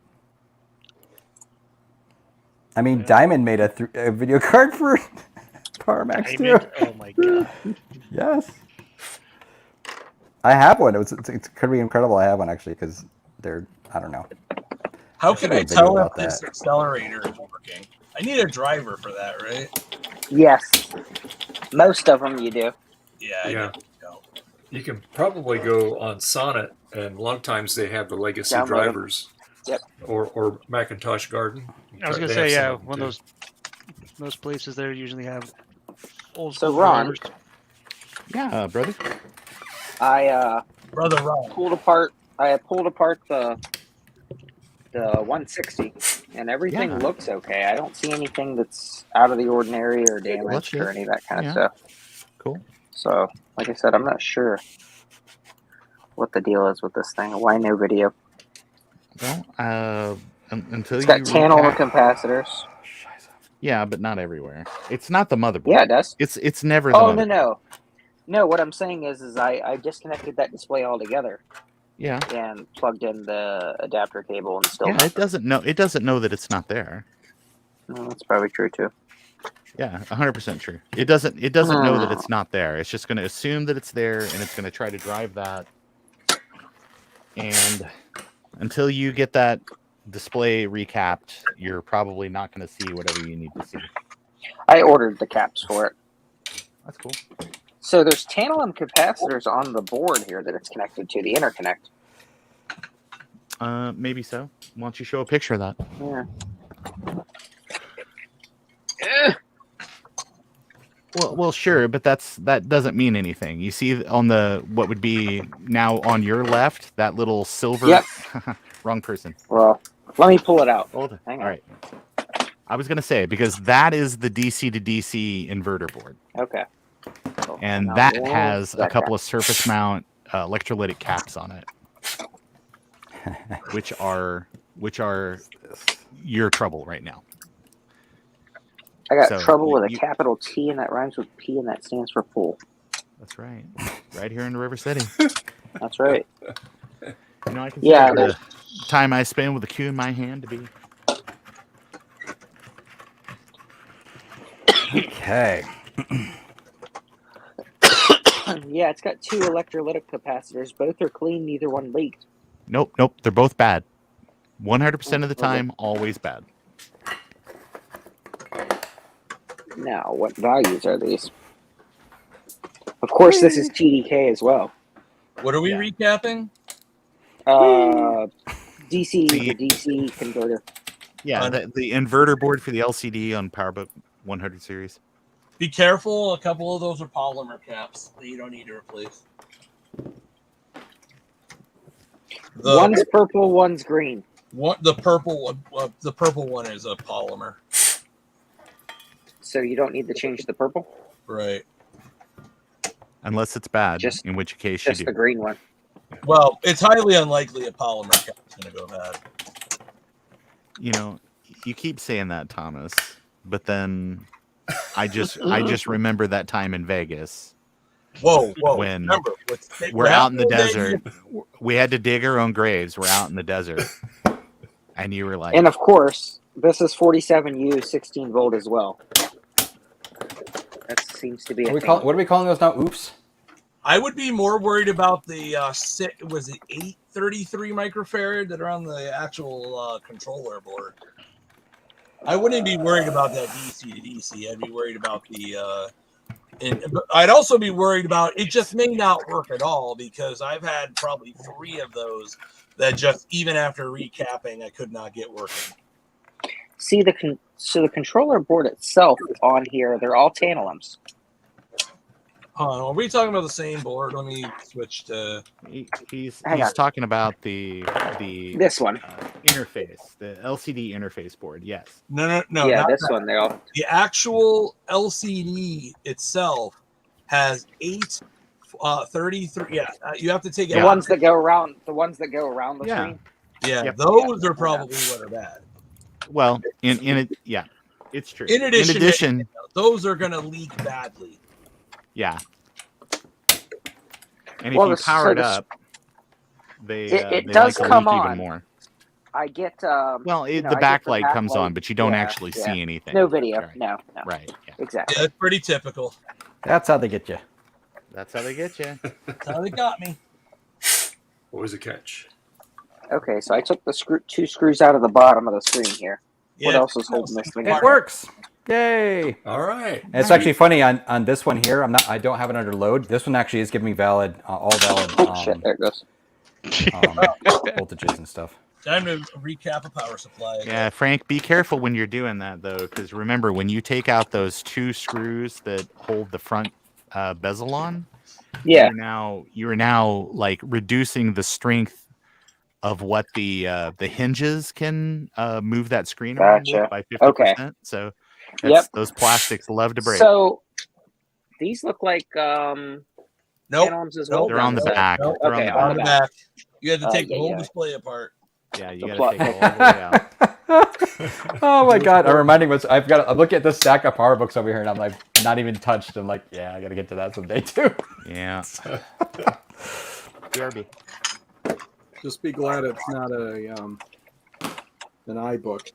I mean, Diamond made a video card for Power Max too. Diamond? Oh my god. Yes. I have one. It's could be incredible. I have one actually because they're, I don't know. How can I Video tell if about this that. accelerator is working? I need a driver for that, right? Yes. Most of them you do. Yeah. I Yeah. think so. You can probably go on Sonnet, and a lot of times they have the legacy Download 'em. drivers. Yep. Or Macintosh Garden. I was gonna They say, have yeah, some of them, one of too. those places there usually have old So, school Ron- drivers. Yeah, brother. I Brother Ron. pulled apart the 160 and everything Yeah. looks okay. I don't see anything that's out of the ordinary or Well, damaged that's or good. any of that kind of Yeah. stuff. Cool. So, like I said, I'm not sure what the deal is with this thing. Why no video? Well, until It's you got tantalum recap- capacitors. Yeah, but not everywhere. It's not the motherboard. Yeah, it does. It's never the Oh, motherboard. no. What I'm saying is I disconnected that display altogether Yeah. and plugged in the adapter cable and still. Yeah, it doesn't know. It doesn't know that it's not there. No, that's probably true too. Yeah, 100% true. It doesn't know that it's not there. It's just going to assume that it's there, and it's going to try to drive that. And until you get that display recapped, you're probably not going to see whatever you need to see. I ordered the caps for it. That's cool. So there's tantalum capacitors on the board here that it's connected to the interconnect. Maybe so. Why don't you show a picture of that? Yeah. Well, sure, but that doesn't mean anything. You see on the what would be now on your left, that little silver. Yep. Wrong person. Well, let me pull it out. Hold it. Hang All on. right. I was gonna say because that is the DC to DC inverter board, Okay. and Now, that one has a second. couple of surface mount electrolytic caps on it, which are your trouble right now. I got So, trouble with a you- capital T, and that rhymes with P, and that stands for pool. That's right. Right here in River City. That's right. You know, I can Yeah, the time I spend with a cue in my hand to be. Okay. Yeah, it's got 2 electrolytic capacitors. Both are clean. Neither one leaked. Nope. They're both bad. 100% of the Okay. time, always bad. Now, what values are these? Of course, this is TDK as well. What are we recapping? DC to DC converter. Yeah, the inverter board for the LCD on PowerBook 100 series. Be careful. A couple of those are polymer caps that you don't need to replace. One's purple, one's green. The purple one is a polymer. So you don't need to change the purple? Right. Unless it's bad, in which case you Just do. the green one. Well, it's highly unlikely a polymer cap is going to go bad. You know, you keep saying that, Thomas, but then I just remember that time in Vegas. Whoa! When remember, we're out in the desert, we had to dig our own graves. We're out in the desert, and you were like, And of course, this is 47U 16 volt as well. That seems to be a thing. What are we calling those now? Oops. I would be more worried about the was it 833 microfarad that are on the actual controller board. I wouldn't be worried about that DC to DC. I'd be worried about the. But I'd also be worried about it. Just may not work at all because I've had probably 3 of those that just even after recapping, I could not get working. See so the controller board itself on here, they're all tantalums. Are we talking about the same board? Let me switch to. He's Hang on. talking about the This one. Interface, the LCD interface board. Yes. No. Yeah, not this that. one. They all. The actual LCD itself has 8 33. Yeah, you have to take it. The ones that go around. The ones that go around the Yeah. screen. Yeah, Yep. those are probably what are bad. Well, in it, yeah, it's true. In addition, those are going to leak badly. Yeah. And if Well, you the- power so it the- up, they it they does like to come leak on. even more. I get. Well, you know, the I get backlight comes backlight. on, but you don't Yeah, actually yeah. see anything. No video. Right. No. Right. Yeah. Exactly. Yeah, that's pretty typical. That's how they get you. That's how they get you. That's how they got me. What was the catch? Okay, so I took the 2 screws out of the bottom of the screen here. What Yeah, else is holding this thing? It works. Yay! All right. And it's actually funny on this one here. I don't have it under load. This one actually is giving me all valid Oh shit! There it goes. voltages and stuff. Time to recap a power supply. Yeah, Frank, be careful when you're doing that though, because remember when you take out those 2 screws that hold the front bezel on, Yeah. you are now like reducing the strength of what the hinges can move that screen around Gotcha. with by 50%. Okay. So Yep. those plastics love to break. So these look like Nope. tantalums as well. They're on the So- back. Nope. They're Okay, on the back. back. You had to take the whole yeah. display apart. Yeah, you The gotta plot- take it all the way out. Oh my god! I'm reminding myself. I'm looking at this stack of power books over here, and I'm like not even touched. I'm like, yeah, I gotta get to that someday too. Yeah. BRB. Just be glad it's not an iBook.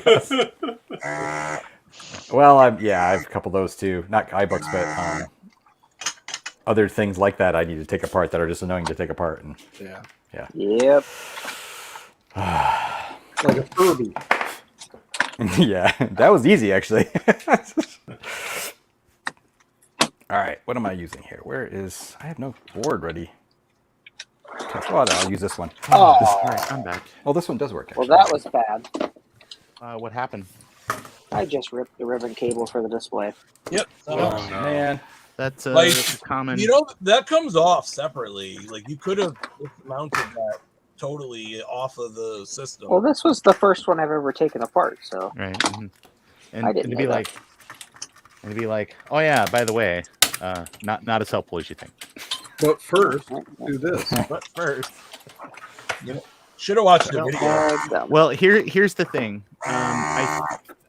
Yes. Well, I have a couple of those too. Not iBooks, but other things like that I need to take apart that are just annoying to take apart. And Yeah. Yep. Like a Furby. yeah, that was easy actually. All right, what am I using here? I have no board ready. Oh, I'll use this one. Oh. All right, I'm back. Oh, this one does work. Well, Actually. that was bad. What happened? I just ripped the ribbon cable for the display. Yep. Oh, man. That's Like, that's common. You know, that comes off separately. Like you could have mounted that totally off of the system. Well, this was the first one I've ever taken apart, so. Right. I And didn't to be know that. like, oh yeah, by the way, not as helpful as you think. But first, do this. But first, Should have watched the video. well, here's the thing. I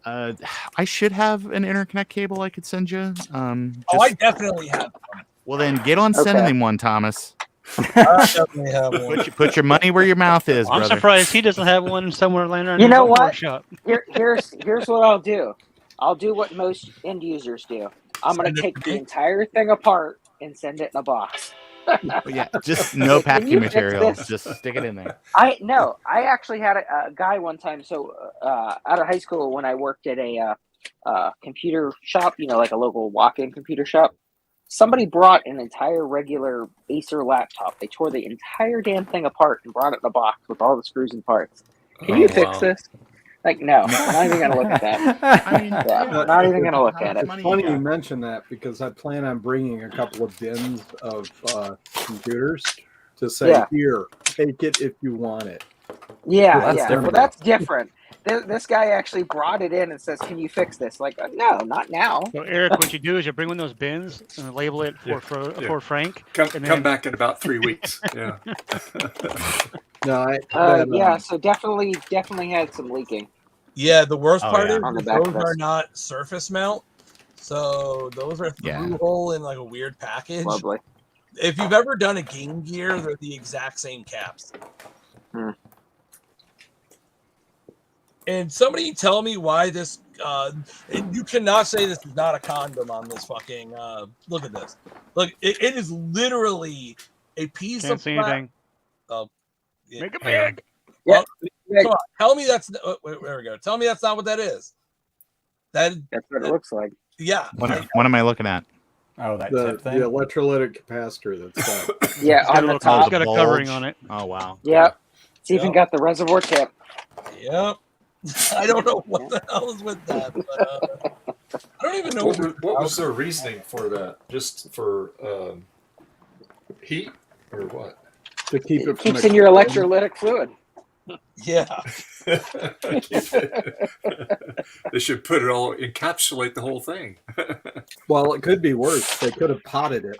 I should have an interconnect cable I could send you. I definitely have one. Well, then get on sending them one, Thomas. I definitely have one. Put your money where your mouth is, I'm brother. surprised he doesn't have one somewhere laying around. You his know own what? workshop. Here's what I'll do. I'll do what most end users do. I'm going to take the entire thing apart and send it in a box. Yeah, just no Can packing you fix material. this? Just stick it in there. I actually had a guy one time. So out of high school, when I worked at a computer shop, like a local walk-in computer shop, somebody brought an entire regular Acer laptop. They tore the entire damn thing apart and brought it in a box with all the screws and parts. Can you fix this? Like, no, I'm not even going to look at that. I mean, I'm not even going to look at it. It's funny you mention that because I plan on bringing a couple of bins of computers to say, here, take it if you want it. Yeah, Well, that's different. This guy actually brought it in and says, "Can you fix this?" Like, no, not now. So Eric, what you do is you bring one of those bins and label it for Frank. Come back in about 3 weeks. Yeah. No, so definitely had some leaking. Yeah, the worst part is On the those back are not surface mount, so those are through hole in like a weird package. Lovely. If you've ever done a Game Gear, they're the exact same caps. And somebody tell me why this. You cannot say this is not a condom on this fucking. Look at this. Look, it is literally a piece Can't of see plastic. anything. Make it big. Well, come on, tell me that's. There we go. Tell me that's not what that is. That's what it looks like. Yeah. What am I looking at? Oh, that the tip thing? electrolytic capacitor that's got. Yeah, on the top. It's got a covering on it. Oh, wow. Yep. It's even got the reservoir tip. Yep. I don't know what the hell is with that. But, I don't even know what was their reasoning for that. Just for heat or what? To keep it keeps in your electrolytic fluid. Yeah. They should put it all, encapsulate the whole thing. Well, it could be worse. They could have potted it.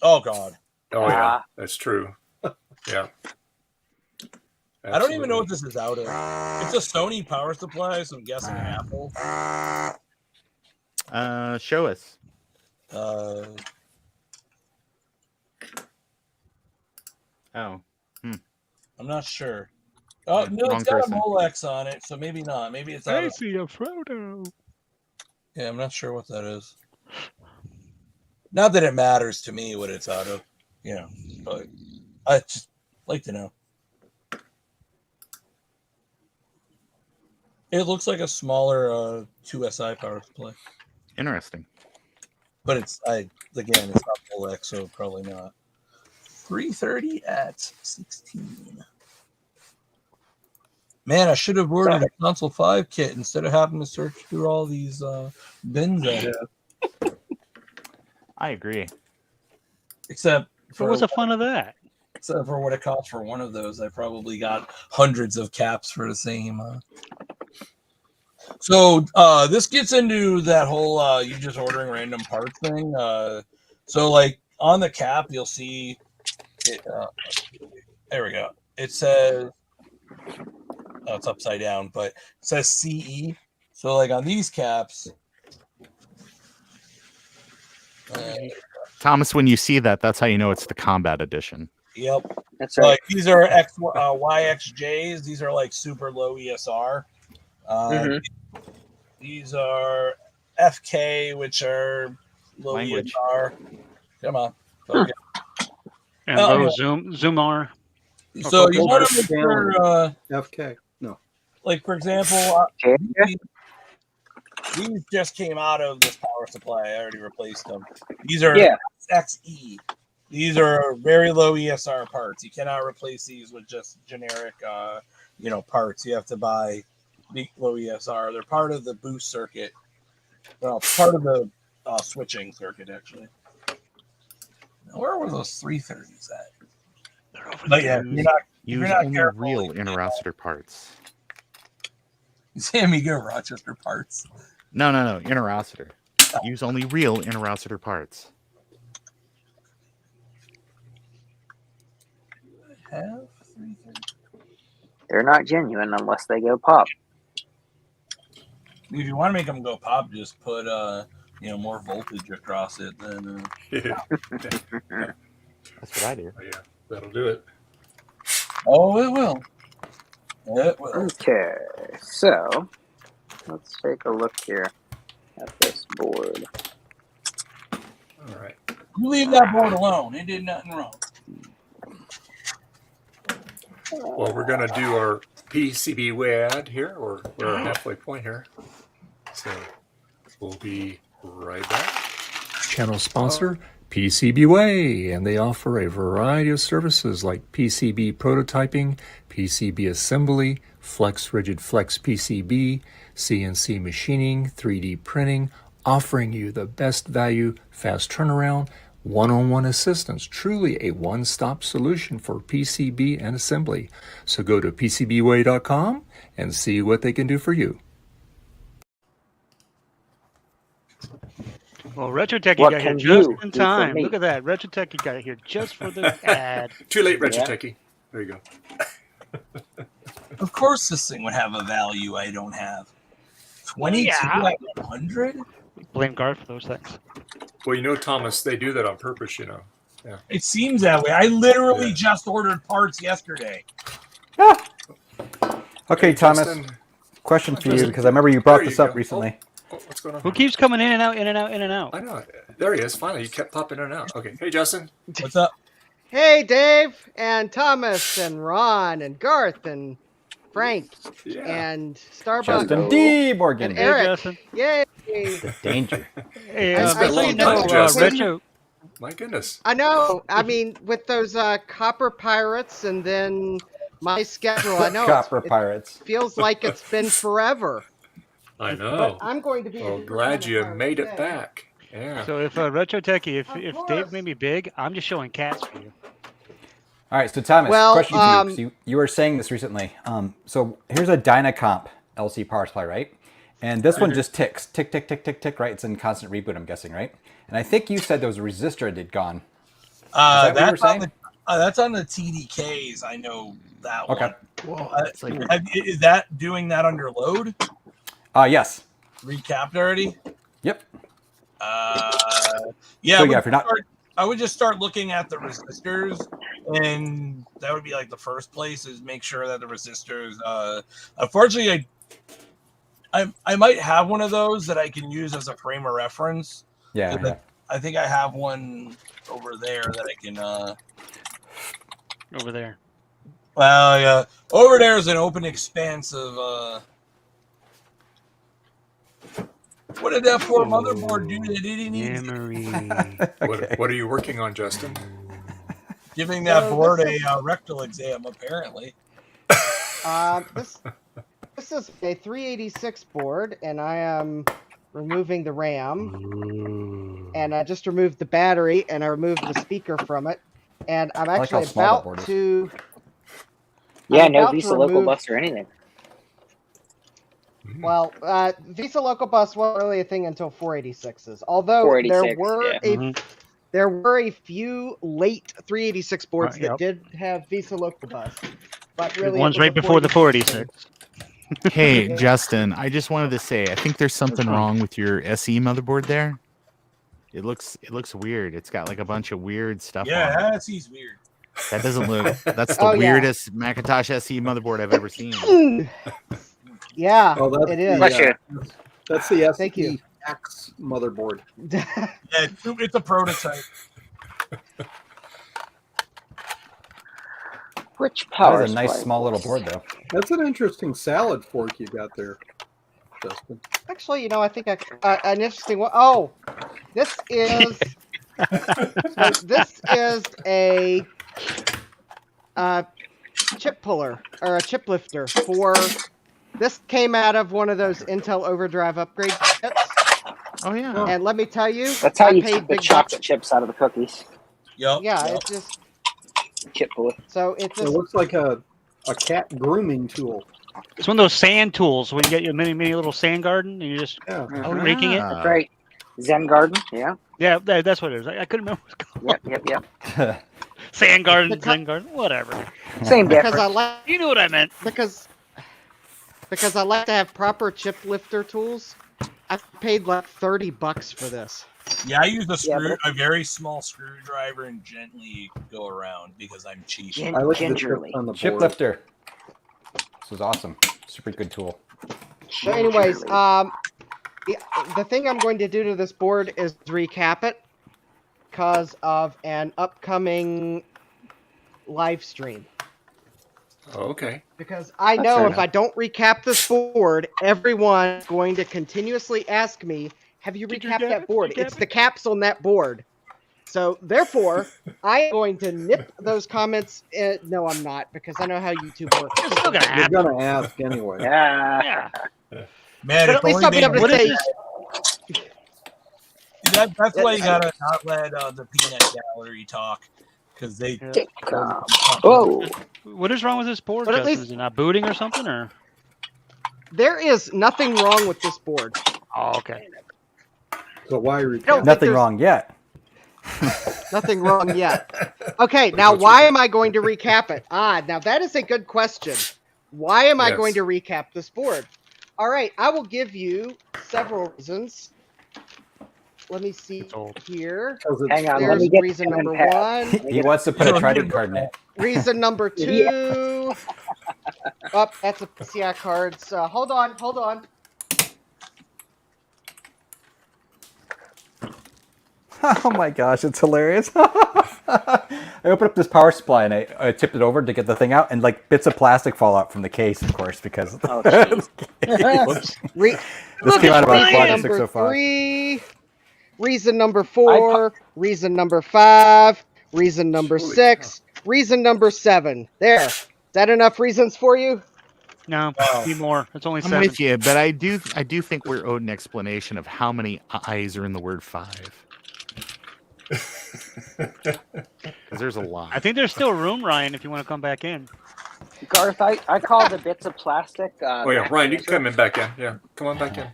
Oh, God. Oh, yeah. That's true. Yeah. I don't even know what this is out of. It's a Sony power supply, so I'm guessing Apple. Show us. I'm not sure. Oh, no, Wrong it's got person. a Molex on it, so maybe not. Maybe it's out I of... see a photo. Yeah, I'm not sure what that is. Not that it matters to me what it's out of, but I just like to know. It looks like a smaller 2SI power supply. Interesting. But it's not Molex, so probably not. 330 at 16. Man, I should have ordered a Console 5 kit instead of having to search through all these bins. I agree. Except So what's the fun of that? Except for what it costs for one of those, I probably got hundreds of caps for the same. So this gets into that whole you just ordering random parts thing. So like on the cap, you'll see it. There we go. It says, oh, it's upside down, but it says CE. So like on these caps. Thomas, when you see that, that's how you know it's the combat edition. Yep. That's right. Like these are YXJs. These are like super low ESR. These are FK, which are low Language. ESR. Come on. Okay. And low Zoomar. So you want to make sure, FK. No. like for example, these just came out of this power supply. I already replaced them. These are XE. These are very low ESR parts. You cannot replace these with just generic, parts. You have to buy low ESR. They're part of the boost circuit. Well, part of the switching circuit, actually. Now, where were those 330s at? But yeah, you're not only careful. real interocitor parts. You say Amiga Rochester parts. No, interocitor. Use only real interocitor parts. Have 330. They're not genuine unless they go pop. If you want to make them go pop, just put more voltage across it. Then That's what I do. Oh, yeah, that'll do it. oh, it will. It will. Okay, so let's take a look here at this board. All right. You leave that board alone. It did nothing wrong. Well, we're going to do our PCB WAD here, or we're at halfway point here. So we'll be right back. Channel sponsor, PCBWay, and they offer a variety of services like PCB prototyping, PCB assembly, flex rigid flex PCB, CNC machining, 3D printing, offering you the best value, fast turnaround, one-on-one assistance, truly a one-stop solution for PCB and assembly. So go to PCBWay.com and see what they can do for you. Well, RetroTechie What got here can just you in do for time. me? Look at that. RetroTechie got here just for the ad. Too late, RetroTechie. There you go. Of course, this thing would have a value I don't have. 22 at 100. Blame Garth for those things. Well, you know, Thomas, they do that on purpose, you know. Yeah. It seems that way. I literally just ordered parts yesterday. Okay, Thomas. Justin. Question for you, because I remember you brought There you this up go. recently. Oh, what's going on? Who keeps coming in and out, in and out, in and out? I know. There he is. Finally, you kept popping in and out. Okay. Hey, Justin. What's up? Hey, Dave and Thomas and Ron and Garth and Frank and StarBuckTech Justin D. Morgan. and Eric. Justin. Yay! The danger. Hey, It's been a long time, Justin. My goodness. I know. I mean, with those copper pirates and then my schedule, I know Copper Pirates. feels like it's been forever. I know. But I'm going to be. Well, glad you made it back. Yeah. So if RetroTechie, if Dave made me big, I'm just showing cats for you. All right, so Thomas, Well, question for you. So you were saying this recently. So here's a Dynacomp LC power supply, right? And this one just ticks, tick, tick, tick, tick, tick, right? It's in constant reboot, I'm guessing, right? And I think you said there was a resistor that had gone. Is that what you were saying? That's on the TDKs. I know that Okay. one. Is that doing that under load? Yes. Recapped already? Yep. Yeah. So, if you're not... I would just start looking at the resistors, and that would be like the first place is make sure that the resistors. Unfortunately, I might have one of those that I can use as a frame of reference. Yeah. I think I have one over there that I can. Over there. Well, yeah. Over there is an open expanse of. What did that poor motherboard do that it didn't need? What are you working on, Justin? Giving that board a rectal exam, apparently. This is a 386 board, and I am removing the RAM. And I just removed the battery, and I removed the speaker from it. And I'm like how actually small that about board is. to. Yeah, I'm no about to Visa local remove- bus or anything. Well, Visa Local Bus wasn't really a thing until 486s. Although 486, there were a few late 386 boards Yep. that did have Visa Local Bus, but really The one's it was right before the 486. Hey, Justin, I just wanted to say, I think there's something wrong with your SE motherboard there. It looks weird. It's got like a bunch of weird stuff on it. Yeah, he's weird. That doesn't look. That's the Oh, yeah. weirdest Macintosh SE motherboard I've ever seen. Yeah, Oh, that's it is. That's the Thank you. SEX motherboard. Yeah, it's a prototype. Which power? That is a nice supply small little force? board, though. That's an interesting salad fork you got there, Justin. Actually, I think an interesting one. Oh, this is this is a chip puller or a chip lifter for. This came out of one of those Intel Overdrive upgrade kits. Oh yeah. And let me tell you, That's how I you paid take the big chocolate bucks. chips out of the cookies. Yep. Yeah, it's just Chip puller. so it's It just looks like a cat grooming tool. It's one of those sand tools when you get your mini little sand garden and you're just Yeah. raking it. That's right. Zen Garden. Yeah. Yeah, that's what it is. I couldn't remember what it's called. Yep. Sand garden, Zen garden, whatever. Same because difference. I like You know what I meant. because because I like to have proper chip lifter tools. I paid like $30 for this. Yeah, I use a very small screwdriver and gently go around because I'm cheap. I like the chip on the Chip board. lifter. This is awesome. Super good tool. So anyways, the thing I'm going to do to this board is recap it because of an upcoming live stream. Oh, okay. Because I That's know fair if enough. I don't recap this board, everyone's going to continuously ask me, have you recapped that board? It's the caps on that board. So therefore, I am going to nip those comments. No, I'm not, because I know how YouTube works. It's still gonna They're happen. gonna ask anyway. Yeah. Man, But if at least only I'll be they able to would- say, That's why you gotta not let the peanut gallery talk, because they. Whoa! What is wrong with this board, But at Justin? least- Is it not booting or something, or? there is nothing wrong with this board. Oh, okay. So why don't recap? think Nothing there's- wrong yet. Nothing wrong yet. Okay, now why am I going to recap it? Now that is a good question. Why am I Yes. going to recap this board? All right, I will give you several reasons. Let me see here. Hang on, let There's me get reason pen and number pad. one. He wants to put a trading card in it. Reason number two. Oh, that's a PCI card. So hold on. Oh my gosh, it's hilarious. I opened up this power supply and I tipped it over to get the thing out, and like bits of plastic fall out from the case, of course, because of Oh, the jeez. case. This came out about Reason number 605. 3. Reason number 4. Reason number 5. Reason number 6. Reason number 7. There. Is that enough reasons for you? No, need more. It's only I'm 7. with you, but I do think we're owed an explanation of how many I's are in the word 5. Because there's a lot. I think there's still room, Ryan, if you want to come back in. Garth, I call the bits of plastic. Oh yeah, Ryan, you can come in back in. Yeah, come on back in.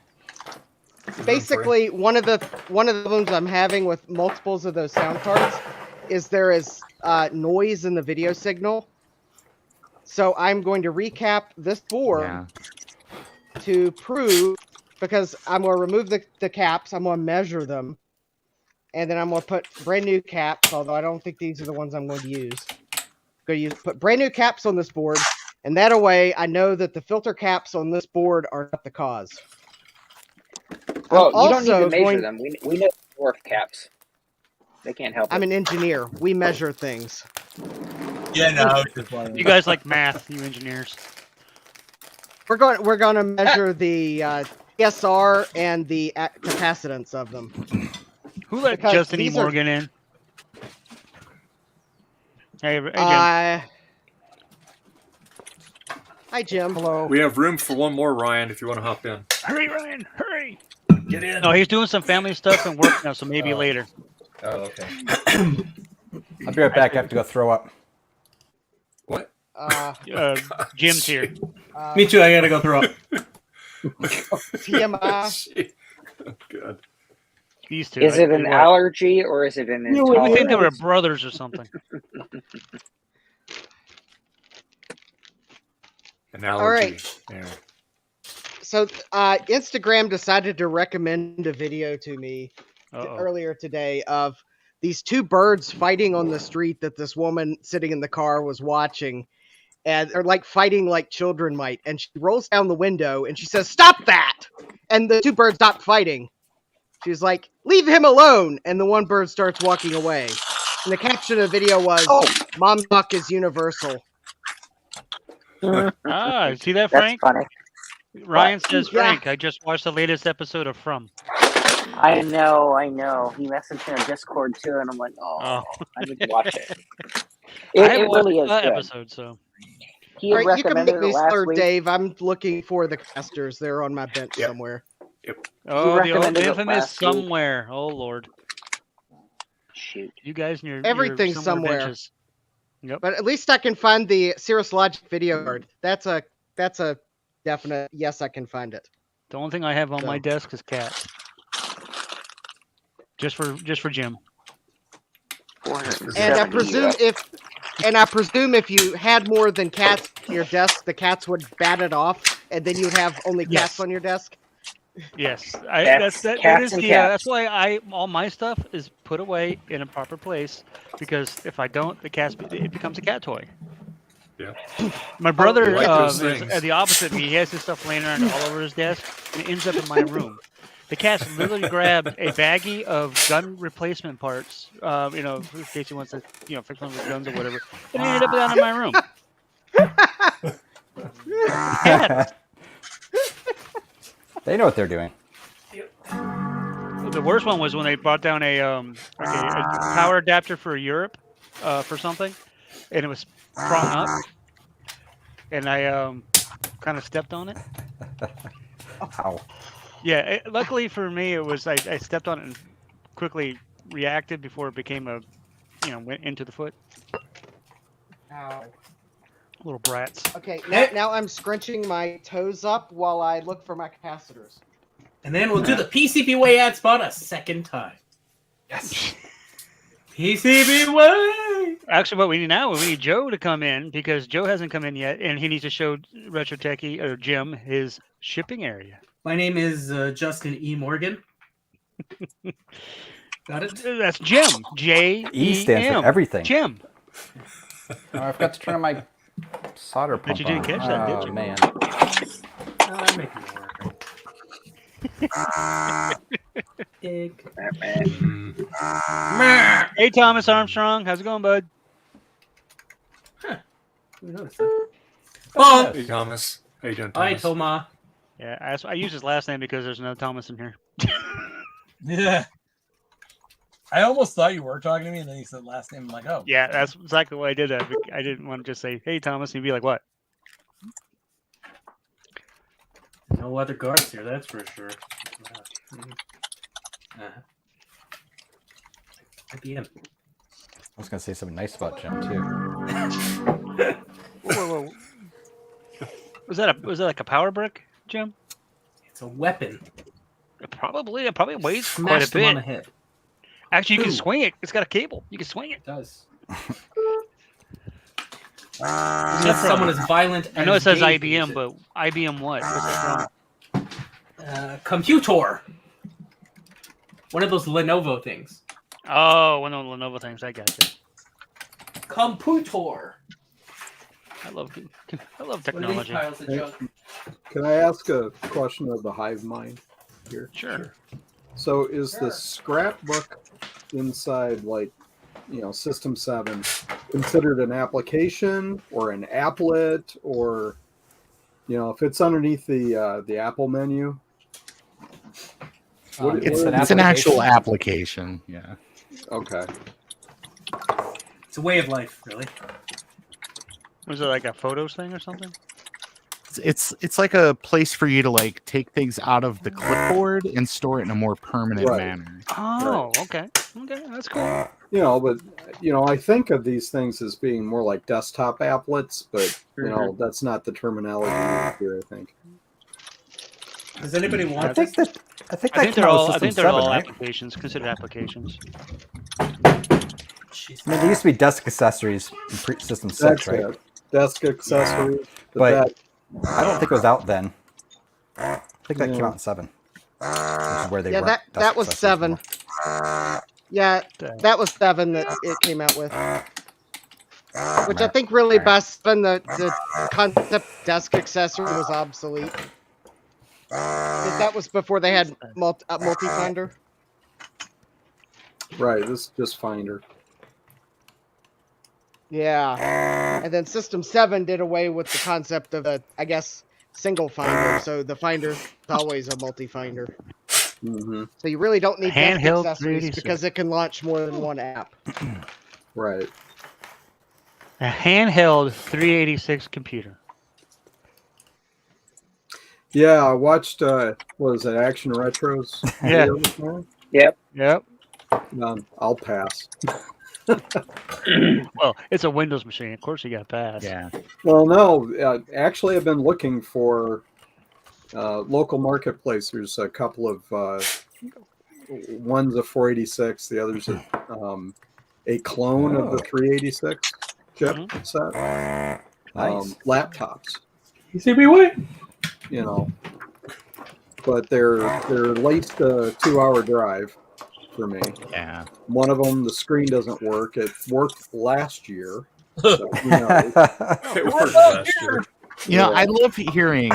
Basically, one of the problems I'm having with multiples of those sound cards is there is noise in the video signal. So I'm going to recap this board to prove, because I'm going to remove the caps, I'm going to measure them, and then I'm going to put brand new caps, although I don't think these are the ones I'm going to use. I'm going to put brand new caps on this board, and that way I know that the filter caps on this board are not the cause. Well, I'm you don't need also to measure going- them. We know the dwarf caps. They can't help I'm it. an engineer. We measure things. Yeah, no. You guys like math, you engineers. We're going to measure the PSR and the capacitance of them. Who let Because Justin E. these are- Morgan in? Hey, Jim. Hi, Jim. Hello. We have room for one more, Ryan, if you want to hop in. Hurry, Ryan, hurry! Get in. No, he's doing some family stuff and work now, so maybe later. Oh, okay. I'll be right back. I have to go throw up. What? Jim's here. Me too. I gotta go throw up. TMI. Oh, God. These two. Is it an allergy or is it an I would think they were intolerance? brothers or something. An allergy. All right. Yeah. So Instagram decided to recommend a video to me earlier today of these two birds fighting on the street that this woman sitting in the car was watching, and they're like fighting like children might. And she rolls down the window and she says, "Stop that!" And the two birds stop fighting. She's like, "Leave him alone!" And the one bird starts walking away. And the caption of the video was, "Mom talk is universal." See that, Frank? That's funny. Ryan says, Yeah. Frank, I just watched the latest episode of From. I know. He messaged me on Discord too, and I'm like, I need to watch it. I It haven't really is watched that good. episode, so. He All had right, you can recommended make it me last slur, week. Dave. I'm looking for the casters. They're on my bench somewhere. Oh, the recommended it infamous last week. somewhere. Oh, Lord. Shoot. You guys and your Everything's somewhere. benches. Yep. But at least I can find the Cirrus Logic video card. That's a definite yes. I can find it. The only thing I have on So- my desk is cats. Just for Jim. And I presume if you had more than cats on your desk, the cats would bat it off and then you'd have only cats on your desk. Yes, Cats- that cats is and the cats. that's why all my stuff is put away in a proper place, because if I don't, it becomes a cat toy. Yeah. My brother like those is things. the opposite of me. He has his stuff laying around all over his desk, and it ends up in my room. The cat's literally grabbed a baggie of gun replacement parts, in case he wants to, fix one of his guns or whatever, and it ended up down in my room. Cats. They know what they're doing. The worst one was when they brought down a power adapter for Europe, for something, and it was sprung up, and I kind of stepped on it. Ow. Yeah, luckily for me, it was I stepped on it and quickly reacted before it became went into the foot. Ow. Little brats. Okay, now I'm scrunching my toes up while I look for my capacitors. And then we'll do the PCB way ad spot a second time. Yes. PCB way. Actually, what we need now, we need Joe to come in, because Joe hasn't come in yet, and he needs to show Retro Techie or Jim his shipping area. My name is Justin E. Morgan. Got it? That's Jim. J-E-M. E stands for everything. Jim. Oh, I forgot to turn on my solder pump. Bet you didn't on. catch that, did Oh, you? man. I'm making it work. Dig. Hey, Thomas Armstrong. How's it going, bud? Who noticed that? Oh, hey, Thomas. How you doing, Hi, Thomas? Toma. Yeah, I use his last name because there's no Thomas in here. Yeah. I almost thought you were talking to me, and then you said last name. I'm like, oh. Yeah, that's exactly why I did that. I didn't want to just say, hey, Thomas, and he'd be like, what? No other guards here, that's for sure. IBM. I was going to say something nice about Jim, too. Whoa. Was that like a power brick, Jim? It's a weapon. It probably weighs Smash quite a them on bit. the head. Actually, you can Ooh. swing it. It's got a cable. You can swing it. It does. Unless someone is violent. I know it and says gay, IBM, but IBM what? What's it from? Computor. One of those Lenovo things. Oh, one of the Lenovo things. I got you. Computer. I love One of these technology. piles of junk. Can I ask a question of the hive mind here? Sure. So is the scrapbook inside, like, System 7 considered an application or an applet, or, if it's underneath the Apple menu? It's an actual application. Yeah. Okay. It's a way of life, really. Was it like a photos thing or something? It's like a place for you to like take things out of the clipboard and store it in a more permanent Right. manner. Oh, okay. Okay, that's cool. But I think of these things as being more like desktop applets, but that's not the terminology used here, I think. Does anybody want I think this? I think I that think came they're out all. with I think System they're 7, all right? applications, considered applications. I mean, they used to be desk accessories in System 6, That's right? it. Desk accessories. But I don't think it was out then. I think that came out in 7. Which is where they Yeah, weren't that desk was accessories 7. Yeah, that was 7 that it came out with. Which I think really best when the concept desk accessory was obsolete. 'Cause that was before they had multi-finder. Right, this is just Finder. Yeah. And then System 7 did away with the concept of a, I guess, single finder. So the finder is always a multi-finder. Mm-hmm. So you really don't need desk Handheld accessories 386. because it can launch more than one app. Right. A handheld 386 computer. Yeah, I watched, what was it, Action Retros? Yeah. video this morning. Yep. I'll pass. Well, it's a Windows machine. Of course, you got to pass. Yeah. Well, no, actually, I've been looking for local marketplace. There's a couple of one's a 486, the other's a clone of the 386 chip set. Nice. Laptops. PCB way. you know. But they're at least a 2-hour drive for me. Yeah. One of them, the screen doesn't work. It worked last year. So, you know, It worked last year. You know, I love hearing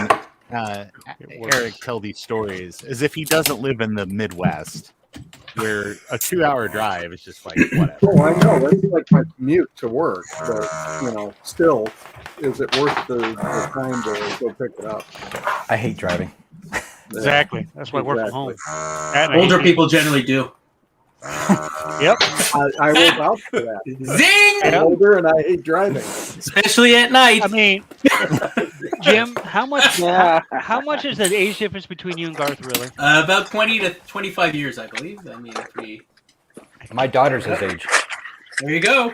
Eric tell these stories as if he doesn't live in the Midwest, where a 2-hour drive is just like whatever. Oh, I know. That's like my commute to work. But, you know, still, is it worth the time to go pick it up? I hate driving. Exactly. That's why I work from home. And I Older hate people generally do. Yep. I will vouch for that. Zing! I'm older and I hate driving. Especially at night. I mean, Jim, how much is the age difference between you and Garth, really? About 20 to 25 years, I believe. I mean, if we... My daughter's his age. There you go.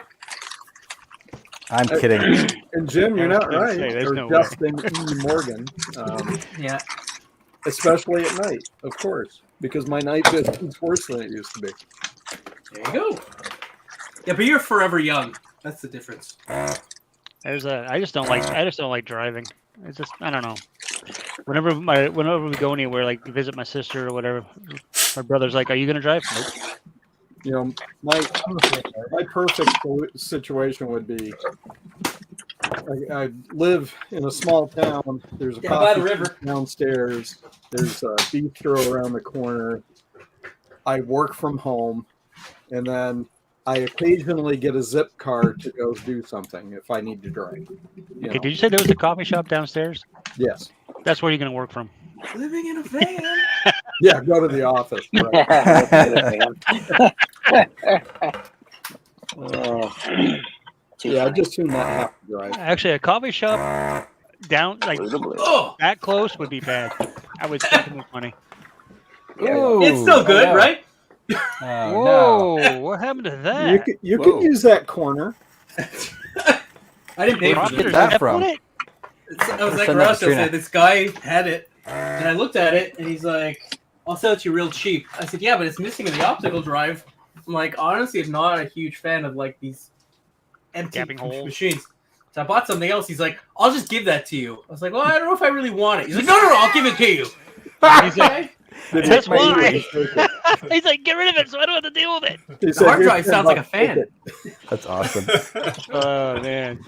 I'm kidding. And Jim, you're not right. there's Or no Justin E. Morgan. Yeah. Especially at night, of course, because my night vision's worse than it used to be. There you go. Yeah, but you're forever young. That's the difference. I just don't like driving. It's just, I don't know. Whenever we go anywhere, like visit my sister or whatever, my brother's like, "Are you gonna drive?" Nope. You know, my perfect situation would be I live in a small town. There's a by the coffee river shop downstairs. There's a bistro around the corner. I work from home, and then I occasionally get a zip car to go do something if I need to drive. Okay, did you say there was a coffee shop downstairs? Yes. That's where you're gonna work from. Living in a van. Yeah, go to the office. Right? Yeah, I just assume not have to drive. Actually, a coffee shop down like that close would be bad. I would spend too much money. It's still good, right? Whoa! No. What happened to that? You could use that corner. I didn't pay Where'd for you get it. that from? I was like, Send that to Russ, Trina. this guy had it, and I looked at it, and he's like, "I'll sell it to you real cheap." I said, "Yeah, but it's missing in the optical drive." I'm like, honestly, I'm not a huge fan of like these empty Gapping holes. machines. So I bought something else. He's like, "I'll just give that to you." I was like, "Well, I don't know if I really want it." He's like, "No, I'll give it to you." He's like, That's why. He's like, "Get rid of it, so I don't have to deal with it." the hard drive sounds like a fan. That's awesome. Oh man.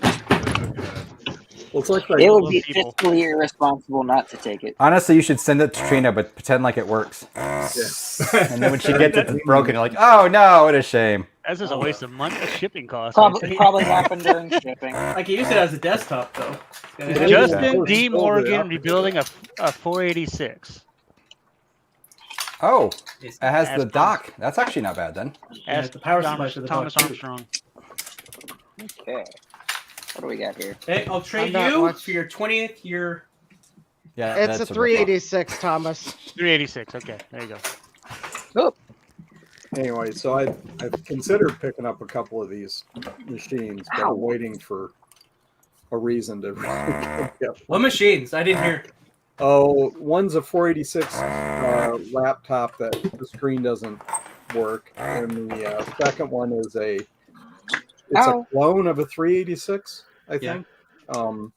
Well, it's like It would be fiscally irresponsible not to take it. Honestly, you should send it to Trina, but pretend like it works. And then when she gets it broken, you're like, "Oh no, what a shame." That's just a waste of money, shipping costs. Probably happened during shipping. I can use it as a desktop though. Justin D. Morgan rebuilding a 486. Oh, it has As the dock. That's actually not bad then. Ask the power supply for the Thomas dock, too. Armstrong. Okay. What do we got here? Hey, I'll trade I'm not you watching. for your 20th year. Yeah, It's a 386, Thomas. 386. Okay, there you go. Oh. Anyway, so I've considered picking up a couple of these machines, but I'm waiting for a reason to. What machines? I didn't hear. Oh, one's a 486 laptop that the screen doesn't work, and the second one is a clone of a 386, I think. I'm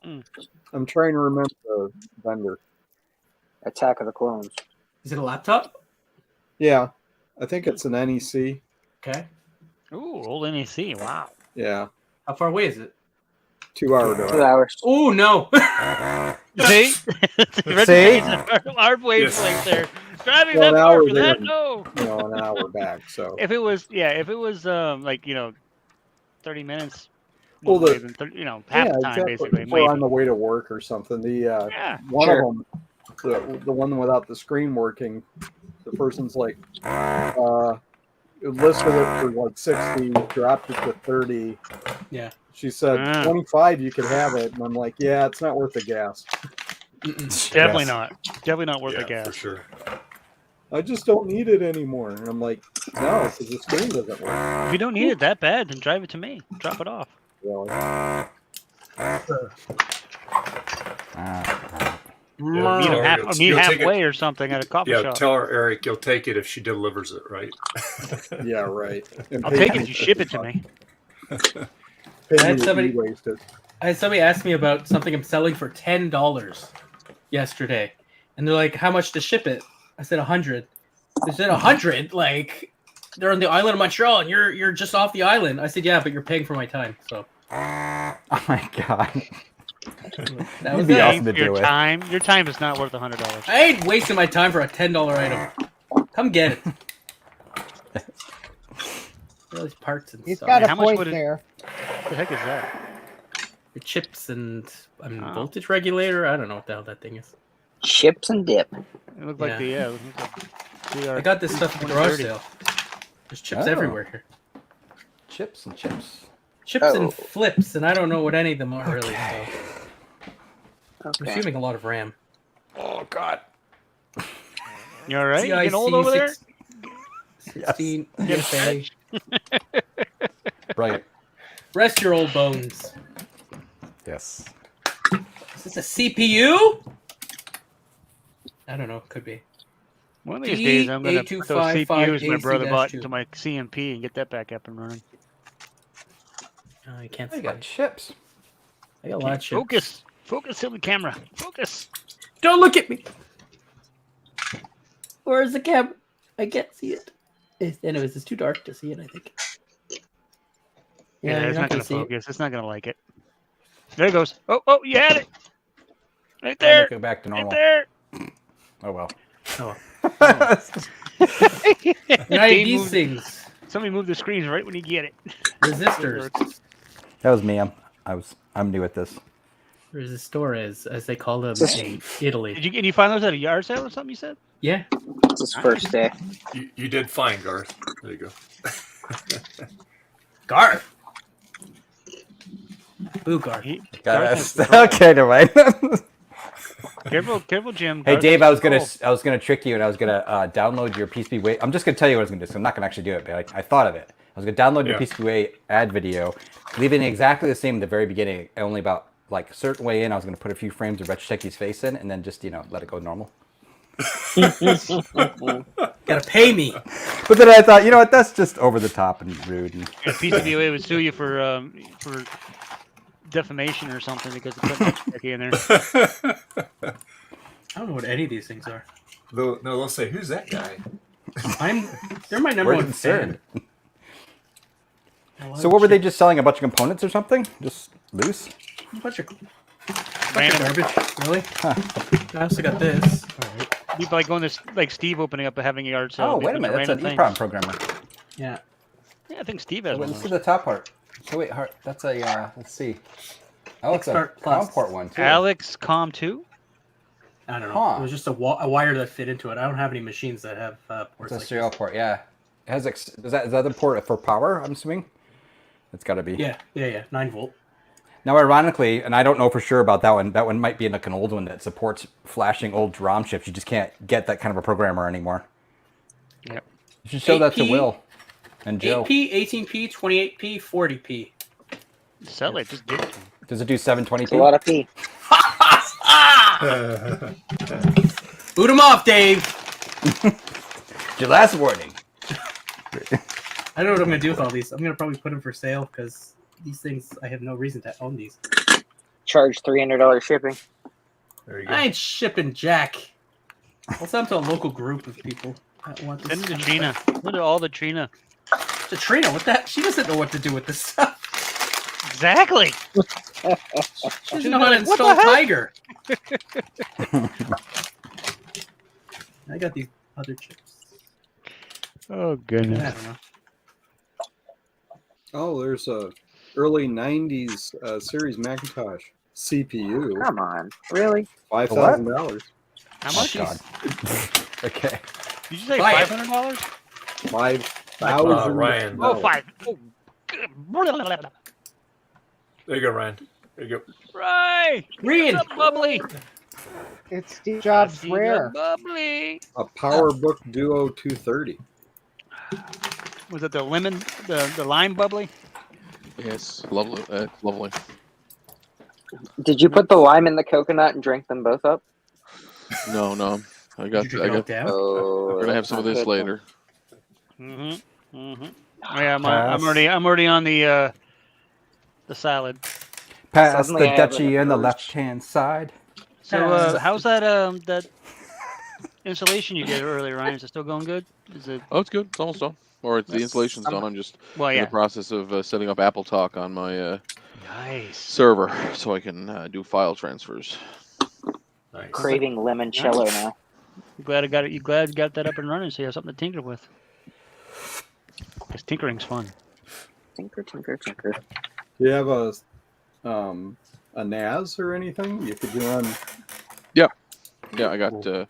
trying to remember the vendor. Attack of the Clones. Is it a laptop? Yeah, I think it's an NEC. Okay. Ooh, old NEC. Wow. Yeah. How far away is it? 2 hour drive. 2 hours. Oh no. See? See? Our wavelength there. Driving Well, that an far hour for there, that? No. An hour back. So. If it was like 30 minutes. Well, more than 30, half the time basically. Or on the way to work or something. The one of them, the one without the screen working, the person's like, listed it for like 60, dropped it to 30. Yeah. She said 25, you could have it, and I'm like, yeah, it's not worth the gas. Definitely not. Definitely not worth the gas. For sure. I just don't need it anymore. And I'm like, no, because the screen doesn't work. If you don't need it that bad, then drive it to me. Drop it off. Really? Meet halfway or something at a coffee shop. Tell her, Eric, you'll take it if she delivers it, right? Yeah, right. And I'll take it if you ship it to me. I had somebody ask me about something I'm selling for $10. yesterday, and they're like, "How much to ship it?" I said 100. They said 100. Like, they're on the island of Montreal, and you're just off the island. I said, "Yeah, but you're paying for my time." So. Oh my god. That was You'd be it. awesome to deal Your with. time. Your time is not worth $100. I ain't wasting my time for a $10 item. Come get it. All these parts and He's stuff. got a How much point would it- there. What the heck is that? The chips and voltage regulator. I don't know what the hell that thing is. Chips and dip. It looked like Yeah. it looked like I got this stuff at the garage sale. There's chips Oh. everywhere here. Chips and chips. Chips and flips, and I don't know what any of them are really. So. I'm Okay. assuming a lot of RAM. Oh god. You all right? You CIC getting old over there? 16. Yes. EFA. Right. Rest your old bones. Yes. Is this a CPU? I don't know. Could be. One of these days, I'm going to put those CPUs my brother bought D82558AC-2. into my CMP and get that back up and running. I can't I see. got chips. I got a lot of chips. Focus. Focus on the camera. Focus. Don't look at me. Where's the camera? I can't see it. Anyways, it's too dark to see it, I think. Yeah, you're it's not going to see it. focus. It's not going to like it. There it goes. Oh, you had it. Right And there. go back to Right normal. there. Oh well. Oh. Dave these moved- things. Somebody move the screens right when you get it. Resistors. That was me. I'm new at this. Resistores, as they call them in Italy. Did you find those at a yard sale or something? You said. Yeah. It's his first day. You did fine, Garth. There you go. Garth. Boo, Garth. Okay, never mind. Careful, Jim. Hey Garth Dave, is I was gonna trick you, and I was gonna download your PCBWay. I'm just gonna tell you what I was gonna do. So I'm not gonna actually do it, but I thought of it. I was gonna download your PCBWay ad video, leaving it exactly the same at the very beginning, only about like a certain way in. I was gonna put a few frames of Retrotechi's face in, and then just let it go normal. Gotta pay me. But then I thought, you know what? That's just over the top and rude. And... PCBWay would sue you for defamation or something because they put Retrotech in there. I don't know what any of these things are. No, they'll say, "Who's that guy?" They're my number We're one concerned. fan. So what were they just selling? A bunch of components or something? Just loose? A bunch of garbage. Really? Huh. I also got this. You'd be like going to like Steve opening up and having a yard sale. Oh, Be wait a bunch of minute. That's an random EEPROM programmer. Yeah. Yeah, I think Steve has Wait, one. let's see the top part. So wait, that's a, let's see. Oh, it's a Expert Plus. COM port one, too. Alex Com 2? I don't know. Huh. It was just a wire that fit into it. I don't have any machines that have ports It's a like serial this. port, yeah. It has is that the port for power, I'm assuming? It's got to be. Yeah. 9-volt. Now, ironically, and I don't know for sure about that one might be like an old one that supports flashing old ROM chips. You just can't get that kind of a programmer anymore. Yep. You should show that to 8P, Will and Joe. 8P, 18P, 28P, 40P. Sell it. Just give it to him. Does it do 720p? It's a lot of P. Boot him off, Dave. Your last warning. I don't know what I'm gonna do with all these. I'm gonna probably put them for sale because these things I have no reason to own these. Charge $300 shipping. There you go. I ain't shipping jack. I'll send them to a local group of people that want this. Send it to Trina. Look at all the Trina. To Trina, what the heck? She doesn't know what to do with this stuff. Exactly. She doesn't know how to What the install heck? Tiger. I got these other chips. Oh, I goodness. don't know. Oh, there's a early '90s series Macintosh CPU. Come on, really? $5,000. How much? God. Okay. Did you say Buy it. $500? $5,000. Ryan. Oh, five. Oh, good. There you go, Ryan. There you go. Right. Green. What's up, Bubbly? It's Steve Jobs Steve rare. Bubbly. A PowerBook Duo 230. Was it the lemon, the lime Bubbly? Yes, lovely. Lovely. Did you put the lime in the coconut and drink them both up? No. I got. Did you drink it all down? Oh, We're gonna have some of this later. Mm-hmm. Mm-hmm. Oh, yeah, I'm already on the salad. Pass Suddenly the I have duchy an on the urge. left-hand side. So how's that installation you did earlier, Ryan? Is it still going good? Is it? Oh, it's good. It's almost done. Or it's, the installation's done. I'm just in the process of setting up Apple Talk on my server so I can do file transfers. Nice. Craving limoncello now. I'm glad I got it. You glad you got that up and running, so you have something to tinker with. Because tinkering's fun. Tinker, tinker, tinker. Do you have a NAS or anything you could run? Yeah, I got. I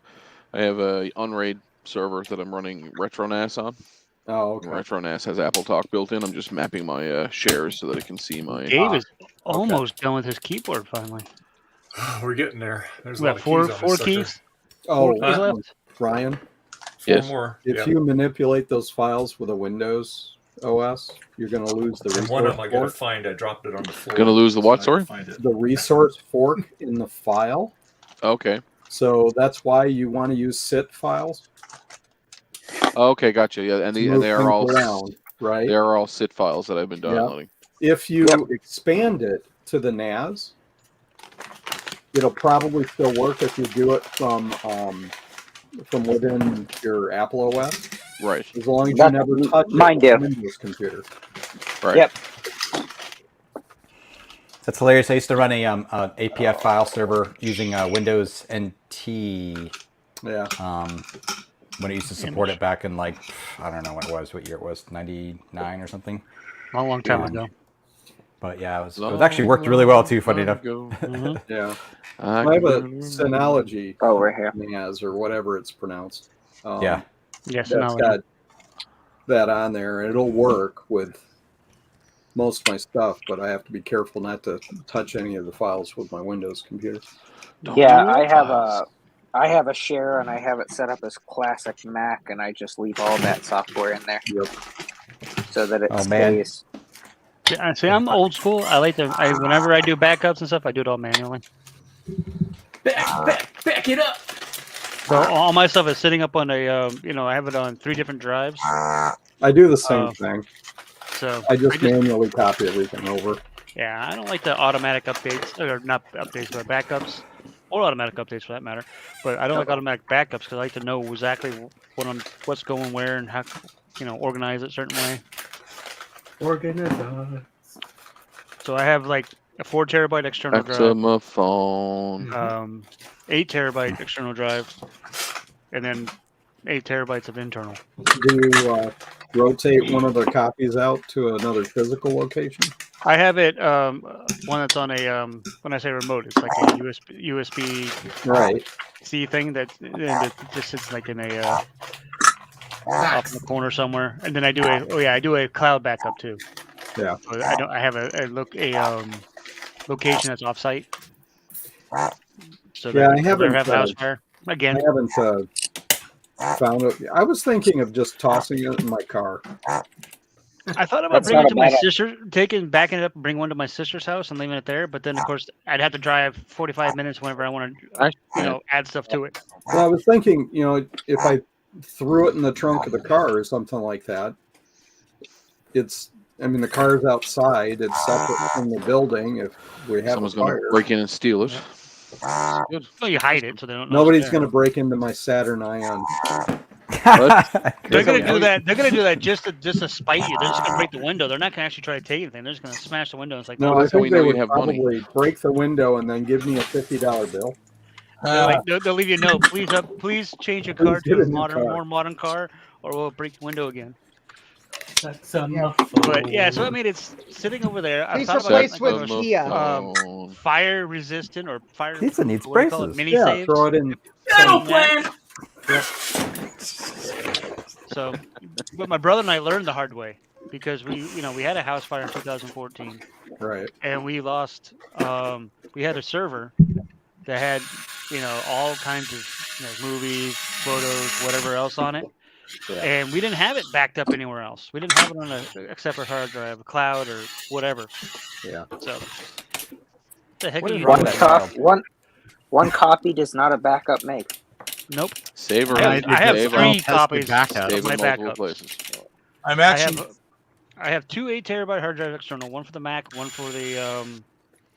have a Unraid server that I'm running RetroNAS on. Oh, okay. RetroNAS has Apple Talk built in. I'm just mapping my shares so that it can see my. Dave is almost done with his keyboard finally. We're getting there. There's a We lot got of keys on four this keys. sucker. Oh, Four keys left. Brian. Four more. If you manipulate those files with a Windows OS, you're going to lose the And resource one of them I gotta fork. find. I dropped it on the floor. Gonna lose the what? Sorry. The resource fork in the file. Okay. So that's why you want to use SIT files. Okay, gotcha. Yeah, and Move they are things all around, right? They are all SIT files that I've been downloading. If you expand it to the NAS, it'll probably still work if you do it from within your Apple OS. Right. As long as you never touch mine it on do. a Windows computer. Right. Yep. That's hilarious. I used to run a APF file server using Windows NT. Yeah. When it used to support it back in like, I don't know what year it was, 99 or something. Long time ago. But yeah, it was actually worked really well too. Funny enough. Yeah. I have a Synology. Oh, right here. NAS or whatever it's pronounced. Yeah. Yeah, that's Synology. got that on there, and it'll work with most of my stuff, but I have to be careful not to touch any of the files with my Windows computer. Yeah, I have a share and I have it set up as classic Mac, and I just leave all that software in there. Yep. So that it man. stays. See, I'm old school. I like to. Whenever I do backups and stuff, I do it all manually. Back it up. So all my stuff is sitting up on a. I have it on 3 different drives. I do the same thing. So I just manually copy everything over. Yeah, I don't like the automatic updates, or not updates, but backups, or automatic updates for that matter. But I don't like automatic backups because I like to know exactly what's going where and how, organize it a certain way. Organize. So I have like a 4 terabyte external Back to drive, my phone. 8 terabyte external drive, and then 8 terabytes of internal. Do you rotate one of the copies out to another physical location? I have it one that's on a when I say remote, it's like a USB Right. C thing that it just sits like in a up in the corner somewhere, and then I do a cloud backup too. Yeah. So I have a location that's offsite. So Yeah, that I haven't. have the house fire again. I haven't found it. I was thinking of just tossing it in my car. I thought about That's bringing it not to a my sister, backing it up and bring one to my sister's house and leaving it there. But then, of course, I'd have to drive 45 minutes whenever I want to, add stuff to it. Well, I was thinking, if I threw it in the trunk of the car or something like that, the car's outside. It's separate from the building. If we have Someone's a going fire, to break in and steal it. Good. Well, you hide it so they don't know. nobody's going to break into my Saturn Ion. They're gonna do that. They're gonna do that just to spite you. They're just gonna break the window. They're not gonna actually try to take anything. They're just gonna smash the window. It's like, No, oh, I that's how we think know they you would have money. probably break the window and then give me a $50 bill. they'll leave you a note. Please change your car Please get to a new car. more modern car, or we'll break the window again. That's enough. But yeah, so it's sitting over there. I Please thought replace about with Kia. fire resistant or fire. Pizza needs what do you call it? braces. Mini Yeah, saves. throw it in. Battle plan. So, but my brother and I learned the hard way because we had a house fire in 2014, Right. and we lost. We had a server that had all kinds of movies, photos, whatever else on it, and we didn't have it backed up anywhere else. We didn't have it on a separate hard drive, a cloud, or whatever. Yeah. So, the heck What are is you wrong doing? with that? One copy does not a backup make. Nope. Save I have 3 copies Save of my in multiple backups. places. I'm I actually have 2 8 terabyte hard drives external, one for the Mac, one for the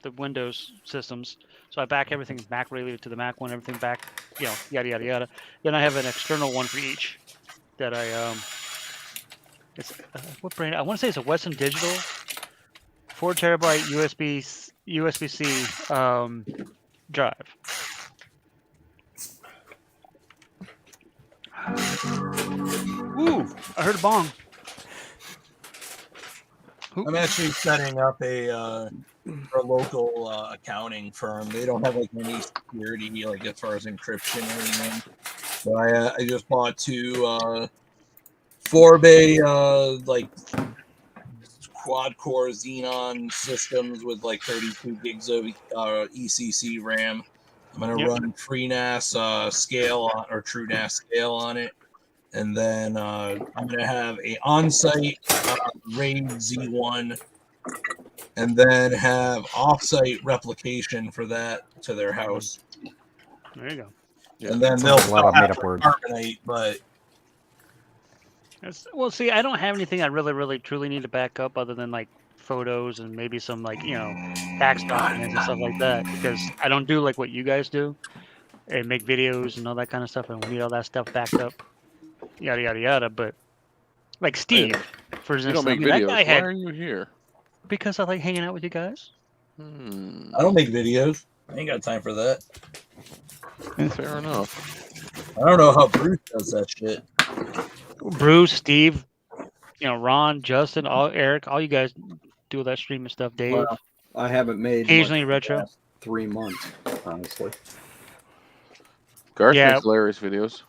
the Windows systems. So I back everything Mac related to the Mac one, everything back, you know, yada yada yada. Then I have an external one for each that I it's what brand? I want to say it's a Western Digital, 4 terabyte USB-C drive. Ooh, I heard a bong. I'm actually setting up a local accounting firm. They don't have like any security, like as far as encryption or anything. So I just bought 2 4-bay like quad core Xenon systems with like 32 gigs of ECC RAM. I'm gonna run FreeNAS scale on, or TrueNAS scale on it, and then I'm gonna have a on-site RAID Z1, and then have off-site replication for that to their house. There you go. And then they'll still have to carbonate, but well, see, I don't have anything I really truly need to back up other than like photos and maybe some like, you know, tax documents and stuff like that, because I don't do like what you guys do and make videos and all that kind of stuff, and we need all that stuff backed up, yada yada yada. But like Steve, for You instance, don't make I mean, that videos. guy Why had, are you here? because I like hanging out with you guys. I don't make videos. I ain't got time for that. Fair enough. I don't know how Bruce does that shit. Bruce, Steve, you know, Ron, Justin, Eric, all you guys do all that streaming stuff. Dave, Well, I haven't made occasionally much retro. the last 3 months, honestly. Garth Yeah. makes hilarious videos.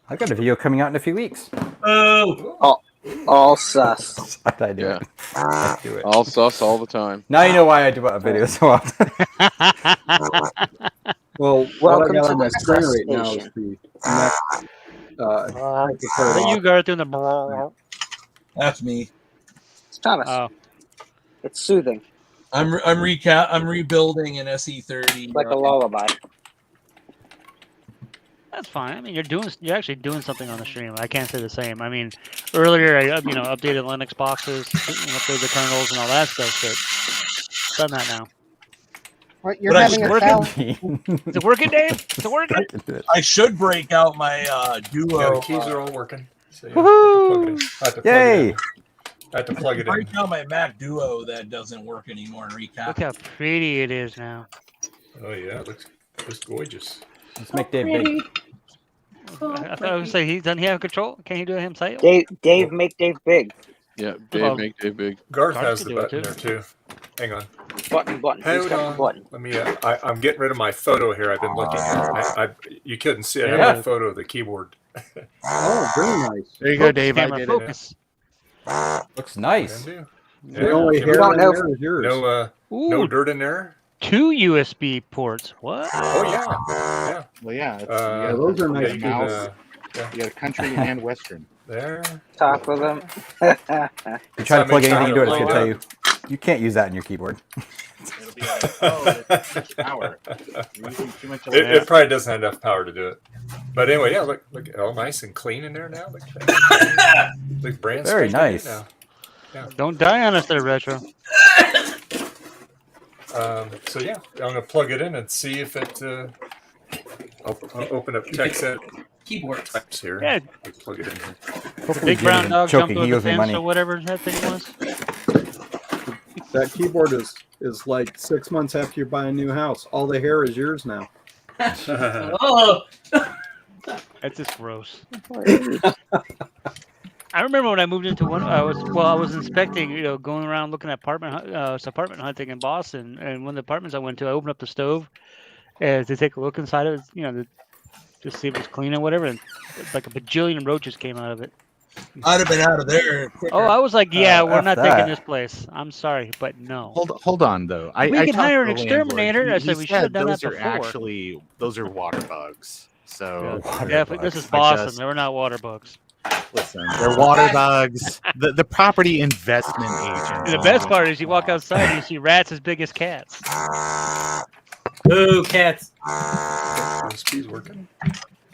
I got a video coming out in a few weeks. Oh, all sus. I do it. I do it. All sus all the time. Now you know why I do a video so often. Well, Welcome what I got to on my the screen sus right now is station. the next. Is that you, Garth, doing the? That's me. It's Thomas. Oh, It's soothing, I'm rebuilding an SE30. like a lullaby. that's fine. I mean, you're actually doing something on the stream. I can't say the same. I mean, earlier I updated Linux boxes, updated the kernels and all that stuff, but done that now. What, you're But I having should a work salad? Is it working, Dave? Is it working? I should break out my Yeah, Duo. the keys are all working. So, yeah, Woohoo! I have to plug it in. Yay! I have to plug it in. Break out my Mac Duo that doesn't work anymore and recap. Look how pretty it is now. Oh yeah, it looks gorgeous. Let's make Dave big. I thought I was say doesn't he have control? Can he do it himself? Dave, make Dave big. Yeah, Well, make Dave big. Garth Garth has can the do it button there too. Hang on. Button. Hold Who's got the on. button? Let me. I'm getting rid of my photo here. I've been looking at. You couldn't see. I have a photo of the keyboard. Oh, very nice. There you go, Dave. I Camera did focus. Looks nice. Can do. The only Yeah. hair don't on know. there is yours. No dirt in there. 2 USB ports. What? Oh yeah. Well, yeah. It's, Yeah, those are nice. you mouse. can, You got country and western. there. Top of them. You try to plug Something anything into it, it's trying gonna to tell you you can't use that in your keyboard. It'll be like, oh, that's too much power. You're using too much It probably doesn't have enough power to do it. But anyway, yeah. Look, all nice and clean in there now. Look at that. Look brand Very spanking new nice. now. Don't die on us there, Retro. So yeah, I'm gonna plug it in and see if it. I'll open up TechSet Keyboards. types here. Yeah. Plug it in here. Hopefully Big brown dog choking. jumped He over the owes me fence money. or whatever that thing was. That keyboard is like 6 months after you buy a new house. All the hair is yours now. Oh, That's just gross. I remember when I moved into one. I was inspecting, going around looking at apartment hunting in Boston, and one of the apartments I went to, I opened up the stove to take a look inside of it, to see if it was clean or whatever, and like a bajillion roaches came out of it. I'd have been out of there quicker. Oh, I was like, yeah, we're F not that. taking this place. I'm sorry, but no. Hold on though. We I can talked hire to an the exterminator. landlord. I said we should have done those that are before. those are water bugs. So Yeah, but this is I Boston. just- They were not water bugs. listen, they're water bugs. The property investment agent. And the best part is you walk outside and you see rats as big as cats. Ooh, cats. This key's working.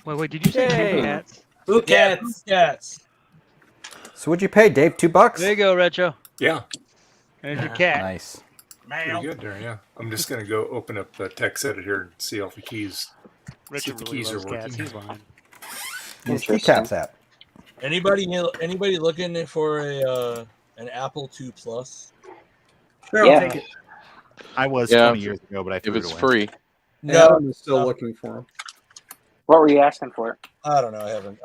Wait, did you say Yay. cats? Ooh, cats. Cats. So what'd you pay, Dave? $2? There you go, Retro. Yeah. There's your cat. Nice. Pretty good there, yeah. I'm just gonna go open up the text editor and see if the keys. Richard really keys are loves cats. working. He's lying. Use keycaps app. Anybody looking for an Apple II Plus? Sure, Yeah. I'll take it. I was Yeah, 20 years ago, but I threw if it it's away. free. No, I'm still looking for them. What were you asking for? I don't know. I haven't.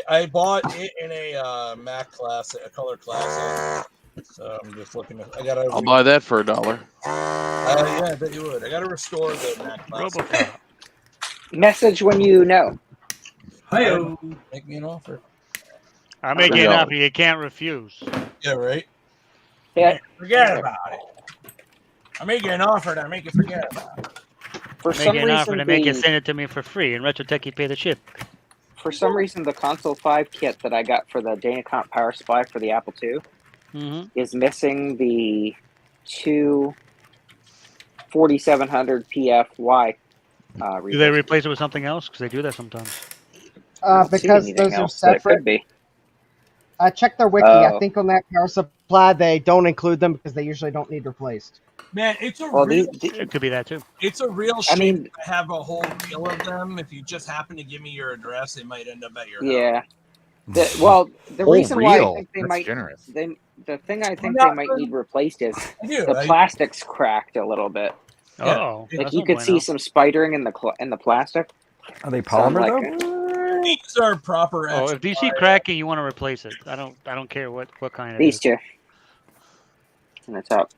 I bought it in a Mac classic, a color classic. So I'm just looking. I'll buy that for $1. Yeah, I bet you would. I gotta restore the Mac classic. RoboCop. Message when you know. Hi-yo. Make me an offer. I'm making an offer you can't refuse. Yeah, right. Yeah. Forget about it. I make you an offer to make you forget about it. For Make some you an offer reason, to make you send it to me for free, and RetroTech you pay the ship. for some reason, the Console 5 kit that I got for the Dynacomp power supply for the Apple II is missing the two 4700 PFY. Do they replace it with something else? Because they do that sometimes. Because those are separate. Could be. I checked their wiki. I Oh. think on that power supply they don't include them because they usually don't need replaced. Man, it's a Well, real. It could be that too. It's a real I shame mean- to have a whole reel of them. If you just happen to give me your address, they might end up at your Yeah. house. The Whole reason why I reel? think they That's might generous. the thing I think not they might need replaced is do. the plastic's cracked a little bit. Oh, Like that's you no could see bueno. some spidering in the plastic. Are they So I'm polymer like, though? These are proper. Oh, if you see cracking, you want to replace it. I don't care what kind it these is. two. And it's up.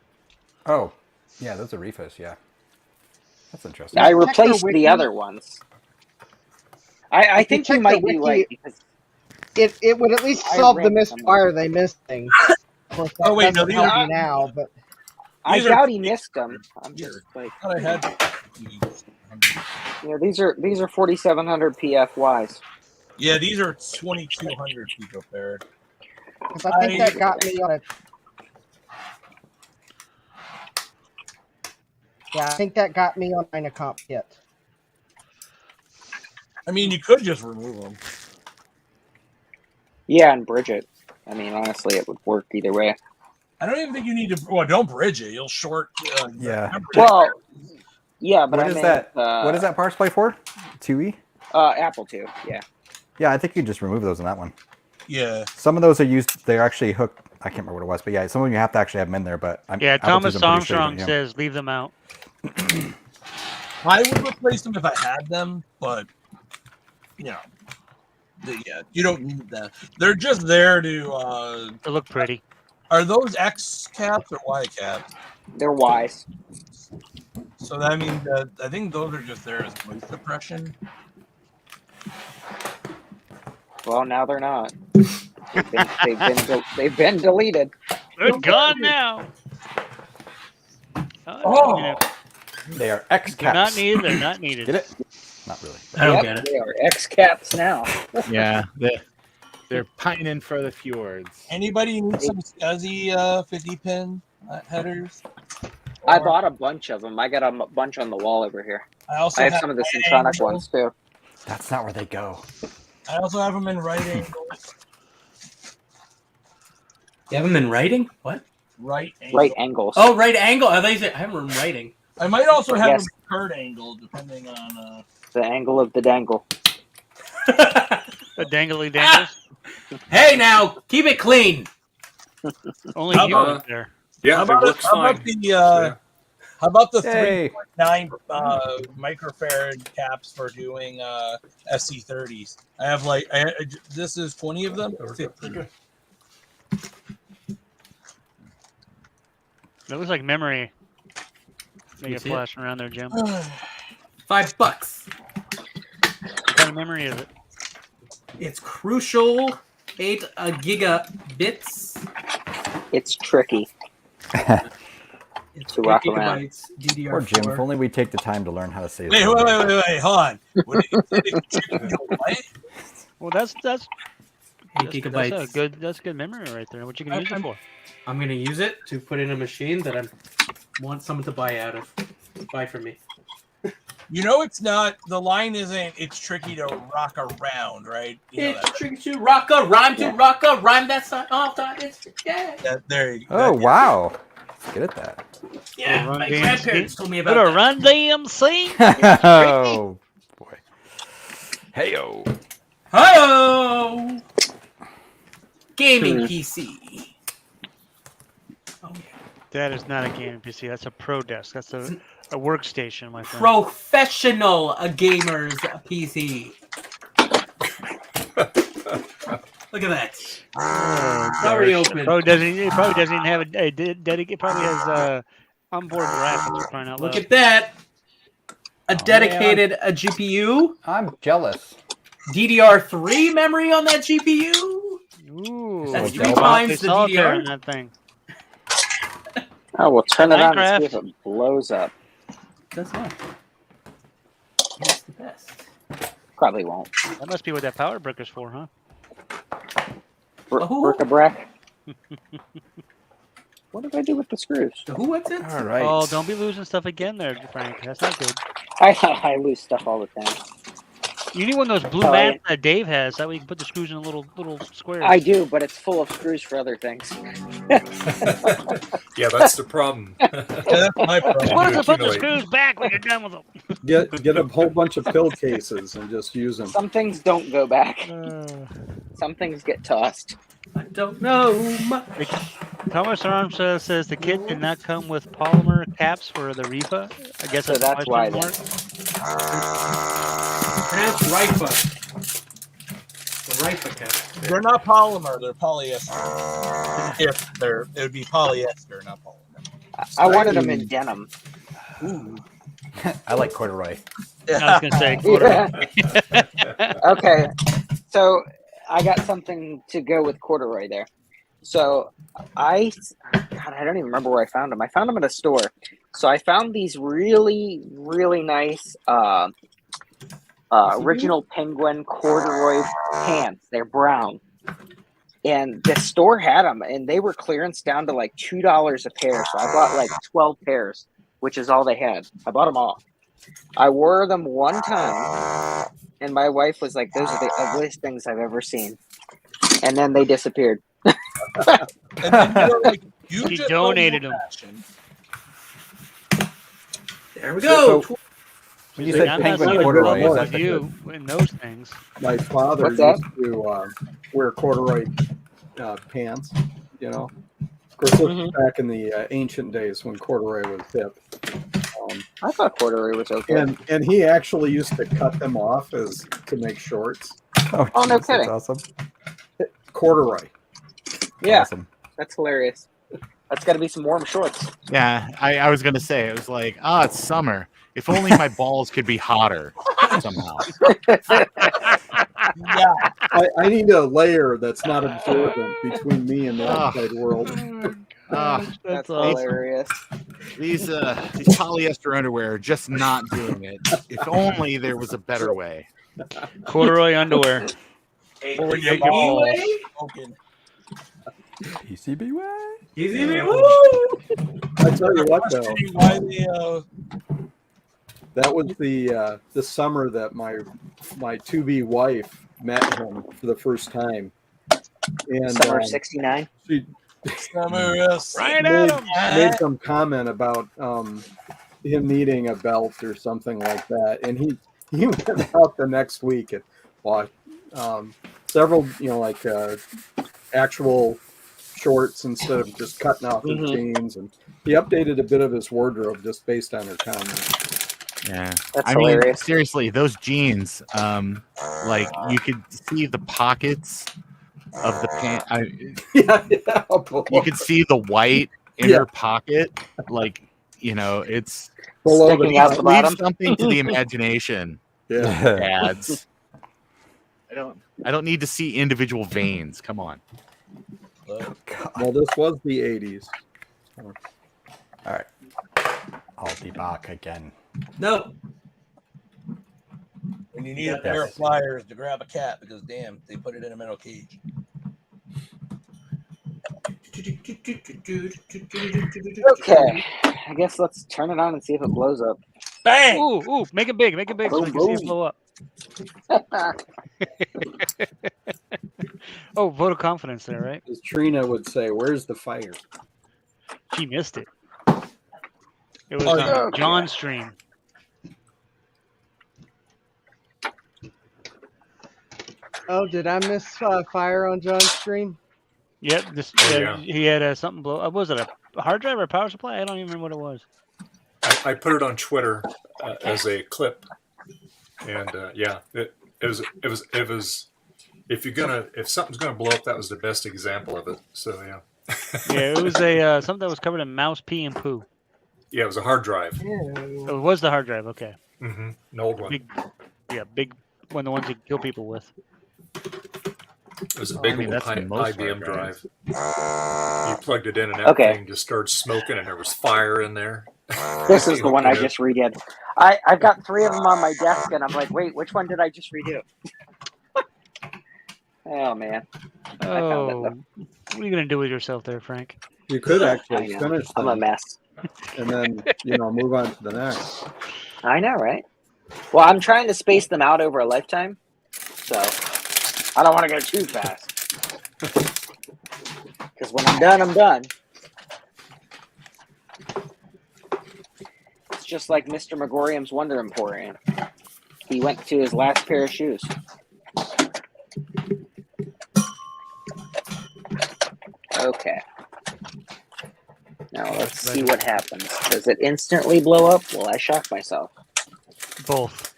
Oh, yeah, those are refis. Yeah, that's interesting. I Check their replaced wiki. the other ones. I If you think you check might their be wiki, right because It would at least I solve the read missed somewhere. wire they missing. Of course, that Oh, wait, no, doesn't these help are- me now, but I These are- doubt he missed them. I'm just like, I thought I had. these are 4700 PFYs. Yeah, these are 2200 picofarad. 'cause I think that got me on a. Yeah, I think that got me on a comp kit. I mean, you could just remove them. Yeah, and Bridget. I mean, honestly, it would work either way. I don't even think you need to. Well, don't bridge it. You'll short. Yeah. Well, yeah, but What I is meant, that? What is that power supply for? 2E? Apple II. Yeah. Yeah, I think you just remove those in that one. Yeah. Some of those are used. They're actually hooked. I can't remember what it was, but yeah, some of them you have to actually have them in there. But Yeah, Apple Thomas IIs, I'm pretty sure you Armstrong don't, yeah. says leave them out. I would replace them if I had them, but you know, yeah, you don't need that. They're just there to look pretty. Are those X caps or Y caps? They're Ys. So that means that I think those are just there as noise suppression. Well, now they're not. They've been deleted. They're gone now. Oh. They are X They're not caps. needed. They're not needed. Get it? Not really. I don't Yep, get it. They are X caps now. Yeah, they're pining for the fjords. Anybody need some SCSI 50-pin headers? I bought a bunch of them. I got a bunch on the wall over here. I also have some of the Centronic ones too. That's not where they go. I also have them in right angles. You have them in writing? What? Right angle. Right angles. Oh, right angle. I thought you said I have them in writing. I might also have Yes. them third angle, depending on. The angle of the dangle. The dangly dangles. Hey, now keep it clean. Only you about- are there. Yeah, How it about, works how fine. about the how about the Yay. 3.9 microfarad caps for doing SC30s? I have like this is 20 of them. That looks like memory. Make You it see it? flashing around there, Jim. $5. What kind of memory is it? It's crucial 8 gigabits. It's tricky. It's To 8 rock around. gigabytes DDR4. Poor Jim. If only we take the time to learn how to say Wait, this. wait, hold on. What, what? Well, that's 8 gigabytes. That's good memory right there. What you can use it for? I'm gonna use it to put in a machine that I want someone to buy out of. Buy from me. You know, it's not the line isn't. It's tricky to rock around, right? You know It's tricky to rock a rhyme to rock a rhyme. That's not all that is. Yeah. that there. You Oh, that- wow. Good at that. Yeah, Run my DMC. grandparents told me What about a that. Run DMC. Oh boy. Heyo. Hi-oh! Gaming PC. Oh, yeah. That is not a gaming PC. That's a pro desk. That's a workstation, my friend. Professional gamer's PC. Look at that. It's already open. It probably doesn't even have a dedicated. Probably has onboard graphics for crying out loud. Look at that. A dedicated a GPU. I'm jealous. DDR3 memory on that GPU. Ooh, That's so 3 Dell times the solitaire on DDR. that thing. Oh, we'll turn it on and see Minecraft. if it blows up. That's fine. It's the best. Probably won't. That must be what that power bricker's for, huh? Bric-a-brac. What did I do with the screws? Who what's it? All right. Oh, don't be losing stuff again there, Frank. That's not good. I lose stuff all the time. You need one of those blue Oh, mats that Dave has. That way you can put the screws in little squares. I do, but it's full of screws for other things. Yeah, that's the problem. That's my problem. Why does it put the screws back when you're done with them? Get a whole bunch of pill cases and just use them. Some things don't go back. Some things get tossed. I don't know much. Thomas Arms says the kit did not come with polymer caps for the Rifa. I guess So that's, that's why then. Pronounced Rifa. The Rifa cap. They're not polymer. They're polyester. It would be polyester, not polymer. I wanted them in denim. Ooh. I like corduroy. I was gonna say corduroy. Okay, so I got something to go with corduroy there. So I don't even remember where I found them. I found them at a store. So I found these really, really nice original Penguin corduroy pants. They're brown. And the store had them, and they were clearance down to like $2 a pair. So I bought like 12 pairs, which is all they had. I bought them all. I wore them one time, and my wife was like, "Those are the ugliest things I've ever seen." And then they disappeared. And then you were like, you She just donated don't them. know fashion. There we go. So, when you said I'm penguin not corduroy, is with that you in those things. My father What's that? used to wear corduroy pants, you know. Of course, this was back in the ancient days when corduroy was hip. I thought corduroy was okay. And he actually used to cut them off to make shorts. Oh, Oh, no jeez, that's kidding. awesome. Corduroy. Yeah, Awesome. that's hilarious. That's got to be some warm shorts. Yeah, I was gonna say, it was like, it's summer. If only my balls could be hotter somehow. Yeah. I need a layer that's not absorbent between me and the outside world. That's hilarious. These polyester underwear are just not doing it. If only there was a better way. Corduroy underwear. Or your Get your balls balls. smoking. PCB way. Easy, man. Woo! I tell you what, though, Questioning why they, that was the summer that my to-be wife met him for the first time, and Summer '69. she made some comment about him needing a belt or something like that, and he went out the next week and bought several, actual shorts instead of just cutting off his jeans, and he updated a bit of his wardrobe just based on her comment. Yeah, That's I mean, hilarious. seriously, those jeans, like you could see the pockets of the pant. You could see the white inner pocket, like it's Sticking out the bottom. leave something to the imagination. Ads. I don't need to see individual veins. Come on. Well, this was the 80s. All right. I'll be back again. No. When you need a pair of pliers to grab a cat because damn, they put it in a metal cage. Okay, I guess let's turn it on and see if it blows up. Bang! Ooh, make it big, so we can see it blow up. Oh, vote of confidence there, right? As Trina would say, "Where's the fire?" She missed it. It was Oh, yeah. on John's stream. Oh, did I miss fire on John's stream? Yep. yeah. He had something blow. Was it a hard drive or a power supply? I don't even remember what it was. I put it on Twitter as a clip, and yeah, it was if something's gonna blow up, that was the best example of it. So yeah. Yeah, it was something that was covered in mouse pee and poo. Yeah, it was a hard drive. Oh, it was the hard drive. Okay. Mm-hmm. An old one. Big one, the ones you kill people with. It was a big old IBM drive. You plugged it in, and that Okay. thing just started smoking, and there was fire in there. This is the one I just redid. I've got 3 of them on my desk, and I'm like, wait, which one did I just redo? Oh man. Oh, what are you gonna do with yourself there, Frank? You could I actually know. finish I'm a them mess. and then move on to the next. I know, right? Well, I'm trying to space them out over a lifetime, so I don't want to go too fast. Because when I'm done, I'm done. It's just like Mr. Megorium's Wonder Emporium. He went to his last pair of shoes. Okay. Now let's see what happens. Does it instantly blow up? Will I shock myself? Both.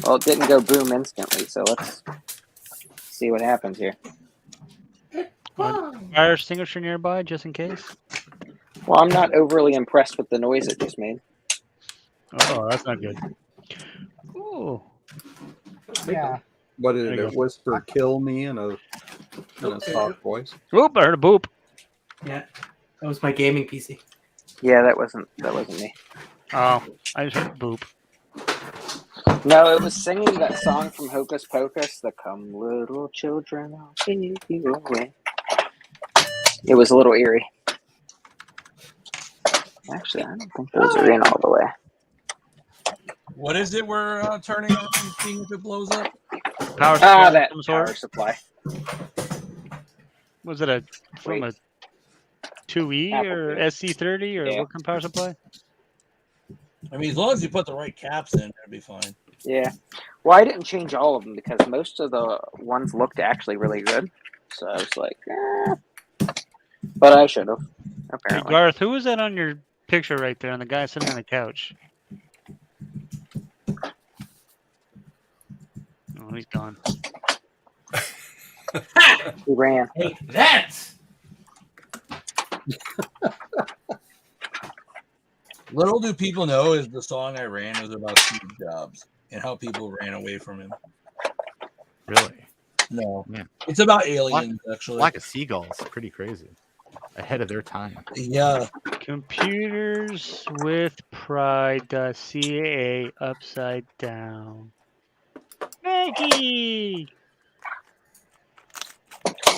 Well, it didn't go boom instantly, so let's see what happens here. Fire extinguisher nearby, just in case. Well, I'm not overly impressed with the noise it just made. Oh, that's not good. Ooh. Yeah. What did There you it whisper? Kill me in a soft voice. Oop! I heard a boop. Yeah, that was my gaming PC. Yeah, that wasn't me. Oh, I just heard boop. No, it was singing that song from Hocus Pocus, the "Come Little Children, I'll take you away." It was a little eerie. Actually, I don't think those are in all the way. What is it we're turning on and seeing if it blows up? Power supply. That of some sort? power supply. Was it from a 2E or SC30 or what kind of power supply? I mean, as long as you put the right caps in, it'll be fine. Yeah. Well, I didn't change all of them because most of the ones looked actually really good. So I was like, but I should have. Hey, Apparently. Garth, who was that on your picture right there? And the guy sitting on the couch. Oh, he's gone. He ran. Hey, that! Little do people know is the song I ran was about Steve Jobs and how people ran away from him. Really? No. Yeah. It's about aliens, actually. Like a seagull. It's pretty crazy. Ahead of their time. Yeah. Computers with Pride.ca upside down. Maggie!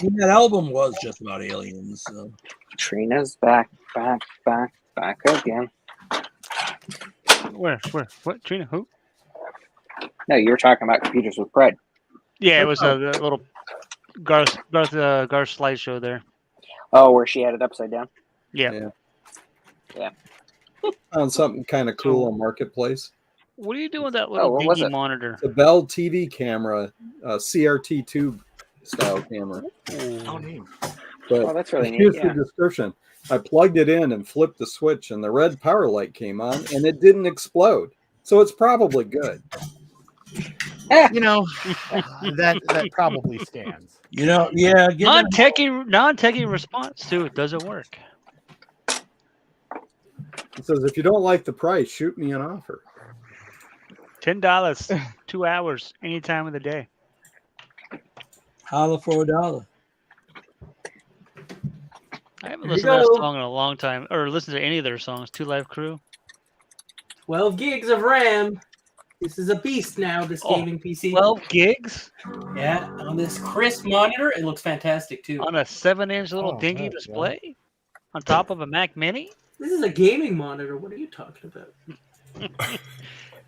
That album was just about aliens. So. Trina's back again. Where? What? Trina? Who? No, you were talking about computers with Pride. Yeah, it was a little Garth slideshow there. Oh, where she had it upside down? Yeah. Found something kind of cool on Marketplace. What are you doing with that little what was dingy it? monitor? The Bell TV camera, CRT tube style camera. Oh, neat. But Oh, that's really neat. here's Yeah. the description. I plugged it in and flipped the switch, and the red power light came on, and it didn't explode. So it's probably good. You know, that probably stands. You know, yeah. Non-techie response to it doesn't work. It says, if you don't like the price, shoot me an offer. $10, 2 hours, any time of the day. Holla for $1. I haven't listened to that song in a long time, or listened to any of their songs. 2 Live Crew. 12 gigs of RAM. This is a beast now, this gaming PC. 12 gigs? Yeah, on this crisp monitor, it looks fantastic too. On a 7-inch little dingy display? On top of a Mac Mini? This is a gaming monitor. What are you talking about?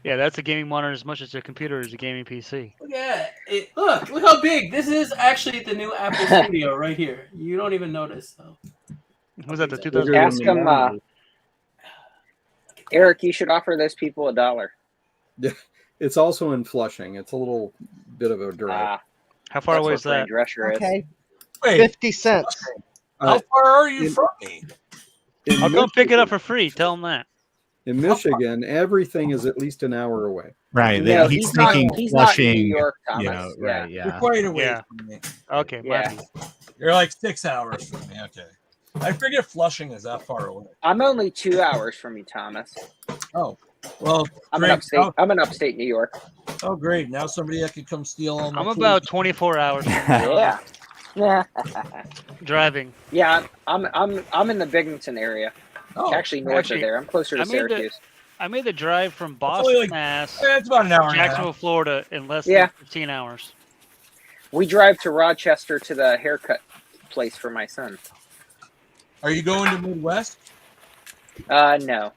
Yeah, that's a gaming monitor as much as a computer is a gaming PC. Look at it. Look how big. This is actually the new Apple Studio right here. You don't even notice though. Was that the Bigger than 2000? Ask the them, monitor. Eric. You should offer those people $1. It's also in Flushing. It's a little bit of a drive. How far away is That's where that? Fran Drescher is. Okay, Wait, 50 cents. how far are you from me? I'll come pick it up for free. Tell them that. In Michigan, everything is at least an hour away. Right. No, He's he's not. thinking He's not in Flushing. New York, You Thomas. know, right? You're Yeah. quite away Yeah. from me. Okay, Yeah. might be. You're like 6 hours from me. Okay. I forget Flushing is that far away. I'm only 2 hours from you, Thomas. Oh, well, I'm in great. upstate. I'm in upstate New York. Oh, great. Now somebody that could come steal all my I'm tools. about 24 hours from Yeah. Yeah. driving. Yeah. I'm in the Binghamton area. Oh, Actually, north of there. I'm closer to I made the- Syracuse. I made the drive from only Boston, like- Mass, it's about an hour and a half. Jacksonville, Florida, in less Yeah. than 15 hours. We drive to Rochester to the haircut place for my son. Are you going to Midwest? No.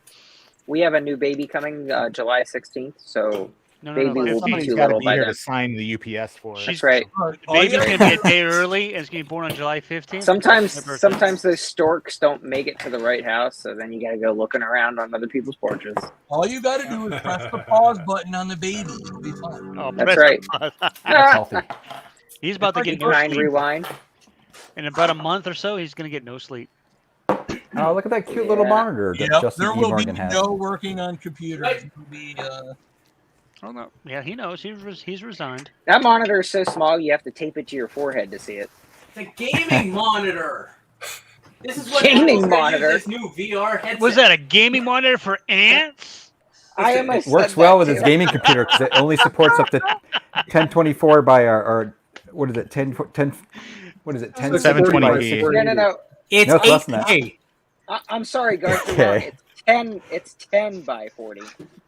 We have a new baby coming July 16th, so No, baby will be Somebody's too got to little be by here then. to sign the UPS for it. That's right. The baby's going to be a day early, and it's going to be born on July 15th. Sometimes My birthday. sometimes those storks don't make it to the right house, so then you got to go looking around on other people's porches. All you got to do is press the pause button on the baby. It'll be fine. Oh, That's press right. the button. That's healthy. He's about to get no Rewind, sleep. rewind. In about a month or so, he's going to get no sleep. Oh, look at that cute little Yeah. monitor that Yep, Justin there E. will be Morgan has. no working on computers. It will be, Oh no! Yeah, he knows. He's resigned. That monitor is so small you have to tape it to your forehead to see it. The gaming monitor. This is what Gaming Apple's gonna monitor? use This new VR headset. Was that a gaming monitor for ants? I almost It works said well that with his too. gaming computer because it only supports up to 1024 by or what is it 10 what is it 1070 by 720p. No. It's No, it's less than that. 8K. I'm sorry, Garth. Okay. It's 10 by 40.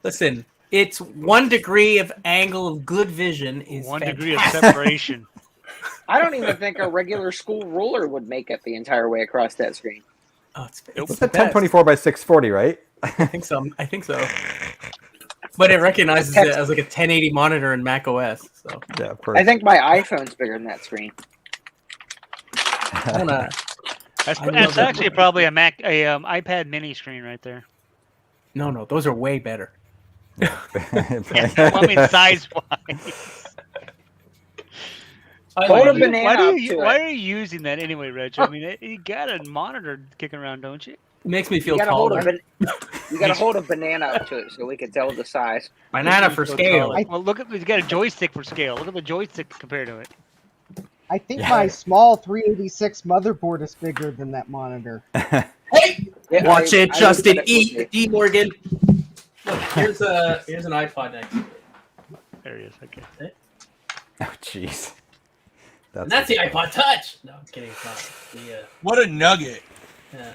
Listen, it's 1 degree of angle of good vision is 1 degree of fantastic. separation. I don't even think a regular school ruler would make it the entire way across that screen. Oh, it's What's the that 1024 by 640, right? I think so. I think so. But it recognizes it as like a 1080 monitor in Mac OS. So Yeah, of course. I think my iPhone's bigger than that screen. I don't know. That's, I love that's that actually probably a iPad mini screen right there. No, those are way better. I mean, size-wise. Hold a banana Why up do you to why it. are you using that anyway, Reg? I mean, you got a monitor kicking around, don't you? It makes me feel You gotta hold taller. you gotta hold a banana up to it so we can tell the size. Banana for So scale. taller. Well, look at he's got a joystick for scale. Look at the joystick compared to it. I think my small 386 motherboard is bigger than that monitor. Yeah, Watch it, I Justin looked at it E. D. Morgan. Look, here's an iPod next to it. There he is. Okay. Oh, jeez. And that's the iPod Touch. No, I'm kidding. It's not. The, what a nugget. yeah.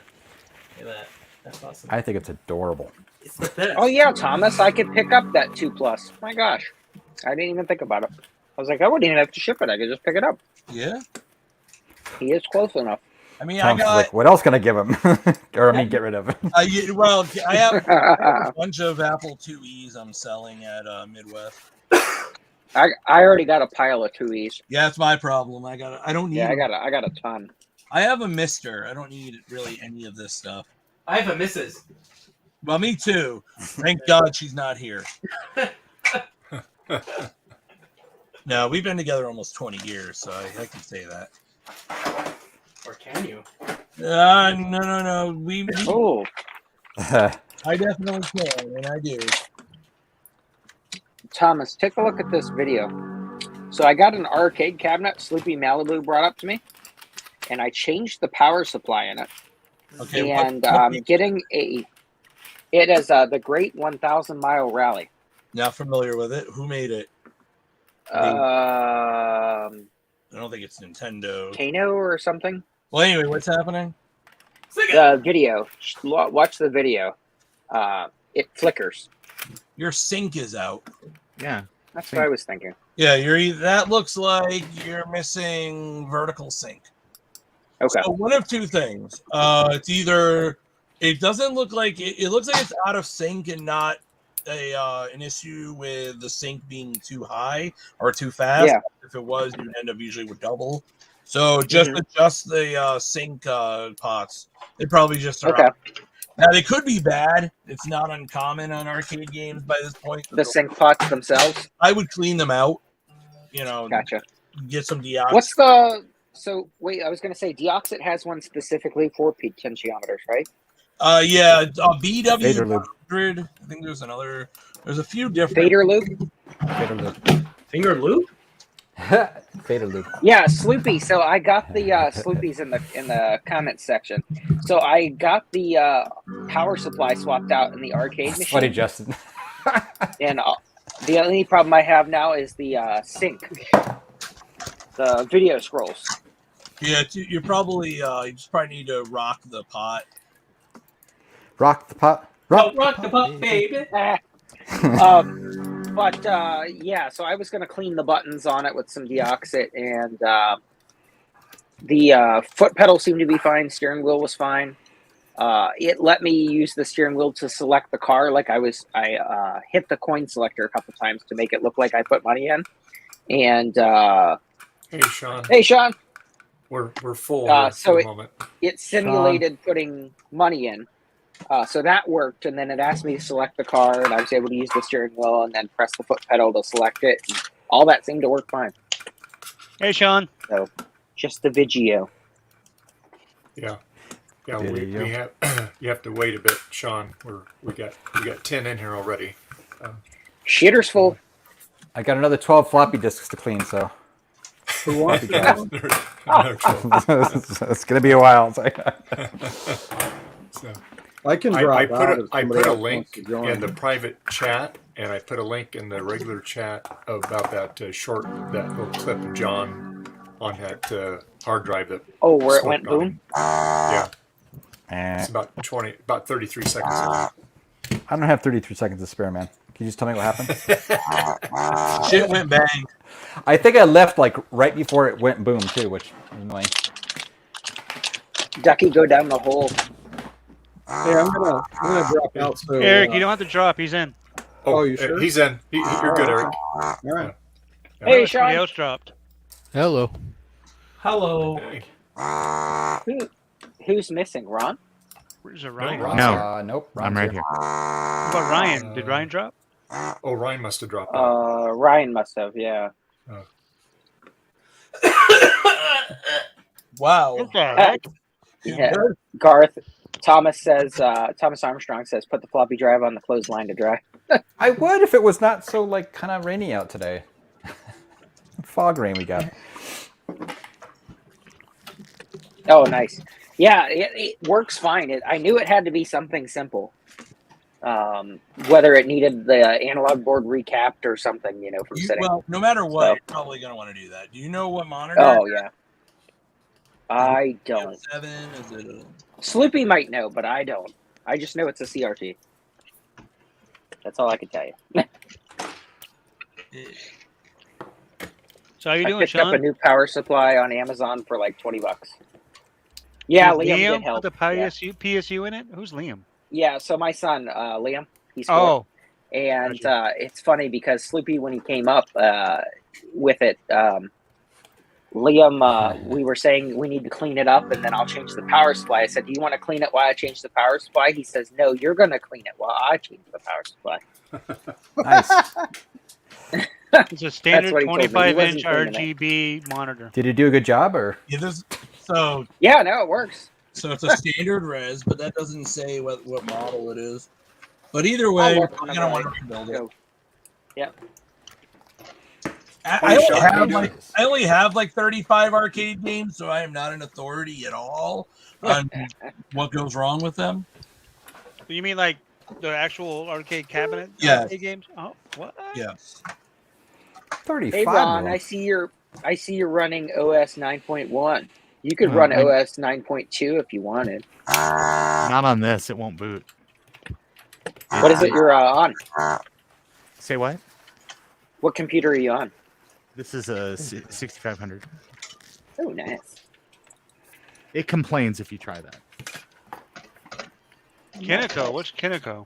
Look at that. That's awesome. I think it's adorable. It's the best. Oh yeah, Thomas, I could pick up that 2 Plus. My gosh, I didn't even think about it. I was like, I wouldn't even have to ship it. I could just pick it up. Yeah. He is close enough. I mean, Tom's I got. like, what else can I give him? Or I mean, get rid of him. I have a bunch of Apple IIes I'm selling at Midwest. I already got a pile of 2Es. Yeah, that's my problem. I don't need. Yeah, them. I got a ton. I have a Mister. I don't need really any of this stuff. I have a Mrs. Well, me too. Thank God she's not here. No, we've been together almost 20 years, so I can say that. Or can you? No. We Oh, I definitely can, and I do. Thomas, take a look at this video. So I got an arcade cabinet Sleepy Malibu brought up to me, and I changed the power supply in it. Okay, And what- getting it is the Great 1,000 Mile Rally. Not familiar with it. Who made it? I don't think it's Nintendo. Kano or something. Well, anyway, what's happening? The video. Watch the video. It flickers. Your sink is out. Yeah. That's what I was thinking. Yeah, that looks like you're missing vertical sync. Okay. So one of two things. It's either it doesn't look like it looks like it's out of sync and not an issue with the sync being too high or too fast. Yeah. If it was, you'd end up usually with double. So just adjust the sync pots. They probably just are. Okay. Now they could be bad. It's not uncommon on arcade games by this point. The sync pots themselves. I would clean them out. You know, Gotcha. Get some deoxit. What's the wait? I was going to say Deoxit has one specifically for potentiometers, right? Yeah, BW Fader loop. 100. I think there's another. There's a few different. Fader loop. Fader loop. Finger loop. Fader loop. Yeah, Sloopy. So I got the Sloopies in the comments section. So I got the power supply swapped out in the arcade machine. Funny, Justin. And the only problem I have now is the sync, the video scrolls. Yeah, you probably you just probably need to rock the pot. Rock the pot. Rock the pot, baby. But yeah, so I was gonna clean the buttons on it with some Deoxit, and the foot pedal seemed to be fine. Steering wheel was fine. It let me use the steering wheel to select the car. Like I hit the coin selector a couple times to make it look like I put money in. And hey, Sean. Hey, Sean. We're full here so for the moment. it simulated putting money in. So that worked, and then it asked me to select the car, and I was able to use the steering wheel and then press the foot pedal to select it. And all that seemed to work fine. Hey, Sean. So just the Vigio. Yeah. Yeah, we have. You have to wait a bit, Sean. We got 10 in here already. Shitter's full. I got another 12 floppy disks to clean, so. Who wants It's gonna be a while. So, I can drop out if I somebody put a else link wants to join. in the private chat, and I put a link in the regular chat about that that little clip of John on that hard drive that. Oh, where it went smoked on boom? him. Yeah. It's about 33 seconds. I don't have 33 seconds to spare, man. Can you just tell me what happened? Shit went bang. I think I left like right before it went boom too, which is annoying. Ducky, go down the hole. Hey, I'm gonna drop out. So Eric, you don't have to drop. He's in. Oh, you sure? He's in. You're good, Eric. All right. Hey, Somebody Sean. else dropped. Hello. Hello. Who's missing? Ron? Where's Ryan? No. Nope. I'm right here. What about Ryan? Did Ryan drop? Oh, Ryan must have dropped out. Ryan must have. Yeah. Wow. What the heck? Yeah. Garth. Thomas Armstrong says, put the floppy drive on the clothesline to dry. I would if it was not so like kind of rainy out today. Fog rain we got. Oh, nice. Yeah, it works fine. I knew it had to be something simple. Whether it needed the analog board recapped or something, from setting. Well, no matter what, you're probably going to want to do that. Do you know what monitor? Oh, yeah. I don't. 7? Is it a... Sloopy might know, but I don't. I just know it's a CRT. That's all I can tell you. So how you I doing, picked Sean? up a new power supply on Amazon for like $20. Yeah, Did Liam Liam did help. put the PSU in it? Who's Liam? Yeah, so my son, Liam, he's 4. Oh. And it's funny because Sloopy, when he came up with it, Liam, we were saying we need to clean it up and then I'll change the power supply. I said, do you want to clean it while I change the power supply? He says, no, you're going to clean it while I change the power supply. Nice. It's a standard what he told me. He 25-inch wasn't cleaning RGB monitor. Did it do a good job or? Yeah, Yeah, no, it works. So it's a standard res, but that doesn't say what model it is. But either way, you're going to want to rebuild it. Yep. I only have like 35 arcade games, so I am not an authority at all on what goes wrong with them. You mean like the actual arcade cabinet? Yeah. Arcade games? Oh, what? Yeah. 35. Hey Ron, I see you're running OS 9.1. You could run OS 9.2 if you wanted. Not on this. It won't boot. What is it you're on? Say what? What computer are you on? This is a 6500. Oh, nice. It complains if you try that. Kineko. What's Kineko?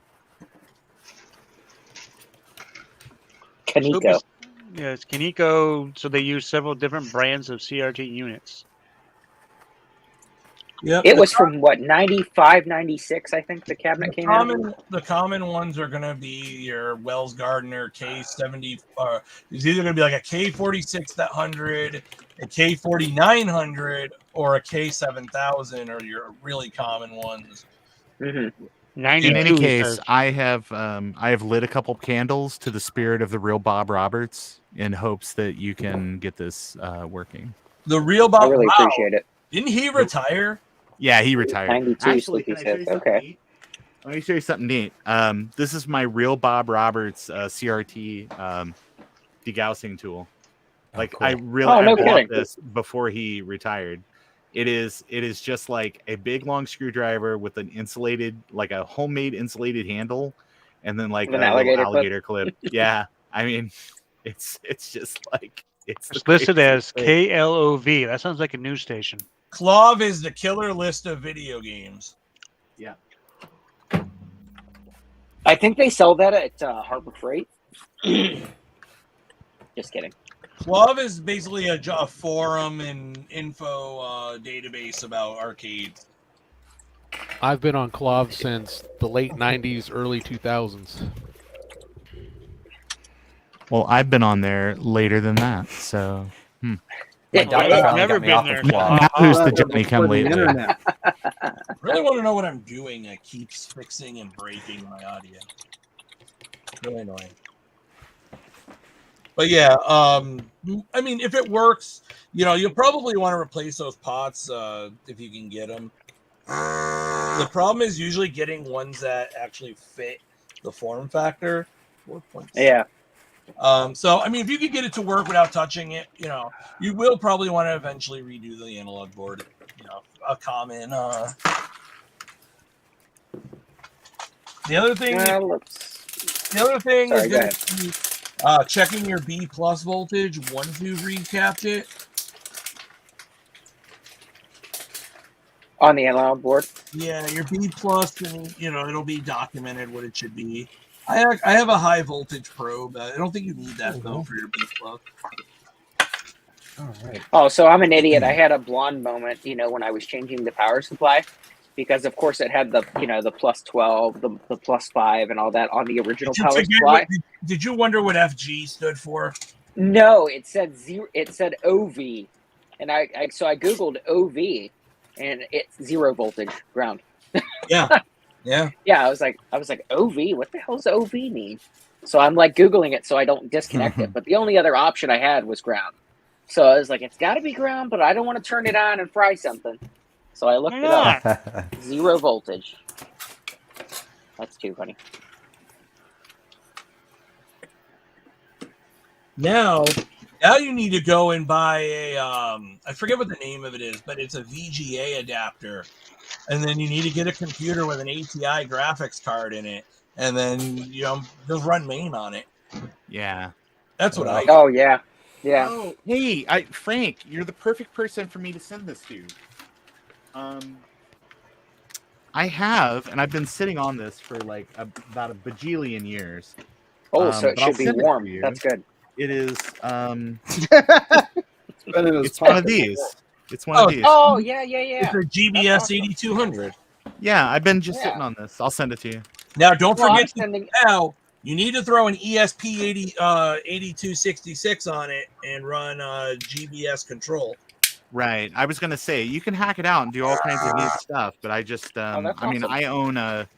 Kaneko. Yeah, it's Kineko. So they use several different brands of CRT units. Yep. It was from what 95, 96, I think the cabinet came out. The common ones are going to be your Wells Gardner K70. It's either going to be like a K4600, a K4900, or a K7000 are your really common ones. Mm-hmm. In any case, I have lit a couple candles to the spirit of the real Bob Roberts in hopes that you can get this working. The real Bob. I really appreciate it. Didn't he retire? Yeah, he retired. 92, Actually, Sleepy can I show you says. something Okay. neat? Let me show you something neat. This is my real Bob Roberts CRT degaussing tool. Like cool. I really I bought this before he retired. It is just like a big long screwdriver with an insulated, like a homemade insulated handle, and then like With a an little alligator clip. Yeah, I mean, it's just like it's listed as KLOV. That sounds like a news station. Clove is the killer list of video games. Yeah. I think they sell that at Harbor Freight. Just kidding. Clove is basically a forum and info database about arcades. I've been on Clove since the late 90s, early 2000s. Well, I've been on there later than that, so. I've never been there. Now who's the Johnny come lately? Really want to know what I'm doing that keeps fixing and breaking my audio. Really annoying. But yeah, I mean, if it works, you'll probably want to replace those pots if you can get them. The problem is usually getting ones that actually fit the form factor. 4.6. Yeah. So, I mean, if you could get it to work without touching it, you will probably want to eventually redo the analog board. A common. The other thing. Sorry, go is checking your B plus voltage once you've recapped it. On the analog board? Yeah, your B plus, and it'll be documented what it should be. I have a high voltage probe. I don't think you need that though for your B plus. All right. Oh, so I'm an idiot. I had a blonde moment, when I was changing the power supply, because of course it had the the plus 12, the plus 5, and all that on the original power supply. Did you wonder what FG stood for? No, it said zero. It said OV, and I googled OV, and it's 0 voltage ground. Yeah. Yeah. Yeah, I was like OV. What the hell does OV mean? So I'm like googling it so I don't disconnect it. But the only other option I had was ground. So I was like, it's got to be ground, but I don't want to turn it on and fry something. So I looked it up. 0 voltage. That's too funny. Now you need to go and buy a I forget what the name of it is, but it's a VGA adapter. And then you need to get a computer with an ATI graphics card in it, and then just run main on it. Yeah, that's what I. Oh yeah, yeah. Oh, hey, Frank, you're the perfect person for me to send this to. I have, and I've been sitting on this for like about a bajillion years. Oh, so it should be warm. That's good. It is. It's one of these. It's one of these. Oh yeah. It's a GBS 8200. Yeah, I've been just sitting on this. I'll send it to you. Now, don't forget now. You need to throw an ESP 8266 on it and run GBS control. Right. I was gonna say you can hack it out and do all kinds of neat stuff, but I just I mean, I own a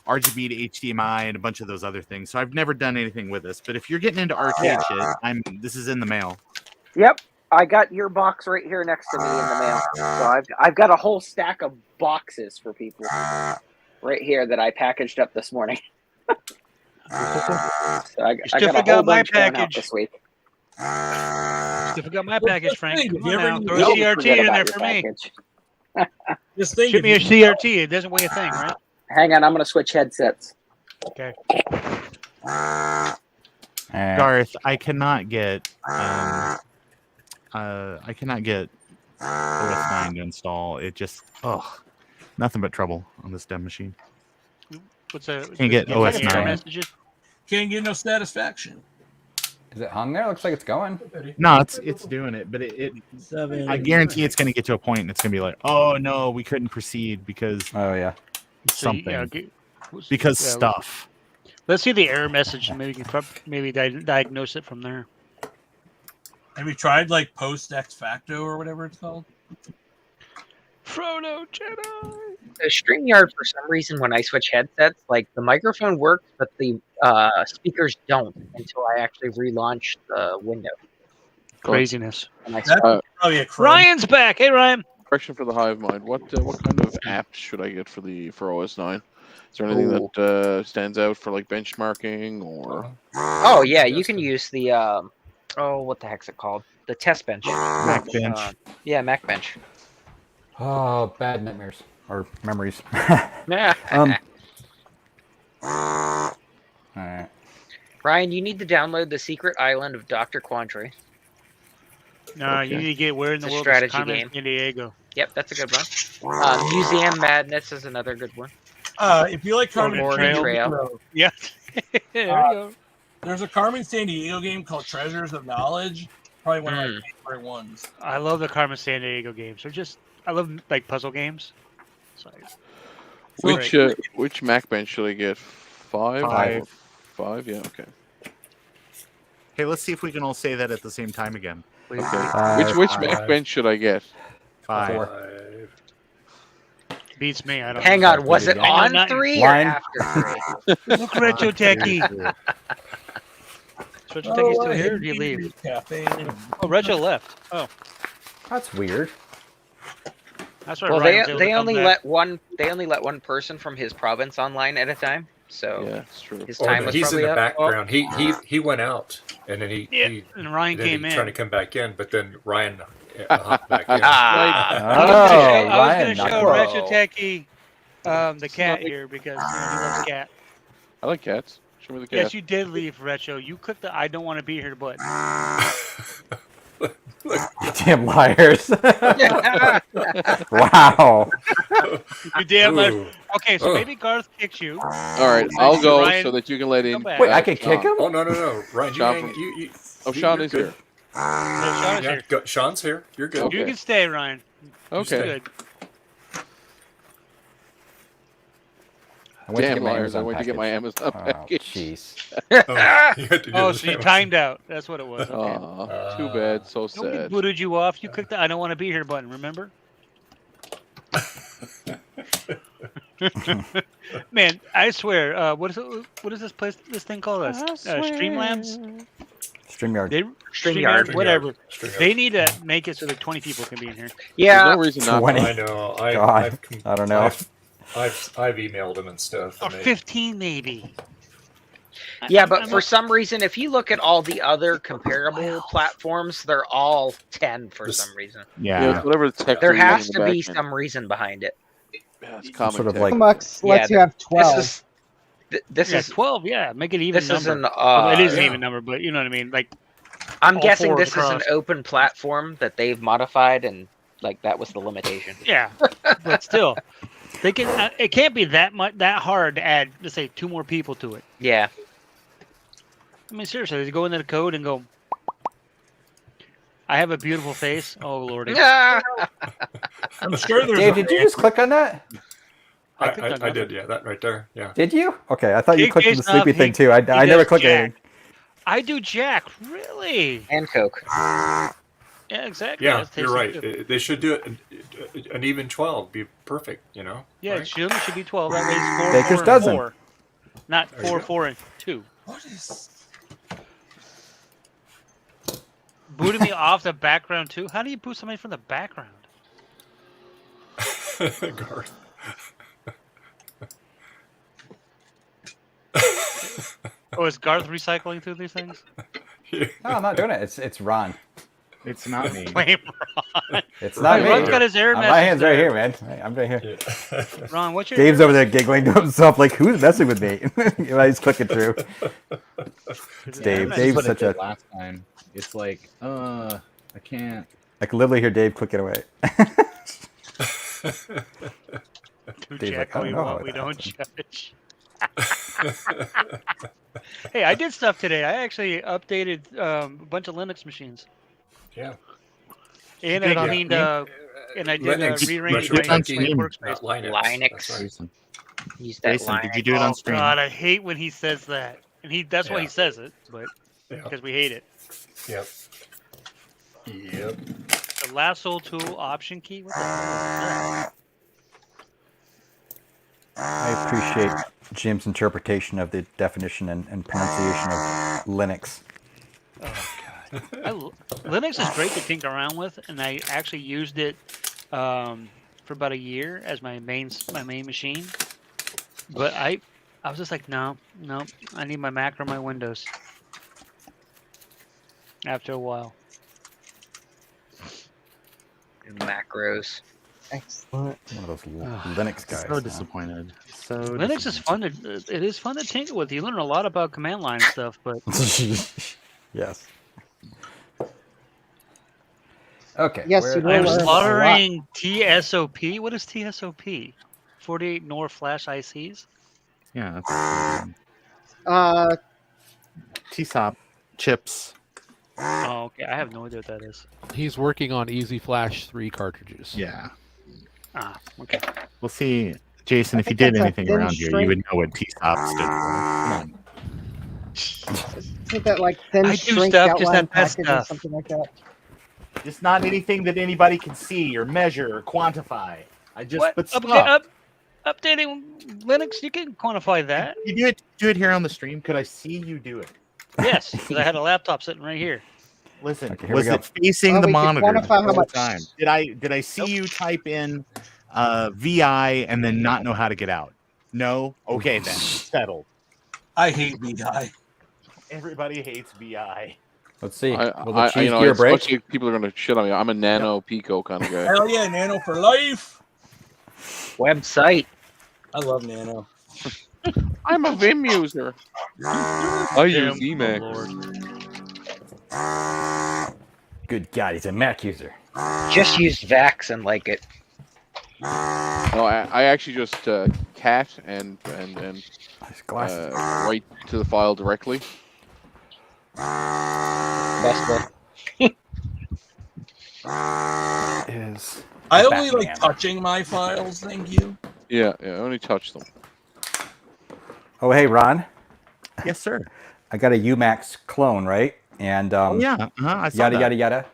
RGB to HDMI and a bunch of those other things, so I've never done anything with this. But if you're getting into arcade shit, this is in the mail. Yep. I got your box right here next to me in the mail. So I've got a whole stack of boxes for people right here that I packaged up this morning. So I got a whole bunch going out this week. Still forgot my package, Frank. Come on now. Don't Throw a CRT forget in about there your for me. Just think. Ship me a CRT. It doesn't weigh a thing, right? Hang on, I'm going to switch headsets. Okay. Garth, I cannot get OS9 to install. It just nothing but trouble on this dev machine. What's that? Can't get OS9. Can't get no satisfaction. Is it hung there? Looks like it's going. No, it's doing it, but it I guarantee it's going to get to a point and it's going to be like, oh no, we couldn't proceed because something because stuff. Let's see the error message and maybe diagnose it from there. Have you tried like post ex facto or whatever it's called? Frodo Jedi. The StreamYard, for some reason, when I switch headsets, like the microphone works, but the speakers don't until I actually relaunch the window. Craziness. And I Ryan's back. Hey, Ryan. Question for the Hive Mind: what kind of apps should I get for OS 9? Is there anything that stands out for like benchmarking or? Oh yeah, you can use the what the heck's it called? The test bench. Mac Bench. Yeah, Mac Bench. Oh, bad nightmares or memories. All right. Ryan, you need to download the Secret Island of Dr. Quandary. No, you need to get Where in the It's a World strategy is Carmen game. San Diego. Yep, that's a good one. Museum Madness is another good one. If you like Carmen Oregon Trail, Trail. Yeah. There you go. There's a Carmen San Diego game called Treasures of Knowledge. Probably one of my favorite ones. I love the Carmen San Diego games. I love like puzzle games. Which Mac Bench should I get? 5? 5? Yeah, okay. Okay, let's see if we can all say that at the same time again. Okay. Which Mac Bench should I get? 5. Beats me. I don't. Hang on, was it on not 3 or after 3? Look, Retro Techie. Is Retro Techie still here? Or did he leave? Oh, Retro left. Oh, that's weird. That's why. Well, Ryan's able to they come only back. let one person from his province online at a time. So yeah, it's true. His time was he's probably in the up. background. He went out, and then and Ryan came in. trying to come back in, but then Ryan hopped back in. I was going to show Retro Techie the cat here because he loves cat. I like cats. Show me the cat. Yes, you did leave, Retro. You clicked the I don't want to be here button. Damn liars. Wow. You damn liars. Ooh. Okay, so maybe Garth kicks you. All right, I'll go Ryan, so that you can let in. Wait, I can kick him? Oh no, Ryan, Sean Sean is here. Sean's here. Sean's here. You're good. Okay. You can stay, Ryan. Okay. Good. I went to Damn get my liars! I Amazon went to get my Amazon Oh, package. jeez. Oh, so you timed out. That's what it was. Okay. Aw, too bad. So Nobody sad. booted you off. You clicked the I don't want to be here button, remember? Man, I swear, what is this place? This thing called Streamlabs? StreamYard. StreamYard. Whatever. StreamYard. They need to make it so that 20 people can be in here. Yeah. There's no reason not. 20. I know. God, I don't know. I've emailed them and stuff. Or And 15 maybe. Yeah, but for some reason, if you look at all the other comparable platforms, they're all 10 for some reason. Yeah, it's whatever the tech. There they're has using to in the be back end. some reason behind it. Yeah, it's common Sort of tech. like Mux lets you have 12. This Yeah, is 12, yeah. Make it even this number. is an Well, it is an yeah. even number, but you know what I mean? Like, I'm all guessing four this is an across. open platform that they've modified, and like that was the limitation. Yeah, but still, they can. It can't be that hard to add, let's say, 2 more people to it. Yeah. I mean, seriously, they go into the code and go, I have a beautiful face. Oh, Lordy. I'm sure there's. Dave, did you just click on that? I did, yeah, that right there, yeah. Did you? Okay, I thought you He clicked on the takes sleepy off, thing he- too. I he never does clicked Jack. anything. I do Jack, really? And Coke. Yeah, exactly. Yeah, That's you're tasty, right. too. They should do it an even 12. Be perfect, you know. Yeah, right? it should be 12. That way it's 4, Baker's 4, dozen. and 4. Not There you 4, go. 4, and 2. What is? Booted me off the background, too? How do you boot somebody from the background? Garth. Oh, is Garth recycling through these things? No, I'm not doing it. It's Ron. It's not me. Blame Ron. It's not me. Ron's got his error My message hand's right there. here, man. I'm right here. Ron, what's your Gabe's error over there giggling to himself, like, who's messing with me? He's clicking through. It's Dave. That's Dave's what I such did a. last time. It's like, I can't. I can literally hear Dave clicking away. Do Dave's Jack like, I we don't know want, how we that don't happened. judge. Hey, I did stuff today. I actually updated a bunch of Linux machines. Yeah. And did I on cleaned stream? and I did Linux, rearranged retro my techie, workspace. not Linux. That's right. Linux. Use that Jason, Linux. did you do it on Oh stream? God, I hate when he says that. And that's why he Yeah. says it, but Yeah. because we hate it. Yep. Yep. The lasso tool option key. What the hell is that? I appreciate Jim's interpretation of the definition and pronunciation of Linux. Oh God, Linux is great to tinker around with, and I actually used it for about a year as my main machine. But I was just like, no, I need my Mac or my Windows. After a while. Macros. Excellent. One of those Linux guys. So disappointed. So Linux is fun to. It is fun to tinker with. You learn a lot about command line stuff, but. Yes. Okay. Yes, where- you will I'm learn a lot. slaughtering TSOP. What is TSOP? 48 NOR flash ICs. Yeah, that's Uh, TSOP chips. Oh, okay. I have no idea what that is. He's working on Easy Flash 3 cartridges. Yeah. Ah, okay. We'll see, Jason, I if you think did that's a anything thin around here, string. you would know what TSOP stood for. Come on. isn't that like thin I do shrink stuff, just outline that bad package or stuff. something like that? Just not anything that anybody can see or measure or quantify. I just What? put stuff. Updating Linux, you can quantify that. You do it here on the stream. Could I see you do it? Yes, because I had a laptop sitting right here. Listen, Okay, here was we go. it facing Well, the we could monitor quantify the how whole much- time? Did I see you type in VI and then not know how to get out? No. Okay, then settled. I hate VI. Everybody hates VI. Let's see. I, Will the I cheese you know, gear it's break? especially people are gonna shit on me. I'm a Nano Pico kind of guy. Hell yeah, Nano for life. Website. I love Nano. I'm a Vim user. I use Damn, Emacs. Lord. Good God, he's a Mac user. Just used Vax and like it. No, I actually just cat and Nice glasses. write to the file directly. Best way. Is I only like Batman. touching my files. Thank you. Yeah, I only touch them. Oh, hey, Ron. Yes, sir. I got a UMax clone, right? And Oh yeah. I saw yada, that. yada, yada.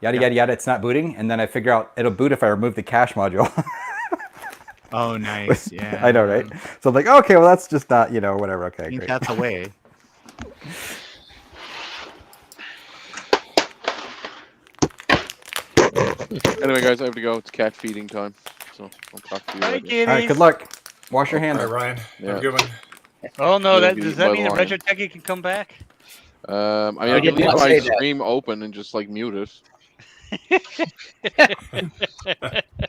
Yada, yada, yada. It's not booting. And then I figure out it'll boot if I remove the cache module. Oh, nice. Yeah. I know, right? So I'm like, okay, well, that's just not, whatever. Okay, I think great. that's a way. Anyway, guys, I have to go. It's cat feeding time, so I'll talk to you Hi, later. kitties. All right, good luck. Wash your hands. All right, Ryan. Have Yeah. a good one. Oh no, It'll that be does that by mean that line. Retro Techie can come back? I mean, I I did can leave not my say that. stream open and just like mute it.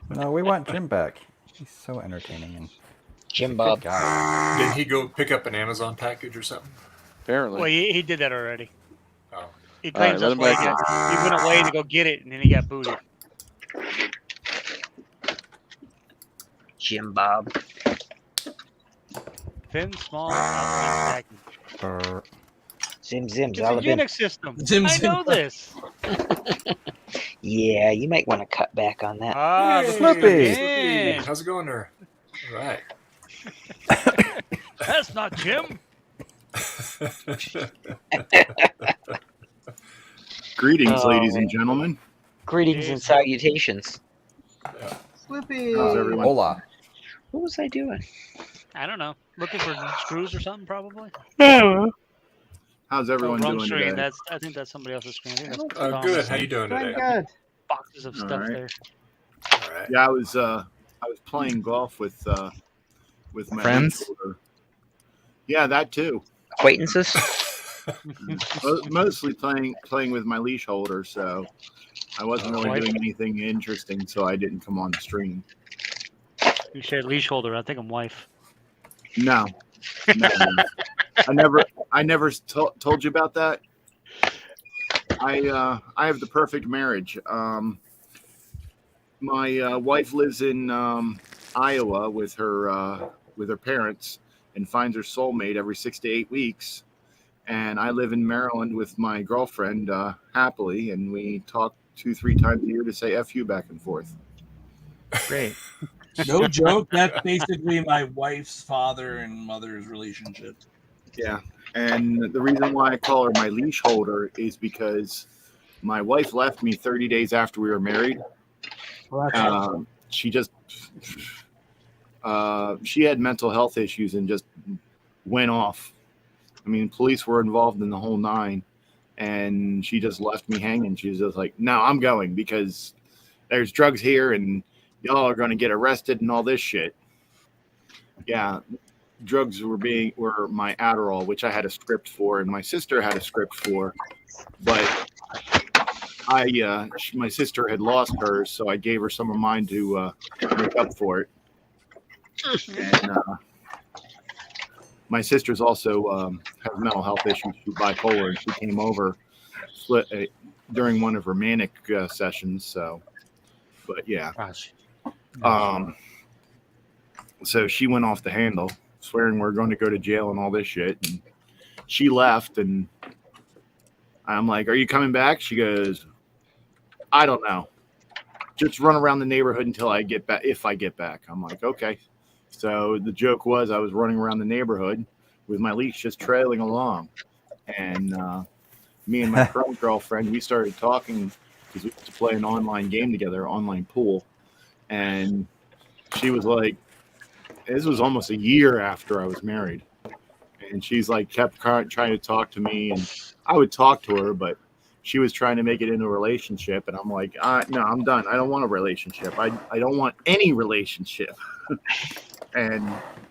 No, we want Jim back. He's so entertaining and Jim good Bob. guy. Did he go pick up an Amazon package or something? Apparently. Well, he did that already. Oh. He All right, claims let that's him why back he went away to go get it, and then he got booted. Jim Bob. Thin, small, outline package. Zim Zims. It's a All Unix system. Zim I know Zim. this. Yeah, you might want to cut back on that. Ah, Hey, Slippy. man. How's it going there? All right. That's not Jim. Greetings, Oh, ladies and gentlemen. Greetings and salutations. Slippy. How's everyone? Hola. What was I doing? I don't know. Looking for screws or something, probably. How's Oh, everyone wrong doing screen. today? I think that's somebody else's screen. I think that's Oh, Dom's. good. How you doing Doing today? good. Boxes of All stuff right. there. All right. Yeah, I was playing golf with my Friends? leash holder. Yeah, that too. Acquaintances? Mostly playing with my leash holder, so I wasn't really doing anything interesting, so I didn't come on the stream. You shared leash holder. I think I'm wife. No. I never told you about that. I have the perfect marriage. My wife lives in Iowa with her parents, and finds her soulmate every 6 to 8 weeks. And I live in Maryland with my girlfriend happily, and we talk 2-3 times a year to say F you back and forth. Great. No joke. That's basically my wife's father and mother's relationship. Yeah. And the reason why I call her my leash holder is because my wife left me 30 days after we were married. She just she had mental health issues and just went off. I mean, police were involved in the whole nine, and she just left me hanging. She was just like, no, I'm going because there's drugs here and y'all are going to get arrested and all this shit. Yeah. Drugs were my Adderall, which I had a script for, and my sister had a script for, but my sister had lost hers, so I gave her some of mine to make up for it. And my sister's also has mental health issues. She's bipolar, and she came over during one of her manic sessions. So, but yeah, so she went off the handle, swearing we're going to go to jail and all this shit. And she left, and I'm like, "Are you coming back?" She goes, "I don't know. Just run around the neighborhood until I get back. If I get back." I'm like, "Okay." So the joke was I was running around the neighborhood with my leash just trailing along, and me and my current girlfriend, we started talking because we used to play an online game together, online pool, and she was like, this was almost a year after I was married, and she's like kept trying to talk to me, and I would talk to her, but she was trying to make it into a relationship, and I'm like, no, I'm done. I don't want a relationship. I don't want any relationship. And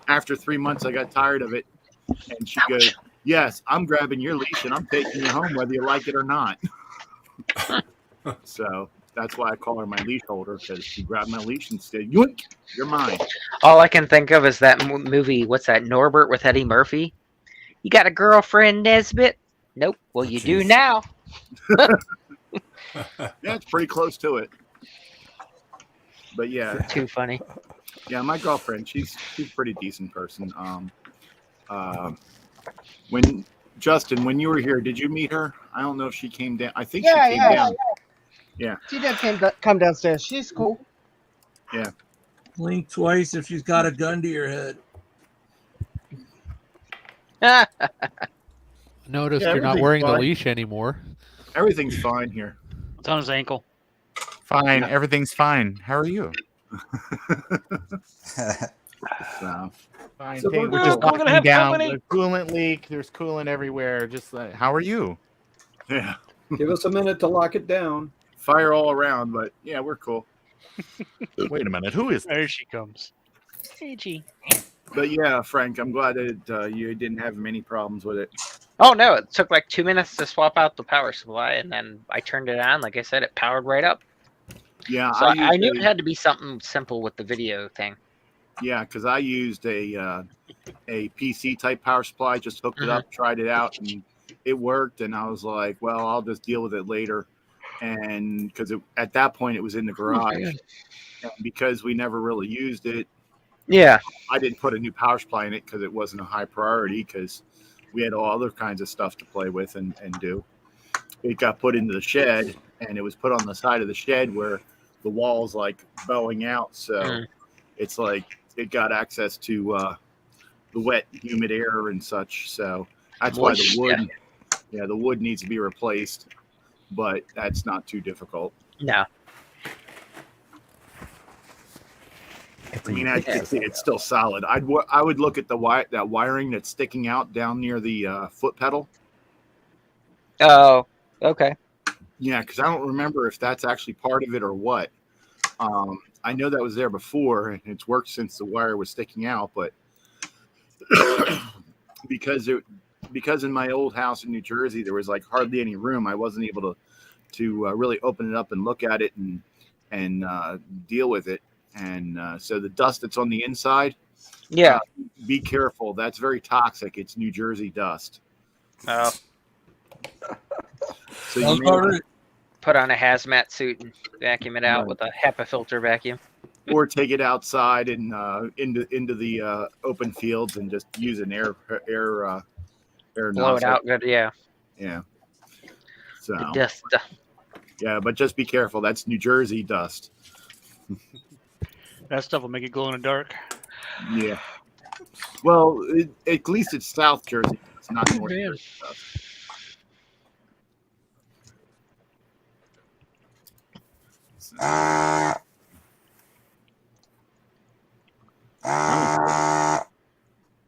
after 3 months, I got tired of it, and she goes, yes, I'm grabbing your leash and I'm taking you home whether you like it or not. So that's why I call her my leash holder, because she grabbed my leash and said, yoink, you're mine. All I can think of is that movie, what's that, Norbert with Eddie Murphy? You got a girlfriend, Nesbit? Nope. Well, you do now. Yeah, it's pretty close to it. But yeah. Too funny. Yeah, my girlfriend, she's a pretty decent person. When Justin, when you were here, did you meet her? I don't know if she came down. I think she came down. Yeah. She did come downstairs. She's cool. Yeah. Blink twice if she's got a gun to your head. Noticed you're not wearing the leash anymore. Everything's fine here. It's on his ankle. Fine. Everything's fine. How are you? Fine. So We're just walking down. There's coolant leak. There's coolant everywhere. Just like, how are you? Yeah. Give us a minute to lock it down. Fire all around, but yeah, we're cool. Wait a minute. Who is? There she comes. Hey, G. But yeah, Frank, I'm glad that you didn't have many problems with it. Oh, no. It took like 2 minutes to swap out the power supply, and then I turned it on. Like I said, it powered right up. Yeah. So I knew it had to be something simple with the video thing. Yeah, because I used a PC type power supply, just hooked it up, tried it out, and it worked. And I was like, well, I'll just deal with it later. And because at that point it was in the garage, and because we never really used it. Yeah, I didn't put a new power supply in it because it wasn't a high priority, because we had all other kinds of stuff to play with and do. It got put into the shed, and it was put on the side of the shed where the wall's like bowing out. So it's like it got access to the wet, humid air and such. So that's why the wood, the wood needs to be replaced, but that's not too difficult. No. I mean, I can see it's still solid. I would look at that wiring that's sticking out down near the foot pedal. Oh, okay. Yeah, because I don't remember if that's actually part of it or what. I know that was there before, and it's worked since the wire was sticking out. But because in my old house in New Jersey there was like hardly any room, I wasn't able to really open it up and look at it and deal with it. And so the dust that's on the inside, be careful. That's very toxic. It's New Jersey dust. Oh. So you put on a hazmat suit and vacuum it out with a HEPA filter vacuum. or take it outside and into the open fields and just use an air Blow nozzle. it out good, yeah. Yeah. So The dust. yeah, but just be careful. That's New Jersey dust. That stuff will make it glow in the dark. Yeah. Well, at least it's South Jersey. It's not North Man. Jersey dust. That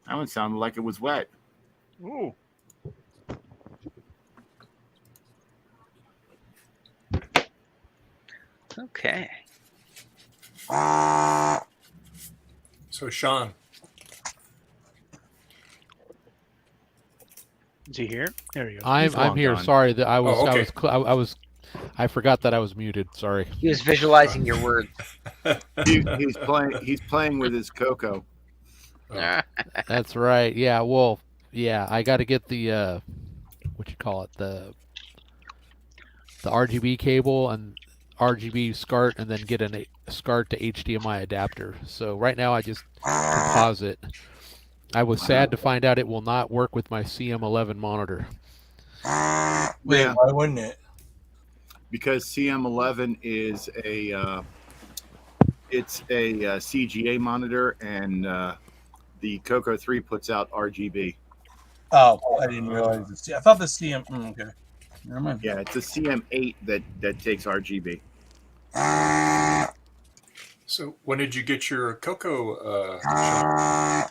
one sounded like it was wet. Ooh. Okay. So Sean, Is he here? There you go. I'm here. Sorry that I was Oh, okay. I forgot that I was muted. Sorry. He was visualizing your words. He's playing with his cocoa. That's right. Yeah. Well, yeah. I got to get the what you call it, the RGB cable and RGB SCART, and then get a SCART to HDMI adapter. So right now I just composite. I was sad to find out it will not work with my CM11 monitor. Wait, Yeah. why wouldn't it? Because CM11 is it's a CGA monitor, and the Coco 3 puts out RGB. Oh, I didn't realize this. I thought the CM. Okay, never mind. Yeah, it's a CM8 that takes RGB. so when did you get your Coco? Sean?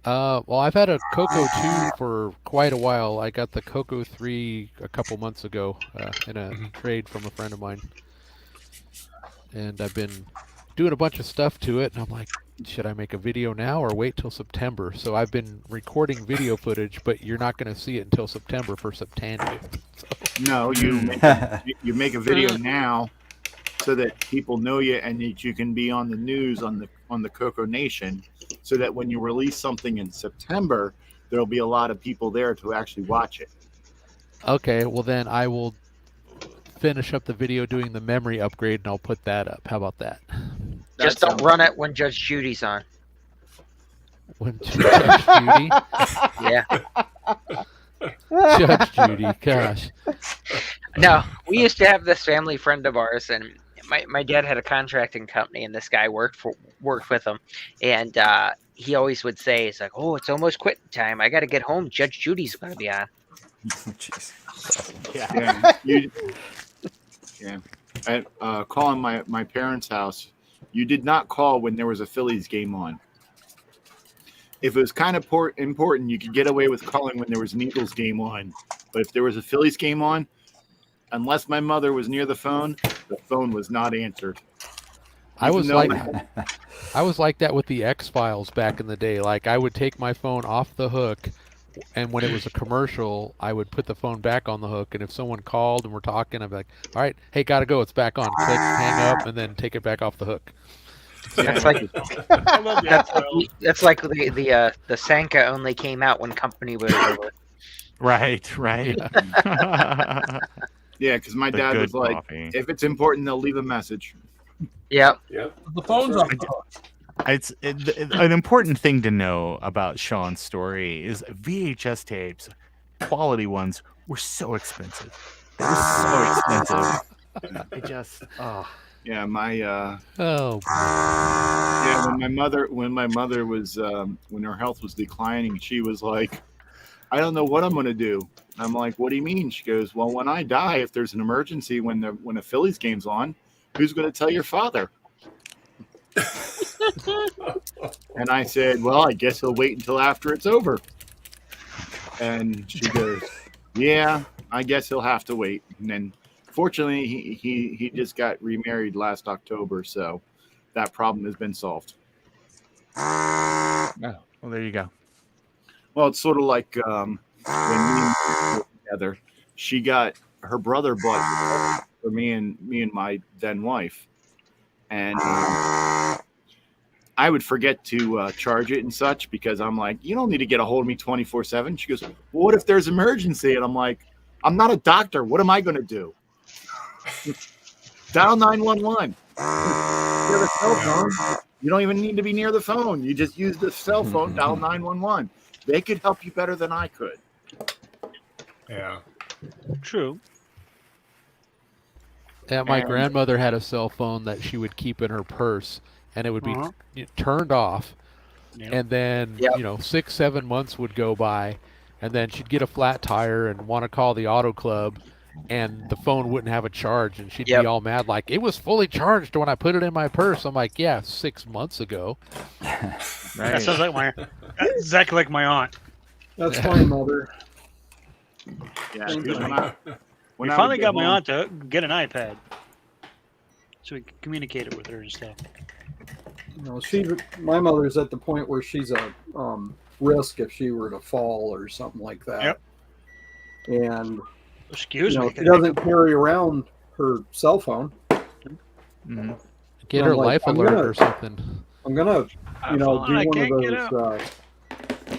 Well, I've had a Coco 2 for quite a while. I got the Coco 3 a couple months ago in a trade from a friend of mine. And I've been doing a bunch of stuff to it, and I'm like, should I make a video now or wait till September? So I've been recording video footage, but you're not going to see it until September for September. No, you make a video now so that people know you and that you can be on the news on the Coco Nation, so that when you release something in September, there'll be a lot of people there to actually watch it. Okay, well then I will finish up the video doing the memory upgrade, and I'll put that up. How about that? Just don't run it when Judge Judy's on. When Judge Judy? Yeah. Judge Judy, gosh. No, we used to have this family friend of ours, and my dad had a contracting company, and this guy worked with him, and he always would say, "It's like, oh, it's almost quitting time. I got to get home. Judge Judy's going to be on." Jeez. Yeah. At calling my parents' house, you did not call when there was a Phillies game on. If it was kind of important, you could get away with calling when there was an Eagles game on. But if there was a Phillies game on, unless my mother was near the phone was not answered. I was like that with the X-Files back in the day. Like, I would take my phone off the hook, and when it was a commercial, I would put the phone back on the hook, and if someone called and we're talking, I'd be like, all right, hey, gotta go, it's back on. Click, hang up, and then take it back off the hook. That's like that's like the Sanka only came out when company was over. Right. Yeah, because my dad was like, if it's important, they'll leave a message. Yep. The phone's on. An important thing to know about Sean's story is VHS tapes, quality ones, were so expensive. They were so expensive. Yeah, my oh. Yeah, when my mother was when her health was declining, she was like, I don't know what I'm going to do. I'm like, what do you mean? She goes, well, when I die, if there's an emergency when a Phillies game's on, who's going to tell your father? And I said, well, I guess he'll wait until after it's over. And she goes, yeah, I guess he'll have to wait. And then fortunately, he just got remarried last October, so that problem has been solved. Oh, well, there you go. Well, it's sort of like when me and her were together, her brother bought for me and my then wife, and I would forget to charge it and such because I'm like, you don't need to get a hold of me 24/7. She goes, well, what if there's emergency? And I'm like, I'm not a doctor. What am I going to do? Dial 911. You have a cell phone. You don't even need to be near the phone. You just use the cell phone, dial 911. They could help you better than I could. Yeah. True. Yeah, my And- grandmother had a cell phone that she would keep in her purse, and it would be turned off. Yep. And then, 6-7 months would go by, and then she'd get a flat tire and want to call the auto club, and the phone wouldn't have a charge, and she'd be all mad, like, it was fully charged when I put it in my purse. I'm like, yeah, 6 months ago. That sounds like exactly like my aunt. That's my mother. Yeah, Same dude, thing. when We I finally would got my home- aunt to get an iPad, so we can communicate it with her and stuff. My mother's at the point where she's a risk if she were to fall or something like that. Yep. And Excuse me. she doesn't carry around her cell phone. Get And her I'm like, life I'm alert gonna- or something. I'm gonna, I'm do falling, I one can't get of those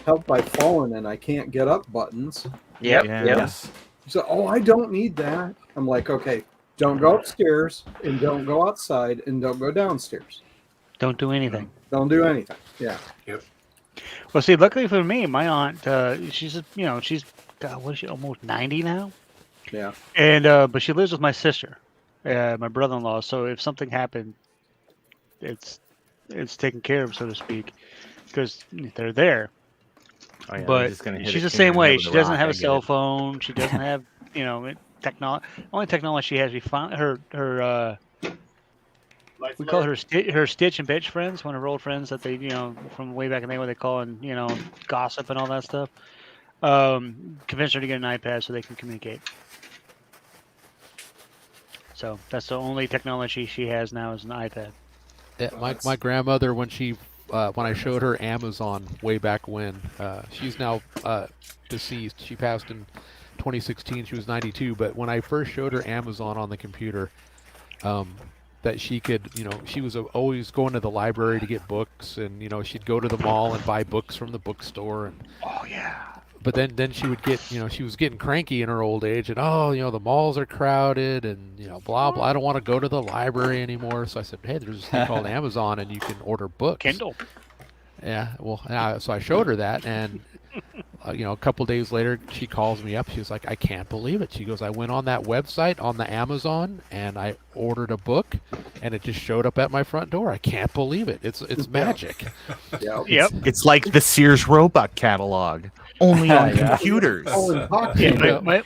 help by falling and I can't get up buttons. Yep. Yes. So, I don't need that. I'm like, okay, don't go upstairs and don't go outside and don't go downstairs. Don't do anything. Don't do anything. Yeah. Yep. Well, see, luckily for me, my aunt, she's what is she, almost 90 now? Yeah. And but she lives with my sister, my brother-in-law. So if something happened, it's taken care of, so to speak, because they're there. Oh, yeah, But just gonna hit she's it the in same the way. head with She a doesn't rock, have I a get cell it. phone. She doesn't have, technology. Only technology she has. We found her. We call her her Stitch and Bitch friends. One of her old friends that they, from way back in the day, what they call and gossip and all that stuff. Convinced her to get an iPad so they can communicate. So that's the only technology she has now is an iPad. Yeah, my grandmother, when I showed her Amazon way back when, she's now deceased. She passed in 2016. She was 92. But when I first showed her Amazon on the computer, that she could, she was always going to the library to get books, and she'd go to the mall and buy books from the bookstore. And oh yeah. But then she would get, she was getting cranky in her old age, and the malls are crowded, and blah blah. I don't want to go to the library anymore. So I said, hey, there's this thing called Amazon, and you can order books. Kindle. Yeah, well, so I showed her that, and a couple days later, she calls me up. She was like, I can't believe it. She goes, I went on that website on the Amazon, and I ordered a book, and it just showed up at my front door. I can't believe it. It's magic. Yeah. Yep. It's like the Sears Roebuck catalog, only on computers. My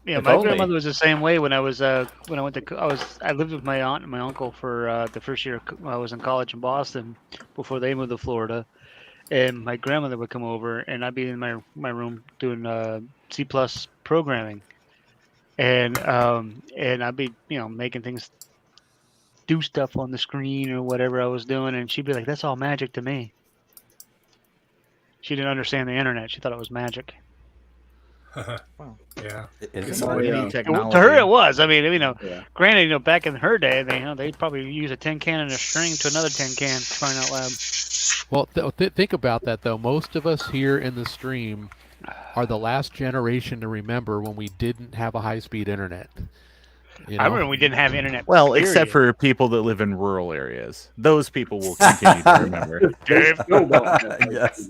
grandmother was the same way when I was when I went to I lived with my aunt and my uncle for the first year I was in college in Boston before they moved to Florida, and my grandmother would come over and I'd be in my room doing C+ programming, and I'd be making things do stuff on the screen or whatever I was doing, and she'd be like, "That's all magic to me." She didn't understand the internet. She thought it was magic. Yeah. It's To her, it was. I mean, granted, back in her day, they'd probably use a tin can and a string to another tin can, crying out loud. Well, think about that, though. Most of us here in the stream are the last generation to remember when we didn't have a high-speed internet. I remember we didn't have internet. Well, period. except for people that live in rural areas. Those people will continue to remember. Yes.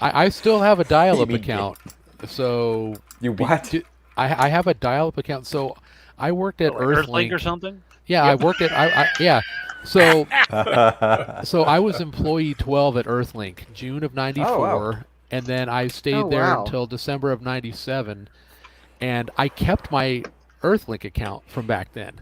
I still have a dial-up account. So you what? I have a dial-up account. So I worked at Earthlink or something. Yeah, Yep. I worked at yeah. So I was employee 12 at Earthlink, June of '94, wow. and then I stayed there until December of '97, and I kept my Earthlink account from back then.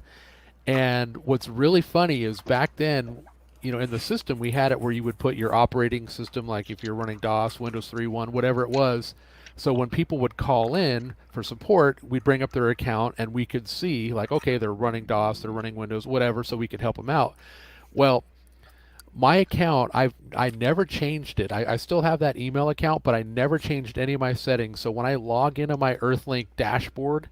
And what's really funny is back then, in the system we had it where you would put your operating system, like if you're running DOS, Windows 3.1, whatever it was. So when people would call in for support, we'd bring up their account and we could see, like, okay, they're running DOS, they're running Windows, whatever, so we could help them out. Well, my account, I never changed it. I still have that email account, but I never changed any of my settings. So when I log into my Earthlink dashboard,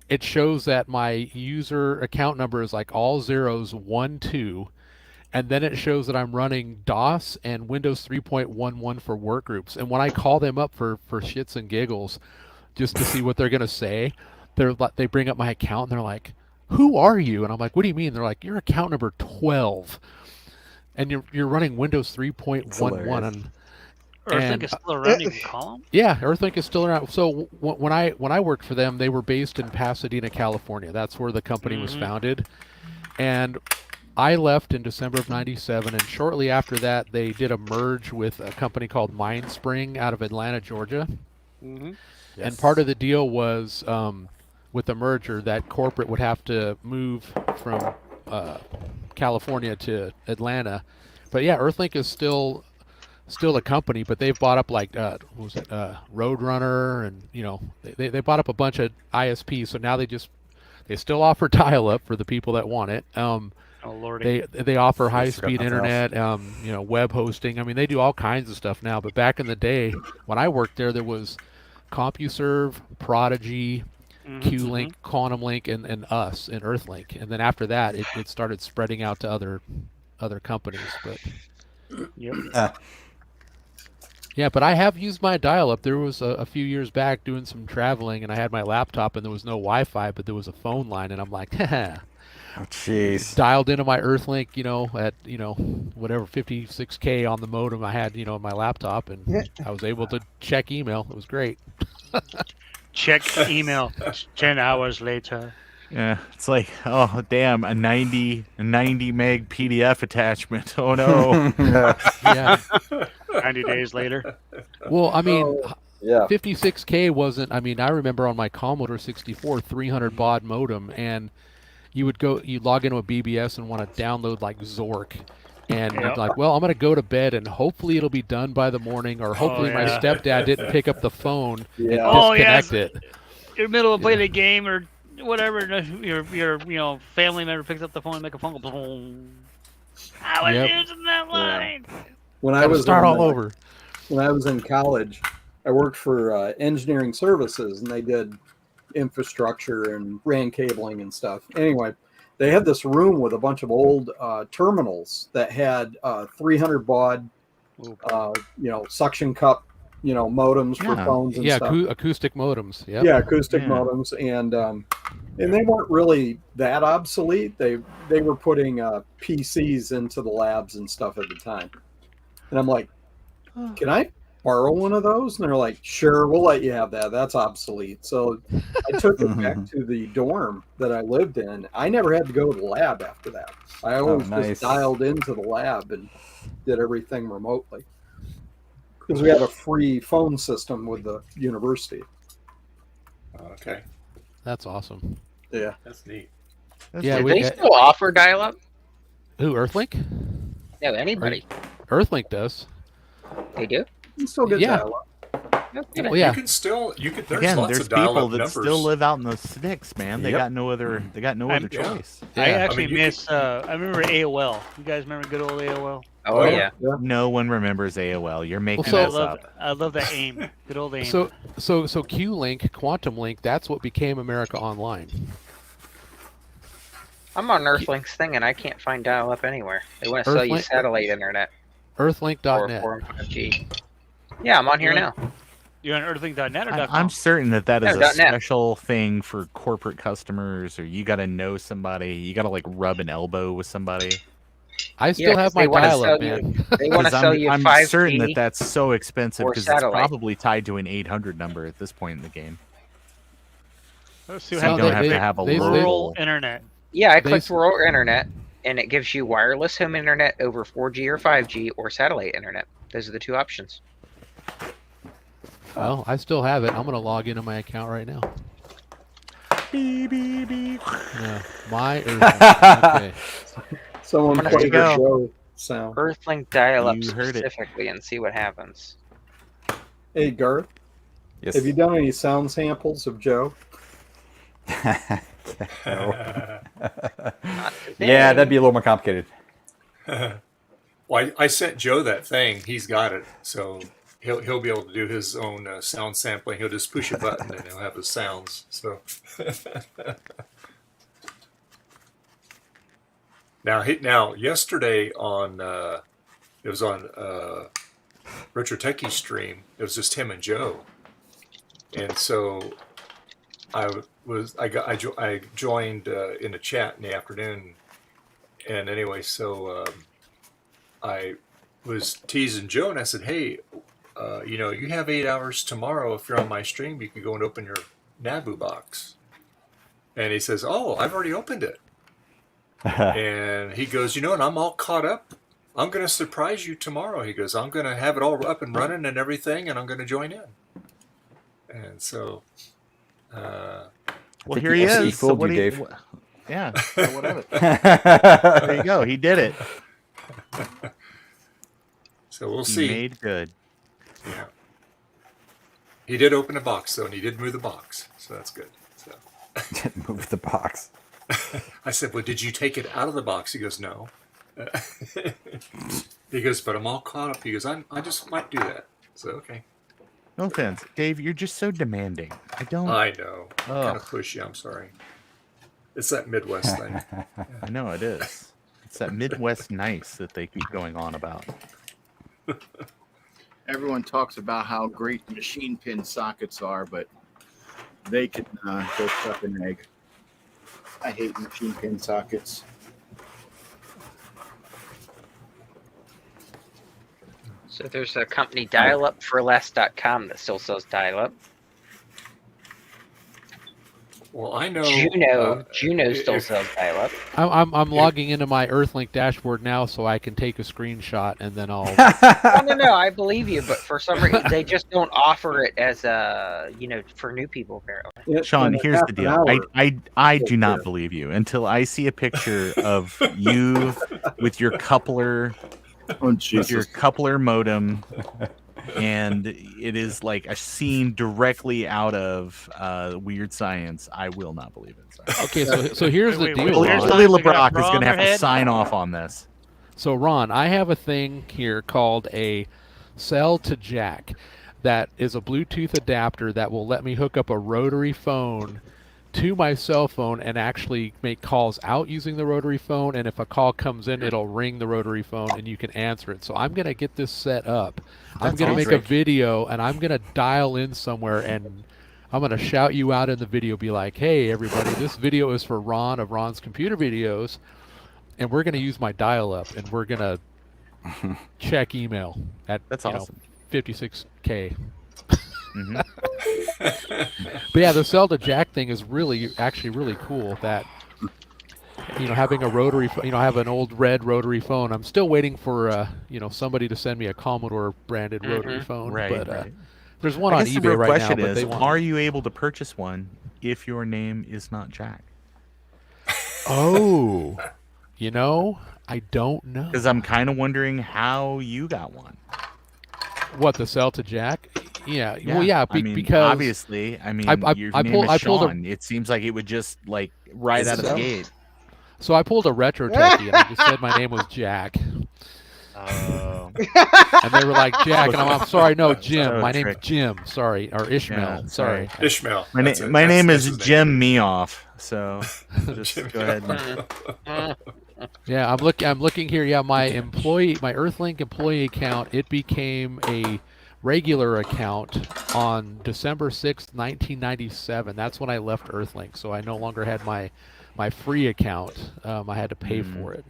it shows that my user account number is like all zeros, 1, 2. And then it shows that I'm running DOS and Windows 3.11 for work groups. And when I call them up for shits and giggles, just to see what they're going to say, they bring up my account and they're like, who are you? And I'm like, what do you mean? They're like, you're account number 12, and you're running Windows 3.11. And Earthlink is still around. You can call them. yeah, Earthlink is still around. So when I worked for them, they were based in Pasadena, California. That's where the company was founded. And I left in December of '97, and shortly after that, they did a merge with a company called MindSpring out of Atlanta, Georgia. Mm-hmm. And part of the deal was with the merger that corporate would have to move from California to Atlanta. But yeah, Earthlink is still a company, but they've bought up like what was it, Roadrunner, and they bought up a bunch of ISPs. So now they still offer dial-up for the people that want it. Oh Lordy. They offer high-speed internet, web hosting. I mean, they do all kinds of stuff now. But back in the day when I worked there was CompuServe, Prodigy, Q-Link, Quantum Link, and us and Earthlink. And then after that, it started spreading out to other companies. But yeah, but I have used my dial-up. There was a few years back doing some traveling, and I had my laptop, and there was no Wi-Fi, but there was a phone line, and I'm like, oh, jeez. Dialed into my Earthlink, at whatever 56K on the modem I had, in my laptop, and I was able to check email. It was great. Check email 10 hours later. Yeah, it's like, oh damn, a 90 meg PDF attachment. Oh no. Yeah. 90 days later. Well, I mean, yeah. 56K wasn't. I mean, I remember on my Commodore 64 300 baud modem, and you'd log into a BBS and want to download like Zork. And you'd like, well, I'm going to go to bed, and hopefully it'll be done by the morning, or hopefully my stepdad didn't pick up the phone and disconnect it. You're in the middle of playing a game or whatever, your family member picks up the phone and make a phone call. Boom. I was using that line. When I was all over. When I was in college, I worked for engineering services, and they did infrastructure and ran cabling and stuff. Anyway, they had this room with a bunch of old terminals that had 300 baud, suction cup, modems for phones and stuff. Acoustic modems. Yep. Yeah, acoustic modems, and they weren't really that obsolete. They were putting PCs into the labs and stuff at the time, and I'm like, can I borrow one of those? And they're like, sure, we'll let you have that. That's obsolete. So I took it back to the dorm that I lived in. I never had to go to the lab after that. I always just dialed into the lab and did everything remotely, because we had a free phone system with the university. Okay. That's awesome. Yeah. That's neat. Do they still offer dial-up? Who, Earthlink? Yeah, anybody. Earthlink does. They do? You still get dial-up. Well, yeah. You could. There's Again, lots there's of dial-up people that numbers. still live out in the sticks, man. They got no other. They got no other choice. I actually miss. I remember AOL. You guys remember good old AOL? Oh yeah. No one remembers AOL. You're making this up. I love that AIM. Good old AIM. So Q-Link, Quantum Link, that's what became America Online. I'm on Earthlink's thing, and I can't find dial-up anywhere. They want to sell you satellite internet. Earthlink.net. Or 5G. Yeah, I'm on here now. You're on earthlink.net or .com? I'm certain that is a .net. special thing for corporate customers, or you got to know somebody. You got to like rub an elbow with somebody. I still have my dial-up, man. They want to sell you 5G. I'm certain that's so expensive or because it's satellite. probably tied to an 800 number at this point in the game. Let's see So how you don't have to have a rural internet. Yeah, I clicked rural internet, and it gives you wireless home internet over 4G or 5G or satellite internet. Those are the two options. Well, I still have it. I'm going to log into my account right now. Beep, beep, beep. Yeah, my Earthlink. Okay. Someone I'm gonna play the go Joe sound. Earthlink dial-up You heard it. specifically and see what happens. Hey, Garth. Yes. Have you done any sound samples of Joe? Yeah, that'd be a little more complicated. Well, I sent Joe that thing. He's got it, so he'll be able to do his own sound sampling. He'll just push a button and he'll have his sounds. So now yesterday on it was on Retro Techie's stream. It was just him and Joe, and so I joined in a chat in the afternoon, and anyway, so I was teasing Joe, and I said, "Hey, you have 8 hours tomorrow. If you're on my stream, you can go and open your Nabu box." And he says, "Oh, I've already opened it." And he goes, and I'm all caught up. I'm going to surprise you tomorrow. He goes, I'm going to have it all up and running and everything, and I'm going to join in. And so, well, here he is. So what Dave. Yeah. So whatever. There you go. He did it. So we'll see. He made good. Yeah. He did open a box, though, and he did move the box. So that's good. So. Move the box. I said, well, did you take it out of the box? He goes, no. He goes, but I'm all caught up. He goes, I just might do that. So, okay. No offense. Dave, you're just so demanding. I know. Kind of pushy. I'm sorry. It's that Midwest thing. Yeah. I know it is. It's that Midwest nice that they keep going on about. Everyone talks about how great machine pin sockets are, but they can go suck an egg. I hate machine pin sockets. So there's a company, dialupforless.com, that still sells dial-up. Well, I know Juno still sells dial-up. I'm logging into my Earthlink dashboard now, so I can take a screenshot and then I'll. No, I believe you, but for some reason they just don't offer it as for new people apparently. Sean, here's the deal. I do not believe you until I see a picture of you with your coupler, modem, and it is like a scene directly out of Weird Science. I will not believe it. Sorry. Okay, so here's the deal. Billy LeBrock is going to have to sign off on this. So Ron, I have a thing here called a cell to jack that is a Bluetooth adapter that will let me hook up a rotary phone to my cell phone and actually make calls out using the rotary phone, and if a call comes in, it'll ring the rotary phone and you can answer it. So I'm going to get this set up. I'm going to make a video and I'm going to dial in somewhere and I'm going to shout you out in the video, be like, hey everybody, this video is for Ron of Ron's Computer Videos, and we're going to use my dial-up and we're going to check email at That's awesome. 56K. Mm-hmm. But yeah, the cell to jack thing is actually really cool. That having a rotary, I have an old red rotary phone. I'm still waiting for somebody to send me a Commodore branded rotary phone. Right, but there's one on eBay the real right question now. Is, are you able to purchase one if your name is not Jack? Oh, I don't know. Because I'm kind of wondering how you got one. What, the cell to jack? Yeah. Well, because obviously, your name is Sean. It seems like it would just right out of the gate. So I pulled a retro techie and I just said my name was Jack. Oh. And they were like, Jack, and I'm sorry, no, Jim. My name's Jim. Sorry, or Ishmael. Yeah, sorry. Ishmael. My name is Jim Meoff. So just go ahead. Yeah, I'm looking here. Yeah, my Earthlink employee account, it became a regular account on December 6th, 1997. That's when I left Earthlink, so I no longer had my free account. I had to pay for it.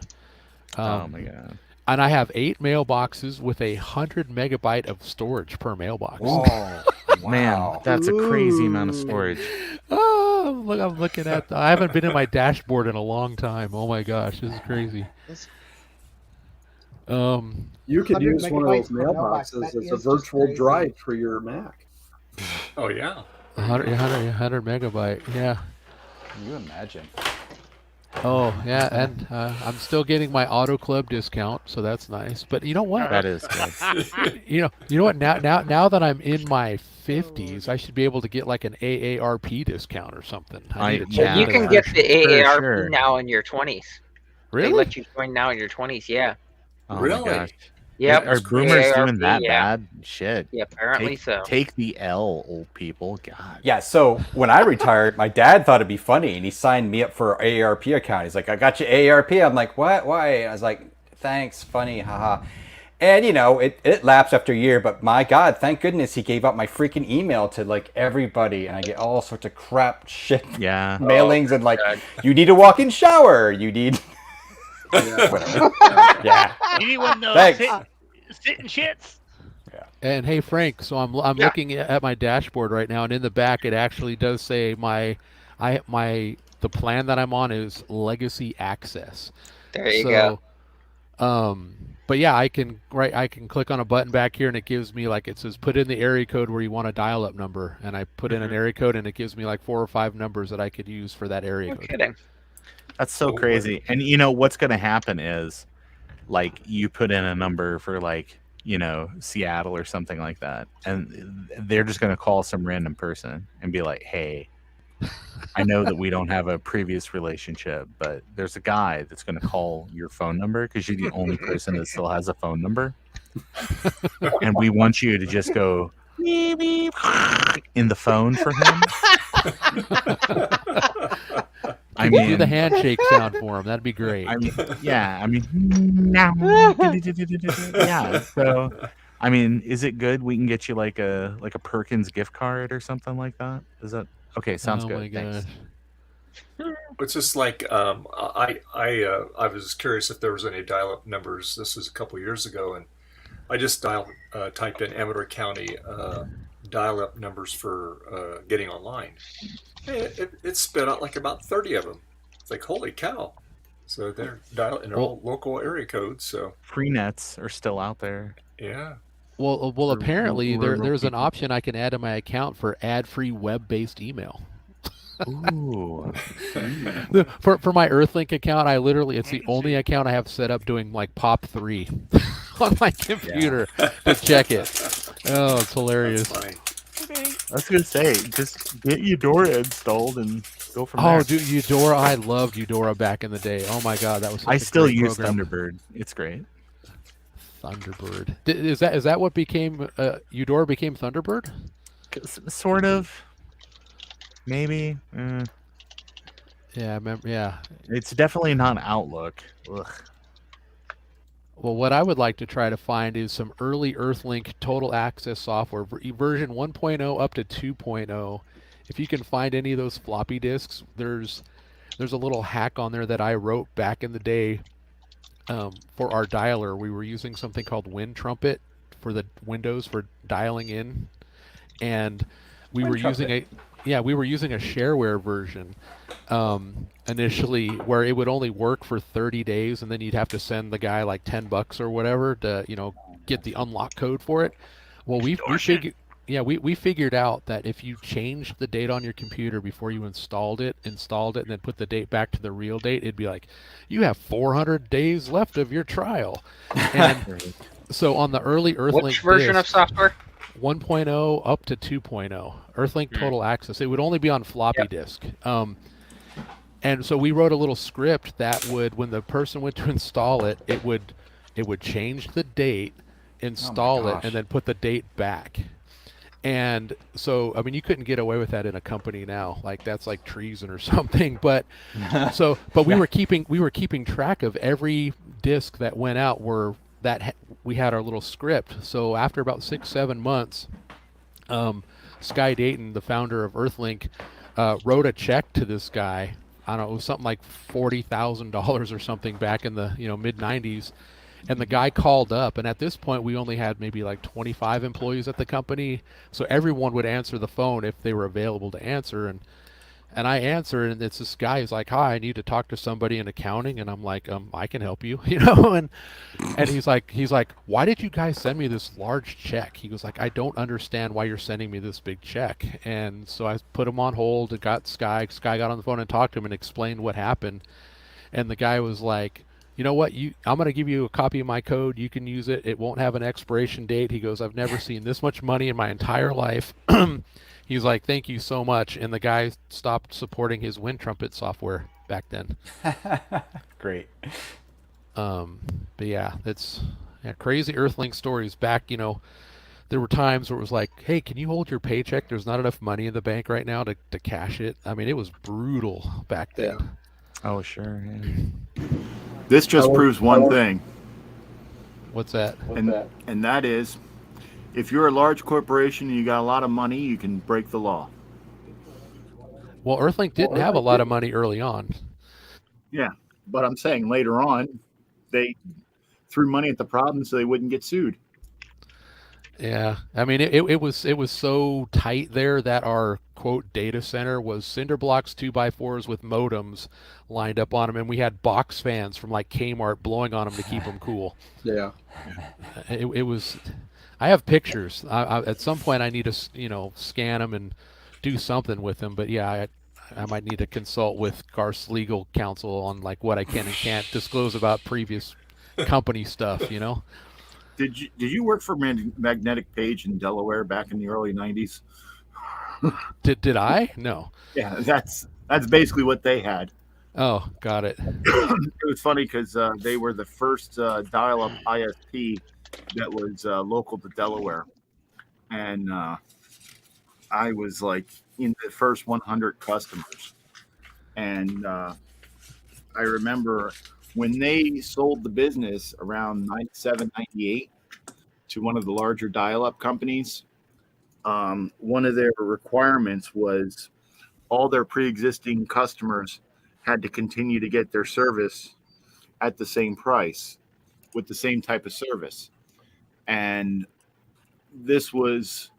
Oh my god. And I have 8 mailboxes with 100 megabyte of storage per mailbox. Oh, man, that's a crazy amount of storage. Oh, look, I'm looking at I haven't been in my dashboard in a long time. Oh my gosh, this is crazy. You could use one of those mailboxes as a virtual drive for your Mac. Oh yeah. 100 megabyte. Yeah. Can you imagine? Oh yeah, and I'm still getting my Auto Club discount, so that's nice. But you know what? That is good. you know what? Now that I'm in my 50s, I should be able to get like an AARP discount or something. You can get the AARP now in your 20s. Really? They let you join now in your 20s. Yeah. Oh really? My gosh. Yep. Are boomers AARP, doing that bad? Shit. Yeah, apparently so. Take the L, old people. God. Yeah, so when I retired, my dad thought it'd be funny, and he signed me up for an AARP account. He's like, I got you AARP. I'm like, what? Why? I was like, thanks, funny, haha. And it lapsed after a year, but my God, thank goodness he gave out my freaking email to like everybody, and I get all sorts of crap shit, mailings, and like, you need a walk-in shower, you need, whatever. Yeah. You need one of those Thanks. sitting shits. And hey, Frank, so I'm looking at my dashboard right now, and in the back it actually does say the plan that I'm on is Legacy Access. There you go. But yeah, I can click on a button back here, and it gives me it says put in the area code where you want a dial-up number, and I put in an area code, and it gives me like 4 or 5 numbers that I could use for that area code. Kidding. That's so crazy. And what's going to happen is, like, you put in a number for Seattle or something like that, and they're just going to call some random person and be like, hey, I know that we don't have a previous relationship, but there's a guy that's going to call your phone number because you're the only person that still has a phone number, and we want you to just go beep, beep, in the phone for him. Do the handshake sound for him. That'd be great. Yeah. So, is it good? We can get you like a Perkins gift card or something like that. Is that okay? Sounds good. My gosh. It's just like I was curious if there was any dial-up numbers. This was a couple years ago, and I just typed in Amador County dial-up numbers for getting online. It spit out like about 30 of them. It's like, holy cow! So they're in all local area codes. So free nets are still out there. Yeah. Well, apparently there's an option I can add to my account for ad-free web-based email. Ooh. For my Earthlink account, it's the only account I have set up doing like POP3 on my computer to check it. Oh, it's hilarious. That's funny. I was gonna say, just get Eudora installed and go from there. Oh, dude, Eudora! I loved Eudora back in the day. Oh my God, that was. I still use Thunderbird. It's great. Thunderbird. Is that what became Eudora became Thunderbird? Sort of. Maybe. Yeah, I remember. Yeah. It's definitely not Outlook. Ugh. Well, what I would like to try to find is some early Earthlink total access software, version 1.0 up to 2.0. If you can find any of those floppy disks, there's a little hack on there that I wrote back in the day for our dialer. We were using something called Wind Trumpet for the Windows for dialing in, and we were using a shareware version initially, where it would only work for 30 days, and then you'd have to send the guy like $10 or whatever to get the unlock code for it. Well, we figured out that if you changed the date on your computer before you installed it, and then put the date back to the real date, it'd be like, you have 400 days left of your trial. And so on the early Earthlink Which version of software? 1.0 up to 2.0. Earthlink Total Access. It would only be on floppy disk. And so we wrote a little script that would, when the person went to install it, it would change the date, install it, and then put the date back. And so, you couldn't get away with that in a company now. Like, that's like treason or something. But we were keeping track of every disk that went out we had our little script. So after about 6-7 months, Sky Dayton, the founder of Earthlink, wrote a check to this guy. I don't know, it was something like $40,000 or something back in the mid 90s. And the guy called up, and at this point we only had maybe like 25 employees at the company, so everyone would answer the phone if they were available to answer. And I answered, and it's this guy. He's like, "Hi, I need to talk to somebody in accounting." And I'm like, "I can help you," And he's like, "Why did you guys send me this large check?" He was like, "I don't understand why you're sending me this big check." And so I put him on hold. It got Sky. Sky got on the phone and talked to him and explained what happened. And the guy was like, "You know what? I'm going to give you a copy of my code. You can use it. It won't have an expiration date." He goes, "I've never seen this much money in my entire life." He's like, "Thank you so much." And the guy stopped supporting his Wind Trumpet software back then. Great. But yeah, it's crazy Earthlink stories. Back, there were times where it was like, "Hey, can you hold your paycheck? There's not enough money in the bank right now to cash it." It was brutal back then. Yeah. Oh, sure. Yeah. This just proves one thing. What's that? And that is, if you're a large corporation and you got a lot of money, you can break the law. Well, Earthlink didn't have a lot of money early on. Yeah, but I'm saying later on, they threw money at the problem so they wouldn't get sued. Yeah, I mean it was so tight there that our quote data center was cinder blocks 2x4s with modems lined up on them, and we had box fans from like Kmart blowing on them to keep them cool. Yeah, it was. I have pictures. At some point I need to scan them and do something with them. But yeah, I might need to consult with Garth's legal counsel on like what I can and can't disclose about previous company stuff. Did you work for Magnetic Page in Delaware back in the early 90s? Did I? No. Yeah, that's basically what they had. Oh, got it. It was funny because they were the first dial-up ISP that was local to Delaware, and I was like in the first 100 customers. And I remember when they sold the business around 97, 98 to one of the larger dial-up companies, one of their requirements was all their pre-existing customers had to continue to get their service at the same price with the same type of service. And this was,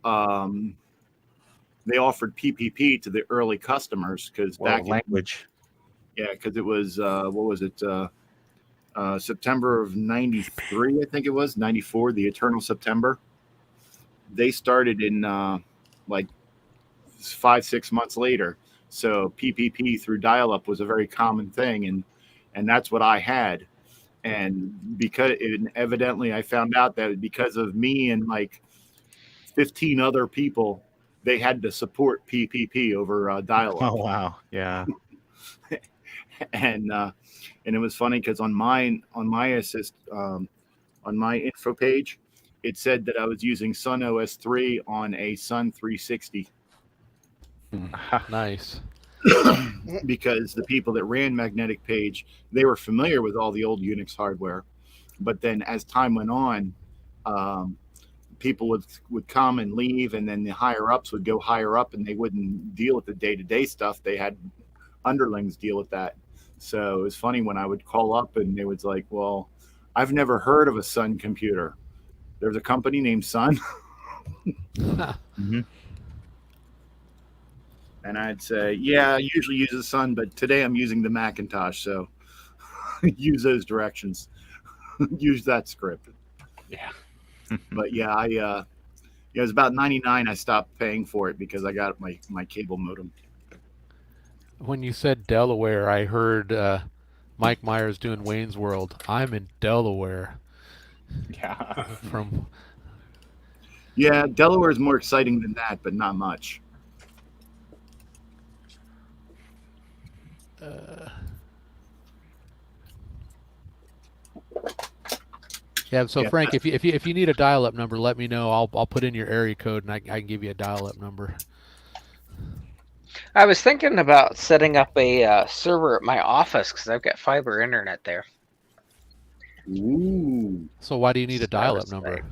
they offered PPP to the early customers because language. Yeah, because it was what was it? September of '93, I think it was '94, the Eternal September. They started in like 5-6 months later. So PPP through dial-up was a very common thing, and that's what I had. And evidently I found out that because of me and like 15 other people, they had to support PPP over dial-up. Oh wow, yeah. And it was funny because on my info page, it said that I was using Sun OS 3 on a Sun 360. Nice. Because the people that ran Magnetic Page, they were familiar with all the old Unix hardware, but then as time went on, people would come and leave, and then the higher ups would go higher up, and they wouldn't deal with the day-to-day stuff. They had underlings deal with that. So it was funny when I would call up and they was like, well, I've never heard of a Sun computer. There's a company named Sun. Mm-hmm. And I'd say, yeah, I usually use the Sun, but today I'm using the Macintosh. So use those directions. Use that script. Yeah. But yeah, it was about 99. I stopped paying for it because I got my cable modem. When you said Delaware, I heard Mike Myers doing Wayne's World. I'm in Delaware. Yeah. Yeah, Delaware is more exciting than that, but not much. Yeah. So Frank, if you need a dial-up number, let me know. I'll put in your area code and I can give you a dial-up number. I was thinking about setting up a server at my office because I've got fiber internet there. Ooh. So why do you need a dial-up number?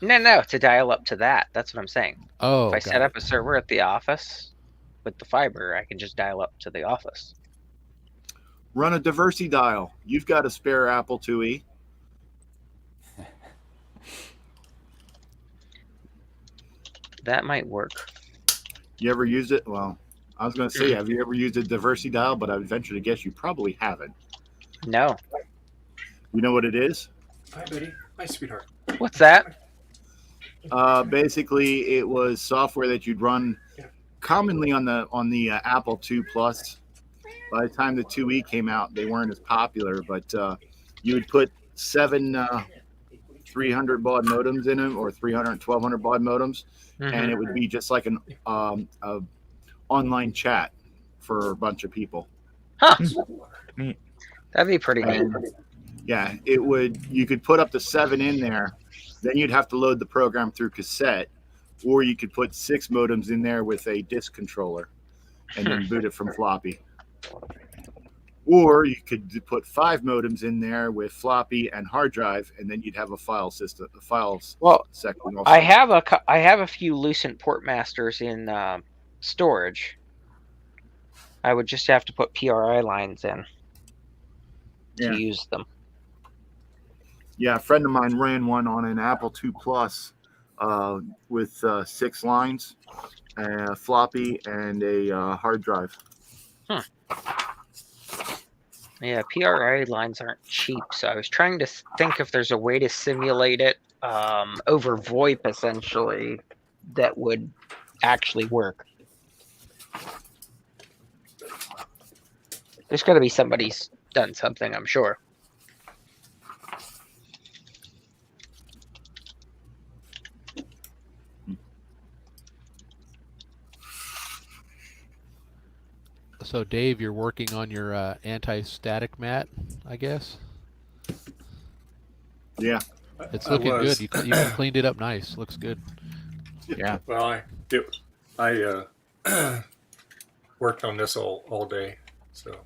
No, to dial up to that. That's what I'm saying. Oh, if I set up a server at the office with the fiber, I can just dial up to the office. Run a Diversity dial. You've got a spare Apple IIe. That might work. You ever used it? Well, I was going to say, have you ever used a Diversity dial? But I would venture to guess you probably haven't. No. You know what it is? Hi, buddy. Hi, sweetheart. What's that? Basically, it was software that you'd run commonly on the Apple II Plus. By the time the IIe came out, they weren't as popular, but you would put 7 300 baud modems in them, or 1200 baud modems, and it would be just like an online chat for a bunch of people. Huh. That'd be pretty neat. Yeah, it would. You could put up to 7 in there. Then you'd have to load the program through cassette, or you could put 6 modems in there with a disk controller, and then boot it from floppy. Or you could put 5 modems in there with floppy and hard drive, and then you'd have a file system, a files section. Also. I have a few Lucent port masters in storage. I would just have to put PRI lines in to use them. Yeah, a friend of mine ran one on an Apple II Plus with 6 lines, a floppy, and a hard drive. Yeah, PRI lines aren't cheap, so I was trying to think if there's a way to simulate it over VoIP, essentially, that would actually work. There's got to be somebody's done something, I'm sure. So, Dave, you're working on your anti-static mat, I guess? Yeah. It's looking good. You cleaned it up nice. Looks good. Yeah. Well, I worked on this all day. So.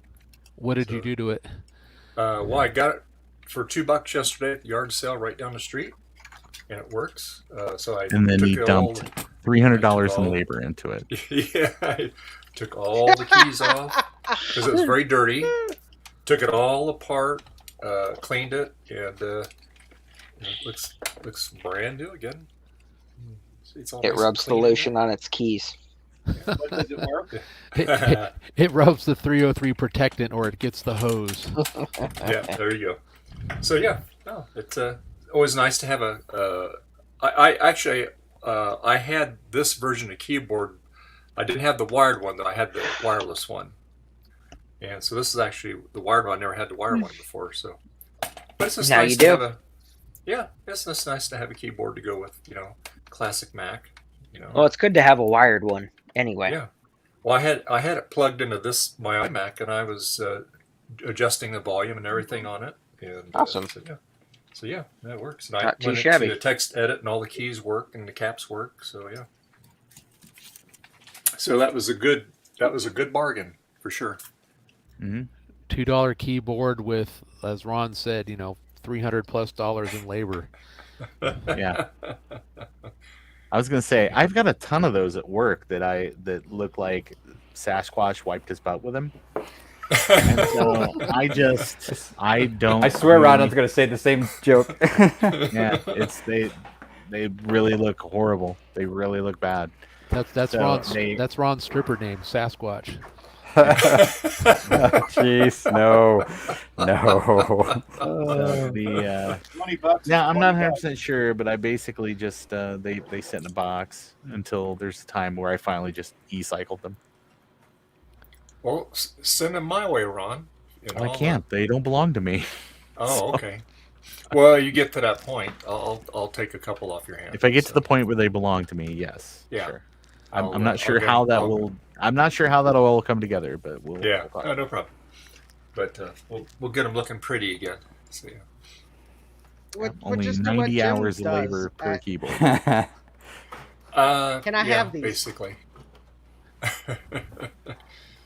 What did you do to it? Well, I got it for $2 yesterday at the yard sale right down the street, and it works. So I And then took he dumped $300 in labor into it. Yeah, I took all the keys off because it was very dirty. Took it all apart, cleaned it, and it looks brand new again. It's all It nice rubs the and clean lotion on its keys. Does it work? It rubs the 303 protectant, or it gets the hose. Yeah, there you go. So yeah, no, it's always nice to have I had this version of keyboard. I didn't have the wired one, though. I had the wireless one, and so this is actually the wired one. I never had the wired one before, so. But it's just Now nice you to do. have it's just nice to have a keyboard to go with, classic Mac. Well, it's good to have a wired one anyway. Yeah. Well, I had it plugged into my iMac, and I was adjusting the volume and everything on it. And, Awesome. So yeah, that works. And Not too went shabby. to the text edit, and all the keys work, and the caps work. So yeah. So that was a good bargain for sure. Mm-hmm. $2 keyboard with, as Ron said, $300+ in labor. Yeah. I was gonna say I've got a ton of those at work that look like Sasquatch wiped his butt with him. And so I don't. I swear, Ron, I was going to say the same joke. Yeah, they really look horrible. They really look bad. That's So Ron's Ron's stripper name, Sasquatch. Jeez, no. Now I'm not 100% sure, but I basically just they sit in a box until there's a time where I finally just e-cycled them. Well, send them my way, Ron. I can't. They don't belong to me. Oh, okay. Well, you get to that point, I'll take a couple off your hands. If I get to the point where they belong to me, yes. Yeah. Sure. I'm not sure how that will. I'm not sure how that'll all come together, but we'll. Yeah. We'll No problem. But we'll get them looking pretty again. So, yeah. Only 90 hours of labor per keyboard. Can I have these? Basically.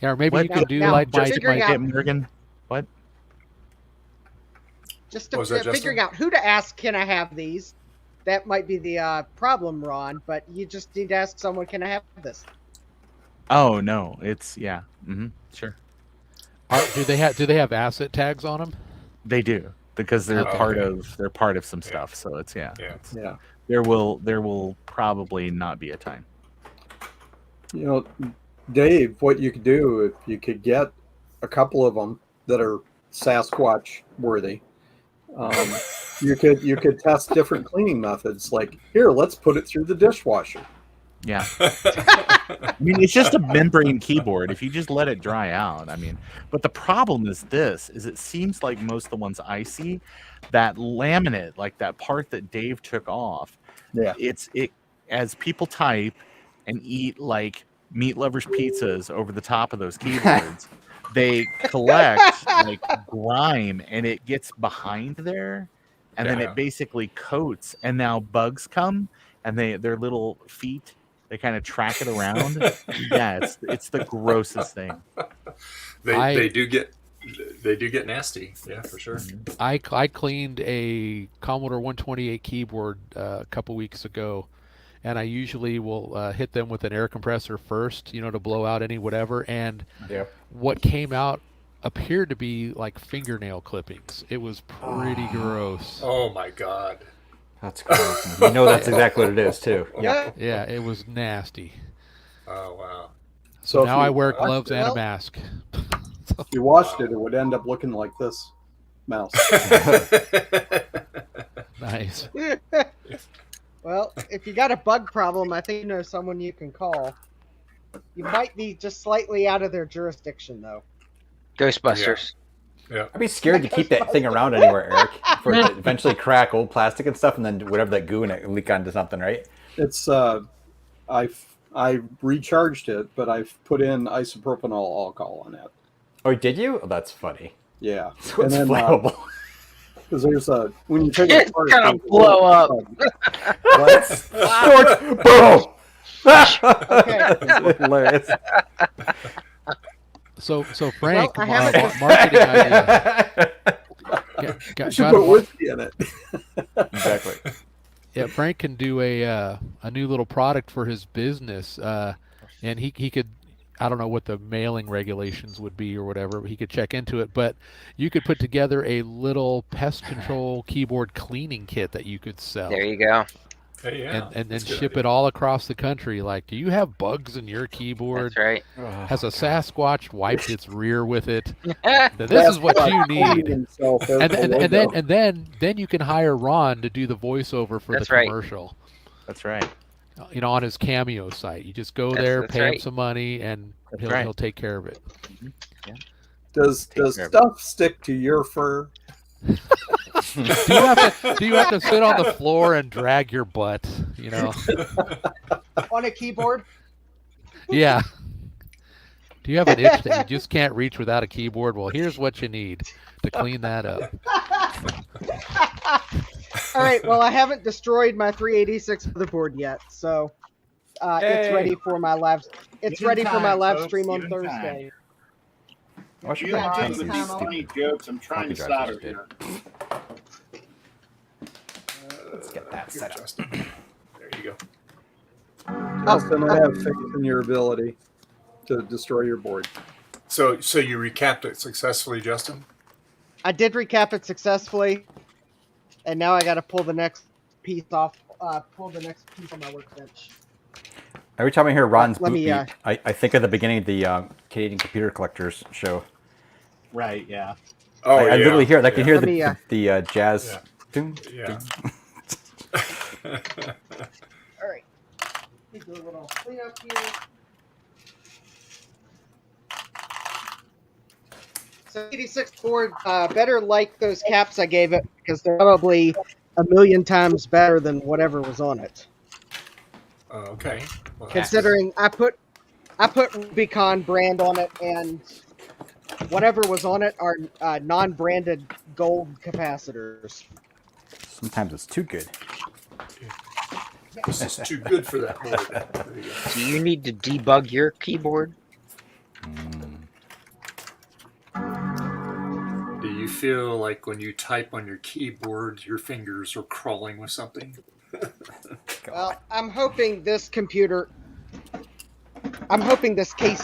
Yeah, or maybe you could do like my Morgan. What? Just figuring out who to ask, can I have these? That might be the problem, Ron, but you just need to ask someone, can I have this? Oh no, it's sure. Do they have asset tags on them? They do, because they're part of some stuff. So it's there will probably not be a time. Dave, what you could do if you could get a couple of them that are Sasquatch worthy, you could test different cleaning methods. Like, here, let's put it through the dishwasher. Yeah. I mean, it's just a membrane keyboard. If you just let it dry out, but the problem is it seems like most of the ones I see, that laminate, like that part that Dave took off, it as people type and eat like meat lovers pizzas over the top of those keyboards, they collect like grime, and it gets behind there, and then it basically coats, and now bugs come, and their little feet, they kind of track it around. Yeah, it's the grossest thing. They do get They do get nasty. Yeah, for sure. I cleaned a Commodore 128 keyboard a couple weeks ago, and I usually will hit them with an air compressor first, to blow out any whatever. And what came out appeared to be like fingernail clippings. It was pretty gross. Oh my God. That's gross. That's exactly what it is too. Yeah. Yeah, it was nasty. Oh wow. So if now you I wear washed gloves it- and a mask. If you washed it, it would end up looking like this mouse. Nice. Well, if you got a bug problem, I think you know someone you can call. You might be just slightly out of their jurisdiction, though. Ghostbusters. Yeah. I'd be scared to keep that thing around anywhere, Eric, for it to eventually crack old plastic and stuff, and then whatever that goo in it leak onto something, right? It's I recharged it, but I've put in isopropyl alcohol in it. Oh, did you? Oh, that's funny. Yeah, So it's flammable. Because there's when you take it It's apart, gonna there's a blow little- Boom! Okay. Hilarious. So Frank, Well, I haven't- marketing idea. You should put whiskey in it. Exactly. Yeah, Frank can do a new little product for his business, and he could, I don't know what the mailing regulations would be or whatever. He could check into it, but you could put together a little pest control keyboard cleaning kit that you could sell. There you go. Hey, yeah. And then ship it all across the country. Like, do you have bugs in your keyboard? That's right. Has a Sasquatch wiped its rear with it? Then This is what you Sasquatch need. himself as And the logo. then you can hire Ron to do the voiceover for That's the right. commercial. That's right. On his Cameo site. You just go That's- there, that's pay him right. some money, and That's he'll right. he'll take care of it. Does care of it. stuff stick to your fur? do you have to sit on the floor and drag your butt? On a keyboard? Yeah. Do you have an itch that you just can't reach without a keyboard? Well, here's what you need to clean that up. All right. Well, I haven't destroyed my 386 motherboard yet, so it's Yay. ready for my live. It's Give it ready for my time, live folks, stream on give it time. Thursday. Why should You Yeah, mind just with time these on- funny jokes? I'm trying to Floppy drives solder are here. Let's get that set up. There you go. Justin, I have faith in your ability to destroy your board. So you recapped it successfully, Justin? I did recap it successfully, and now I got to pull the next piece off. Pull the next piece on my workbench. Every time I hear Ron's Let boot me, beat, I think of the beginning of the Canadian Computer Collectors show. Right, yeah. Oh, I literally hear it. I can hear Let me, the jazz. Yeah. Doom, Yeah. doom. All right. Let me do a little cleanup here. So 86 board, better like those caps I gave it because they're probably a million times better than whatever was on it. Okay. Well, Considering I put Rubicon brand on it and whatever was on it are non-branded gold capacitors. Sometimes it's too good. this is too good for that board. There you go. Do you need to debug your keyboard? Do you feel like when you type on your keyboard, your fingers are crawling with something? Well, I'm hoping this case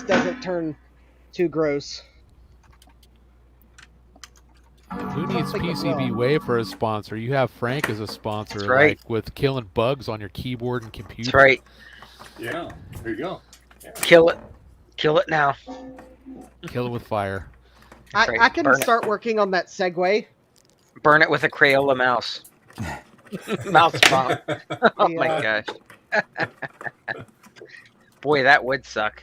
doesn't turn too gross. Who needs think it PCB will. Wafer as a sponsor? You have Frank as a sponsor, That's right. like with killing bugs on your keyboard and computer. That's right. Yeah. There you go. Yeah. Kill it. Kill it now. Kill it with fire. That's right. I can Burn it. start working on that segue. Burn it with a Crayola mouse. Mouse bomb. Oh my Yeah. gosh. Boy, that would suck.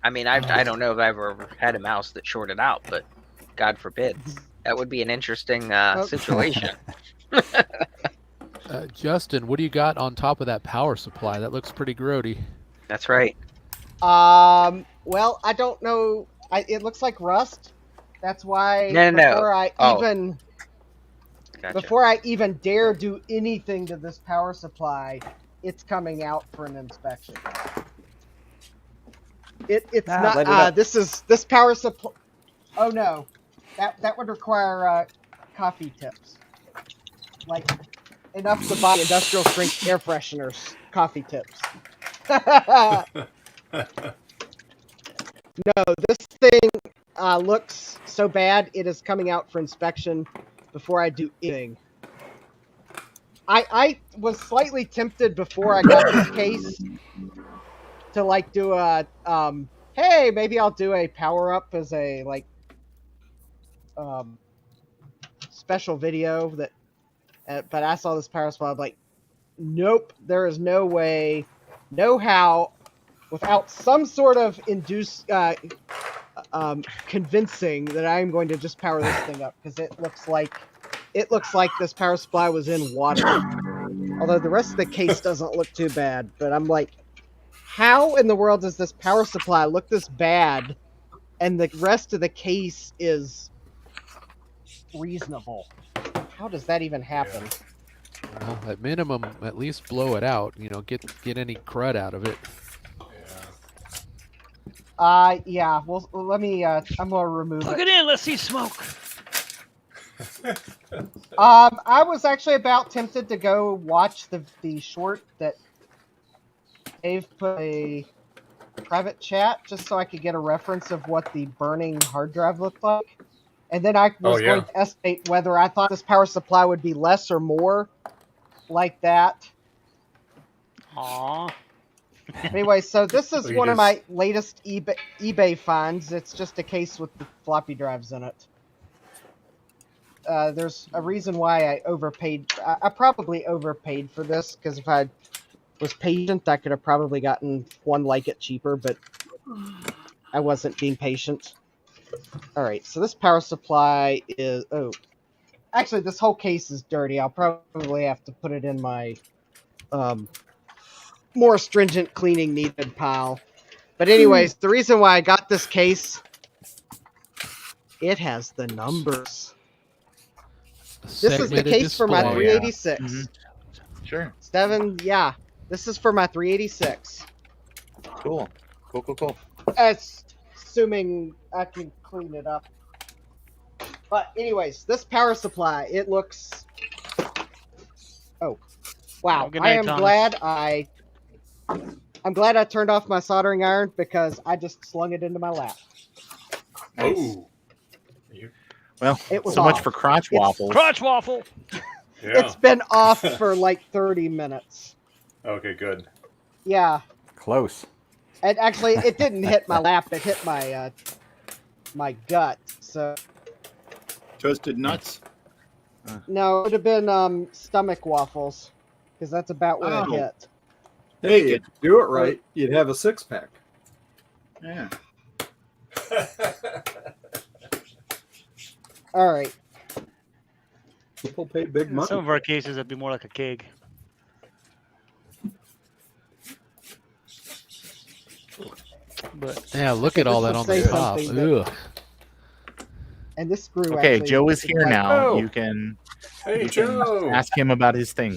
I mean, I don't know if I've ever had a mouse that shorted out, but God forbid. That would be an interesting situation. Justin, what do you got on top of that power supply? That looks pretty grody. That's right. Well, I don't know. It looks like rust. That's why No. before I Oh. even Gotcha. before I even dare do anything to this power supply, it's coming out for an inspection. It's let it not. up. This power supply. Oh no, That would require coffee tips, like enough to buy industrial strength air fresheners. Coffee tips. No, this thing looks so bad. It is coming out for inspection before I do anything. I was slightly tempted before I got this case to like do a hey, maybe I'll do a power up as a like special video that but I saw this power supply. I'm like, nope, there is no way, no how, without some sort of convincing that I'm going to just power this thing up, because it looks like this power supply was in water. Although the rest of the case doesn't look too bad, but I'm like, how in the world does this power supply look this bad and the rest of the case is reasonable? How does that even happen? Well, at minimum, at least blow it out. You know, get any crud out of it. Yeah. Well, let me. I'm gonna remove Plug it in. Let's see smoke. I was actually about tempted to go watch the short that Dave put a private chat just so I could get a reference of what the burning hard drive looked like. And then I was going to estimate whether I thought this power supply would be less or more like that. Aww. Anyway, so this is one of my latest eBay finds. It's just a case with the floppy drives in it. There's a reason why I overpaid. I probably overpaid for this, because if I was patient, I could have probably gotten one like it cheaper, but I wasn't being patient. All right, so this power supply is... Oh, actually, this whole case is dirty. I'll probably have to put it in my more stringent cleaning needed pile. But anyways, the reason why I got this case, it has the numbers. This is the case for my 386. Mm-hmm. Sure. 7, yeah. This is for my 386. Cool. Cool. Assuming I can clean it up. But anyways, this power supply, it looks... Oh. Wow. Good night, I am Thomas. I'm glad I turned off my soldering iron, because I just slung it into my lap. Nice. Oh. Well, It was so much off. for crotch waffles. Crotch waffle. It's been off for like 30 minutes. Okay, good. Yeah. Close. And actually, it didn't hit my lap. It hit my my gut. So Toasted nuts? no, it would have been stomach waffles, because that's about where it hit. Hey, if you do it right, you'd have a 6-pack. Yeah. All right. People pay big money. Some of our cases, it'd be more like a keg. But yeah, look at all that on the Say top. something that- Ugh. And this screw. Okay, actually Joe is here like- now. Oh. You can Hey, you can Joe. ask him about his thing.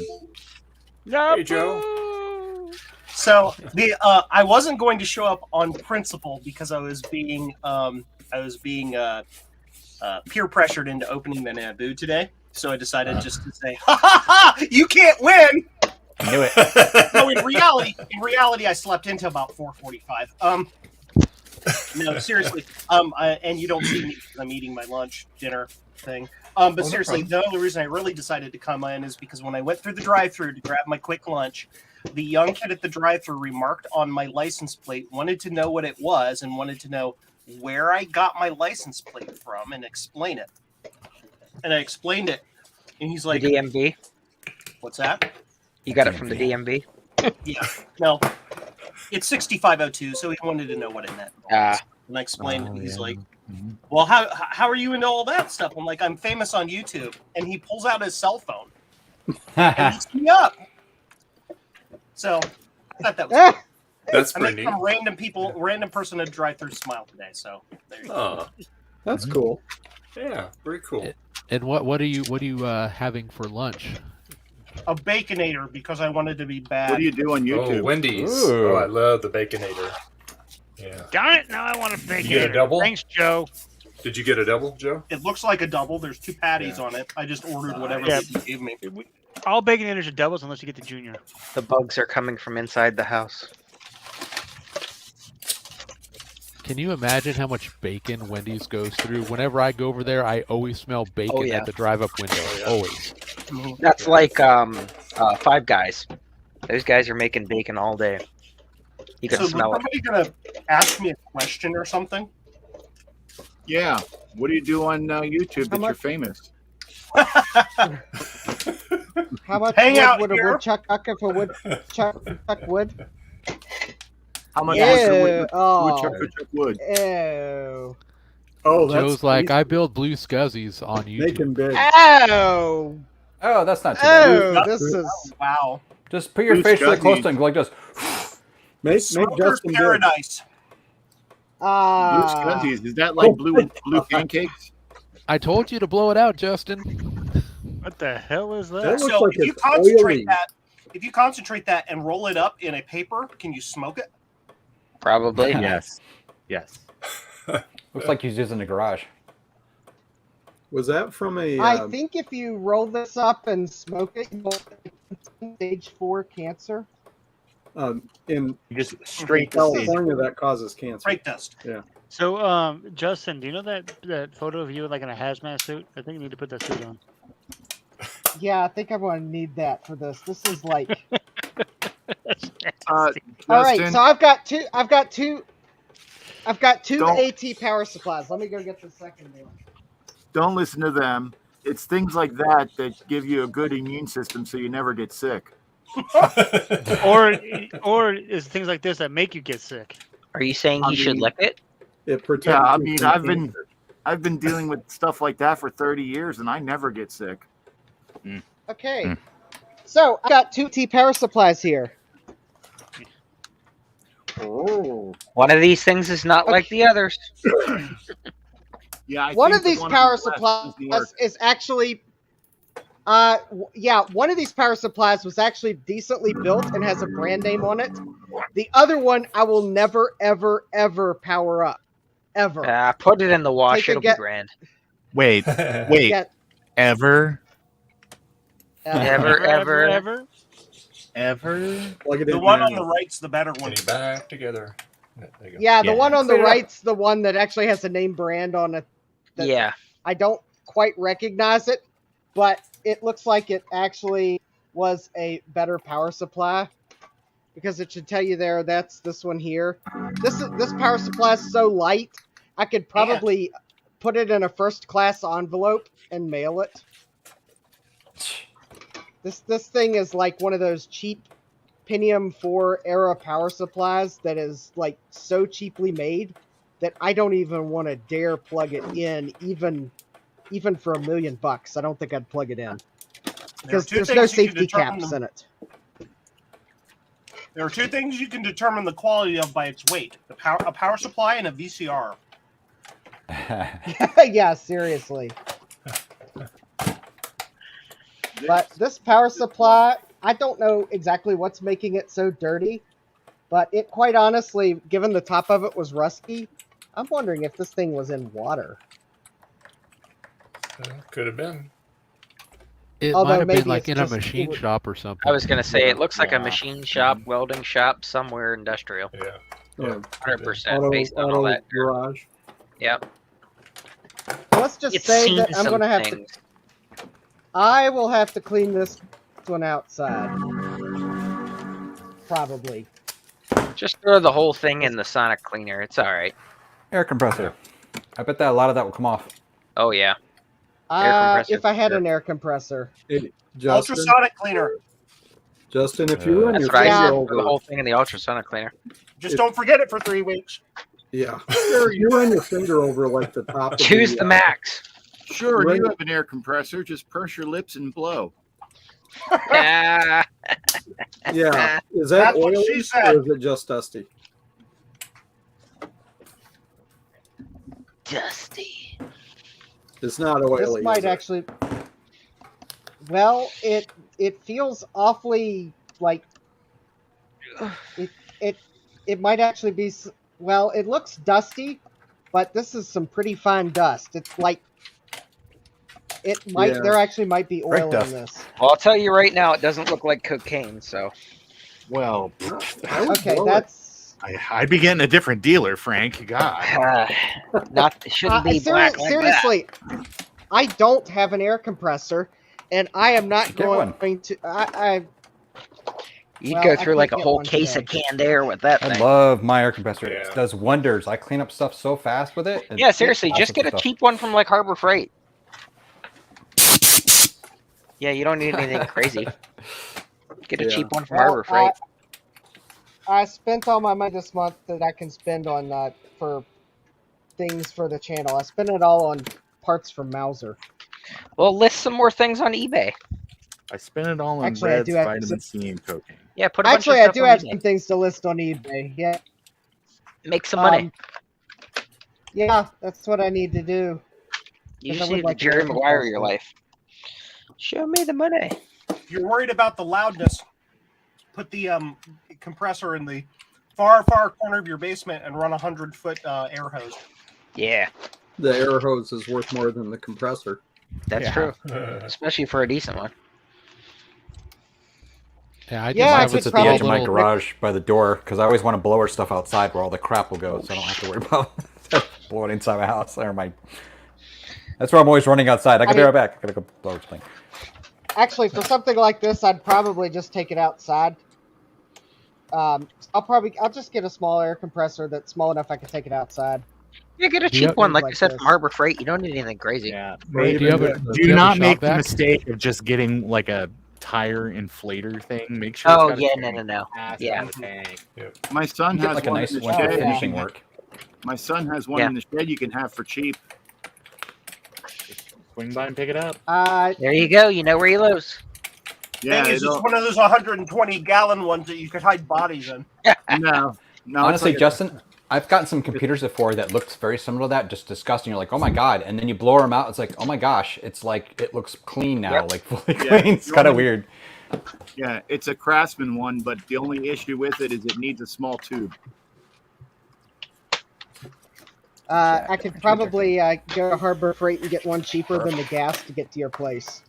Hey, Joe. So the I wasn't going to show up on principle because I was being peer pressured into opening the Naboo today. So I decided just to say, "Ha ha ha! You can't win." I knew it. No, in reality, I slept into about 4:45. No, seriously. And you don't see me because I'm eating my lunch, dinner thing. But seriously, the only reason I really decided to come in is because when I went through the drive-thru to grab my quick lunch, the young kid at the drive-thru remarked on my license plate, wanted to know what it was, and wanted to know where I got my license plate from and explain it. And I explained it, and he's like, The DMV. "What's that?" You got it from the DMV. Yeah, no, it's 6502, so he wanted to know what it meant. And I explained it. He's like, "Well, how are you into all that stuff?" I'm like, "I'm famous on YouTube." And he pulls out his cell phone and beats me up. So I thought that was cool. That's I pretty made neat. some random person at drive-through smile today. So there you go. That's cool. Yeah, very cool. And what are you having for lunch? A Baconator because I wanted to be bad. What do you do on YouTube? Oh, Wendy's. Ooh. Oh, I love the Baconator. Yeah. Darn it! Now I want a You get a Baconator. double? Thanks, Joe. Did you get a double, Joe? It looks like a double. There's 2 patties on it. I just ordered whatever Yeah. they gave me. All Baconators are doubles unless you get the junior. The bugs are coming from inside the house. Can you imagine how much bacon Wendy's goes through? Whenever I go over there, I always smell bacon yeah. at the drive-up window. Always. That's like Five Guys. Those guys are making bacon all day. You can So was smell it. somebody gonna ask me a question or something? Yeah. What do you do on YouTube that you're famous? How much Hang wood out would a here. woodchuck chuck if a woodchuck would? How much Ew. wood Oh. woodchuck wood? Ew. Oh, that's Joe's like, I build blue scuzzies on YouTube. making big. Oh. Oh, that's not too bad. Oh, this is Wow. Just put your Blue face really close scuzzy. to him, go like this. Make Smoker's Justin big. paradise. Blue ah. scuzzies. Is that like blue pancakes? I told you to blow it out, Justin. What the hell is That that? looks So like if you it's concentrate oily. that and roll it up in a paper, can you smoke it? Probably. Yes. Yes. Looks like he's using the garage. Was that from a? I think if you roll this up and smoke it, you'll get stage 4 cancer. In Just straight to California, that causes cancer. Brake dust. Yeah. So, Justin, do you know that photo of you like in a hazmat suit? I think you need to put that suit on. Yeah, I think I'm going to need that for this. This is like. Justin, All right, so I've got two Don't- AT power supplies. Let me go get the second one. don't listen to them. It's things like that that give you a good immune system so you never get sick. or is things like this that make you get sick? Are you saying I he should mean- lick it? It protects. Yeah, I you mean, from I've been dealing with stuff like that for 30 years and I never get sick. Okay. So I got 2 AT power supplies here. Oh. One of these things is not like the others. Yeah, I One think of the these one on power the left supplies doesn't work. is actually one of these power supplies was actually decently built and has a brand name on it. The other one I will never ever ever power up. Ever. Put it in the wash. Take a It'll be get- grand. Wait. Yeah. Ever? Ever. Plug it The in one now. on the right's the better one. Getting back together. There you go. Yeah, the Yeah. one on the Clear it up. right's the one that actually has a name brand on it. that Yeah. I don't quite recognize it, but it looks like it actually was a better power supply because it should tell you there. That's this one here. This power supply is so light, I could probably put it in a first class envelope and mail it. This thing is like one of those cheap Pentium 4 era power supplies that is like so cheaply made that I don't even want to dare plug it in, even for $1 million. I don't think I'd plug it in because There are two there's no things you can safety determine caps the- in it. There are 2 things you can determine the quality of by its weight: a power supply and a VCR. Yeah, seriously. But this power supply, I don't know exactly what's making it so dirty, but it quite honestly, given the top of it was rusty, I'm wondering if this thing was in water. Could have been. It Although might have maybe been like it's in a just- machine shop or something. I was gonna say it looks like a machine shop, welding shop, somewhere industrial. Yeah. 100% based on all that. garage. Yep. Let's just It's say seen that I'm some going to have things. to. I will have to clean this one outside. Probably. Just throw the whole thing in the sonic cleaner. It's all right. Air compressor. I bet that a lot of that will come off. Oh yeah. Air compressor If I had for an air compressor. Justin, Ultrasonic cleaner. Justin, if you run That's your what I finger said. over, Throw the whole thing in the ultrasonic cleaner. Just don't forget it for 3 weeks. yeah, sure, you run your finger over like the top. Of Choose the max. Sure, Right. you have an air compressor. Just purse your lips and blow. Yeah. Yeah, is that That's what oily she said. or is it just dusty? Dusty. It's not oily. This might is it? actually. Well, it feels awfully like it might actually be. Well, it looks dusty, but this is some pretty fine dust. It's like it might. Yeah. There actually might be Brake oil dust. in this. Well, I'll tell you right now, it doesn't look like cocaine. So, Well, Okay, that's I'd be getting a different dealer, Frank. God. not it shouldn't be black like that. seriously. I don't have an air compressor, and I am not Get one. going to. I You'd well, go I through could like a get whole one case today. of canned air with that I thing. love my air compressor. It does wonders. I clean up stuff so fast with it. Yeah, seriously, Lots just of get a stuff. cheap one from like Harbor Freight. Yeah, you don't need anything crazy. Get a cheap one from Harbor Freight. I spent all my money this month that I can spend on for things for the channel. I spent it all on parts from Mauser. Well, list some more things on eBay. I spent it all on Actually, I Reds, do have vitamin C, and cocaine. Yeah, put a bunch Actually, of I stuff do on have eBay. some things to list on eBay. Yeah. Make some money. Yeah, that's what I need to do. You 'Cause I just would need to like to Jerry live in Maguire your Boston. life. Show me the money. If you're worried about the loudness, put the compressor in the far corner of your basement and run a 100-foot air hose. Yeah, The air hose is worth more than the compressor. that's true. Especially for a decent one. Yeah, I just Yeah, I have could It's at the probably edge of my little- garage by the door because I always want to blow her stuff outside where all the crap will go, so I don't have to worry about blowing inside my house or my. That's where I'm always running outside. I can be right back. I gotta go blow her thing. Actually, for something like this, I'd probably just take it outside. I'll just get a small air compressor that's small enough I can take it outside. Yeah, get a Do you- cheap one, like Like you said, this. from Harbor Freight. You don't need anything crazy. Yeah. Hey, do you have a- do you Do have a not shop make the vac? mistake of just getting like a tire inflator thing. Make sure. Oh it's got a yeah, tank. no. Has to Yeah. have a tank. My son Get has like a one nice in the one for shed. finishing work. My son has one Yeah. in the shed you can have for cheap. Swing by and pick it up. There you go. You know where he lives. Yeah, Thing is, it'll- it's one of those 120-gallon ones that you could hide bodies in. no. Honestly, it's like Justin, I've gotten some computers before that looked very similar to that, just disgusting. You're like, oh my god, and then you blow them out. It's like, oh my gosh, it's like it looks clean now, Yep. like fully Yeah, clean. It's you kind of only- weird. Yeah, it's a Craftsman one, but the only issue with it is it needs a small tube. I could probably go to Harbor Freight and get one cheaper than the gas to get to your place.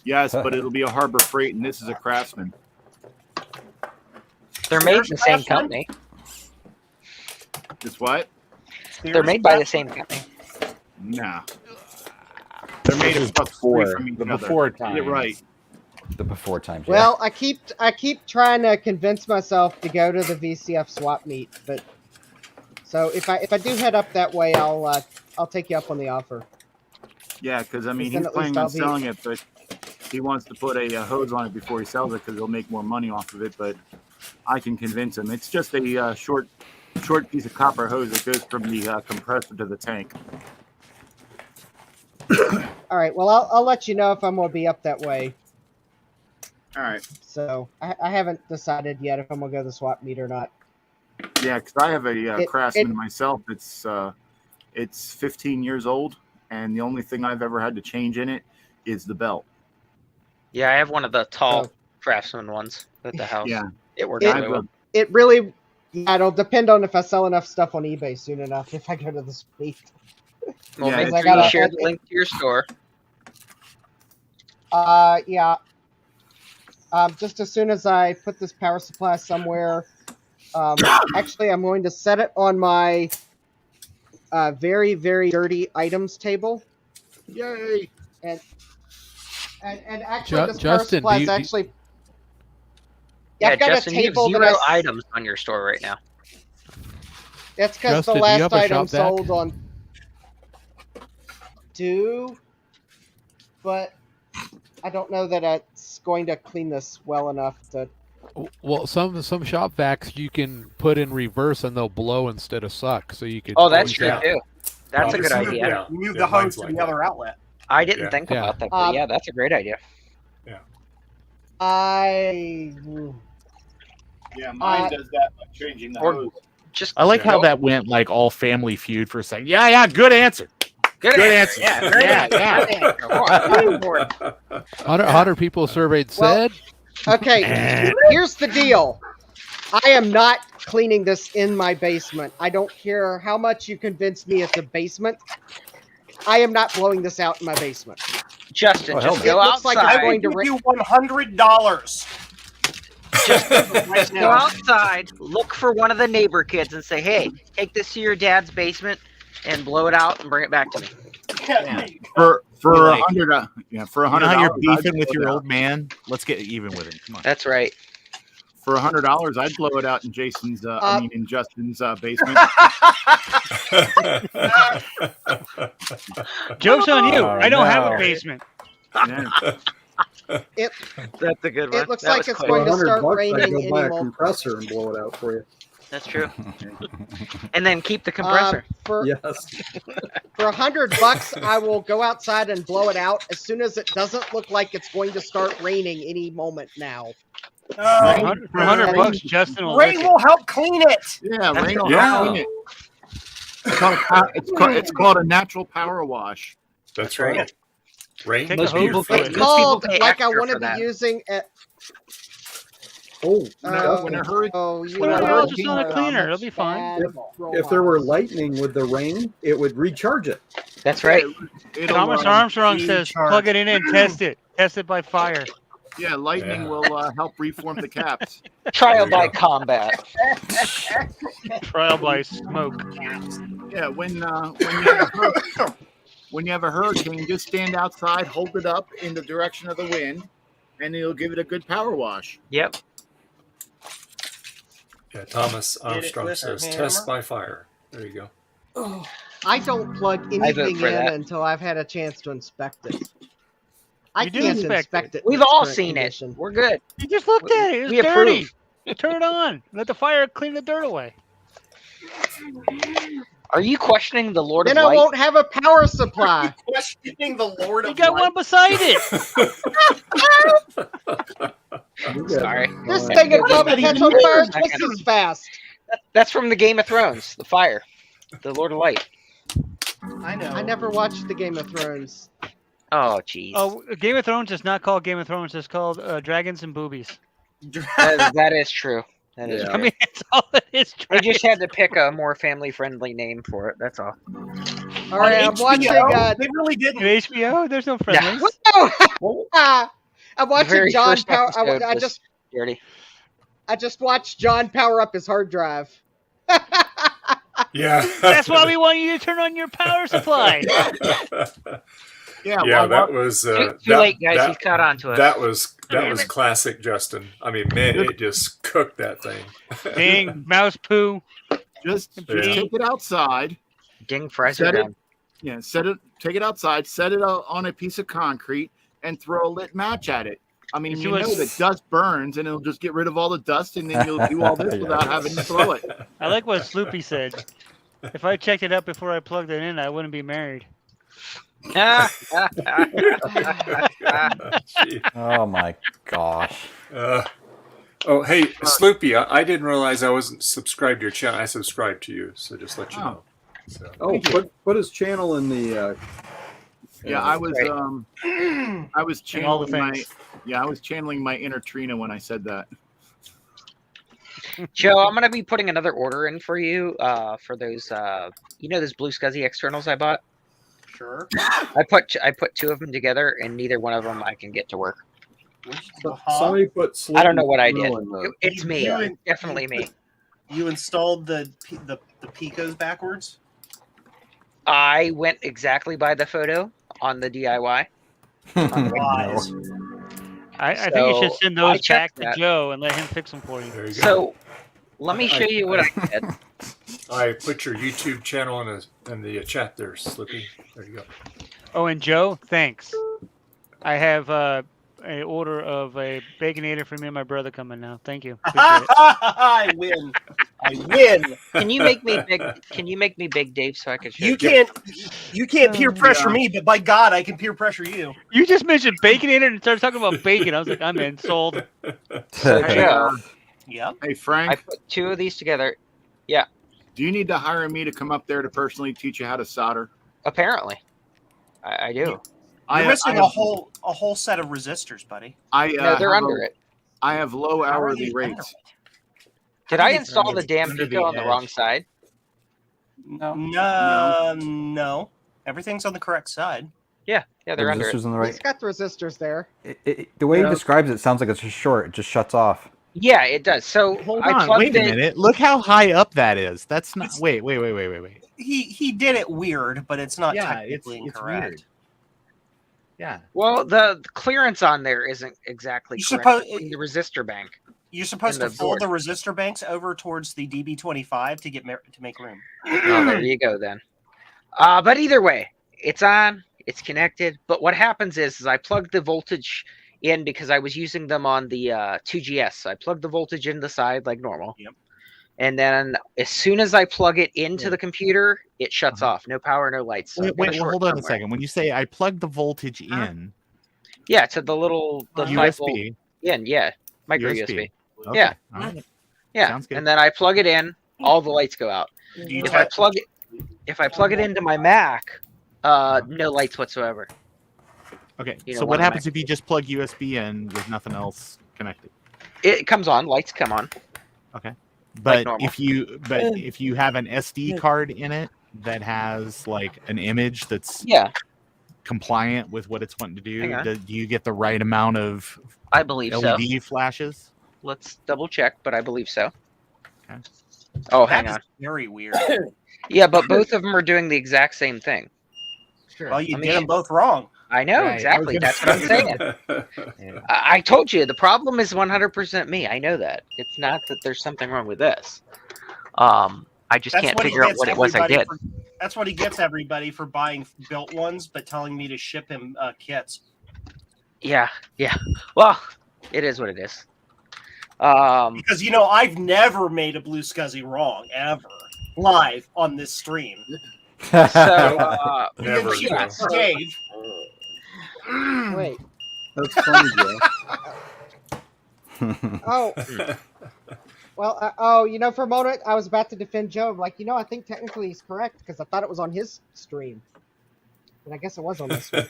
Yes, but it'll be a Harbor Freight, and this is a Craftsman. They're made in the same company. Just what? They're made by the same company. No. They're made of stuff free from each the other. before Get times. it right. The before times. Well, I keep trying to convince myself to go to the VCF swap meet, but so if I do head up that way, I'll take you up on the offer. Yeah, because I mean, Then he's at least planning on I'll be- selling it, but he wants to put a hose on it before he sells it because he'll make more money off of it. But I can convince him. It's just a short piece of copper hose that goes from the compressor to the tank. All right. Well, I'll let you know if I'm gonna be up that way. All right. So I haven't decided yet if I'm gonna go to the swap meet or not. Yeah, because I have a It- Craftsman it- myself. It's 15 years old, and the only thing I've ever had to change in it is the belt. Yeah, I have one of the tall Craftsman ones at the house. Yeah. It works It- really well. It really, yeah, it'll depend on if I sell enough stuff on eBay soon enough. If I go to the meet. Well, Yeah, make I sure gotta- you share the link to your store. Yeah. Just as soon as I put this power supply somewhere, actually, I'm going to set it on my very, very dirty items table. Yay! And actually, this power Justin, supply do is you- actually. Yeah, I've got Justin, a you have table that 0 I. items on your store right now. That's because the Justin, do you last have a item shop vac? sold on. But I don't know that it's going to clean this well enough to. Well, some shop vacs you can put in reverse and they'll blow instead of suck, so you could. Oh, that's always true have- too. That's a good Just idea. Move Yeah, the hose mine's to like the other outlet. I didn't Yeah. think Yeah. about that, but yeah, that's a great idea. Yeah, mine does that by changing the Or hose. just I like how that went like all Family Feud for a second. Yeah, good answer. good answer. Yeah, great answer. Yeah. Great answer. I'm on board. 100 people surveyed Well, said. Okay, here's the deal. I am not cleaning this in my basement. I don't care how much you convince me it's a basement. I am not blowing this out in my basement. Justin, just It go looks like outside. it's going to Give you $100. Just Right go now. outside, look for one of the neighbor kids, and say, "Hey, take this to your dad's basement and blow it out and bring it back to me." Yeah. For Like, $100, yeah, for You know $100, how you're I'd beefing with blow your it old out. man? Let's get even with him. Come on. That's right. For $100, I'd blow it out in Jason's. In Justin's basement. Joke's on you. Oh, I don't have no. a basement. It That's a good one. it looks That like was it's quick. going to $100 start I'd raining go any buy a moment. compressor and blow it out for you. That's true. And then keep the compressor. For Yes. for $100, I will go outside and blow it out as soon as it doesn't look like it's going to start raining any moment now. For $100, Justin will Rain lick it. will help clean it. Yeah, rain will Yeah. help clean it. It's called a natural power wash. That's right. Rain Take must a be hose your to it. It's friend. called pay like I extra want to for be that. using it. Oh, When a hurricane, Oh, you Put it know, all just on a cleaner. It'll be fine. if there were lightning with the rain, it would recharge it. That's right. Thomas Armstrong says, plug it in and test it. Test it by fire. Yeah, lightning Yeah. will help reform the caps. Trial There you by combat. Trial by smoke. Yeah, when you have a hurricane, just stand outside, hold it up in the direction of the wind, and it'll give it a good power wash. Yep. Yeah, Thomas Hit it Armstrong with a says, hammer. test by fire. There you go. I don't plug I vote anything for in that. until I've had a chance to inspect it. I You do can't inspect inspect it. in We've its all current seen condition. it. We're good. You just looked at it. It was We dirty. approve. Turn it on. Let the fire clean the dirt away. Are you questioning the Lord Then of I Light? won't have a power supply. Questioning the Lord You of got Light. one beside it. Sorry. This thing would probably catch on fire just as fast. That's from the Game of Thrones. The fire. The Lord of Light. I know. I never watched the Game of Thrones. Oh, jeez. Oh, Game of Thrones is not called Game of Thrones. It's called Dragons and Boobies. That is true. That is Yeah. I mean, it's all it is. They just had to pick a more family-friendly name for it. That's all. All right, I'm watching. They really didn't. HBO. There's no friendlies. I'm watching very John first power. episode I was just dirty. watched John power up his hard drive. Yeah. That's why we want you to turn on your power supply. Yeah, Yeah, that was Too that- late, guys. that- He's caught on to us. That was classic, Justin. I mean, man, it just cooked that thing. Ding, mouse poo. Just Yeah. take it outside. Ding, fries Set are it. down. Yeah, take it outside. Set it on a piece of concrete and throw a lit match at it. I mean, See you what's- know that dust burns, and it'll just get rid of all the dust, and then you'll do all this without having to throw it. I like what Sloopy said. If I checked it out before I plugged it in, I wouldn't be married. Oh my gosh. Oh, hey, Sloopy, I didn't realize I wasn't subscribed to your channel. I subscribed to you, so just let you know. So. Oh, put his channel in the. Yeah, I was all the channeling things. I was channeling my inner Trina when I said that. Joe, I'm gonna be putting another order in for you. For those, those Blue Scuzzy externals I bought. Sure. I put two of them together, and neither one of them I can get to work. Somebody put. I don't know what I did. in the- It's me. Definitely me. You installed the Picos backwards. I went exactly by the photo on the DIY. Lies. I think you should So, send I those back checked to that. Joe and let him fix them for you. There you go. So, let me show you what I did. I put your YouTube channel in the chat there, Slippy. There you go. Oh, and Joe, thanks. I have an order of a Baconator for me and my brother coming now. Thank you. Appreciate it. I win. I win. Can you make me big? Can you make me big, Dave, so I can show You can't peer pressure me, but by God, I can peer pressure you. You just mentioned Baconator and started talking about bacon. I was like, I'm in, sold. So, Joe, Yep. Hey Frank, I put two of these together. Yeah, do you need to hire me to come up there to personally teach you how to solder? apparently, I do. You're I missing have- a whole set of resistors, buddy. I No, they're have under it. I have low How are hourly they under rates. Did I install the damn under Pico the on the wrong edge. side? No. Everything's on the correct side. Yeah, The they're under it. resistors on the He's right. got the resistors there. The way he Yeah. describes it sounds like it's just short. It just shuts off. Yeah, it does. So Hold I on, plugged wait a in. minute. Look how high up that is. That's not. Wait. He did it weird, but it's not Yeah, technically it's incorrect. weird. Yeah. Well, the clearance on there isn't exactly You correct. suppose- in the resistor bank. You're supposed in to the fold board. the resistor banks over towards the DB25 to make room. Oh, there you go then. But either way, it's on, it's connected. But what happens is I plugged the voltage in because I was using them on the 2GS. So I plugged the voltage in the side like normal. Yep. And then as soon as I plug it into the computer, it shuts off. No power, no lights. So Wait, I've got a well, short hold on a somewhere. second. When you say I plug the voltage in, Yeah, to the little the 5 volt USB. in, yeah, micro USB. Okay. Yeah, All right. yeah. Sounds good. And then I plug it in, all the lights go out. You If I plug it into my Mac, no lights whatsoever. Okay. You know, So one what of my- happens if you just plug USB in with nothing else connected? It comes on, lights come on. Okay. But normal. if you have an SD card in it that has like an image that's compliant with what it's wanting to Hang on. do you get the right amount of I believe LED so. flashes? Let's double check, but I believe so. Okay. Oh, hang That on. is very weird. Yeah, but both of them are doing the exact same thing. Sure. Well, you Let did me- them both wrong. I know, Right, I exactly. was That's gonna what I'm saying. I told you the problem is 100% me. I know that. It's not that there's something wrong with this. I just can't what he figure out gets what it was I everybody did. That's what he gets everybody for buying built ones, but telling me to ship him kits. Yeah. Well, it is what it is. Because I've never made a Blue Scuzzy wrong ever live on this stream. So Never, Yes, Joe. Dave. Wait. That's funny, Joe. Oh. Well, for a moment, I was about to defend Joe. I'm like, I think technically he's correct because I thought it was on his stream. And I guess it was on this one.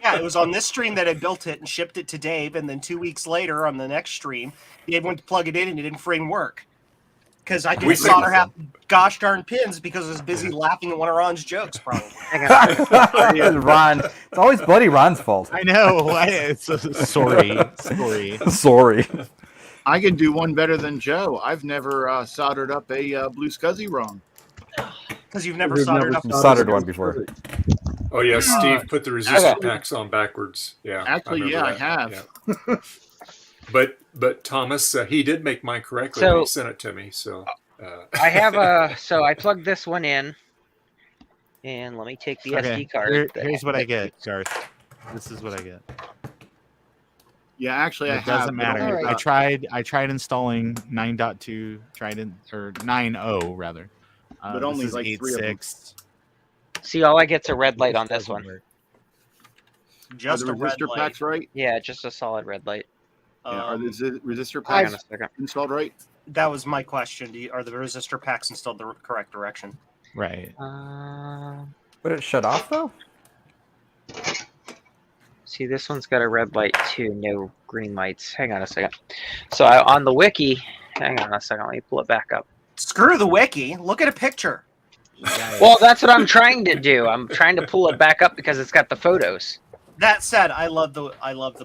Yeah, it was on this stream that I built it and shipped it to Dave, and then 2 weeks later on the next stream, Dave went to plug it in and it didn't frame work. Because I didn't solder half gosh darn pins because I was busy laughing at one of Ron's jokes, probably. Ron. It's always bloody Ron's fault. I know. Sorry. Sorry. I can do one better than Joe. I've never soldered up a Blue Scuzzy wrong. Because you've never We've soldered never up. Soldered one before. Oh yeah, Steve put the resistor packs on backwards. Yeah, Actually, remember I that. have. Yeah. But Thomas, he did make mine correctly So- when he sent it to me. So I have so I plugged this one in, and let me take the Okay. SD card. Here's what I get, Garth. This is what I get. Yeah, actually, I It have. doesn't matter. All right. I tried installing 9.2, or 9.0 rather. But only this is like 3 of them. 8.6. See, all I get's a red light on this one. Just Are a the red resistor light. packs right? Yeah, just a solid red light. Yeah, are the resistor Hang on packs a second. installed right? That was my question. Are the resistor packs installed the correct direction? Right. Would it shut off though? See, this one's got a red light too, no green lights. Hang on a second. So on the wiki, hang on a second, let me pull it back up. Screw the wiki. Look at a picture. Well, that's what I'm trying to do. I'm trying to pull it back up because it's got the photos. That said, I love the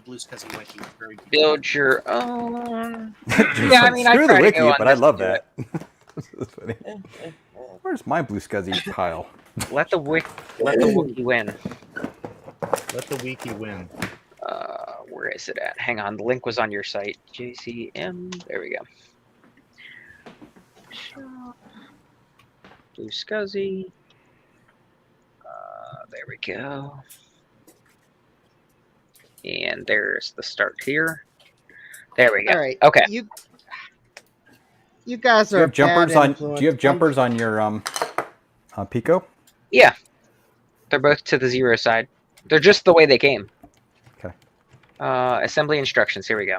Blue Scuzzy wiki. It's very good. Build your own. Yeah, I mean, I Screw try the to wiki, go on but I this love to that. That's funny. Where's my Blue Scuzzy pile? Let the wiki win. Let the wiki win. Where is it at? Hang on, the link was on your site. JCM. There we go. Blue Scuzzy. There we go. And there's the start here. There we go. All right. Okay. You guys Do are you have jumpers bad on? influence. Do you have jumpers on your Pico? Yeah. They're both to the 0 side. They're just the way they came. Okay. Assembly instructions. Here we go.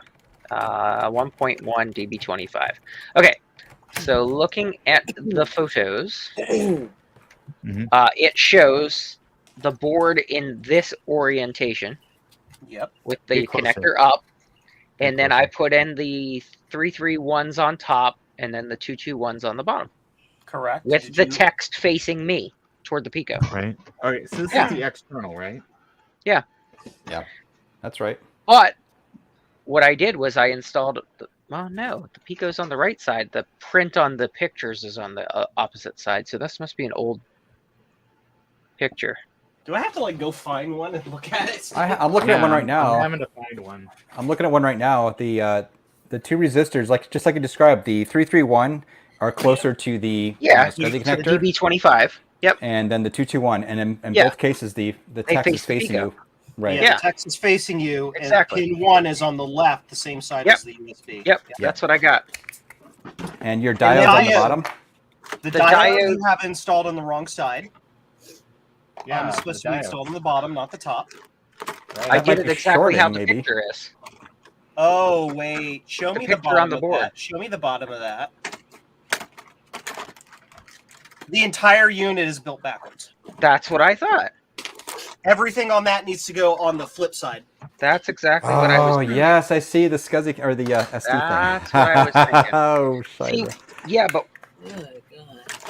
1.1 DB25. Okay. So looking at the photos, it shows the board in this orientation. Yep. With the Get closer. connector up. And then I put in the 331s on top and then the 221s on the bottom. Correct. With Did the you- text facing me toward the Pico. Right. All right. So this Yeah. is the external, right? Yeah. Yeah, that's right. But what I did was I installed. Well, no, the Pico's on the right side. The print on the pictures is on the opposite side. So this must be an old picture. Do I have to like go find one and look at it? I'm looking at one right now. I'm having to find one. I'm looking at one right now. The two resistors, just like you described, the 331 are closer to the SCSI to the connector. DB25. Yep. And then the 221, and in Yeah. both cases, the text face is the facing Pico. you. Right. Yeah, the text is facing you, Exactly. and pin 1 is on the left, the same side Yep. as the USB. Yep. That's what I got. And your diode's on the bottom. The The diode diode- you have installed on the wrong side. Yeah, it's the supposed to be diode. installed on the bottom, not the top. I did it exactly how the picture is. Oh wait, show The me the picture bottom on the of board. that. Show me the bottom of that. The entire unit is built backwards. That's what I thought. Everything on that needs to go on the flip side. That's exactly what I was Oh thinking. yes, I see the SCSI or the SD thing. That's what I was thinking. Oh, See, scheiße. yeah, but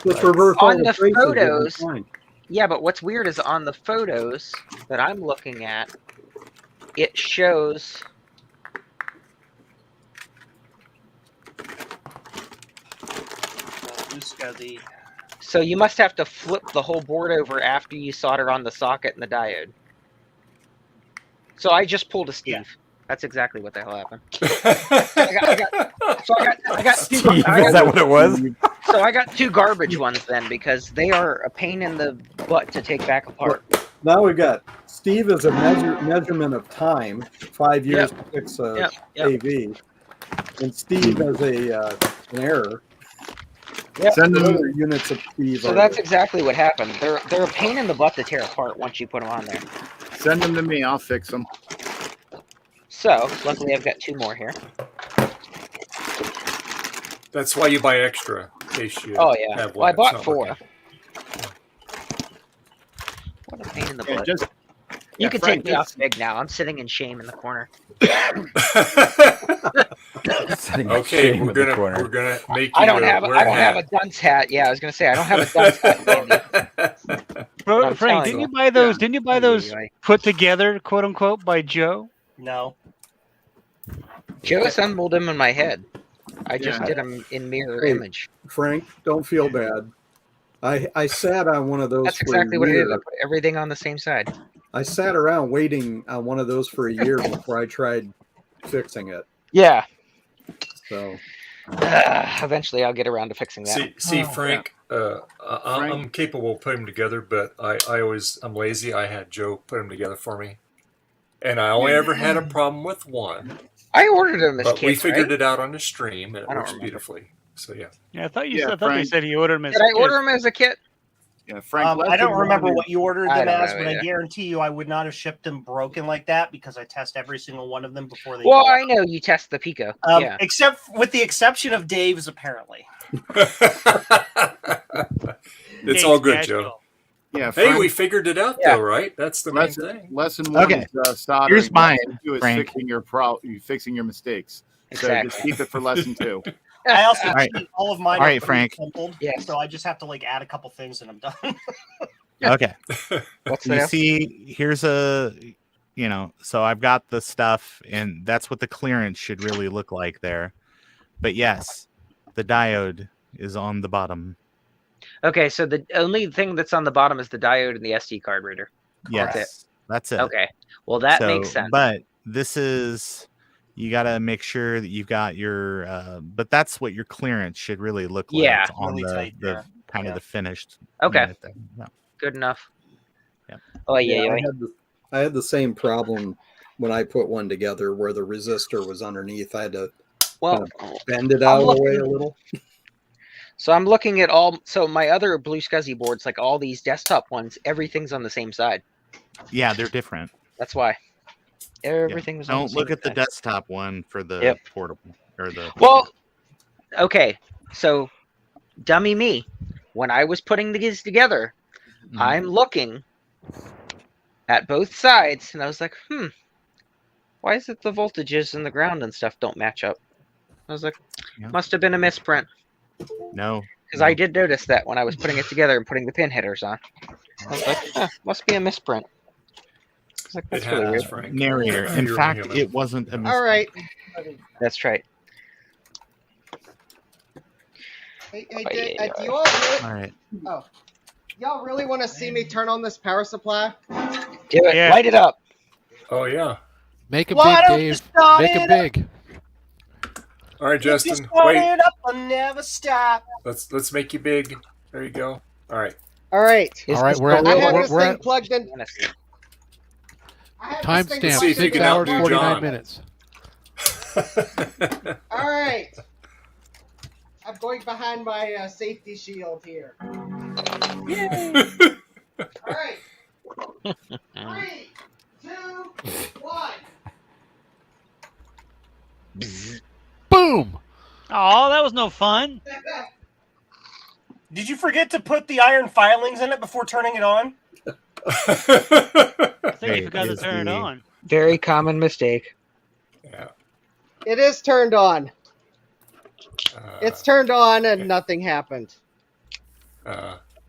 Just reverse all on the traces, you'll be photos, fine. yeah, but what's weird is on the photos that I'm looking at, it shows SCSI. so you must have to flip the whole board over after you solder on the socket and the diode. So I just pulled a Steve. That's exactly what the hell happened. I got two. Steve, is that what it was? So I got two garbage ones then because they are a pain in the butt to take back apart. Now we've got Steve as a measurement of time, 5 years to fix a AV, and Steve as an error. Send them. Other units of Steve. So that's exactly what happened. They're a pain in the butt to tear apart once you put them on there. Send them to me. I'll fix them. So luckily I've got two more here. That's why you buy extra in case you Oh yeah. have Well, I one that's bought not four. working. What a pain in the Yeah, butt. just- You yeah, can Frank, take me off just- big now. I'm sitting in shame in the corner. Sitting Okay, shame we're in the gonna corner. make you I don't wear a have a dunce hat. Yeah, I was gonna say I don't have a dunce hat. I'm Frank, telling didn't you. you buy those? Didn't you buy those Anyway. put together, quote unquote, by Joe? No. Joe assembled them in my head. I just Yeah. did them in mirror Hey, image. Frank, don't feel bad. I sat on one of those That's for exactly a what it year. is. I put everything on the same side. I sat around waiting on one of those for a year before I tried fixing it. Yeah. So Eventually, I'll get around to fixing that. See, Frank, I'm capable of putting them together, but I'm lazy. I had Joe put them together for me, and I only ever had a problem with one. I ordered them as But we kits, figured right? it out on the stream, and it I don't works remember. beautifully. So yeah. Yeah, I thought you. Yeah, I thought you Frank. said he ordered them as. Did I kits. order them as a kit? Yeah, Frank. I don't remember what you ordered I them don't as, know but I either. guarantee you I would not have shipped them broken like that because I test every single one of them before they Well, go. I know you test the Pico. Yeah. Except with the exception of Dave's, apparently. It's all good, Joe. Yeah. Hey, Frank, we figured it out Yeah. though, right? That's the main thing. lesson one Okay. is soldering. Here's mine, Lesson two is Frank. fixing your mistakes. So Exactly. just keep it for lesson 2. I also All right. cheat. All of mine All are right, Frank. simple, Yes. so I just have to like add a couple things and I'm done. Okay. What's You that? see, here's a, so I've got the stuff, and that's what the clearance should really look like there. But yes, the diode is on the bottom. Okay, so the only thing that's on the bottom is the diode and the SD card reader. Yes, that's it. Okay. Well, that So, makes sense. But this is, you got to make sure that you've got your, but that's what your clearance should really look like Yeah. on Really tight the there. kind of Yeah. the finished. Okay. unit there. Yeah. Good enough. Yep. Oh yeah. I had the same problem when I put one together where the resistor was underneath. I had to Well, kind of bend it out of the way a looking- little. So I'm looking at all. So my other Blue SCSI boards, like all these desktop ones, everything's on the same side. Yeah, they're different. That's why. Everything was on Don't the look same at the side. desktop one for the Yep. portable or the. Well, okay. So, dummy me. When I was putting these together, Mhm. I'm looking at both sides, and I was like, why is it the voltages and the ground and stuff don't match up? I was like, Yeah. must have been a misprint. No. Because I did notice that when I was putting it together and putting the pin headers on. I was like, must be a misprint. I was like, that's really weird. Frank. Narrator. In You're fact, human. it wasn't a All right. That's right. Hey, do you all really, All right. oh, y'all really want to see me turn on this power supply? Do it. Light it up. Oh yeah. Make it Why big, don't you Dave. start Make it it big. All right, If you Justin. start Wait. it up, I'll never stop. Let's make you big. There you go. All right. All right. All right, we're I have at, this we're thing at plugged in. I have this thing timestamp. See if you 6 can hours, outdo 49 John. minutes. All right. I'm going behind my safety shield here. Yay! All right. 3, 2, 1. Boom! Oh, that was no fun. Did you forget to put the iron filings in it before turning it on? I think you forgot to turn it on. Very common mistake. Yeah. It is turned on. It's turned on and nothing happened.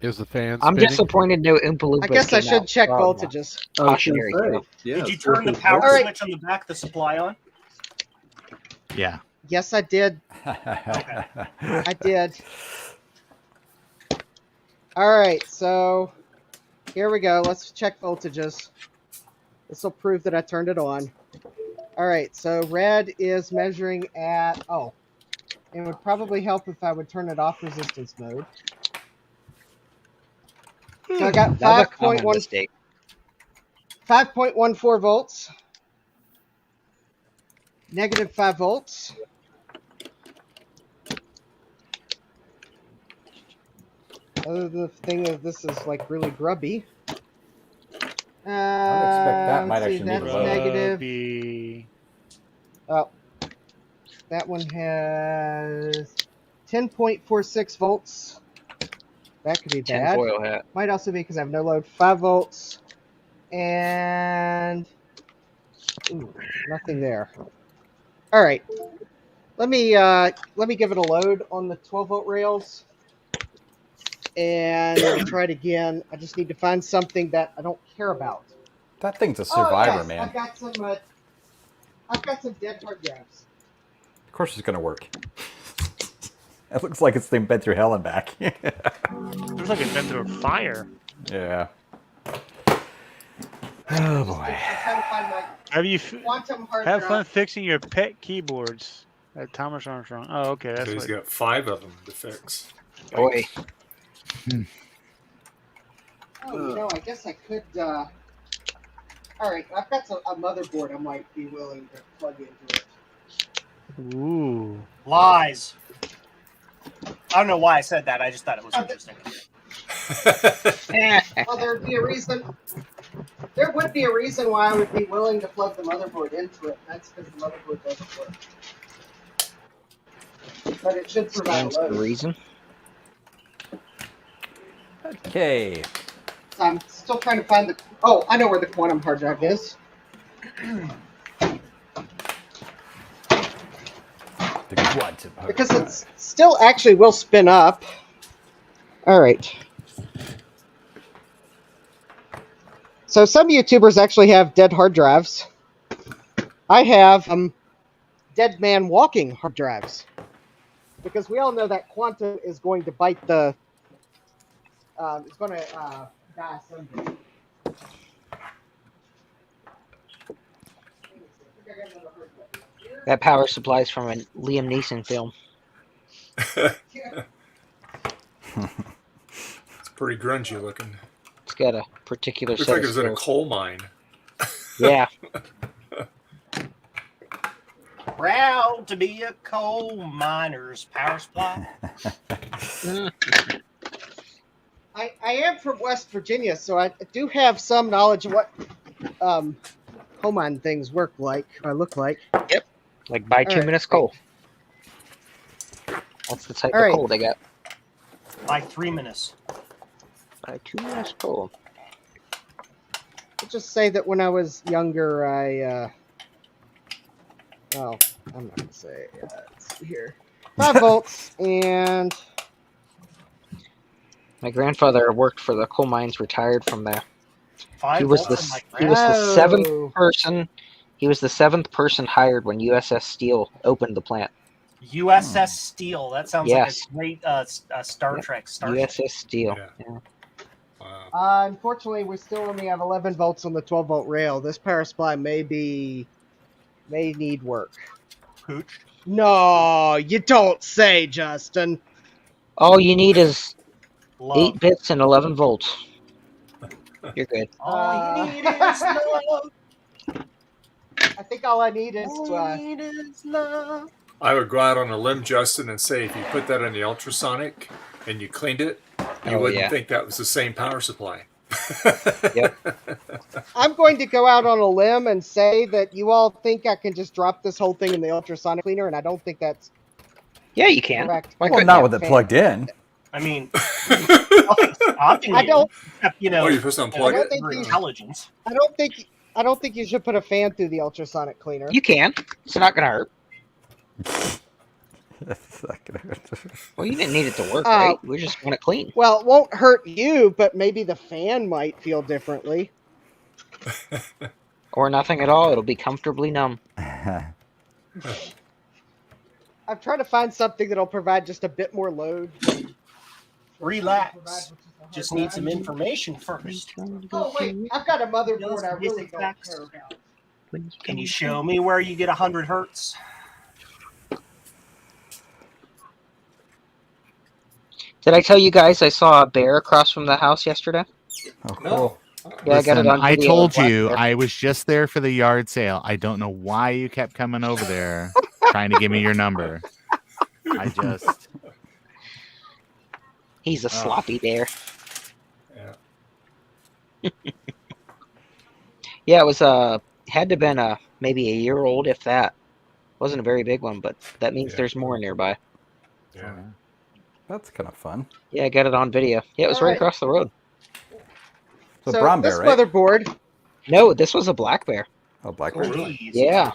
Is the fan I'm spinning? disappointed no Oompa Loompas I guess I came should out check from, voltages. Cautionary tale. Did you turn the power switch on the back of the supply on? Yeah. Yes, I did. I did. All right, so here we go. Let's check voltages. This will prove that I turned it on. All right, so red is measuring at, oh, it would probably help if I would turn it off resistance mode. So I got That's a common 5.1 mistake. 5.14 volts. Negative 5 volts. Other thing is this is like really grubby. I would expect that might actually that's be low. negative. Grubby. Oh, that one has 10.46 volts. That could be bad. Tinfoil hat. Might also be because I have no load. 5 volts. And ooh, nothing there. All right. Let me give it a load on the 12 volt rails. And we'll try it again. I just need to find something that I don't care about. That thing's a survivor, yes, man. I've got some dead hard drives. Of course it's gonna work. It looks like it's been through hell and back. Looks like it's been through a fire. Yeah. Oh boy. I'm trying to find my Have you quantum hard have drive. fun fixing your pet keyboards at Thomas Armstrong? Oh, okay, that's So he's what. got 5 of them to fix. Boy. Oh, you know, I guess I could. All right, I've got a motherboard I might be willing to plug into it. Ooh. Lies. I don't know why I said that. I just thought it was interesting. Well, there'd be a reason. There would be a reason why I would be willing to plug the motherboard into it. That's because the motherboard doesn't work. But it should provide Stands a to load. reason. Okay. So I'm still trying to find the. Oh, I know where the quantum hard drive is. The quantum hard Because drive. it's still actually will spin up. All right. So some YouTubers actually have dead hard drives. I have dead man walking hard drives. Because we all know that quantum is going to bite the. It's going to die someday. That power supply's from a Liam Neeson film. It's pretty grungy looking. It's got a particular Looks set like of it was in a skills. coal mine. Yeah. Proud to be a coal miner's power supply. I am from West Virginia, so I do have some knowledge of what coal mine things work like or look like. Yep. Like bituminous coal. That's the type All of right. coal they got. By 3 minutes. Bituminous coal. I'll just say that when I was younger, well, I'm not gonna say. see here. 5 volts and My grandfather worked for the coal mines, retired from there. 5 He was volts the in my he was the Oh. seventh person. He was the 7th person hired when USS Steel opened the plant. USS Steel. That sounds Yes. like a great Star Yep. Trek starship. USS Steel. Yeah. unfortunately, we still only have 11 volts on the 12-volt rail. This power supply may need work. Pooch. No, you don't say, Justin. All you need is Love. 8 bits and 11 volts. You're good. All you need is love. I think all I need is All you need is love. I would go out on a limb, Justin, and say if you put that in the ultrasonic and you cleaned it, you wouldn't think that was the same power supply. Yep. I'm going to go out on a limb and say that you all think I can just drop this whole thing in the ultrasonic cleaner, and I don't think that's Yeah, you can. correct. Well, not with it plugged in. I mean, nothing's stopping I you, don't. except, you know, Oh, you're supposed to unplug it? your intelligence. I don't think you should put a fan through the ultrasonic cleaner. You can. It's not going to hurt. Well, you didn't need it to work, right? We just want it clean. Well, it won't hurt you, but maybe the fan might feel differently. Or nothing at all. It'll be comfortably numb. I'm trying to find something that'll provide just a bit more load. Relax. Just need some information first. Oh wait, I've got a motherboard I really don't care about. Can you show me where you get 100 hertz? Did I tell you guys I saw a bear across from the house yesterday? Oh, cool. Yeah, I got it on I video. told you I was just there for the yard sale. I don't know why you kept coming over there trying to give me your number. I just. He's a sloppy bear. Yeah. Yeah, it was had to have been maybe a year old, if that. Wasn't a very big one, but that means there's more nearby. Yeah. That's kind of fun. Yeah, I got it on video. Yeah, it was right Alright. across the road. So brown bear, this right? motherboard. No, this was a black bear. Oh, black bear. Yeah.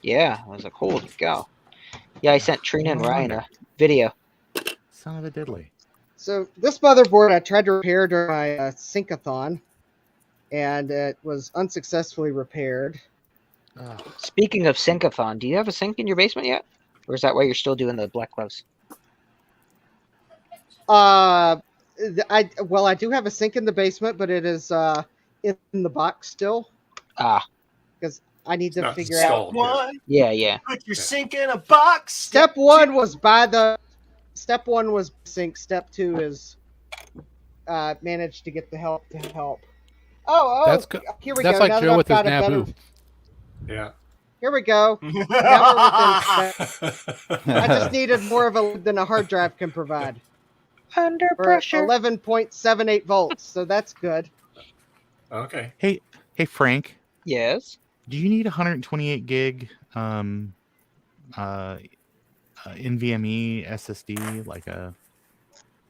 Yeah, I was like, holy cow. Yeah, I sent Trina and Ryan a video. Son of a diddly. So this motherboard I tried to repair during my syncathon, and it was unsuccessfully repaired. Speaking of syncathon, do you have a sink in your basement yet? Or is that why you're still doing the black gloves? I do have a sink in the basement, but it is in the box still. Because I need to figure out. Yeah. Put your sink in a box. Step one was sync. Step 2 is manage to get the help to help. That's here we that's go. like Now that Joe I've with his got a better- Naboo. Yeah. Here we go. Now we're within step. I just needed more of a than a hard drive can provide. Under For pressure. 11.78 volts, so that's good. Okay. Hey, Frank. Yes. Do you need 128 gig NVMe SSD, like a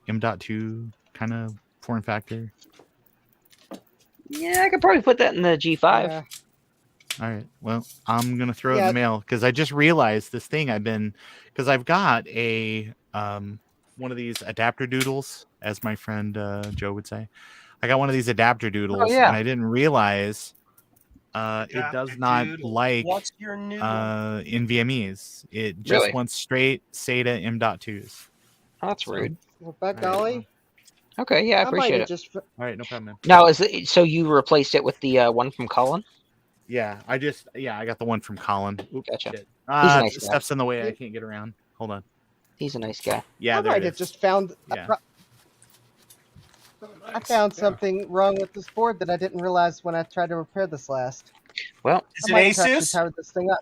M.2 kind of form factor? Yeah, I could probably put that in the G5. Yeah. All right. Well, I'm gonna throw it in Yeah. the mail because I just realized this thing because I've got a one of these adapter doodles, as my friend Joe would say. I got one of these adapter doodles, yeah. and I didn't realize it does not Doodle. like What's your noodle? NVMe's. It just Really? wants straight SATA M.2s. Oh, that's rude. Well, by golly. Okay, yeah, I might appreciate have it. just- All right, no problem, man. Now, so you replaced it with the one from Colin? Yeah, I got the one from Colin. Oops, Gotcha. shit. He's a nice guy. Stuff's in the way. I can't get around. Hold on. He's a nice guy. Yeah, I there might it have is. just found. Yeah. I found something wrong with this board that I didn't realize when I tried to repair this last. Well, Is I it might have to Asus? power this thing up.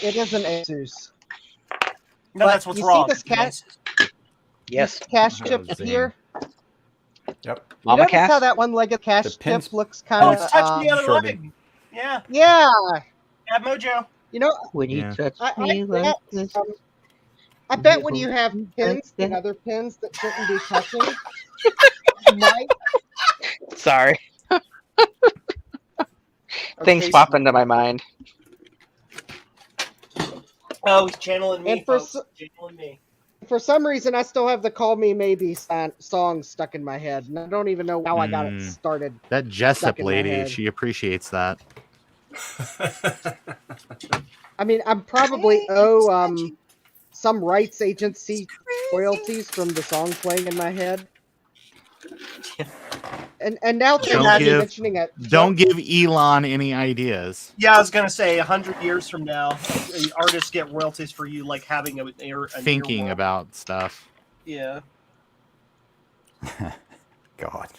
It is an Asus. No, But that's what's you wrong. See this cache, Yes. cache Oh, chip zing. here? Yep. You Mama notice cache? how that one-legged cache The chip pins- looks Oh, kind it's of touching the other shorted. leg. Yeah. yeah. Yeah, Mojo. You know, When you Yeah. touch I me like bet, this. I bet when you have pins and other pins that shouldn't be touching, you might. Sorry. Things Okay, pop into my mind. Oh, he's channeling me, And for folks. Channeling me. For some reason, I still have the "Call Me Maybe" song stuck in my head, and I don't even know how I got it started. That Jessup stuck in my lady, head. she appreciates that. I mean, I'm probably owe some rights agency royalties from the song playing in my head. And now thank you for mentioning it. Don't give Elon any ideas. Yeah, I was gonna say 100 years from now, artists get royalties for you like having a Thinking about stuff. Yeah. God.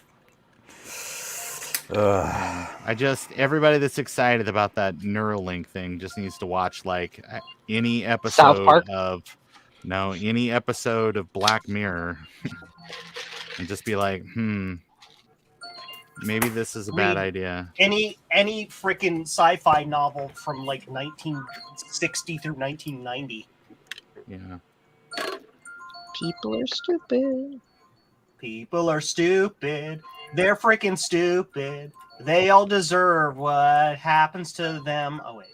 Everybody that's excited about that Neuralink thing just needs to watch like any South episode Park? any episode of Black Mirror and just be like, maybe this is a bad idea. Any freaking sci-fi novel from like 1960 through 1990. Yeah. People are stupid. People are stupid. They're freaking stupid. They all deserve what happens to them. Oh wait.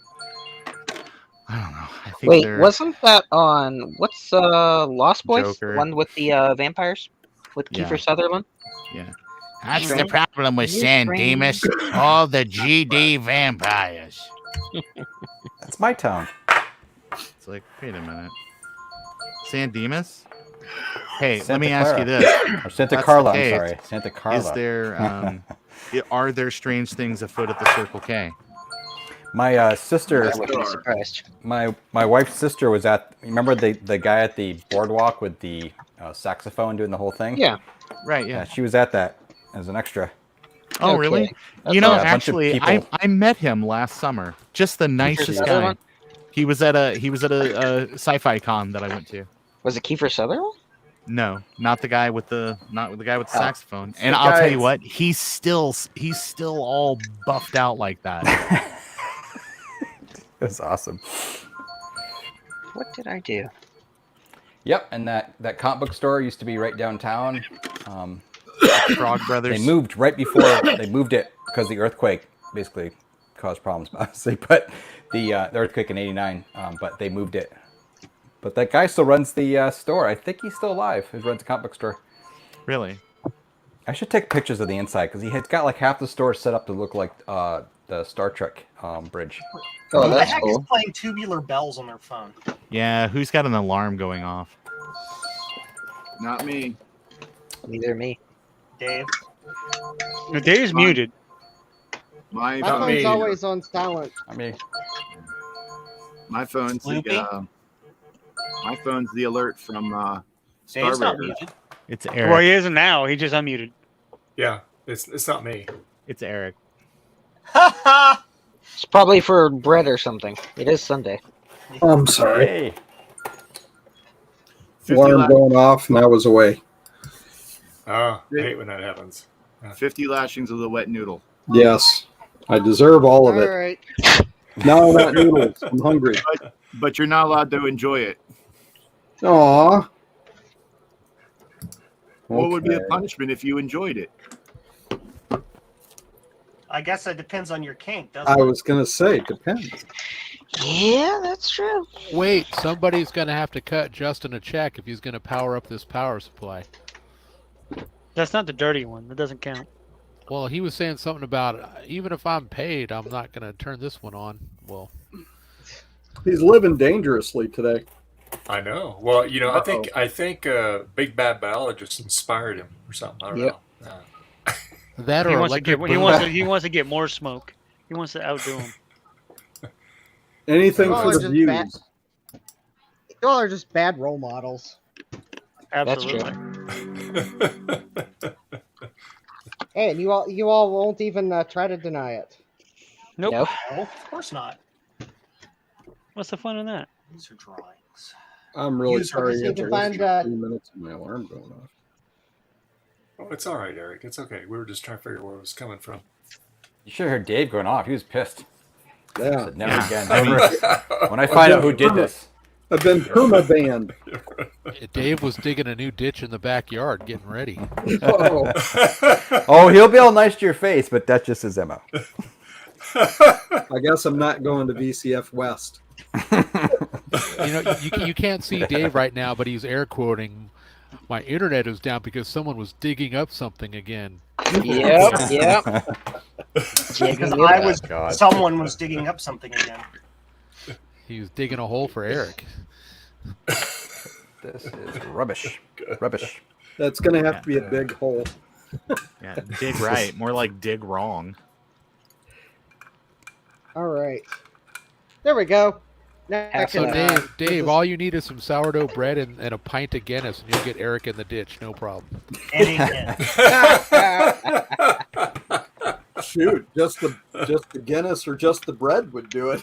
I don't know. I think Wait, they're wasn't that on what's Lost Boys? Joker. The one with the vampires with Yeah. Kiefer Sutherland? Yeah. That's the Strange. problem with You're San strange. Dimas. All the GD vampires. That's my town. It's like, wait a minute. San Dimas? Hey, let Santa me ask you Clara. this. Or Santa That's Carla, the I'm case. sorry. Santa Carla. Is there are there strange things afoot at the Circle K? My sister, I wouldn't be surprised. my wife's sister was at. Remember the guy at the boardwalk with the saxophone doing the whole thing? Yeah. Right. Yeah. She was at that as an extra. Oh, Okay. really? That's You know, a bunch of actually, people. I met him last summer. Just the nicest guy. Sutherland? He was at a sci-fi con that I went to. Was it Kiefer Sutherland? No, not the guy with the saxophone. And The I'll tell guy- you what, he's still all buffed out like that. That's awesome. What did I do? Yep, and that comic book store used to be right downtown. Frog Brothers. They moved right before they moved it because the earthquake basically caused problems, obviously. But the earthquake in '89, but they moved it. But that guy still runs the store. I think he's still alive. He runs a comic book store. Really? I should take pictures of the inside because he had got like half the store set up to look like the Star Trek bridge. Oh, Who the that's heck cool. is playing tubular bells on their phone? Yeah, who's got an alarm going off? Not me. Neither me. Dave. No, Dave's muted. My My Not phone's me. always on silent. I mean, my phone's Loopy? my phone's the alert from Dave's not Starbuckers. muted. It's Well, Eric. he isn't now. He just unmuted. Yeah, it's not me. It's Eric. Ha ha! It's probably for bread or something. It is Sunday. I'm sorry. hey, 50, Alarm going off and I was away. Oh, I hate when that happens. 50 lashings of the wet noodle. Yes, I deserve all of All it. right. No, not noodles. I'm hungry. But you're not allowed to enjoy it. Aw. What would be a Okay. punishment if you enjoyed it? I guess that depends on your kink, doesn't I it? was gonna say, depends. Yeah, that's true. Wait, somebody's going to have to cut Justin a check if he's going to power up this power supply. That's not the dirty one. That doesn't count. Well, he was saying something about even if I'm paid, I'm not going to turn this one on. Well, He's living dangerously today. I know. Well, I think Big Bad Biologist inspired him or something. I don't Yep. know. that He or wants to electric get. He boom. wants to get more smoke. He wants to outdo him. Anything Oh, for the just views. bad. Y'all are just bad role models. That's true. Absolutely. Hey, and you all won't even try to deny it. Nope. Nope. No, of course not. What's the fun in that? These are drawings. I'm really User sorry you had just to need to listen find, to 3 minutes of my alarm going off. Oh, it's all right, Eric. It's okay. We were just trying to figure where it was coming from. you should have heard Dave going off. He was pissed. He Yeah, said, never Yeah. again. Never. When I find out who did this. I've been perma-banned. Dave was digging a new ditch in the backyard, getting ready. Oh, Oh, he'll be all nice to your face, but that's just his MO. I guess I'm not going to VCF West. You can't see Dave right now, but he's air quoting. My internet is down because someone was digging up something again. Yep. God. Someone was digging up something again. He was digging a hole for Eric. This is rubbish. Rubbish. That's going to have to be a big hole. Yeah, dig right, more like dig wrong. All right. There we go. Now I So can, Dave, all you need is some sourdough bread and a pint of Guinness, and you'll get Eric in the ditch, no problem. Shoot, just the Guinness or just the bread would do it.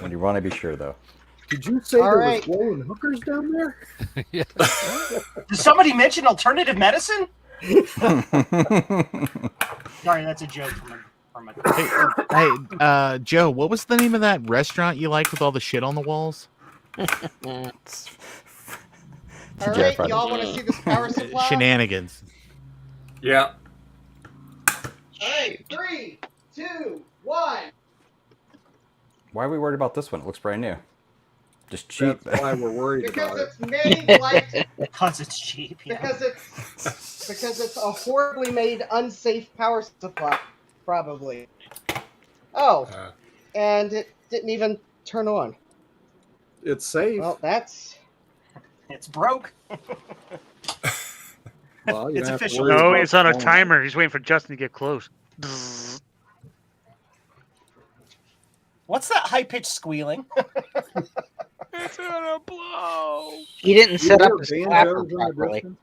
When you want to be sure, though. Did you say All there right. was rolling hookers down there? Yeah. Did somebody mention alternative medicine? Sorry, that's a joke from a Hey, Joe, what was the name of that restaurant you like with all the shit on the walls? all right, y'all want to see this power supply? Shenanigans. Yeah. All right, 3, 2, 1. Why are we worried about this one? It looks brand new. Just cheap. That's why we're worried Because about it's made like because it's cheap. Yeah. because it's a horribly made unsafe power supply, probably. Oh, and it didn't even turn on. It's safe. Well, It's broke. Well, you It's don't have to official. worry No, about it's on a phone. timer. He's waiting for Justin to get close. What's that high pitched squealing? It's gonna blow. He didn't set You up hear his banjos clapper in the properly. distance?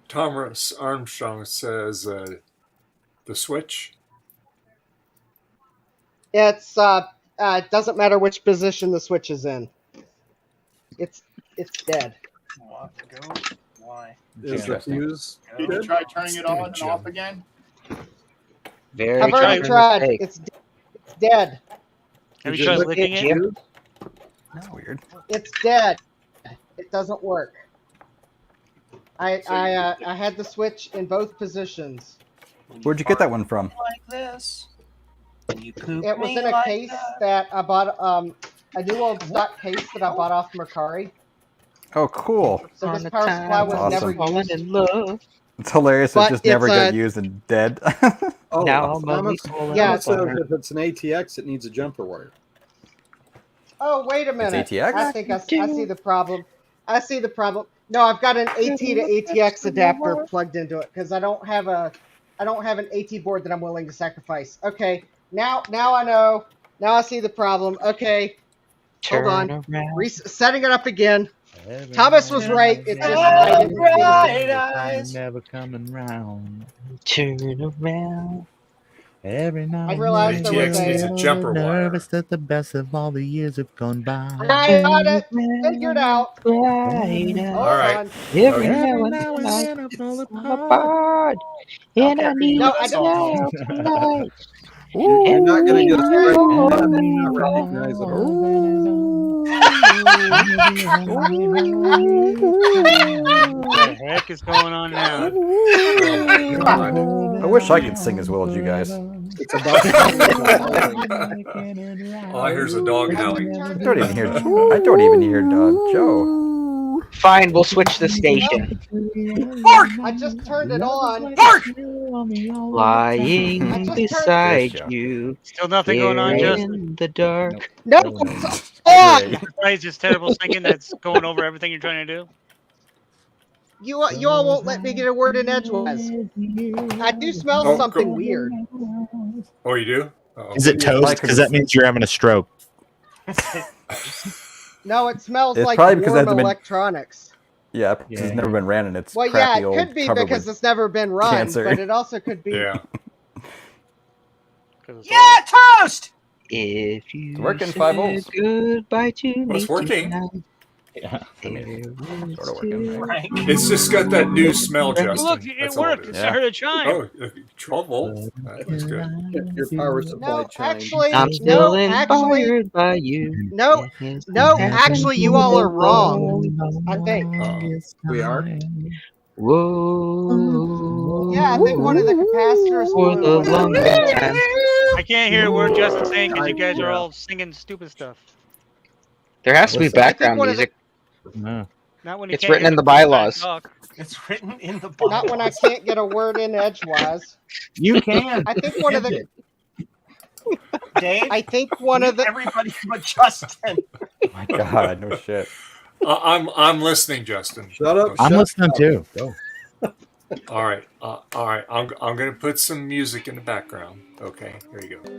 Thomas Armstrong says the switch. It's it doesn't matter which position the switch is in. It's dead. Go. Why? Is the fuse Did you try turning it on and off again? Very I've already common tried. mistake. It's dead. Have Did you you tried look licking at it? you? That's weird. It's dead. It doesn't work. I had the switch in both positions. Where'd you get that one from? Like this. And you poop It was me in a like case that. that I bought. A new old stock case that I bought off Mercari. Oh, cool. So this power supply was Awesome. never used. in love. It's hilarious. But It just it's never got a- used and dead. Oh, Now Thomas, Yeah, Thomas says if it's an ATX, it needs a jumper wire. Oh, wait a minute. ATX? I think I see the problem. I see the problem. No, I've got an AT to ATX adapter plugged into it because I don't have an AT board that I'm willing to sacrifice. Okay, now I know. Now I see the problem. Okay, hold on. Setting it up again. Thomas was right. It just I didn't see it. Never coming round. Turn around. Every now I realized there was ATX needs a jumper wire. nervous that the best of all the years have gone by. I got it figured out. Hold All right. on. Every Every now and now then and then I fall I'm apart. apart. And I need No, I to don't. know tonight. You're not going to get a Ooh. recognize it all. What the heck is going on now? I wish I could sing as well as you guys. It's about All I hear is a dog howling. I don't even hear Joe. Fine, we'll switch the station. I just turned it on. Lying beside Yes, Joe. you. Still nothing going on, here Justin? in the dark. No, it's on. Besides this terrible singing that's going over everything you're trying to do? You all won't let me get a word in edgewise. I do smell Oh, something cool. weird. Oh, you do? Uh-oh. Is it toast? Because that means you're having a stroke. No, it smells It's like probably because it warm hasn't been- electronics. Yeah, because it's never been ran and it's Well, yeah, crappy it old could be covered because with it's never been run, cancer. but it also could be. Yeah. Yeah, toast. If you It's working, said 5 volts. goodbye to Well, me it's working. tonight, Yeah, I mean, there sort of is working. still Right. It's just got that new smell, Justin. Look, it That's all worked. is. I heard a chime. Oh, 12 volt. That looks good. your power supply No, chime. actually, I'm still no, actually, inspired by you. no, no, actually, you all are wrong. I think. Uh-oh. We are? Whoa. Yeah, I think one of the capacitors For the longest time. I can't hear a word Justin's saying because you guys are all singing stupid stuff. There has to be background music. No. Not when you It's can't written hear in the people trying to bylaws. talk. It's written in the bylaws. Not when I can't get a word in edgewise. You can. I think one of the. Dave, I think one of the. everybody but Justin. Oh my God, no shit. I'm listening, Justin. Shut up. I'm shut listening up. too. Go. All right. I'm going to put some music in the background. Okay, here you go.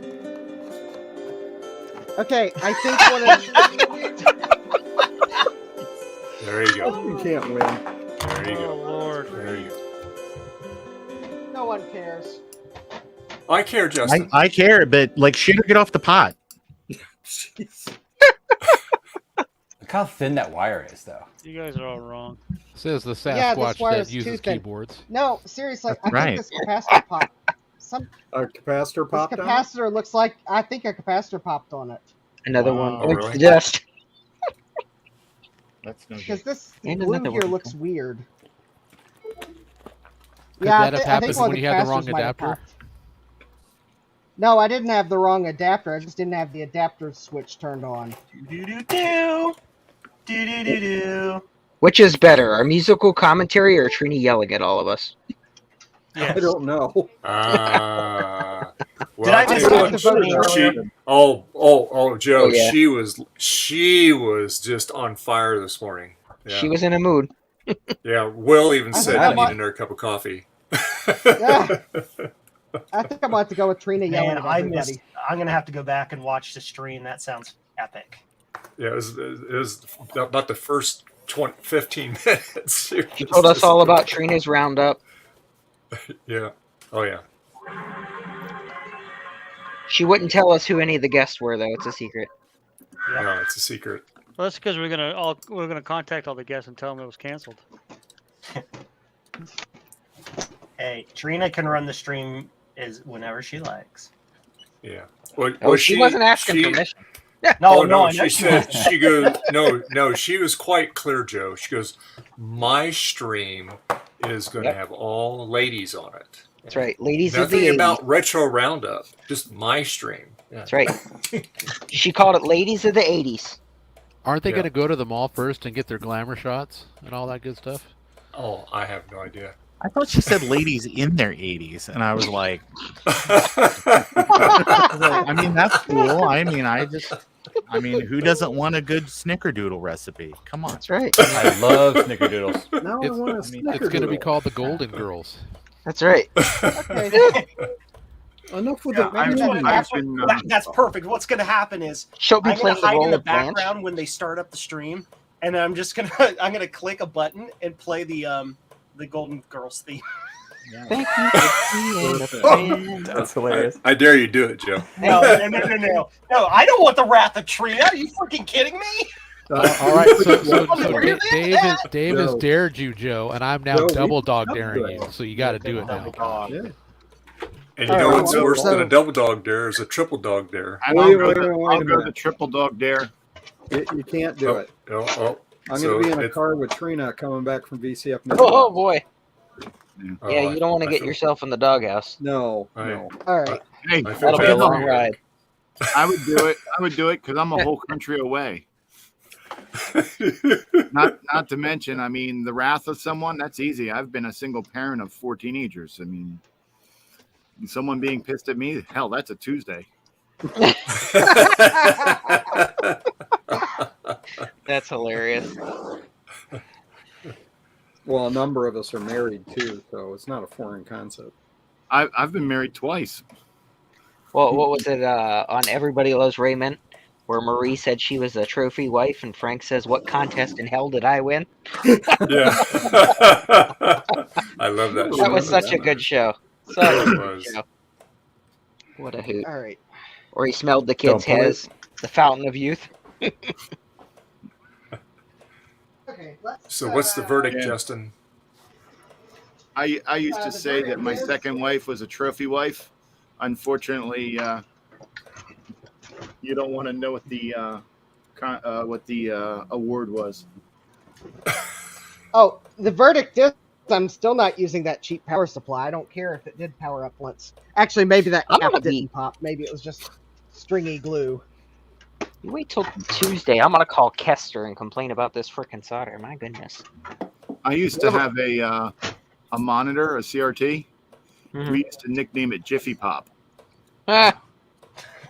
Okay, I think one of. There you go. You can't win. There you Oh, go. Lord. There you go. No one cares. I care, Justin. I care, but like, shit or get off the pot. Look how thin that wire is, though. You guys are all wrong. Says the Yeah, this Sasquatch wire that is too uses thin. keyboards. No, seriously, I Right. think this capacitor popped. A capacitor This popped out? capacitor looks like I think a capacitor popped on it. Another Wow, one bites really? the dust. That's no Because good. this And blue another here one. looks weird. Could Yeah, that have I think happened one of when the you had the wrong capacitors might have adapter? popped. No, I didn't have the wrong adapter. I just didn't have the adapter switch turned on. Do do do. Do do do do. Which is better, our musical commentary or Trini yelling at all of us? Yes. I don't know. Did Well, I I'll tell miss you something what, from me earlier? Joe, Oh, yeah. she was just on fire this morning. Yeah. She was in a mood. Yeah, Will even I said think I I might- needed her a cup of coffee. Yeah. I think I'm about to go with Trina yelling Man, at I everybody. missed. I'm gonna have to go back and watch the stream. That sounds epic. Yeah, it was about the first 15 minutes. She told us all about Trina's roundup. Yeah. Oh, yeah. She wouldn't tell us who any of the guests were, though. It's a secret. No, it's a secret. Well, that's because we're gonna contact all the guests and tell them it was canceled. Hey, Trina can run the stream whenever she likes. Yeah. Well, Oh, she wasn't asking permission. No, Oh, no, I know she she said, wasn't. she goes, no, she was quite clear, Joe. She goes, my stream is going to have all ladies on it. That's right. Ladies of the Nothing 80s. about Retro Roundup, just my stream. Yeah. That's right. She called it Ladies of the 80s. Aren't they Yeah. going to go to the mall first and get their glamour shots and all that good stuff? Oh, I have no idea. I thought she said ladies in their 80s, and I was like, I mean, that's cool. I mean, who doesn't want a good snickerdoodle recipe? Come on. That's right. I love snickerdoodles. Now I want a It's going to be snickerdoodle. called the Golden Girls. That's right. Okay. Enough with Yeah, the I've been- that's perfect. What's going to happen is She'll be I'm going playing to the hide in role the of Blanche. background when they start up the stream, and I'm just gonna click a button and play the Golden Girls theme. Thank you for being a friend. That's hilarious. I dare you do it, Joe. No, I don't want the wrath of Trina. Are you freaking kidding me? All right, so Where Dave has Joe. dared you, Joe, and I'm now Joe, we double dog can daring do you. it. So you got to do it now. Yeah. And you All know right, what's so- worse than a double dog dare is a triple dog dare. And Wait, I'll wait, go wait, the- wait a I'll go the minute. triple dog dare. You can't do it. Oh, I'm so going to be in a it- car with Trina coming back from VCF. Oh, boy. oh, Yeah, you don't want to I get feel- yourself in the doghouse. No, I- no. All right. Hey, I feel That'll be bad a long for you. ride. I would do it. I would do it because I'm a whole country away. Not to mention, I mean, the wrath of someone, that's easy. I've been a single parent of 4 teenagers. I mean, someone being pissed at me, hell, that's a Tuesday. That's hilarious. Well, a number of us are married too, so it's not a foreign concept. I've been married twice. Well, what was it on Everybody Loves Raymond, where Marie said she was a trophy wife, and Frank says, "What contest in hell did I win?" Yeah. I love that. That was such a good show. Such a It good was. show. What a hoot! All right. Or he smelled the kid's Don't play hairs, the fountain of youth. Okay. Let's. So what's the verdict, Yeah. Justin? I used to say that my second wife was a trophy wife. Unfortunately, you don't want to know what the award was. Oh, the verdict is I'm still not using that cheap power supply. I don't care if it did power up once. Actually, maybe that cap didn't pop. Maybe it was just stringy glue. You wait till Tuesday. I'm gonna call Kester and complain about this frickin' solder. My goodness. I used to have a monitor, a CRT. Mhm. We used to nickname it Jiffy Pop. Ah.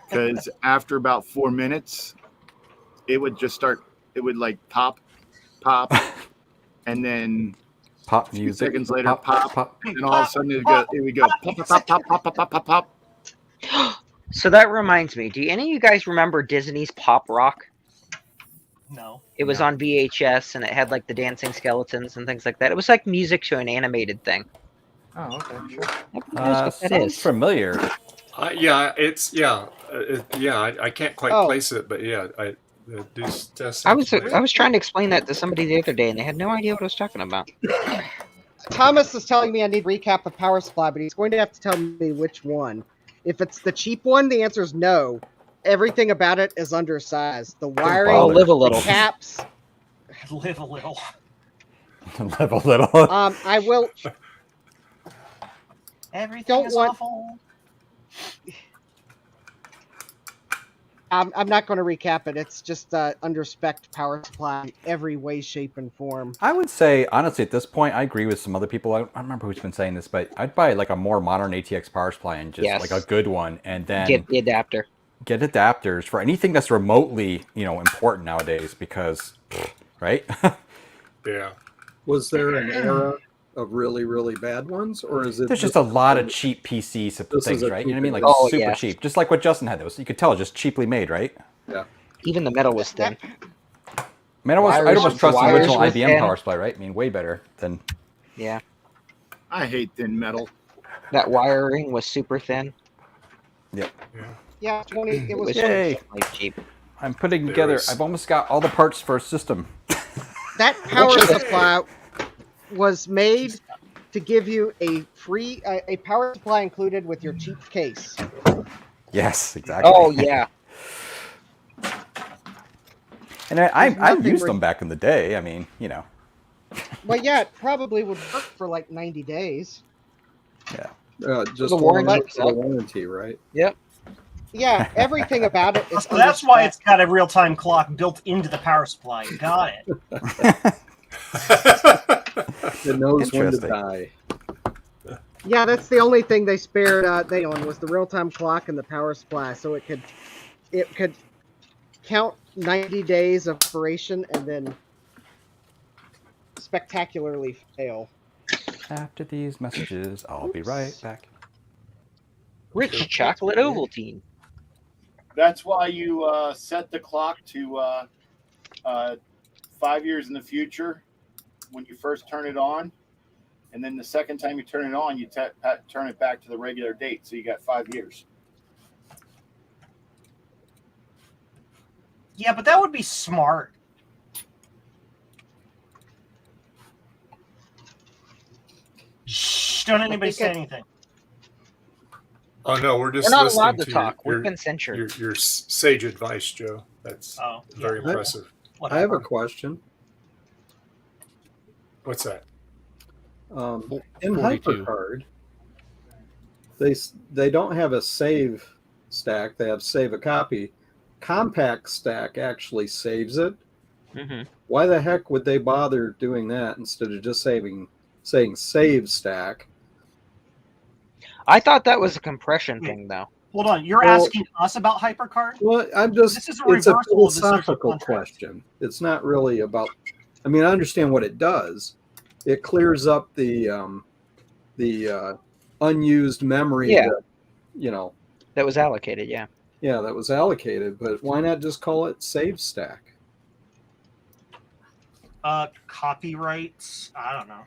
Because after about 4 minutes, it would just start. It would like pop, and then pop a few music. seconds later, Pop, pop, and all of a sudden it would go pop, pop, pop, pop, pop, pop, pop, pop. So that reminds me. Do any of you guys remember Disney's Pop Rock? No. It was on VHS and it had like the dancing skeletons and things like that. It was like music to an animated thing. Oh, okay, sure. Sounds familiar. Yeah, it's I can't quite place it, but yeah, I was trying to explain that to somebody the other day, and they had no idea what I was talking about. Thomas is telling me I need to recap the power supply, but he's going to have to tell me which one. If it's the cheap one, the answer is no. Everything about it is undersized. The wiring, live a little. the caps. Live a little. Live a little. I will. Everything is awful. I'm not going to recap it. It's just under-spec'd power supply in every way, shape, and form. I would say, honestly, at this point, I agree with some other people. I don't remember who's been saying this, but I'd buy like a more modern ATX power supply and just like a good one, and then Get the adapter. Get adapters for anything that's remotely, important nowadays. Because, right? Yeah. Was there an era of really, really bad ones, or is it? There's just a lot of cheap PC things, right? You know what I mean? Like super cheap, just like what Justin had. Those you could tell, just cheaply made, right? Yeah. Even the metal was thin. I almost trust the original IBM power supply, right? I mean, way better than. Yeah. I hate thin metal. That wiring was super thin. Yep. Yeah, it was Yay. cheap. I'm putting together. I've almost got all the parts for a system. That power supply was made to give you a free a power supply included with your cheap case. Yes, exactly. Oh yeah. And I've used them back in the day. I mean, Well, yeah, it probably would work for like 90 days. Yeah. Just The warranty, right? Yep. Yeah, everything about it is. So that's why it's got a real-time clock built into the power supply. Got it. It knows when to die. Yeah, that's the only thing they spared on was the real-time clock and the power supply, so it could count 90 days of operation and then spectacularly fail. After these messages, I'll be right back. Rich chocolate Ovaltine. That's why you set the clock to 5 years in the future when you first turn it on, and then the second time you turn it on, you turn it back to the regular date, so you got 5 years. Yeah, but that would be smart. Shh! Don't anybody say anything. Oh no, we're just We're not listening allowed to to talk. Your, We've been censured. Your sage advice, Joe. That's very impressive. I have a question. What's that? In 42. HyperCard, they don't have a save stack. They have save a copy. Compact stack actually saves it. Mm-hmm. Why the heck would they bother doing that instead of just saying save stack? I thought that was a compression thing, though. Hold on, you're asking us about HyperCard? Well, it's a reversal of the social philosophical contract. question. It's not really about. I mean, I understand what it does. It clears up the unused memory. Yeah. That, That was allocated. Yeah. Yeah, that was allocated. But why not just call it save stack? Copyrights? I don't know.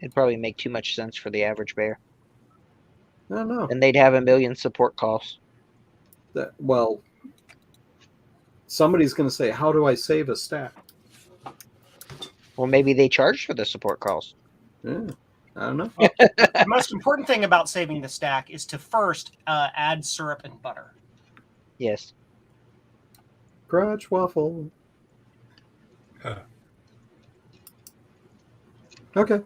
It'd probably make too much sense for the average bear. I don't know. And they'd have a million support calls. Well, somebody's going to say, "How do I save a stack?" Well, maybe they charge for the support calls. Yeah, I don't know. The most important thing about saving the stack is to first add syrup and butter. Yes. Crotch waffle. Okay.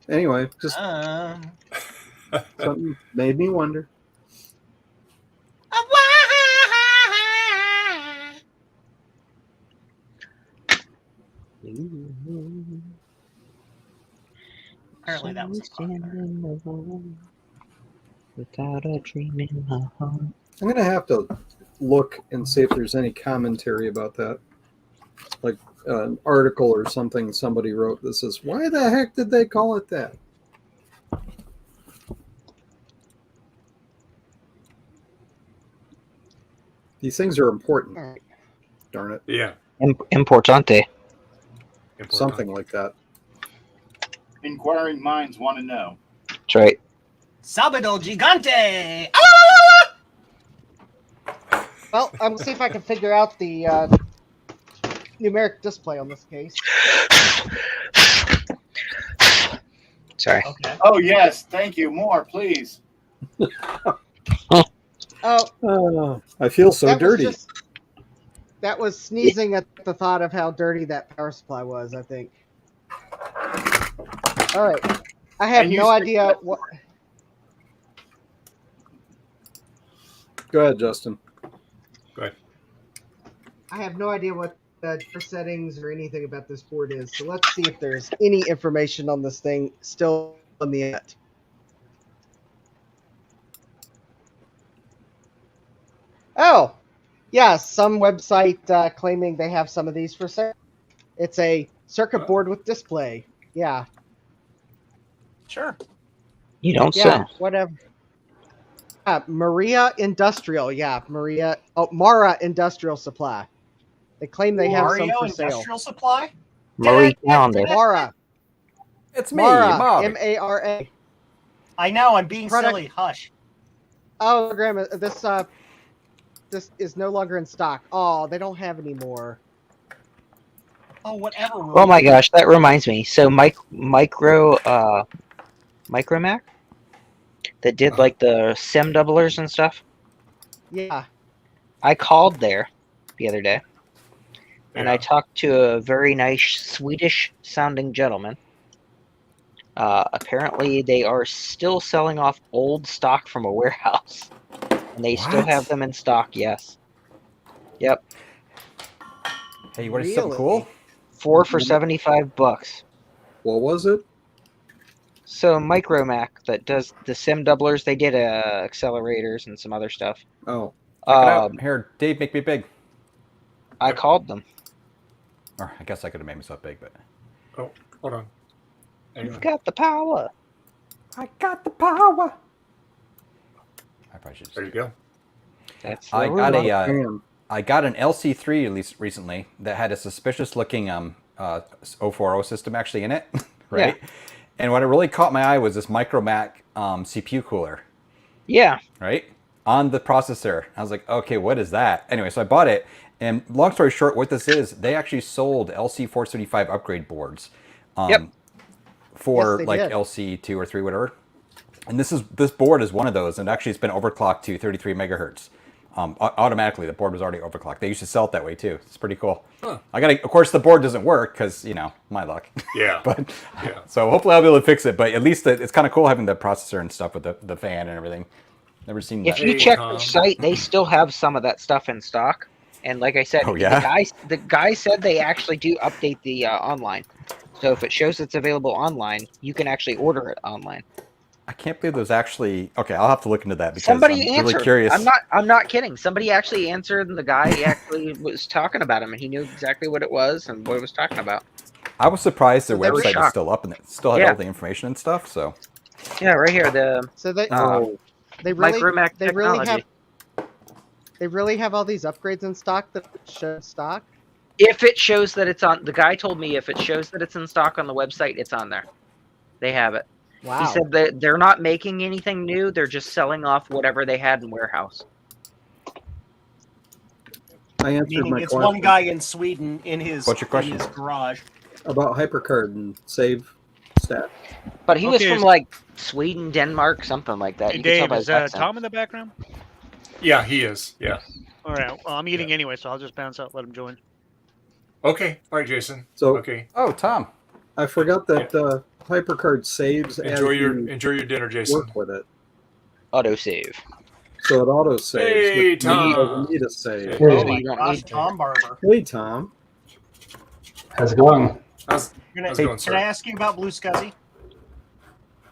Anyway, just something made me wonder. Apparently that was without a dream in my heart. I'm gonna have to look and see if there's any commentary about that, like an article or something somebody wrote that says, "Why the heck did they call it that?" These things are important. Darn it. Yeah. Importante. Something like that. Inquiring minds want to know. That's right. Sábado Gigante! Well, I'm gonna see if I can figure out the numeric display on this case. Sorry. Okay. Oh yes, thank you. More, please. Oh, I feel so that was dirty. that was sneezing at the thought of how dirty that power supply was, I think. All right. I have And you no said idea that- what. Go ahead, Justin. Go ahead. I have no idea what the settings or anything about this board is. So let's see if there's any information on this thing still on the internet. Oh, yeah, some website claiming they have some of these for sale. It's a circuit board with display. Yeah. Sure. You don't Yeah, say. whatever. Maria Industrial. Yeah, Maria. Oh, Mara Industrial Supply. They claim they have some Mario for sale. Industrial Supply? Marie Calendar. Mara. It's me, Mara. Bob. M-A-R-A. I know, I'm being Product- silly. Hush. Oh, Grandma, this is no longer in stock. Oh, they don't have any more. Oh, whatever. Oh my gosh, that reminds me. So Micromac that did like the sim doublers and stuff. Yeah. I called there the other day, and I talked to a very nice Swedish sounding gentleman. Apparently, they are still selling off old stock from a warehouse, and they still What? have them in stock. Yes. Yep. Hey, what is something cool? 4 for $75. What was it? So Micromac that does the sim doublers, they did accelerators and some other stuff. Oh. Check it out. Here, Dave, make me big. I called them. Or I guess I could have made myself big, but. Oh, hold on. You've got the power. I got the power. I probably should. There you go. That's I the got rule. I got an LC3 at least recently that had a suspicious looking 040 system actually in it, right? Yeah. And what really caught my eye was this Micromac CPU cooler. Yeah. Right? On the processor. I was like, okay, what is that? Anyway, so I bought it. And long story short, what this is, they actually sold LC475 upgrade boards for Yes, they like did. LC2 or 3, whatever. And this board is one of those, and actually it's been overclocked to 33 megahertz. Automatically, the board was already overclocked. They used to sell it that way too. It's pretty cool. Huh. Of course, the board doesn't work because my luck. Yeah. But so hopefully I'll be able to fix it. But at least it's kind of cool having the processor and stuff with the fan and everything. Never seen that. If you check their site, they still have some of that stuff in stock. And like I said, Oh, yeah? the guy said they actually do update the online. So if it shows it's available online, you can actually order it online. I can't believe there's actually. Okay, I'll have to look into that because Somebody I'm answered. really curious. I'm not kidding. Somebody actually answered, and the guy actually was talking about him, and he knew exactly what it was and what it was talking about. I was surprised their So they were website was shocked. still up and it still had Yeah. all the information and stuff. So Yeah, right here. The So they Micromac technology. They really have all these upgrades in stock that show stock. If it shows that it's on, the guy told me if it shows that it's in stock on the website, it's on there. They have it. Wow. He said that they're not making anything new. They're just selling off whatever they had in warehouse. I answered Meaning my it's question one guy in Sweden in his, What's your question? in his garage. about HyperCard and save stat. But he was Okay, from so- like Sweden, Denmark, something like that. Hey, You can tell Dave, by is his accent. Tom in the background? Yeah, he is. Yeah. All right. Well, I'm eating anyway, so I'll just bounce out, let him join. Okay. All right, Jason. So okay. Oh, Tom. I forgot that HyperCard saves Enjoy as your you dinner, Jason. work with it. Auto save. So it auto saves. Hey, which Tom. doesn't need a save. Oh my gosh, Tom Barber. Hey, Tom. How's it going? How's Can it going, can I ask you about Blue Scuzzy?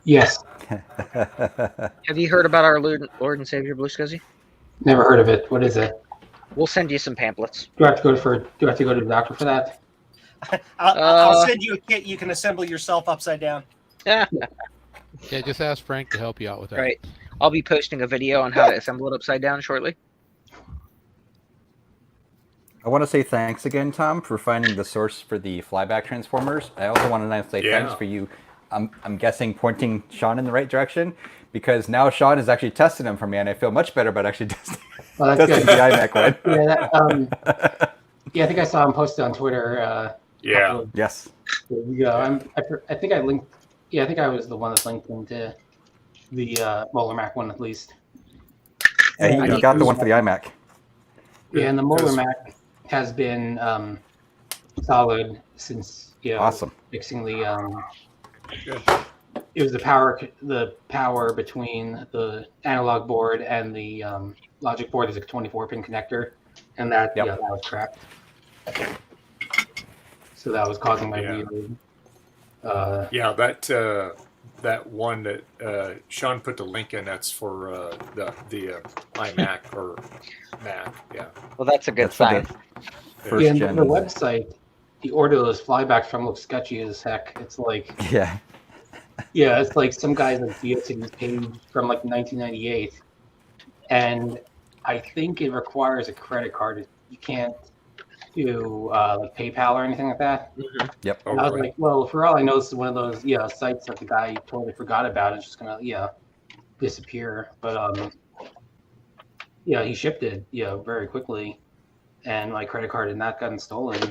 Yes. Have you heard about our Lord and Savior Blue Scuzzy? Never heard of it. What is it? We'll send you some pamphlets. Do I have to go to the doctor for that? I'll send you a kit you can assemble yourself upside down. Yeah. Yeah, just ask Frank to help you out with that. Right. I'll be posting a video on how to assemble it upside down shortly. I want to say thanks again, Tom, for finding the source for the flyback transformers. I also want to say thanks for you, I'm guessing, pointing Sean in the right direction, because now Sean is actually testing them for me, and I feel much better about actually testing, Well, that's testing good. the iMac one. Yeah, yeah, I think I saw him posted on Twitter. Yes. Yeah, I think I linked. Yeah, I think I was the one that linked him to the Molar Mac one at least. Yeah, he got the one for the iMac. Yeah, and the Molar Mac has been solid since Awesome. fixing the it was the power between the analog board and the logic board is a 24-pin connector, and that that was cracked. So that was causing my weird. That one that Sean put the link in. That's for the iMac or Mac. Yeah. Well, that's a good sign. Yeah, and the website, the order of those flybacks from looks sketchy as heck. It's like yeah, it's like some guy's like GeoCities page from like 1998, and I think it requires a credit card. You can't do like PayPal or anything like that. Yep. And I was like, well, for all I know, this is one of those sites that the guy totally forgot about. It's just gonna disappear. But he shipped it very quickly, and my credit card had not gotten stolen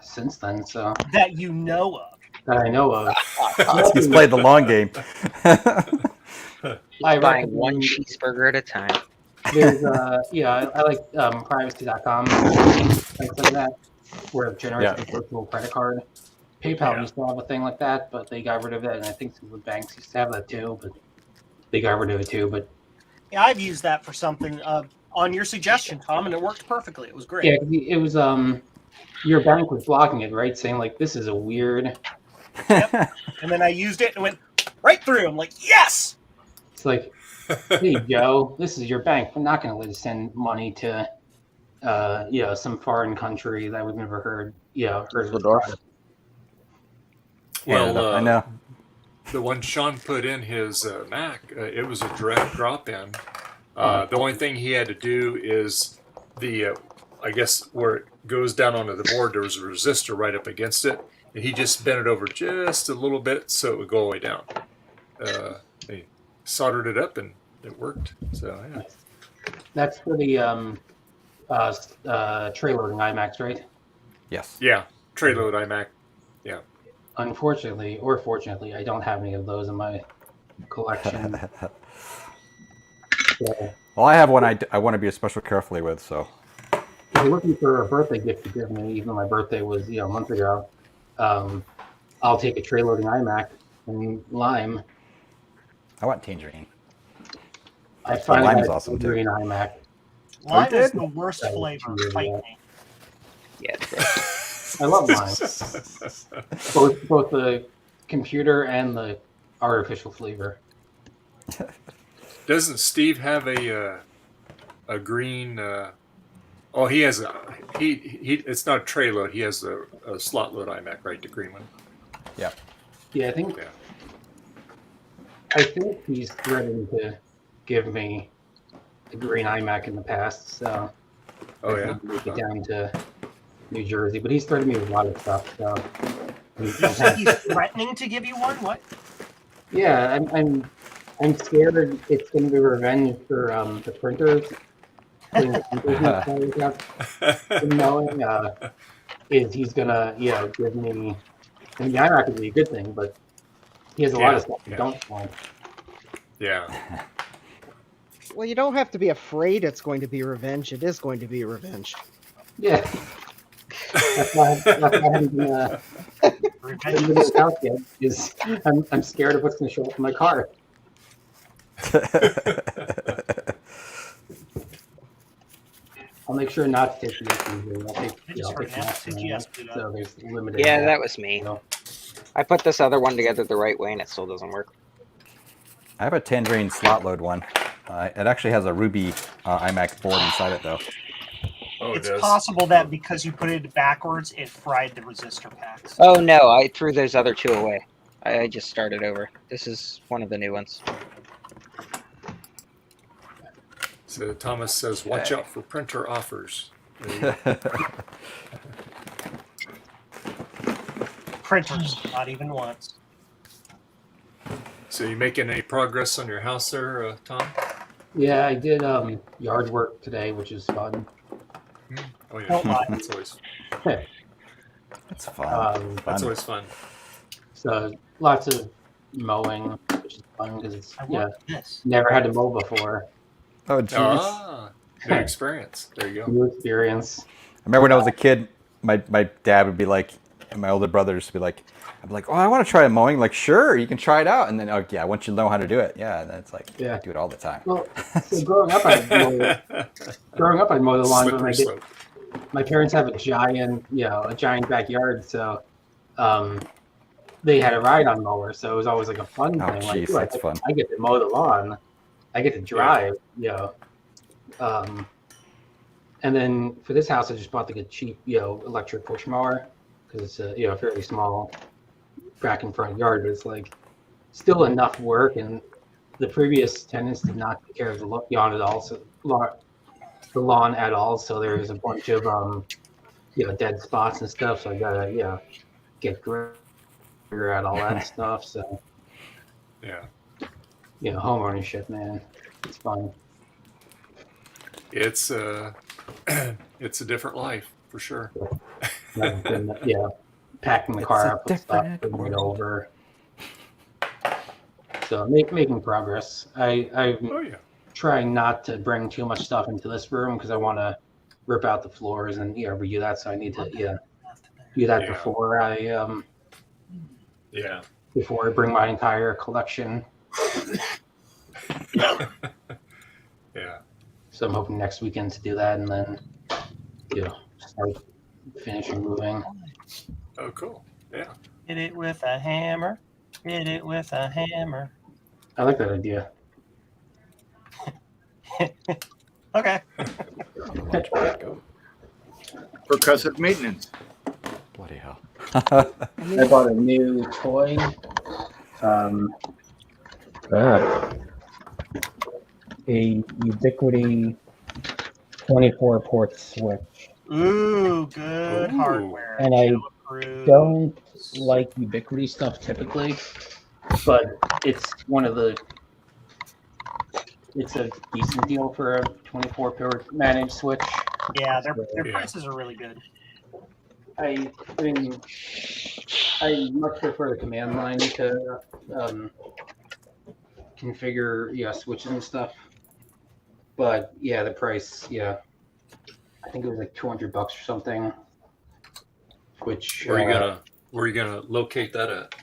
since then. So That you know of. that I know of. He's played the long game. He's buying one cheeseburger at a time. There's I like privacy.com, things like that, where it generates a virtual credit card. PayPal used to have a thing like that, but they got rid of it, and I think some of the banks used to have that too, but they got rid of it too. But Yeah, I've used that for something on your suggestion, Tom, and it worked perfectly. It was great. yeah, it was your bank was blocking it, right? Saying like this is a weird. And then I used it and went right through. I'm like, yes. It's like, hey Joe, this is your bank. I'm not going to let you send money to some foreign country that we've never heard of the product. Well, I know. The one Sean put in his Mac, it was a direct drop-in. The only thing he had to do is I guess where it goes down onto the board, there was a resistor right up against it, and he just bent it over just a little bit so it would go all the way down. He soldered it up and it worked. So yeah. That's for the tray loading iMacs, right? Yes. Yeah, tray load iMac. Yeah. Unfortunately, or fortunately, I don't have any of those in my collection. Well, I have one I want to be especially carefully with, so. If you're looking for a birthday gift to give me, even though my birthday was a month ago, I'll take a tray loading iMac and lime. I want tangerine. I find lime that is awesome too. green iMac. Lime is the worst flavor. Fight me. Yeah. I love lime. both the computer and the artificial flavor. Doesn't Steve have a green? He has he. It's not a tray load. He has a slot load iMac, right? The green one. Yeah. Yeah, I think he's threatened to give me the green iMac in the past. So make it down to New Jersey, but he's threatened me with a lot of stuff. So You said he's threatening to give you one? What? yeah, I'm scared it's going to be revenge for the printers. Putting the printers up, knowing is he's gonna give me. I mean, the iMac would be a good thing, but he has a lot of stuff I don't want. Yeah. Well, you don't have to be afraid it's going to be revenge. It is going to be revenge. Yeah. That's why I haven't been haven't moved this house yet because I'm scared of what's going to show up in my car. I'll make sure not to take the SUV. I'll take so there's limited. Yeah, that was me. I put this other one together the right way and it still doesn't work. I have a Tangerine slot load one. It actually has a Ruby iMac board inside it, though. Oh, It's possible that because you put it backwards, it fried the resistor packs. Oh no, I threw those other two away. I just started over. This is one of the new ones. So Thomas says, watch out for printer offers. There you go. Printers, not even once. So you making any progress on your house there, Tom? Yeah, I did yard work today, which is fun. Oh yeah, that's always that's fun. That's always fun. So lots of mowing, which is fun because it's never had to mow before. Oh, jeez. Ah, new experience. There you go. New experience. I remember when I was a kid, my dad would be like, and my older brothers would be like, I'd be like, oh, I want to try mowing. Like, sure, you can try it out. And then, oh yeah, once you know how to do it, yeah, and then it's like, I do it all the time. Well, so growing up, I'd mow the lawn. But my parents have a giant backyard, so they had a ride-on mower, so it was always like a fun thing. Geez, like, that's fun. I get to mow the lawn. I get to drive, and then for this house, I just bought like a cheap, electric push mower because it's a fairly small back and front yard, but it's like still enough work. And the previous tenants did not take care of the lawn at all, so there's a bunch of dead spots and stuff. So I gotta get figure out all that stuff. So home ownership, man, it's fun. It's it's a different life for sure. Packing the car up and stuff, bringing it over. So making progress. I'm trying not to bring too much stuff into this room because I want to rip out the floors and redo that. So I need to do that before I before I bring my entire collection. So I'm hoping next weekend to do that and then start finishing moving. Oh, cool. Yeah. Hit it with a hammer. Hit it with a hammer. I like that idea. Okay. Percussive maintenance. Bloody hell. I bought a new toy. A Ubiquity 24 port switch. Ooh, good hardware. And I don't like Ubiquity stuff typically, but it's a decent deal for a 24 port managed switch. Yeah, their prices are really good. I much prefer the command line to configure switches and stuff. But the price, I think it was like $200 or something. Which where are you gonna locate that at?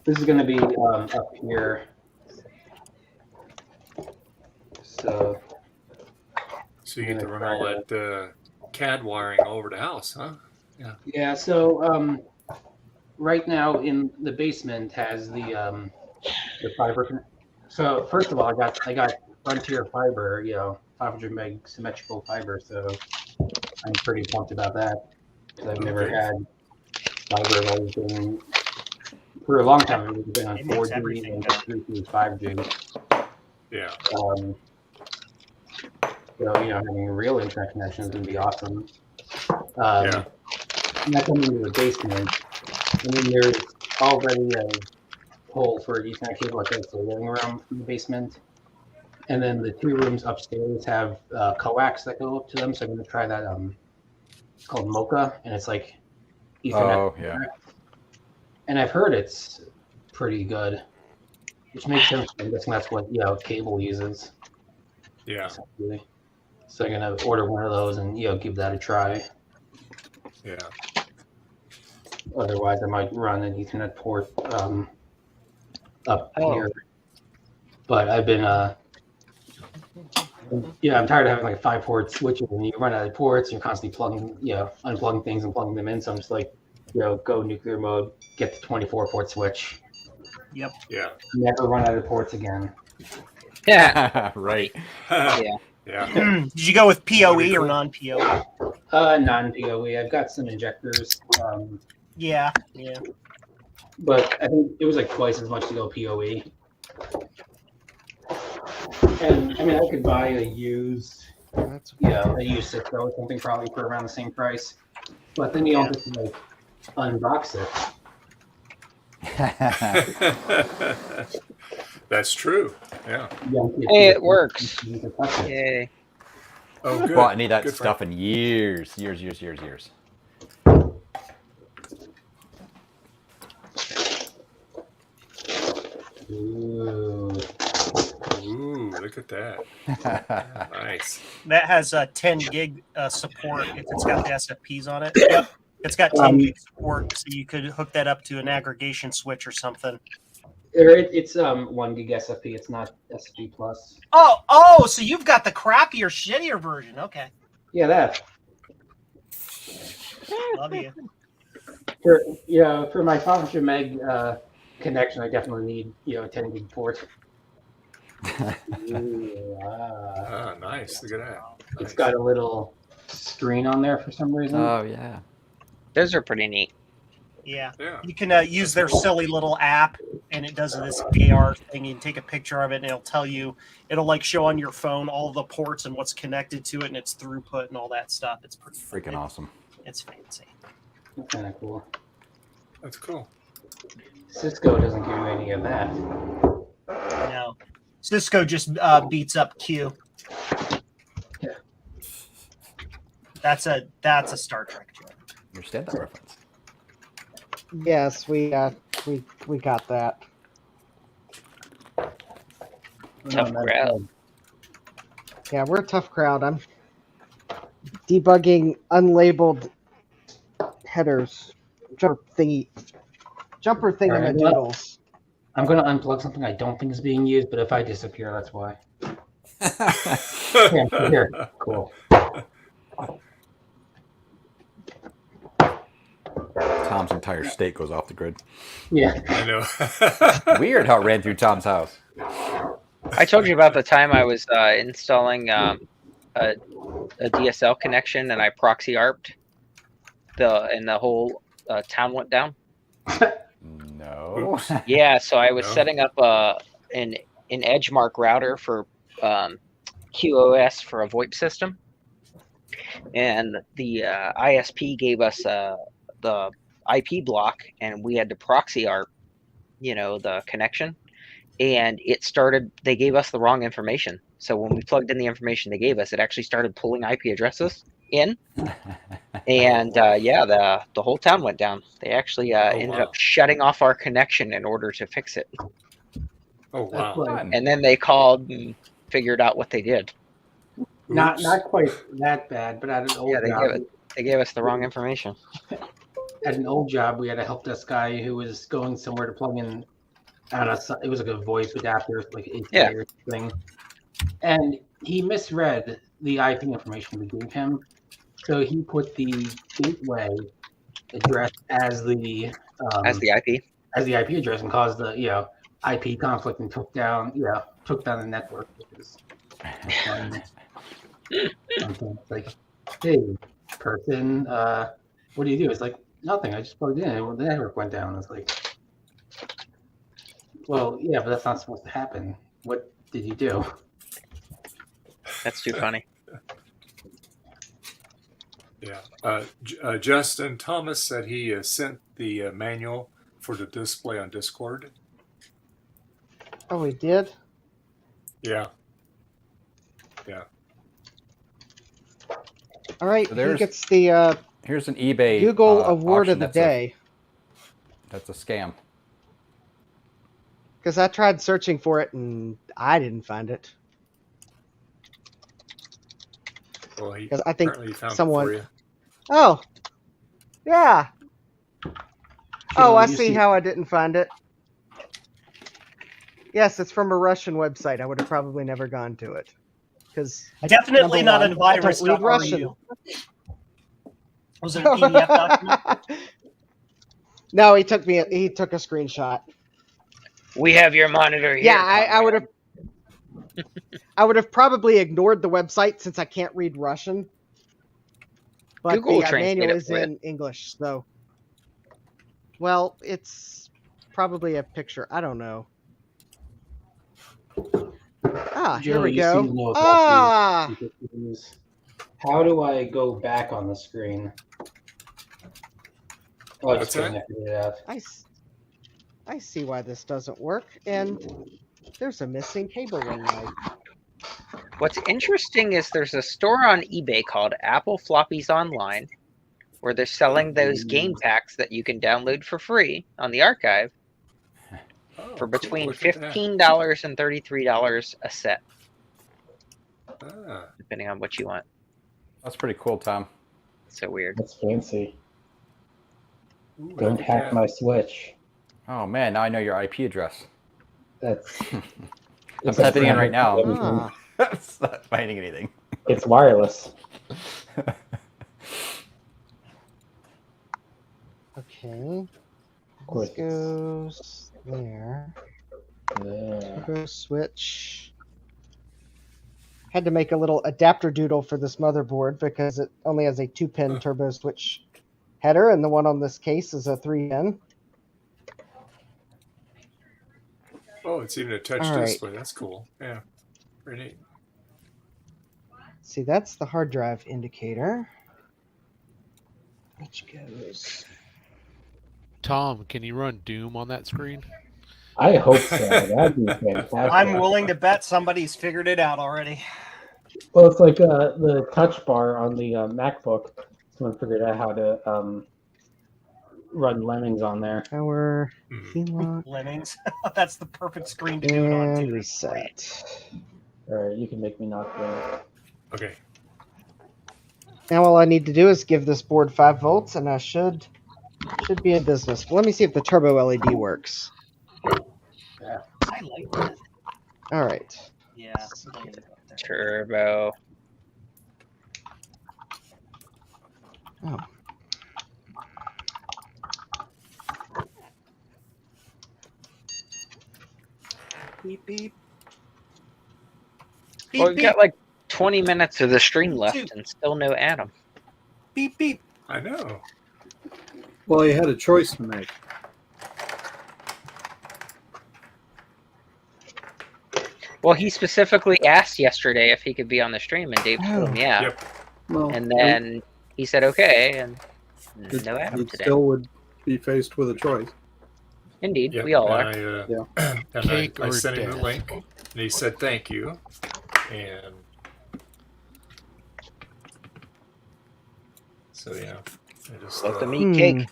This is gonna be up here. So you get to run all that CAD wiring over the house, huh? Yeah. Yeah. So right now in the basement has the fiber. So first of all, I got Frontier fiber, 500 meg symmetrical fiber. So I'm pretty pumped about that because I've never had fiber. I've always been for a long time. I've been on 4G and 3G, 5G. Yeah. So having a real internet connection is going to be awesome. And that's coming into the basement, and then there's already a hole for an Ethernet cable that goes to the living room from the basement. And then the two rooms upstairs have coax that go up to them. So I'm going to try that. It's called Mocha, and it's like Ethernet. Oh, yeah. And I've heard it's pretty good, which makes sense. I'm guessing that's what cable uses. Yeah. So I'm going to order one of those and give that a try. Yeah. Otherwise, I might run an Ethernet port up here. But I've been yeah, I'm tired of having like 5-port switches, and you run out of ports, and you're constantly plugging, unplugging things and plugging them in. So I'm just like, go nuclear mode, get the 24-port switch. Yep. Yeah. Never run out of ports again. Yeah. Right. Yeah. Yeah. Did you go with PoE or non-PoE? Non-PoE. I've got some injectors. Yeah. But I think it was like twice as much to go PoE. And I mean, I could buy a used, a used Cisco or something probably for around the same price. But then you don't get to like unbox it. That's true. Yeah. Hey, it works. Yay. Oh, good. Bought any of that Good stuff in years. Ooh, look at that. Nice. That has 10 gig support if it's got the SFPs on it. Yep. It's got 10 gig support, so you could hook that up to an aggregation switch or something. It's 1 gig SFP. It's not SFP plus. Oh, so you've got the crappier, shittier version. Okay. Yeah, that. Love you. For my 500 meg connection, I definitely need a 10 gig port. Nice. Look at that. It's got a little screen on there for some reason. Oh yeah. Those are pretty neat. Yeah. You can use their silly little app, and it does this AR thing. You can take a picture of it, and it'll tell you. It'll like show on your phone all the ports and what's connected to it, and its throughput and all that stuff. It's pretty freaking awesome. It's fancy. That's kind of cool. That's cool. Cisco doesn't give you any of that. No. Cisco just beats up Q. Yeah. That's a Star Trek joke. Understand that reference? Yes, we got that. Tough crowd. Yeah, we're a tough crowd. I'm debugging unlabeled headers, jumper thingamadoodles. I'm going to unplug something I don't think is being used, but if I disappear, that's why. Here. Cool. Tom's entire state goes off the grid. Yeah. I know. Weird how it ran through Tom's house. I told you about the time I was installing a DSL connection, and I proxy ARPed and the whole town went down. No. Yeah, so I was setting up an Edgemark router for QoS for a VoIP system, and the ISP gave us the IP block, and we had to proxy ARP, the connection, and they gave us the wrong information. So when we plugged in the information they gave us, it actually started pulling IP addresses in. And the whole town went down. They actually ended up shutting off our connection in order to fix it. Oh wow! And then they called and figured out what they did. Not quite that bad, but at an old job, they gave us the wrong information. At an old job, we had a help desk guy who was going somewhere to plug in. I don't know. It was like a voice adapter, like API thing, and he misread the IP information we gave him. So he put the gateway address as the IP address and caused the IP conflict and took down the network. Which is like, hey person, what do you do? It's like nothing. I just plugged in and the network went down. It's like, well, yeah, but that's not supposed to happen. What did you do? That's too funny. Yeah. Justin Thomas said he sent the manual for the display on Discord. Oh, he did? Yeah. Yeah. All right. So He gets the here's an eBay Google Award of auction the day. That's a scam. Because I tried searching for it and I didn't find it. Well, he I think apparently found someone. it for you. Oh, yeah. Oh, I see how I didn't find it. Yes, it's from a Russian website. I would have probably never gone to it. Because Definitely not a I don't virus. read Russian. Was it a PDF document? No, he took a screenshot. We have your monitor here. Yeah, I would have. I would have probably ignored the website since I can't read Russian. But Google the Translate manual it is for you. in English, so. Well, it's probably a picture. I don't know. Ah, here Joe, we you seem go. to know Ah! about these. How do I go back on the screen? Oh, I just couldn't figure it out. I see why this doesn't work, and there's a missing cable ring light. What's interesting is there's a store on eBay called Apple Floppies Online, where they're selling those game packs that you can download for free on the archive for between $15 and $33 a set, depending on what you want. That's pretty cool, Tom. So weird. That's fancy. Ooh, Don't hack my Switch. Oh man, now I know your IP address. That's. I'm typing in right now. Ah. It's not finding anything. It's wireless. Okay. course. This goes there. Turbo switch. Had to make a little adapter doodle for this motherboard because it only has a 2-pin turbo switch header, and the one on this case is a 3-pin. Oh, it's even a touch All right. display. That's cool. Yeah, very neat. See, that's the hard drive indicator, which goes. Tom, can you run Doom on that screen? I hope so. That'd be fantastic. I'm willing to bet somebody's figured it out already. Well, it's like the touch bar on the MacBook. Someone figured out how to run Lemmings on there. Power. Lemmings. That's the perfect screen to do it on. And Too. reset. All right, you can make me knock down. Okay. Now all I need to do is give this board 5 volts, and I should be in business. Let me see if the turbo LED works. Yeah. I like that. All right. Yeah. Turbo. Oh. Beep beep. Well, we've got like 20 minutes of the stream left and still no Adam. Beep beep. I know. Well, he had a choice to make. Well, he specifically asked yesterday if he could be on the stream, and Dave told him yeah. Yep. Well, And then he said okay, and no Adam he today. still would be faced with a choice. Indeed, Yep, we all and are. And Cake I or sent him the death? link, and he said thank you. And so yeah, I just Love the meat cake.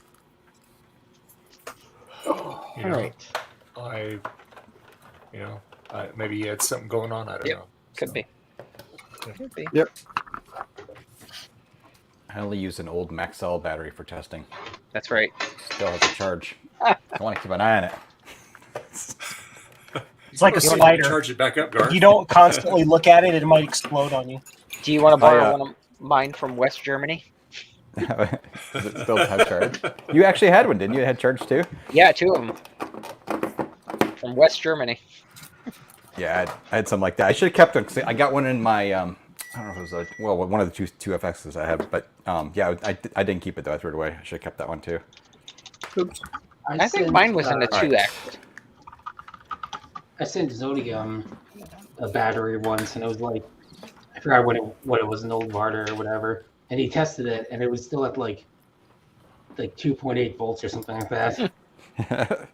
you know, maybe he had something going on. I don't know. Could So, be. yeah. Could be. Yep. I only use an old Maxell battery for testing. That's right. Still has a charge. I want to keep an eye on it. It's like a So you can spider. charge it back up, Garth. If you don't constantly look at it, it might explode on you. Do you want to borrow one of mine from West Germany? Does it still have charge? You actually had one, didn't you? It had charge too? Yeah, 2 of them. From West Germany. Yeah, I had something like that. I should have kept them. I got one in my, I don't know if it was one of the two FXs I have, but yeah, I didn't keep it though. I threw it away. I should have kept that one too. Oops. I think mine was in a 2X. I sent Zodium a battery once, and it was like, I forgot what it was, an old Varder or whatever. And he tested it, and it was still at like 2.8 volts or something like that. It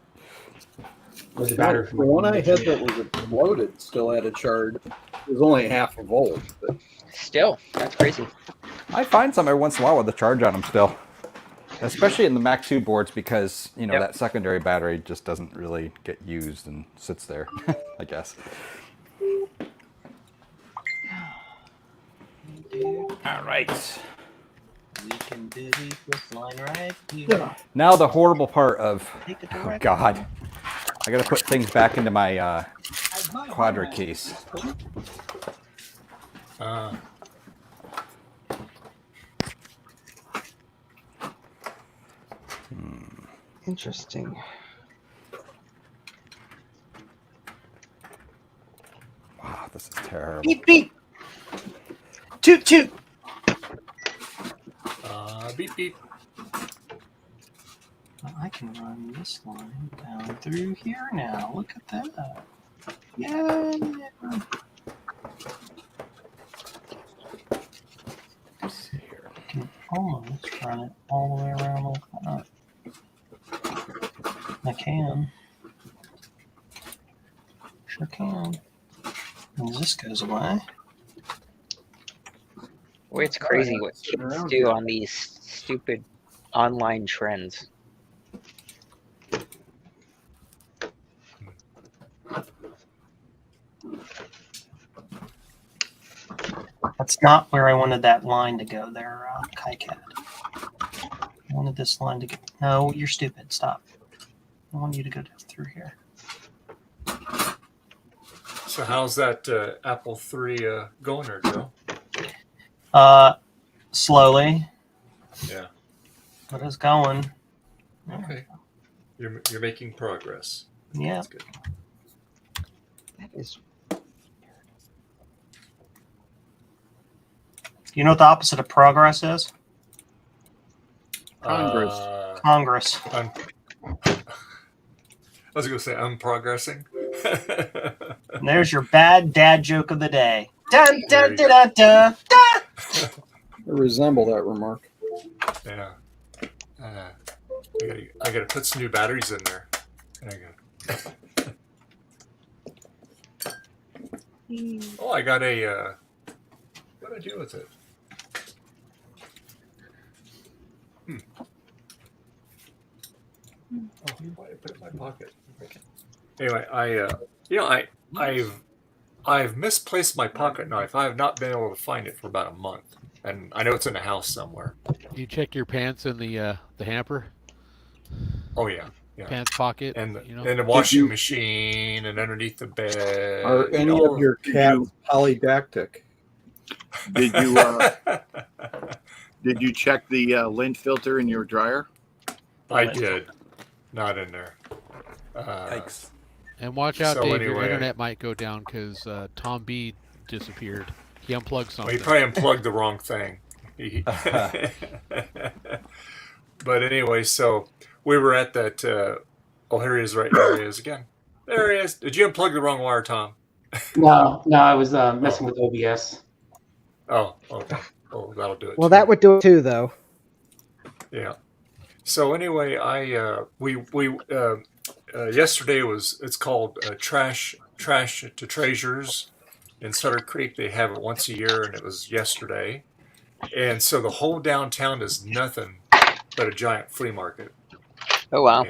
was a battery from The one I had that was exploded still had a charge. It was only half a volt. But Still, that's crazy. I find some every once in a while with the charge on them still. Especially in the Mac 2 boards because, you know, that secondary battery just doesn't really get used and sits there, I guess. All right. We can delete this line right here. Now the horrible part of, Take it oh direct. God, I gotta put things back into my Quadra case. Interesting. Wow, this is terrible. Beep beep. Toot toot. Beep beep. Well, I can run this line down through here now. Look at that. Yeah. Let's see here. I can almost run it all the way around like that. I can. Sure can. And this goes away. Well, it's crazy what kids do on these stupid online trends. That's not where I wanted that line to go there, KaiCat. I wanted this line to go. No, you're stupid. Stop. I want you to go through here. So how's that Apple III going there, Joe? Slowly. Yeah. But it's going. Okay. You're making progress. Yeah. That's good. That is. You know what the opposite of progress is? Congress. Congress. I was going to say I'm progressing. And there's your bad dad joke of the day. Dun, dun, dun, dun, dun, dun. I resemble that remark. Yeah. I gotta put some new batteries in there. There you go. Oh, I got a. What did I do with it? Oh, why did I put it in my pocket? Anyway, I've misplaced my pocket knife. I have not been able to find it for about a month, and I know it's in the house somewhere. You check your pants in the hamper. Oh yeah. Pants pocket, and you know? and the washing machine, and underneath the bed. Are any of your cats polydactic? Did you did you check the lint filter in your dryer? I did. Not in there. Yikes. And watch out, So Dave. Your anyway- internet might go down because Tom B disappeared. He unplugged Well, something. he probably unplugged the wrong thing. But anyway, so we were at that. Oh, here he is, right there he is again. There he is. Did you unplug the wrong wire, Tom? No, I was messing with OBS. Oh, okay. Oh, that'll do it. Well, too. that would do it too, though. Yeah. So anyway, yesterday it's called Trash to Treasures in Sutter Creek. They have it once a year, and it was yesterday. And so the whole downtown is nothing but a giant flea market. Oh wow!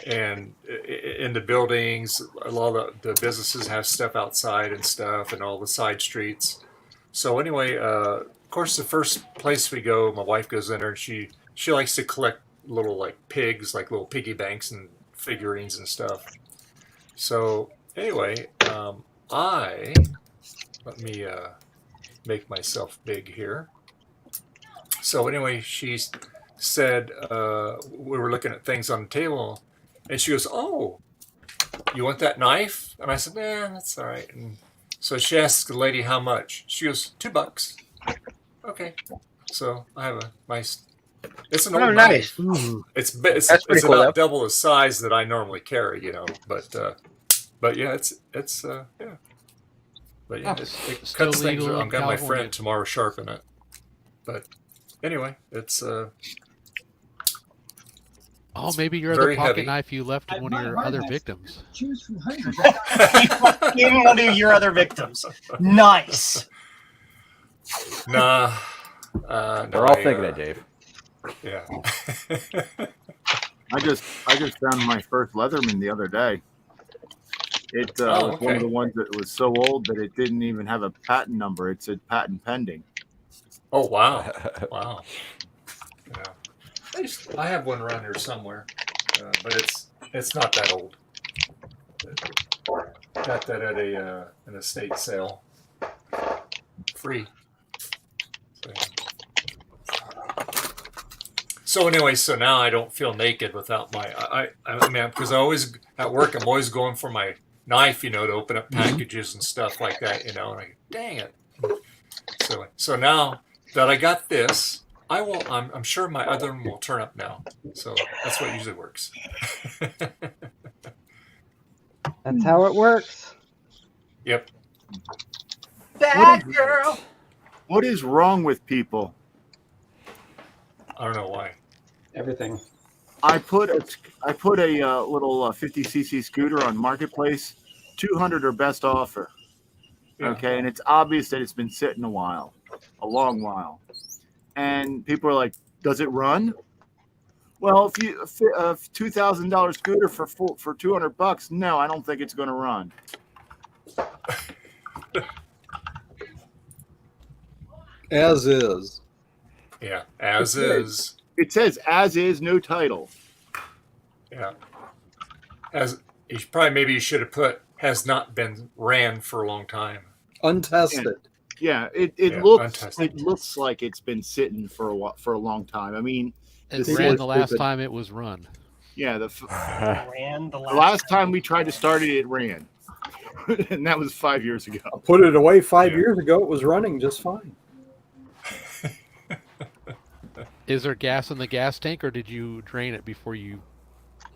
And in the buildings, a lot of the businesses have stuff outside and stuff, and all the side streets. So anyway, of course, the first place we go, my wife goes in there, and she likes to collect little like pigs, like little piggy banks and figurines and stuff. So anyway, let me make myself big here. So anyway, she said we were looking at things on the table, and she goes, "Oh, you want that knife?" And I said, "Nah, that's all right." And so she asked the lady how much. She goes, $2. Okay. So I have a nice. It's an old knife. It's cool, about though. double the size that I normally carry, you know. But yeah, it's yeah. But yeah, it Still cuts things. legal in I'm got my California. friend tomorrow sharpen it. But anyway, it's Oh, maybe your very other pocket heavy. knife you left to one of your other victims. Choose from hundreds. Even one of your other victims. Nice. Nah. We're all thinking it, Dave. Yeah. I just found my first Leatherman the other day. It was one of the ones that was so old that it didn't even have a patent number. It said patent pending. Oh wow, wow. Yeah, I have one around here somewhere, but it's not that old. Got that at an estate sale, free. So anyway, so now I don't feel naked without my I mean, because I always at work I'm always going for my knife, to open up packages and stuff like that, and I dang it. So now that I got this, I'm sure my other one will turn up now. So that's what usually works. That's how it works. Yep. Bad girl. What is wrong with people? I don't know why. Everything. I put a little 50cc scooter on Marketplace, 200 or best offer. Yeah. Okay, and it's obvious that it's been sitting a long while, and people are like, "Does it run?" Well, if you a $2,000 scooter for $200, no, I don't think it's going to run. As is. Yeah, as is. It says as is, no title. Yeah. Maybe you should have put has not been ran for a long time. Untested. Yeah, it untested. looks like it's been sitting for a long time. I mean, it ran the last time it was run. Yeah, Ran the last time we tried to start it, it ran, and that was 5 years ago. I put it away 5 years ago. It was running just fine. Is there gas in the gas tank, or did you drain it before you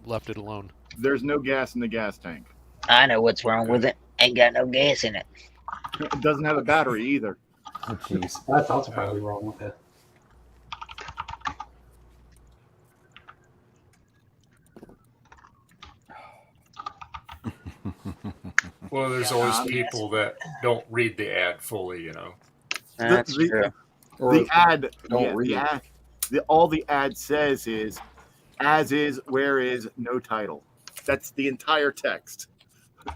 left it alone? There's no gas in the gas tank. I know what's wrong with it. Ain't got no gas in it. It doesn't have a battery either. Oh, jeez. That's also probably wrong with it. Well, there's always people that don't read the ad fully, That's true. The ad, don't read. all the ad says is, as is, where is, no title. That's the entire text.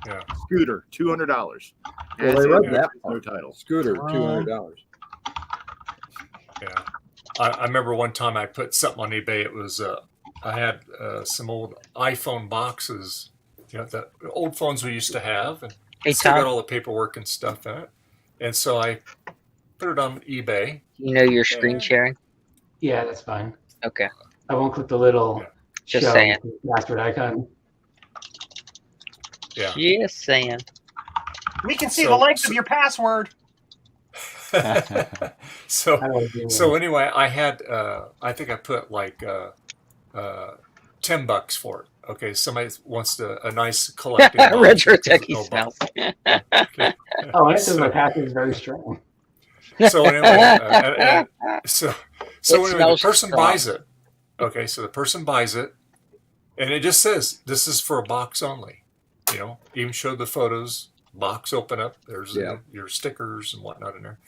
Yeah. Scooter, $200. Well, they read that no part. title. Scooter, $200. Yeah. I remember one time I put something on eBay. It was I had some old iPhone boxes, the old phones we used to have, and still got all the paperwork and stuff in it. And so I put it on eBay. Your screen sharing? Yeah, that's fine. Okay. I won't click the little Just show saying. password icon. Yeah. Just saying. We can see the length of your password. So anyway, I had I think I put like $10 for it. Okay, somebody wants a nice collecting retro techie smells. Oh, I said my password is very strong. So anyway, so anyway, the person strong. buys it. Okay, so the person buys it, and it just says this is for a box only. Even showed the photos. Box open up. There's your stickers and whatnot in there.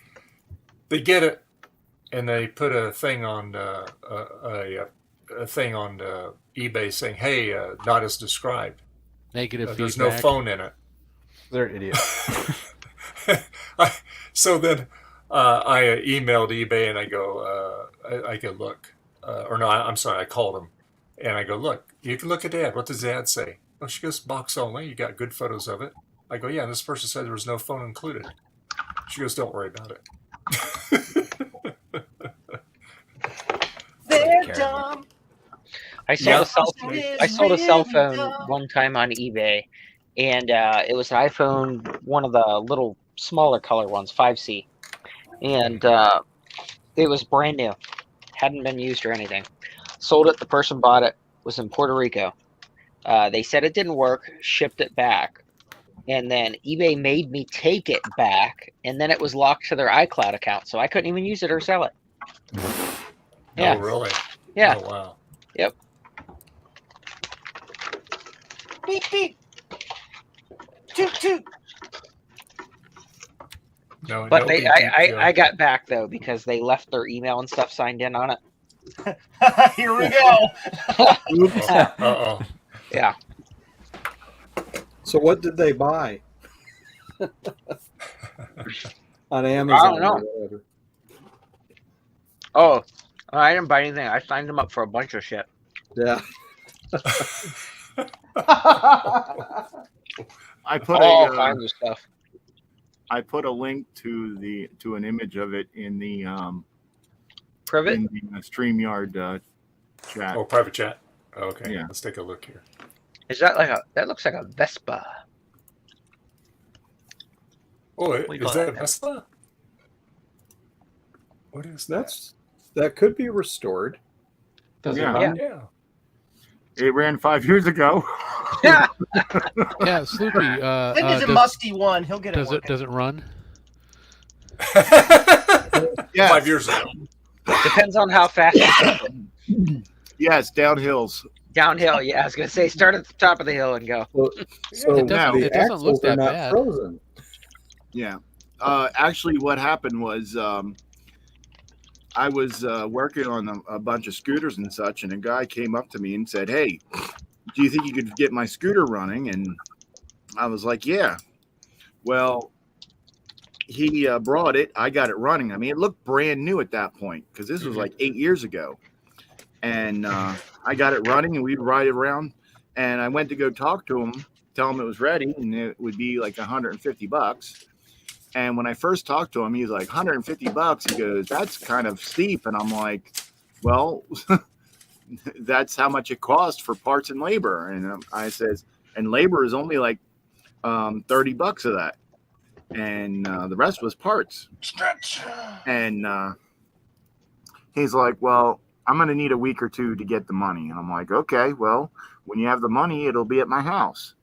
They get it, and they put a thing on eBay saying, "Hey, not as described." Negative feedback. There's no phone in it. They're idiots. So then I emailed eBay and I go, look, or no, I'm sorry, I called them and I go, look, you can look at the ad. What does the ad say? Oh, she goes, box only. You got good photos of it. I go, yeah. And this person said there was no phone included. She goes, don't worry about it. They're dumb. I sold a cell phone one time on eBay, and it was an iPhone, one of the little smaller color ones, 5C, and it was brand new, hadn't been used or anything. Sold it. The person bought it. Was in Puerto Rico. They said it didn't work. Shipped it back, and then eBay made me take it back, and then it was locked to their iCloud account, so I couldn't even use it or sell it. Yeah. Oh, really? Yeah. Oh, wow. Yep. Beep beep. Toot toot. No, But no they, beep, I got back though because they left their email and stuff signed in on it. Here we go. Oops. Uh-oh. Yeah. So what did they buy? On Amazon I don't know. or whatever. Oh, I didn't buy anything. I signed him up for a bunch of shit. Yeah. I put all kinds of stuff. I put a link to an image of it in the Privet? in the StreamYard chat. Oh, private chat. Okay, Yeah. let's take a look here. Is that like that looks like a Vespa. Oh, What do you is call that a that? Vespa? What is that could be restored. Does Yeah. it run? Yeah. It ran 5 years ago. Yeah, Sloopy. I think it's a does- musty one. He'll get it. Does it does it run? Yes. 5 years ago. Depends on how fast you go. Yes, downhills. Downhill, yeah. I was gonna say start at the top of the hill and go. So It doesn't- the it doesn't look axles are that not bad. frozen. Yeah. Actually, what happened was I was working on a bunch of scooters and such, and a guy came up to me and said, "Hey, do you think you could get my scooter running?" And I was like, "Yeah." Well, he brought it. I got it running. I mean, it looked brand new at that point because this was like 8 years ago. And I got it running, and we'd ride it around. And I went to go talk to him, tell him it was ready, and it would be like $150. And when I first talked to him, he was like, $150. He goes, "That's kind of steep." And I'm like, "Well, that's how much it costs for parts and labor." And I says, "And labor is only like $30 of that, and the rest was parts." Stretch. And he's like, "Well, I'm going to need a week or two to get the money." And I'm like, "Okay, well, when you have the money, it'll be at my house."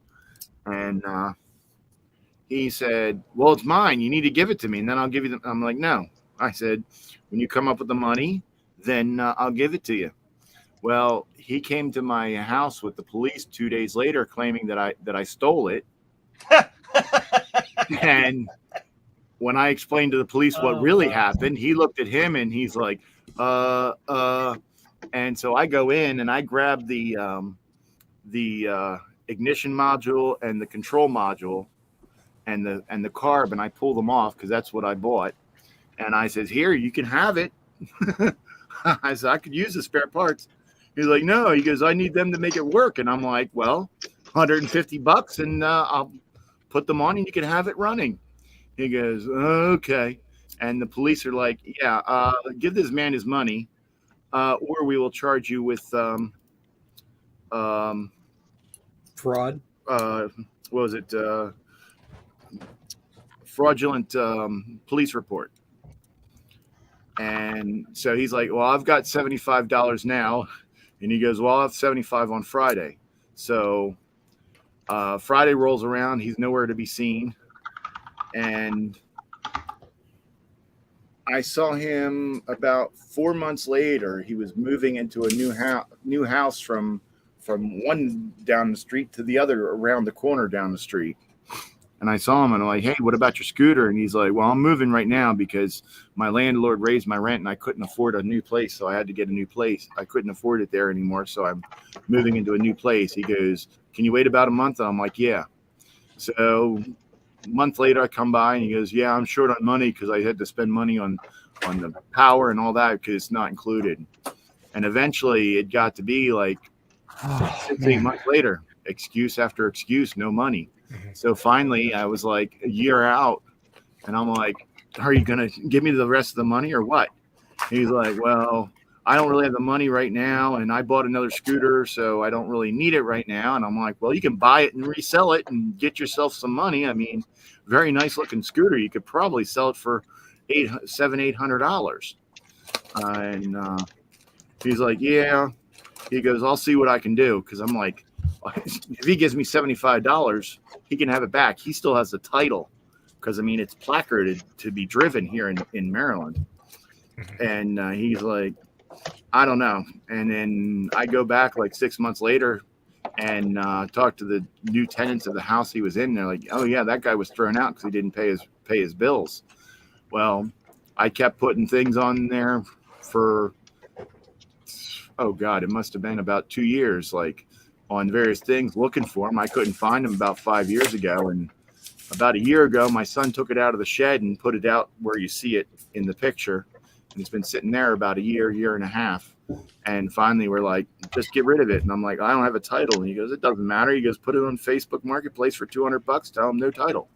And he said, "Well, it's mine. You need to give it to me, and then I'll give you the." I'm like, "No." I said, "When you come up with the money, then I'll give it to you." Well, he came to my house with the police 2 days later, claiming that I stole it. And when I explained to the police what really happened, he looked at him and he's like, And so I go in and I grab the ignition module and the control module and the carb, and I pull them off because that's what I bought. And I says, "Here, you can have it." I said, "I could use the spare parts." He's like, "No." He goes, "I need them to make it work." And I'm like, "Well, $150, and I'll put them on, and you can have it running." He goes, "Okay." And the police are like, "Yeah, give this man his money, or we will charge you with Fraud. What was it? Fraudulent police report." And so he's like, "Well, I've got $75 now." And he goes, "Well, I'll have 75 on Friday." So Friday rolls around. He's nowhere to be seen. And I saw him about 4 months later. He was moving into a new house from one down the street to the other around the corner down the street. And I saw him and I'm like, "Hey, what about your scooter?" And he's like, "Well, I'm moving right now because my landlord raised my rent and I couldn't afford a new place. So I had to get a new place. I couldn't afford it there anymore. So I'm moving into a new place." He goes, "Can you wait about a month?" And I'm like, "Yeah." So a month later, I come by and he goes, "Yeah, I'm short on money because I had to spend money on the power and all that because it's not included." And eventually it got to be like 6-8 months later, excuse after excuse, no money. So finally I was like a year out and I'm like, "Are you going to give me the rest of the money or what?" He's like, "Well, I don't really have the money right now. And I bought another scooter, so I don't really need it right now." And I'm like, "Well, you can buy it and resell it and get yourself some money. I mean, very nice looking scooter. You could probably sell it for $800. And he's like, "Yeah." He goes, "I'll see what I can do." Because I'm like, if he gives me $75, he can have it back. He still has the title because, I mean, it's placarded to be driven here in Maryland. And he's like, "I don't know." And then I go back like 6 months later and talk to the new tenants of the house he was in. They're like, "Oh, yeah, that guy was thrown out because he didn't pay his bills." Well, I kept putting things on there for, oh God, it must have been about 2 years, like on various things, looking for them. I couldn't find them about 5 years ago. And about a year ago, my son took it out of the shed and put it out where you see it in the picture. And it's been sitting there about a year and a half. And finally, we're like, just get rid of it. And I'm like, I don't have a title. And he goes, it doesn't matter. He goes, put it on Facebook Marketplace for $200. Tell them no title.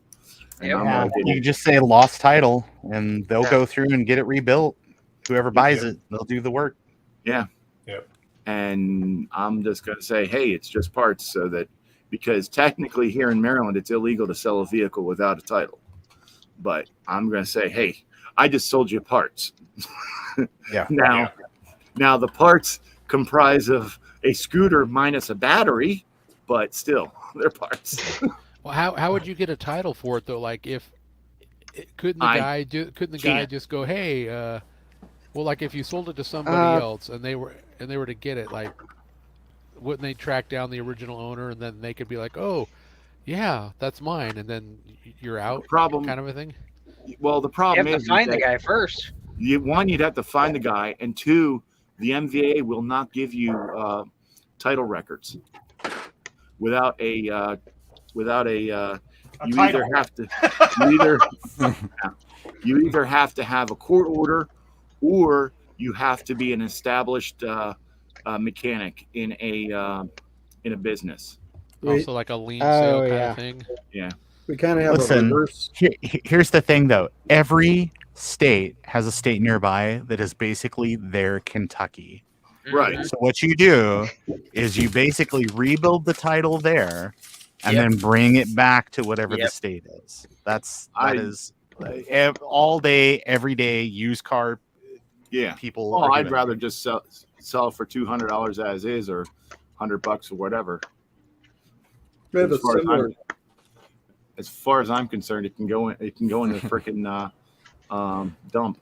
And I'm like, You can just say lost title, and they'll go through and get it rebuilt. Whoever buys it, they'll do the work. Yeah. Yep. And I'm just going to say, hey, it's just parts, so that because technically here in Maryland, it's illegal to sell a vehicle without a title. But I'm going to say, hey, I just sold you parts. Yeah. Now the parts comprise of a scooter minus a battery, but still, they're parts. Well, how would you get a title for it though? Like, if couldn't the guy just go, hey, well, like if you sold it to somebody else and they were to get it, like, wouldn't they track down the original owner and then they could be like, oh, yeah, that's mine, and then you're out, kind of a thing? Well, the problem you have is to find that the guy first. One, you'd have to find the guy, and two, the MVA will not give you title records without a you title. either have to have a court order, or you have to be an established mechanic in a business. Also, like a lien sale kind of thing. Yeah. We kind of have a Listen, reverse. here's the thing, though. Every state has a state nearby that is basically their Kentucky. Right. So what you do is you basically rebuild the title there, and then bring it back to whatever the state is. That is all day, every day, used car. Yeah. People. Well, I'd rather just sell for $200 as is, or $100 or whatever. We have a similar. As far as I'm concerned, it can go in the freaking dump.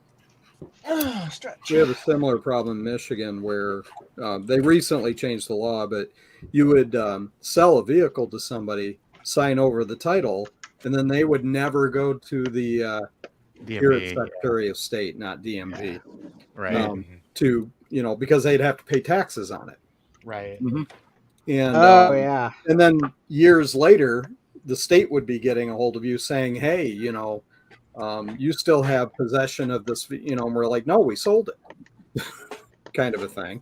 We have a similar problem in Michigan where they recently changed the law, but you would sell a vehicle to somebody, sign over the title, and then they would never go to the DMV, Secretary of State, not DMV, right? To because they'd have to pay taxes on it, right? Mm-hmm. And and then years later, the state would be getting a hold of you saying, hey, you still have possession of this, and we're like, no, we sold it, kind of a thing.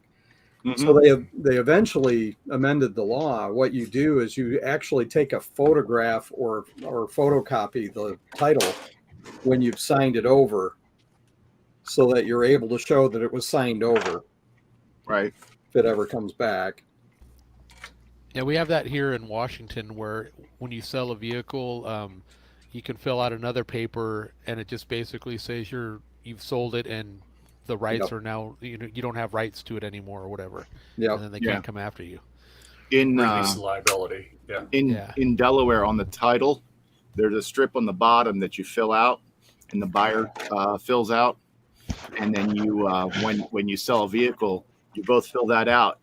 Mm-hmm. So they eventually amended the law. What you do is you actually take a photograph or photocopy the title when you've signed it over, so that you're able to show that it was signed over. Right. If it ever comes back. Yeah, we have that here in Washington, where when you sell a vehicle, you can fill out another paper, and it just basically says you've sold it, and the rights are now you don't have rights to it anymore, or whatever. Yeah, and then they can't come after you. In release liability. Yeah. In Delaware, on the title, there's a strip on the bottom that you fill out, and the buyer fills out, and then you when you sell a vehicle, you both fill that out.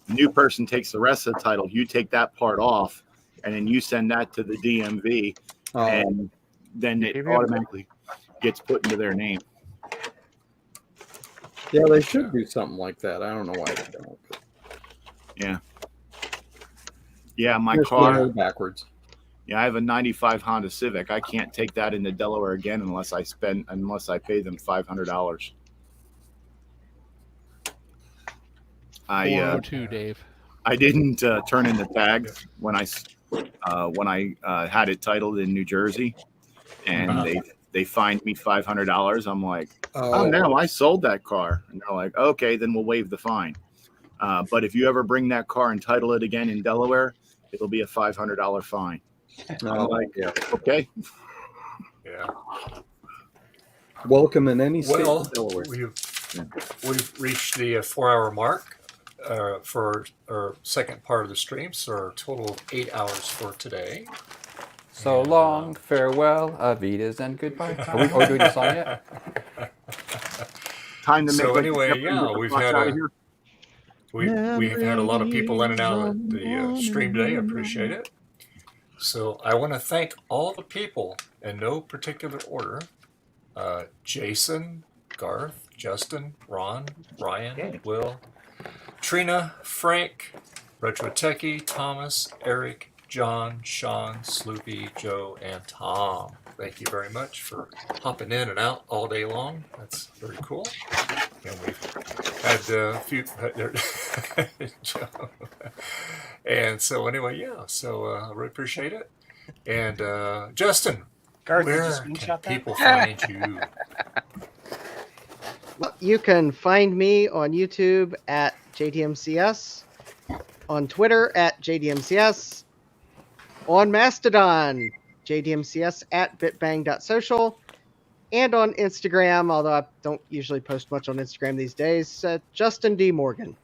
New person takes the rest of the title. You take that part off, and then you send that to the DMV, and then it automatically gets put into their name. Yeah, they should do something like that. I don't know why they don't. Yeah. Yeah, my Just car backwards. Yeah, I have a '95 Honda Civic. I can't take that into Delaware again unless I pay them $500. 402, Dave. I didn't turn in the tags when I had it titled in New Jersey, and they fined me $500. I'm like, oh no, I sold that car, and they're like, okay, then we'll waive the fine. But if you ever bring that car and title it again in Delaware, it'll be a $500 fine. I'm like, okay. Yeah. Welcome in any state Well, of Delaware. we've reached the 4-hour mark for our second part of the stream, so a total of 8 hours for today. So long, farewell, Avitas, and goodbye. Are we doing the song yet? Time to make. So anyway, yeah, we've had a lot of people in and out of the stream today. I appreciate it. So I want to thank all the people in no particular order: Jason, Garth, Justin, Ron, Ryan, Will, Trina, Frank, Retro Techie, Thomas, Eric, John, Sean, Sloopy, Joe, and Tom. Thank you very much for hopping in and out all day long. That's very cool. And we've had a few, Joe. And so anyway, yeah. So I really appreciate it. And Justin, Garth, did you where screenshot can that? people find you? Well, you can find me on YouTube at JDMCS, on Twitter at JDMCS, on Mastodon, JDMCS at bitbang.social, and on Instagram, although I don't usually post much on Instagram these days, Justin D. Morgan.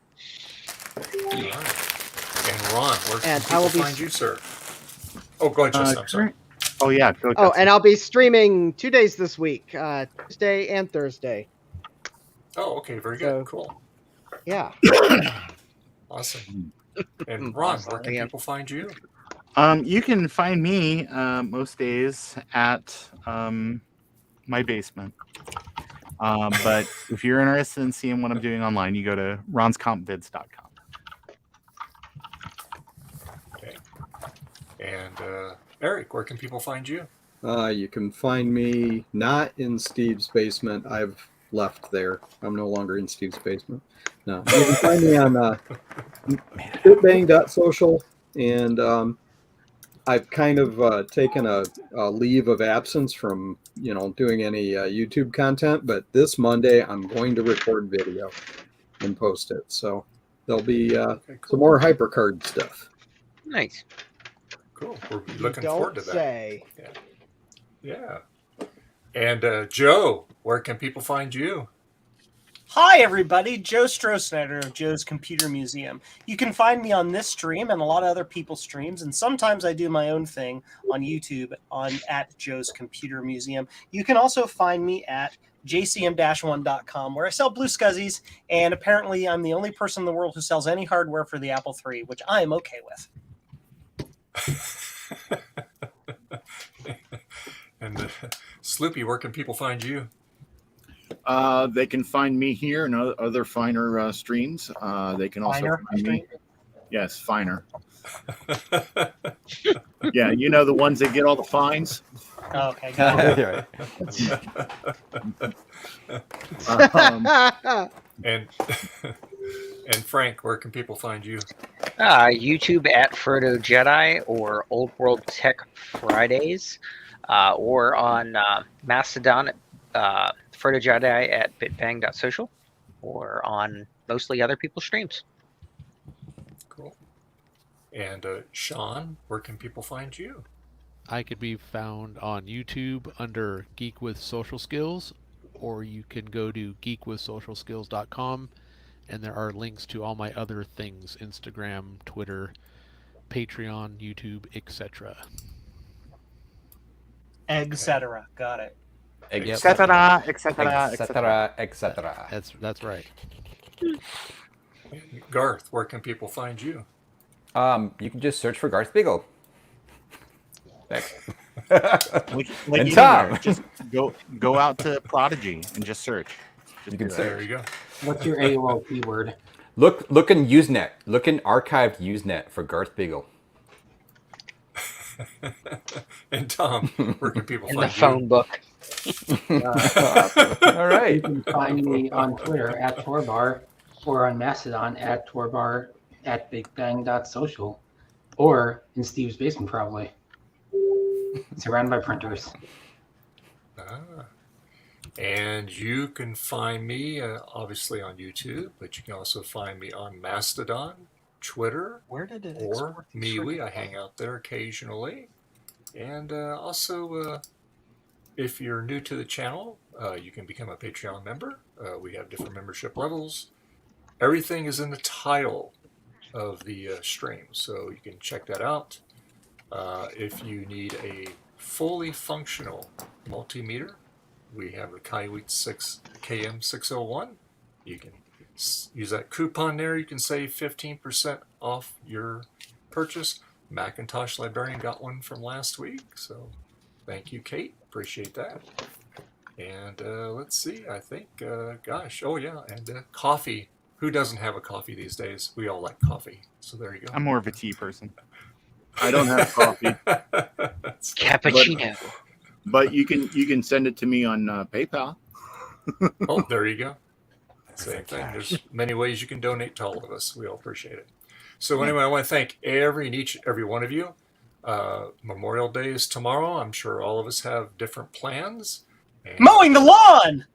All right. And Ron, where can And I people will be find you, sir? Oh, go ahead, Justin. I'm sorry. Oh yeah. Go, Oh, and I'll be streaming 2 days this week, Tuesday and Thursday. Oh, okay. Very good. So, Cool. Yeah. Awesome. And Ron, where can people find you? You can find me most days at my basement. But if you're interested in seeing what I'm doing online, you go to ronscompvids.com. Okay. And Eric, where can people find you? You can find me not in Steve's basement. I've left there. I'm no longer in Steve's basement. No, you can find me on bitbang.social, and I've kind of taken a leave of absence from doing any YouTube content. But this Monday, I'm going to record video and post it. So there'll be some more HyperCard stuff. Nice. Cool. We're looking forward to that. Say. Yeah. And Joe, where can people find you? Hi, everybody. Joe Strohsnyder of Joe's Computer Museum. You can find me on this stream and a lot of other people's streams, and sometimes I do my own thing on YouTube at Joe's Computer Museum. You can also find me at jcm-1.com, where I sell blue scuzzies, and apparently I'm the only person in the world who sells any hardware for the Apple III, which I am okay with. And Sloopy, where can people find you? They can find me here and other finer streams. They can also Finer find stream? me. Yes, finer. Yeah, you know the ones that get all the fines. Oh, okay, got it. And Frank, where can people find you? YouTube at Frodo Jedi or Old World Tech Fridays, or on Mastodon Frodo Jedi at bitbang.social, or on mostly other people's streams. Cool. And Sean, where can people find you? I could be found on YouTube under Geek with Social Skills, or you can go to geekwithsocialskills.com, and there are links to all my other things: Instagram, Twitter, Patreon, YouTube, etc. Etc. Got it. Etc. That's right. Garth, where can people find you? You can just search for Garth Beagle. Thanks. Like And Tom. anywhere, just go out to Prodigy and just search. You can do search. that. There you go. What's your AOL keyword? Look in Usenet. Look in archived Usenet for Garth Beagle. And Tom, where can people In find the you? phone book. All right. You can find me on Twitter at Torbar, or on Mastodon at Torbar at bigbang.social, or in Steve's basement probably. Surrounded by printers. And you can find me obviously on YouTube, but you can also find me on Mastodon, Twitter, Where did it or export the MeWe. trigger? I hang out there occasionally. And also, if you're new to the channel, you can become a Patreon member. We have different membership levels. Everything is in the title of the stream, so you can check that out. If you need a fully functional multimeter, we have the Kaiweets KM601. You can use that coupon there. You can save 15% off your purchase. Macintosh Librarian got one from last week, so thank you, Kate. Appreciate that. And let's see, I think, gosh, oh yeah, and coffee. Who doesn't have a coffee these days? We all like coffee, so there you go. I'm more of a tea person. I don't have coffee. Cappuccino. But you can send it to me on PayPal. Oh, there you go. Same thing. There's many ways you can donate to all of us. We all appreciate it. So anyway, I want to thank every one of you. Memorial Day is tomorrow. I'm sure all of us have different plans. And Mowing the lawn.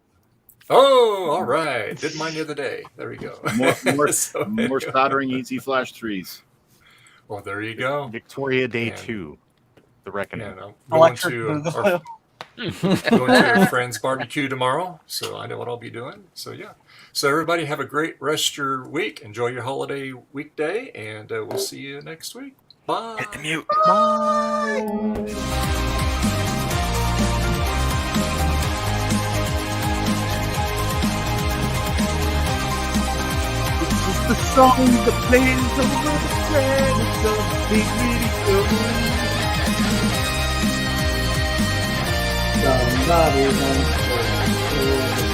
Oh, all right. Did mine the other day. There we go. More soldering Easy Flash 3s. Well, there you go. Victoria Day 2. The Reckoning. I'm going to a friend's barbecue tomorrow, so I know what I'll be doing. So yeah. So everybody have a great rest of your week. Enjoy your holiday weekday, and we'll see you next week. Bye. Hit the mute. Bye. The song that plays over the planets of big video. Somebody wants to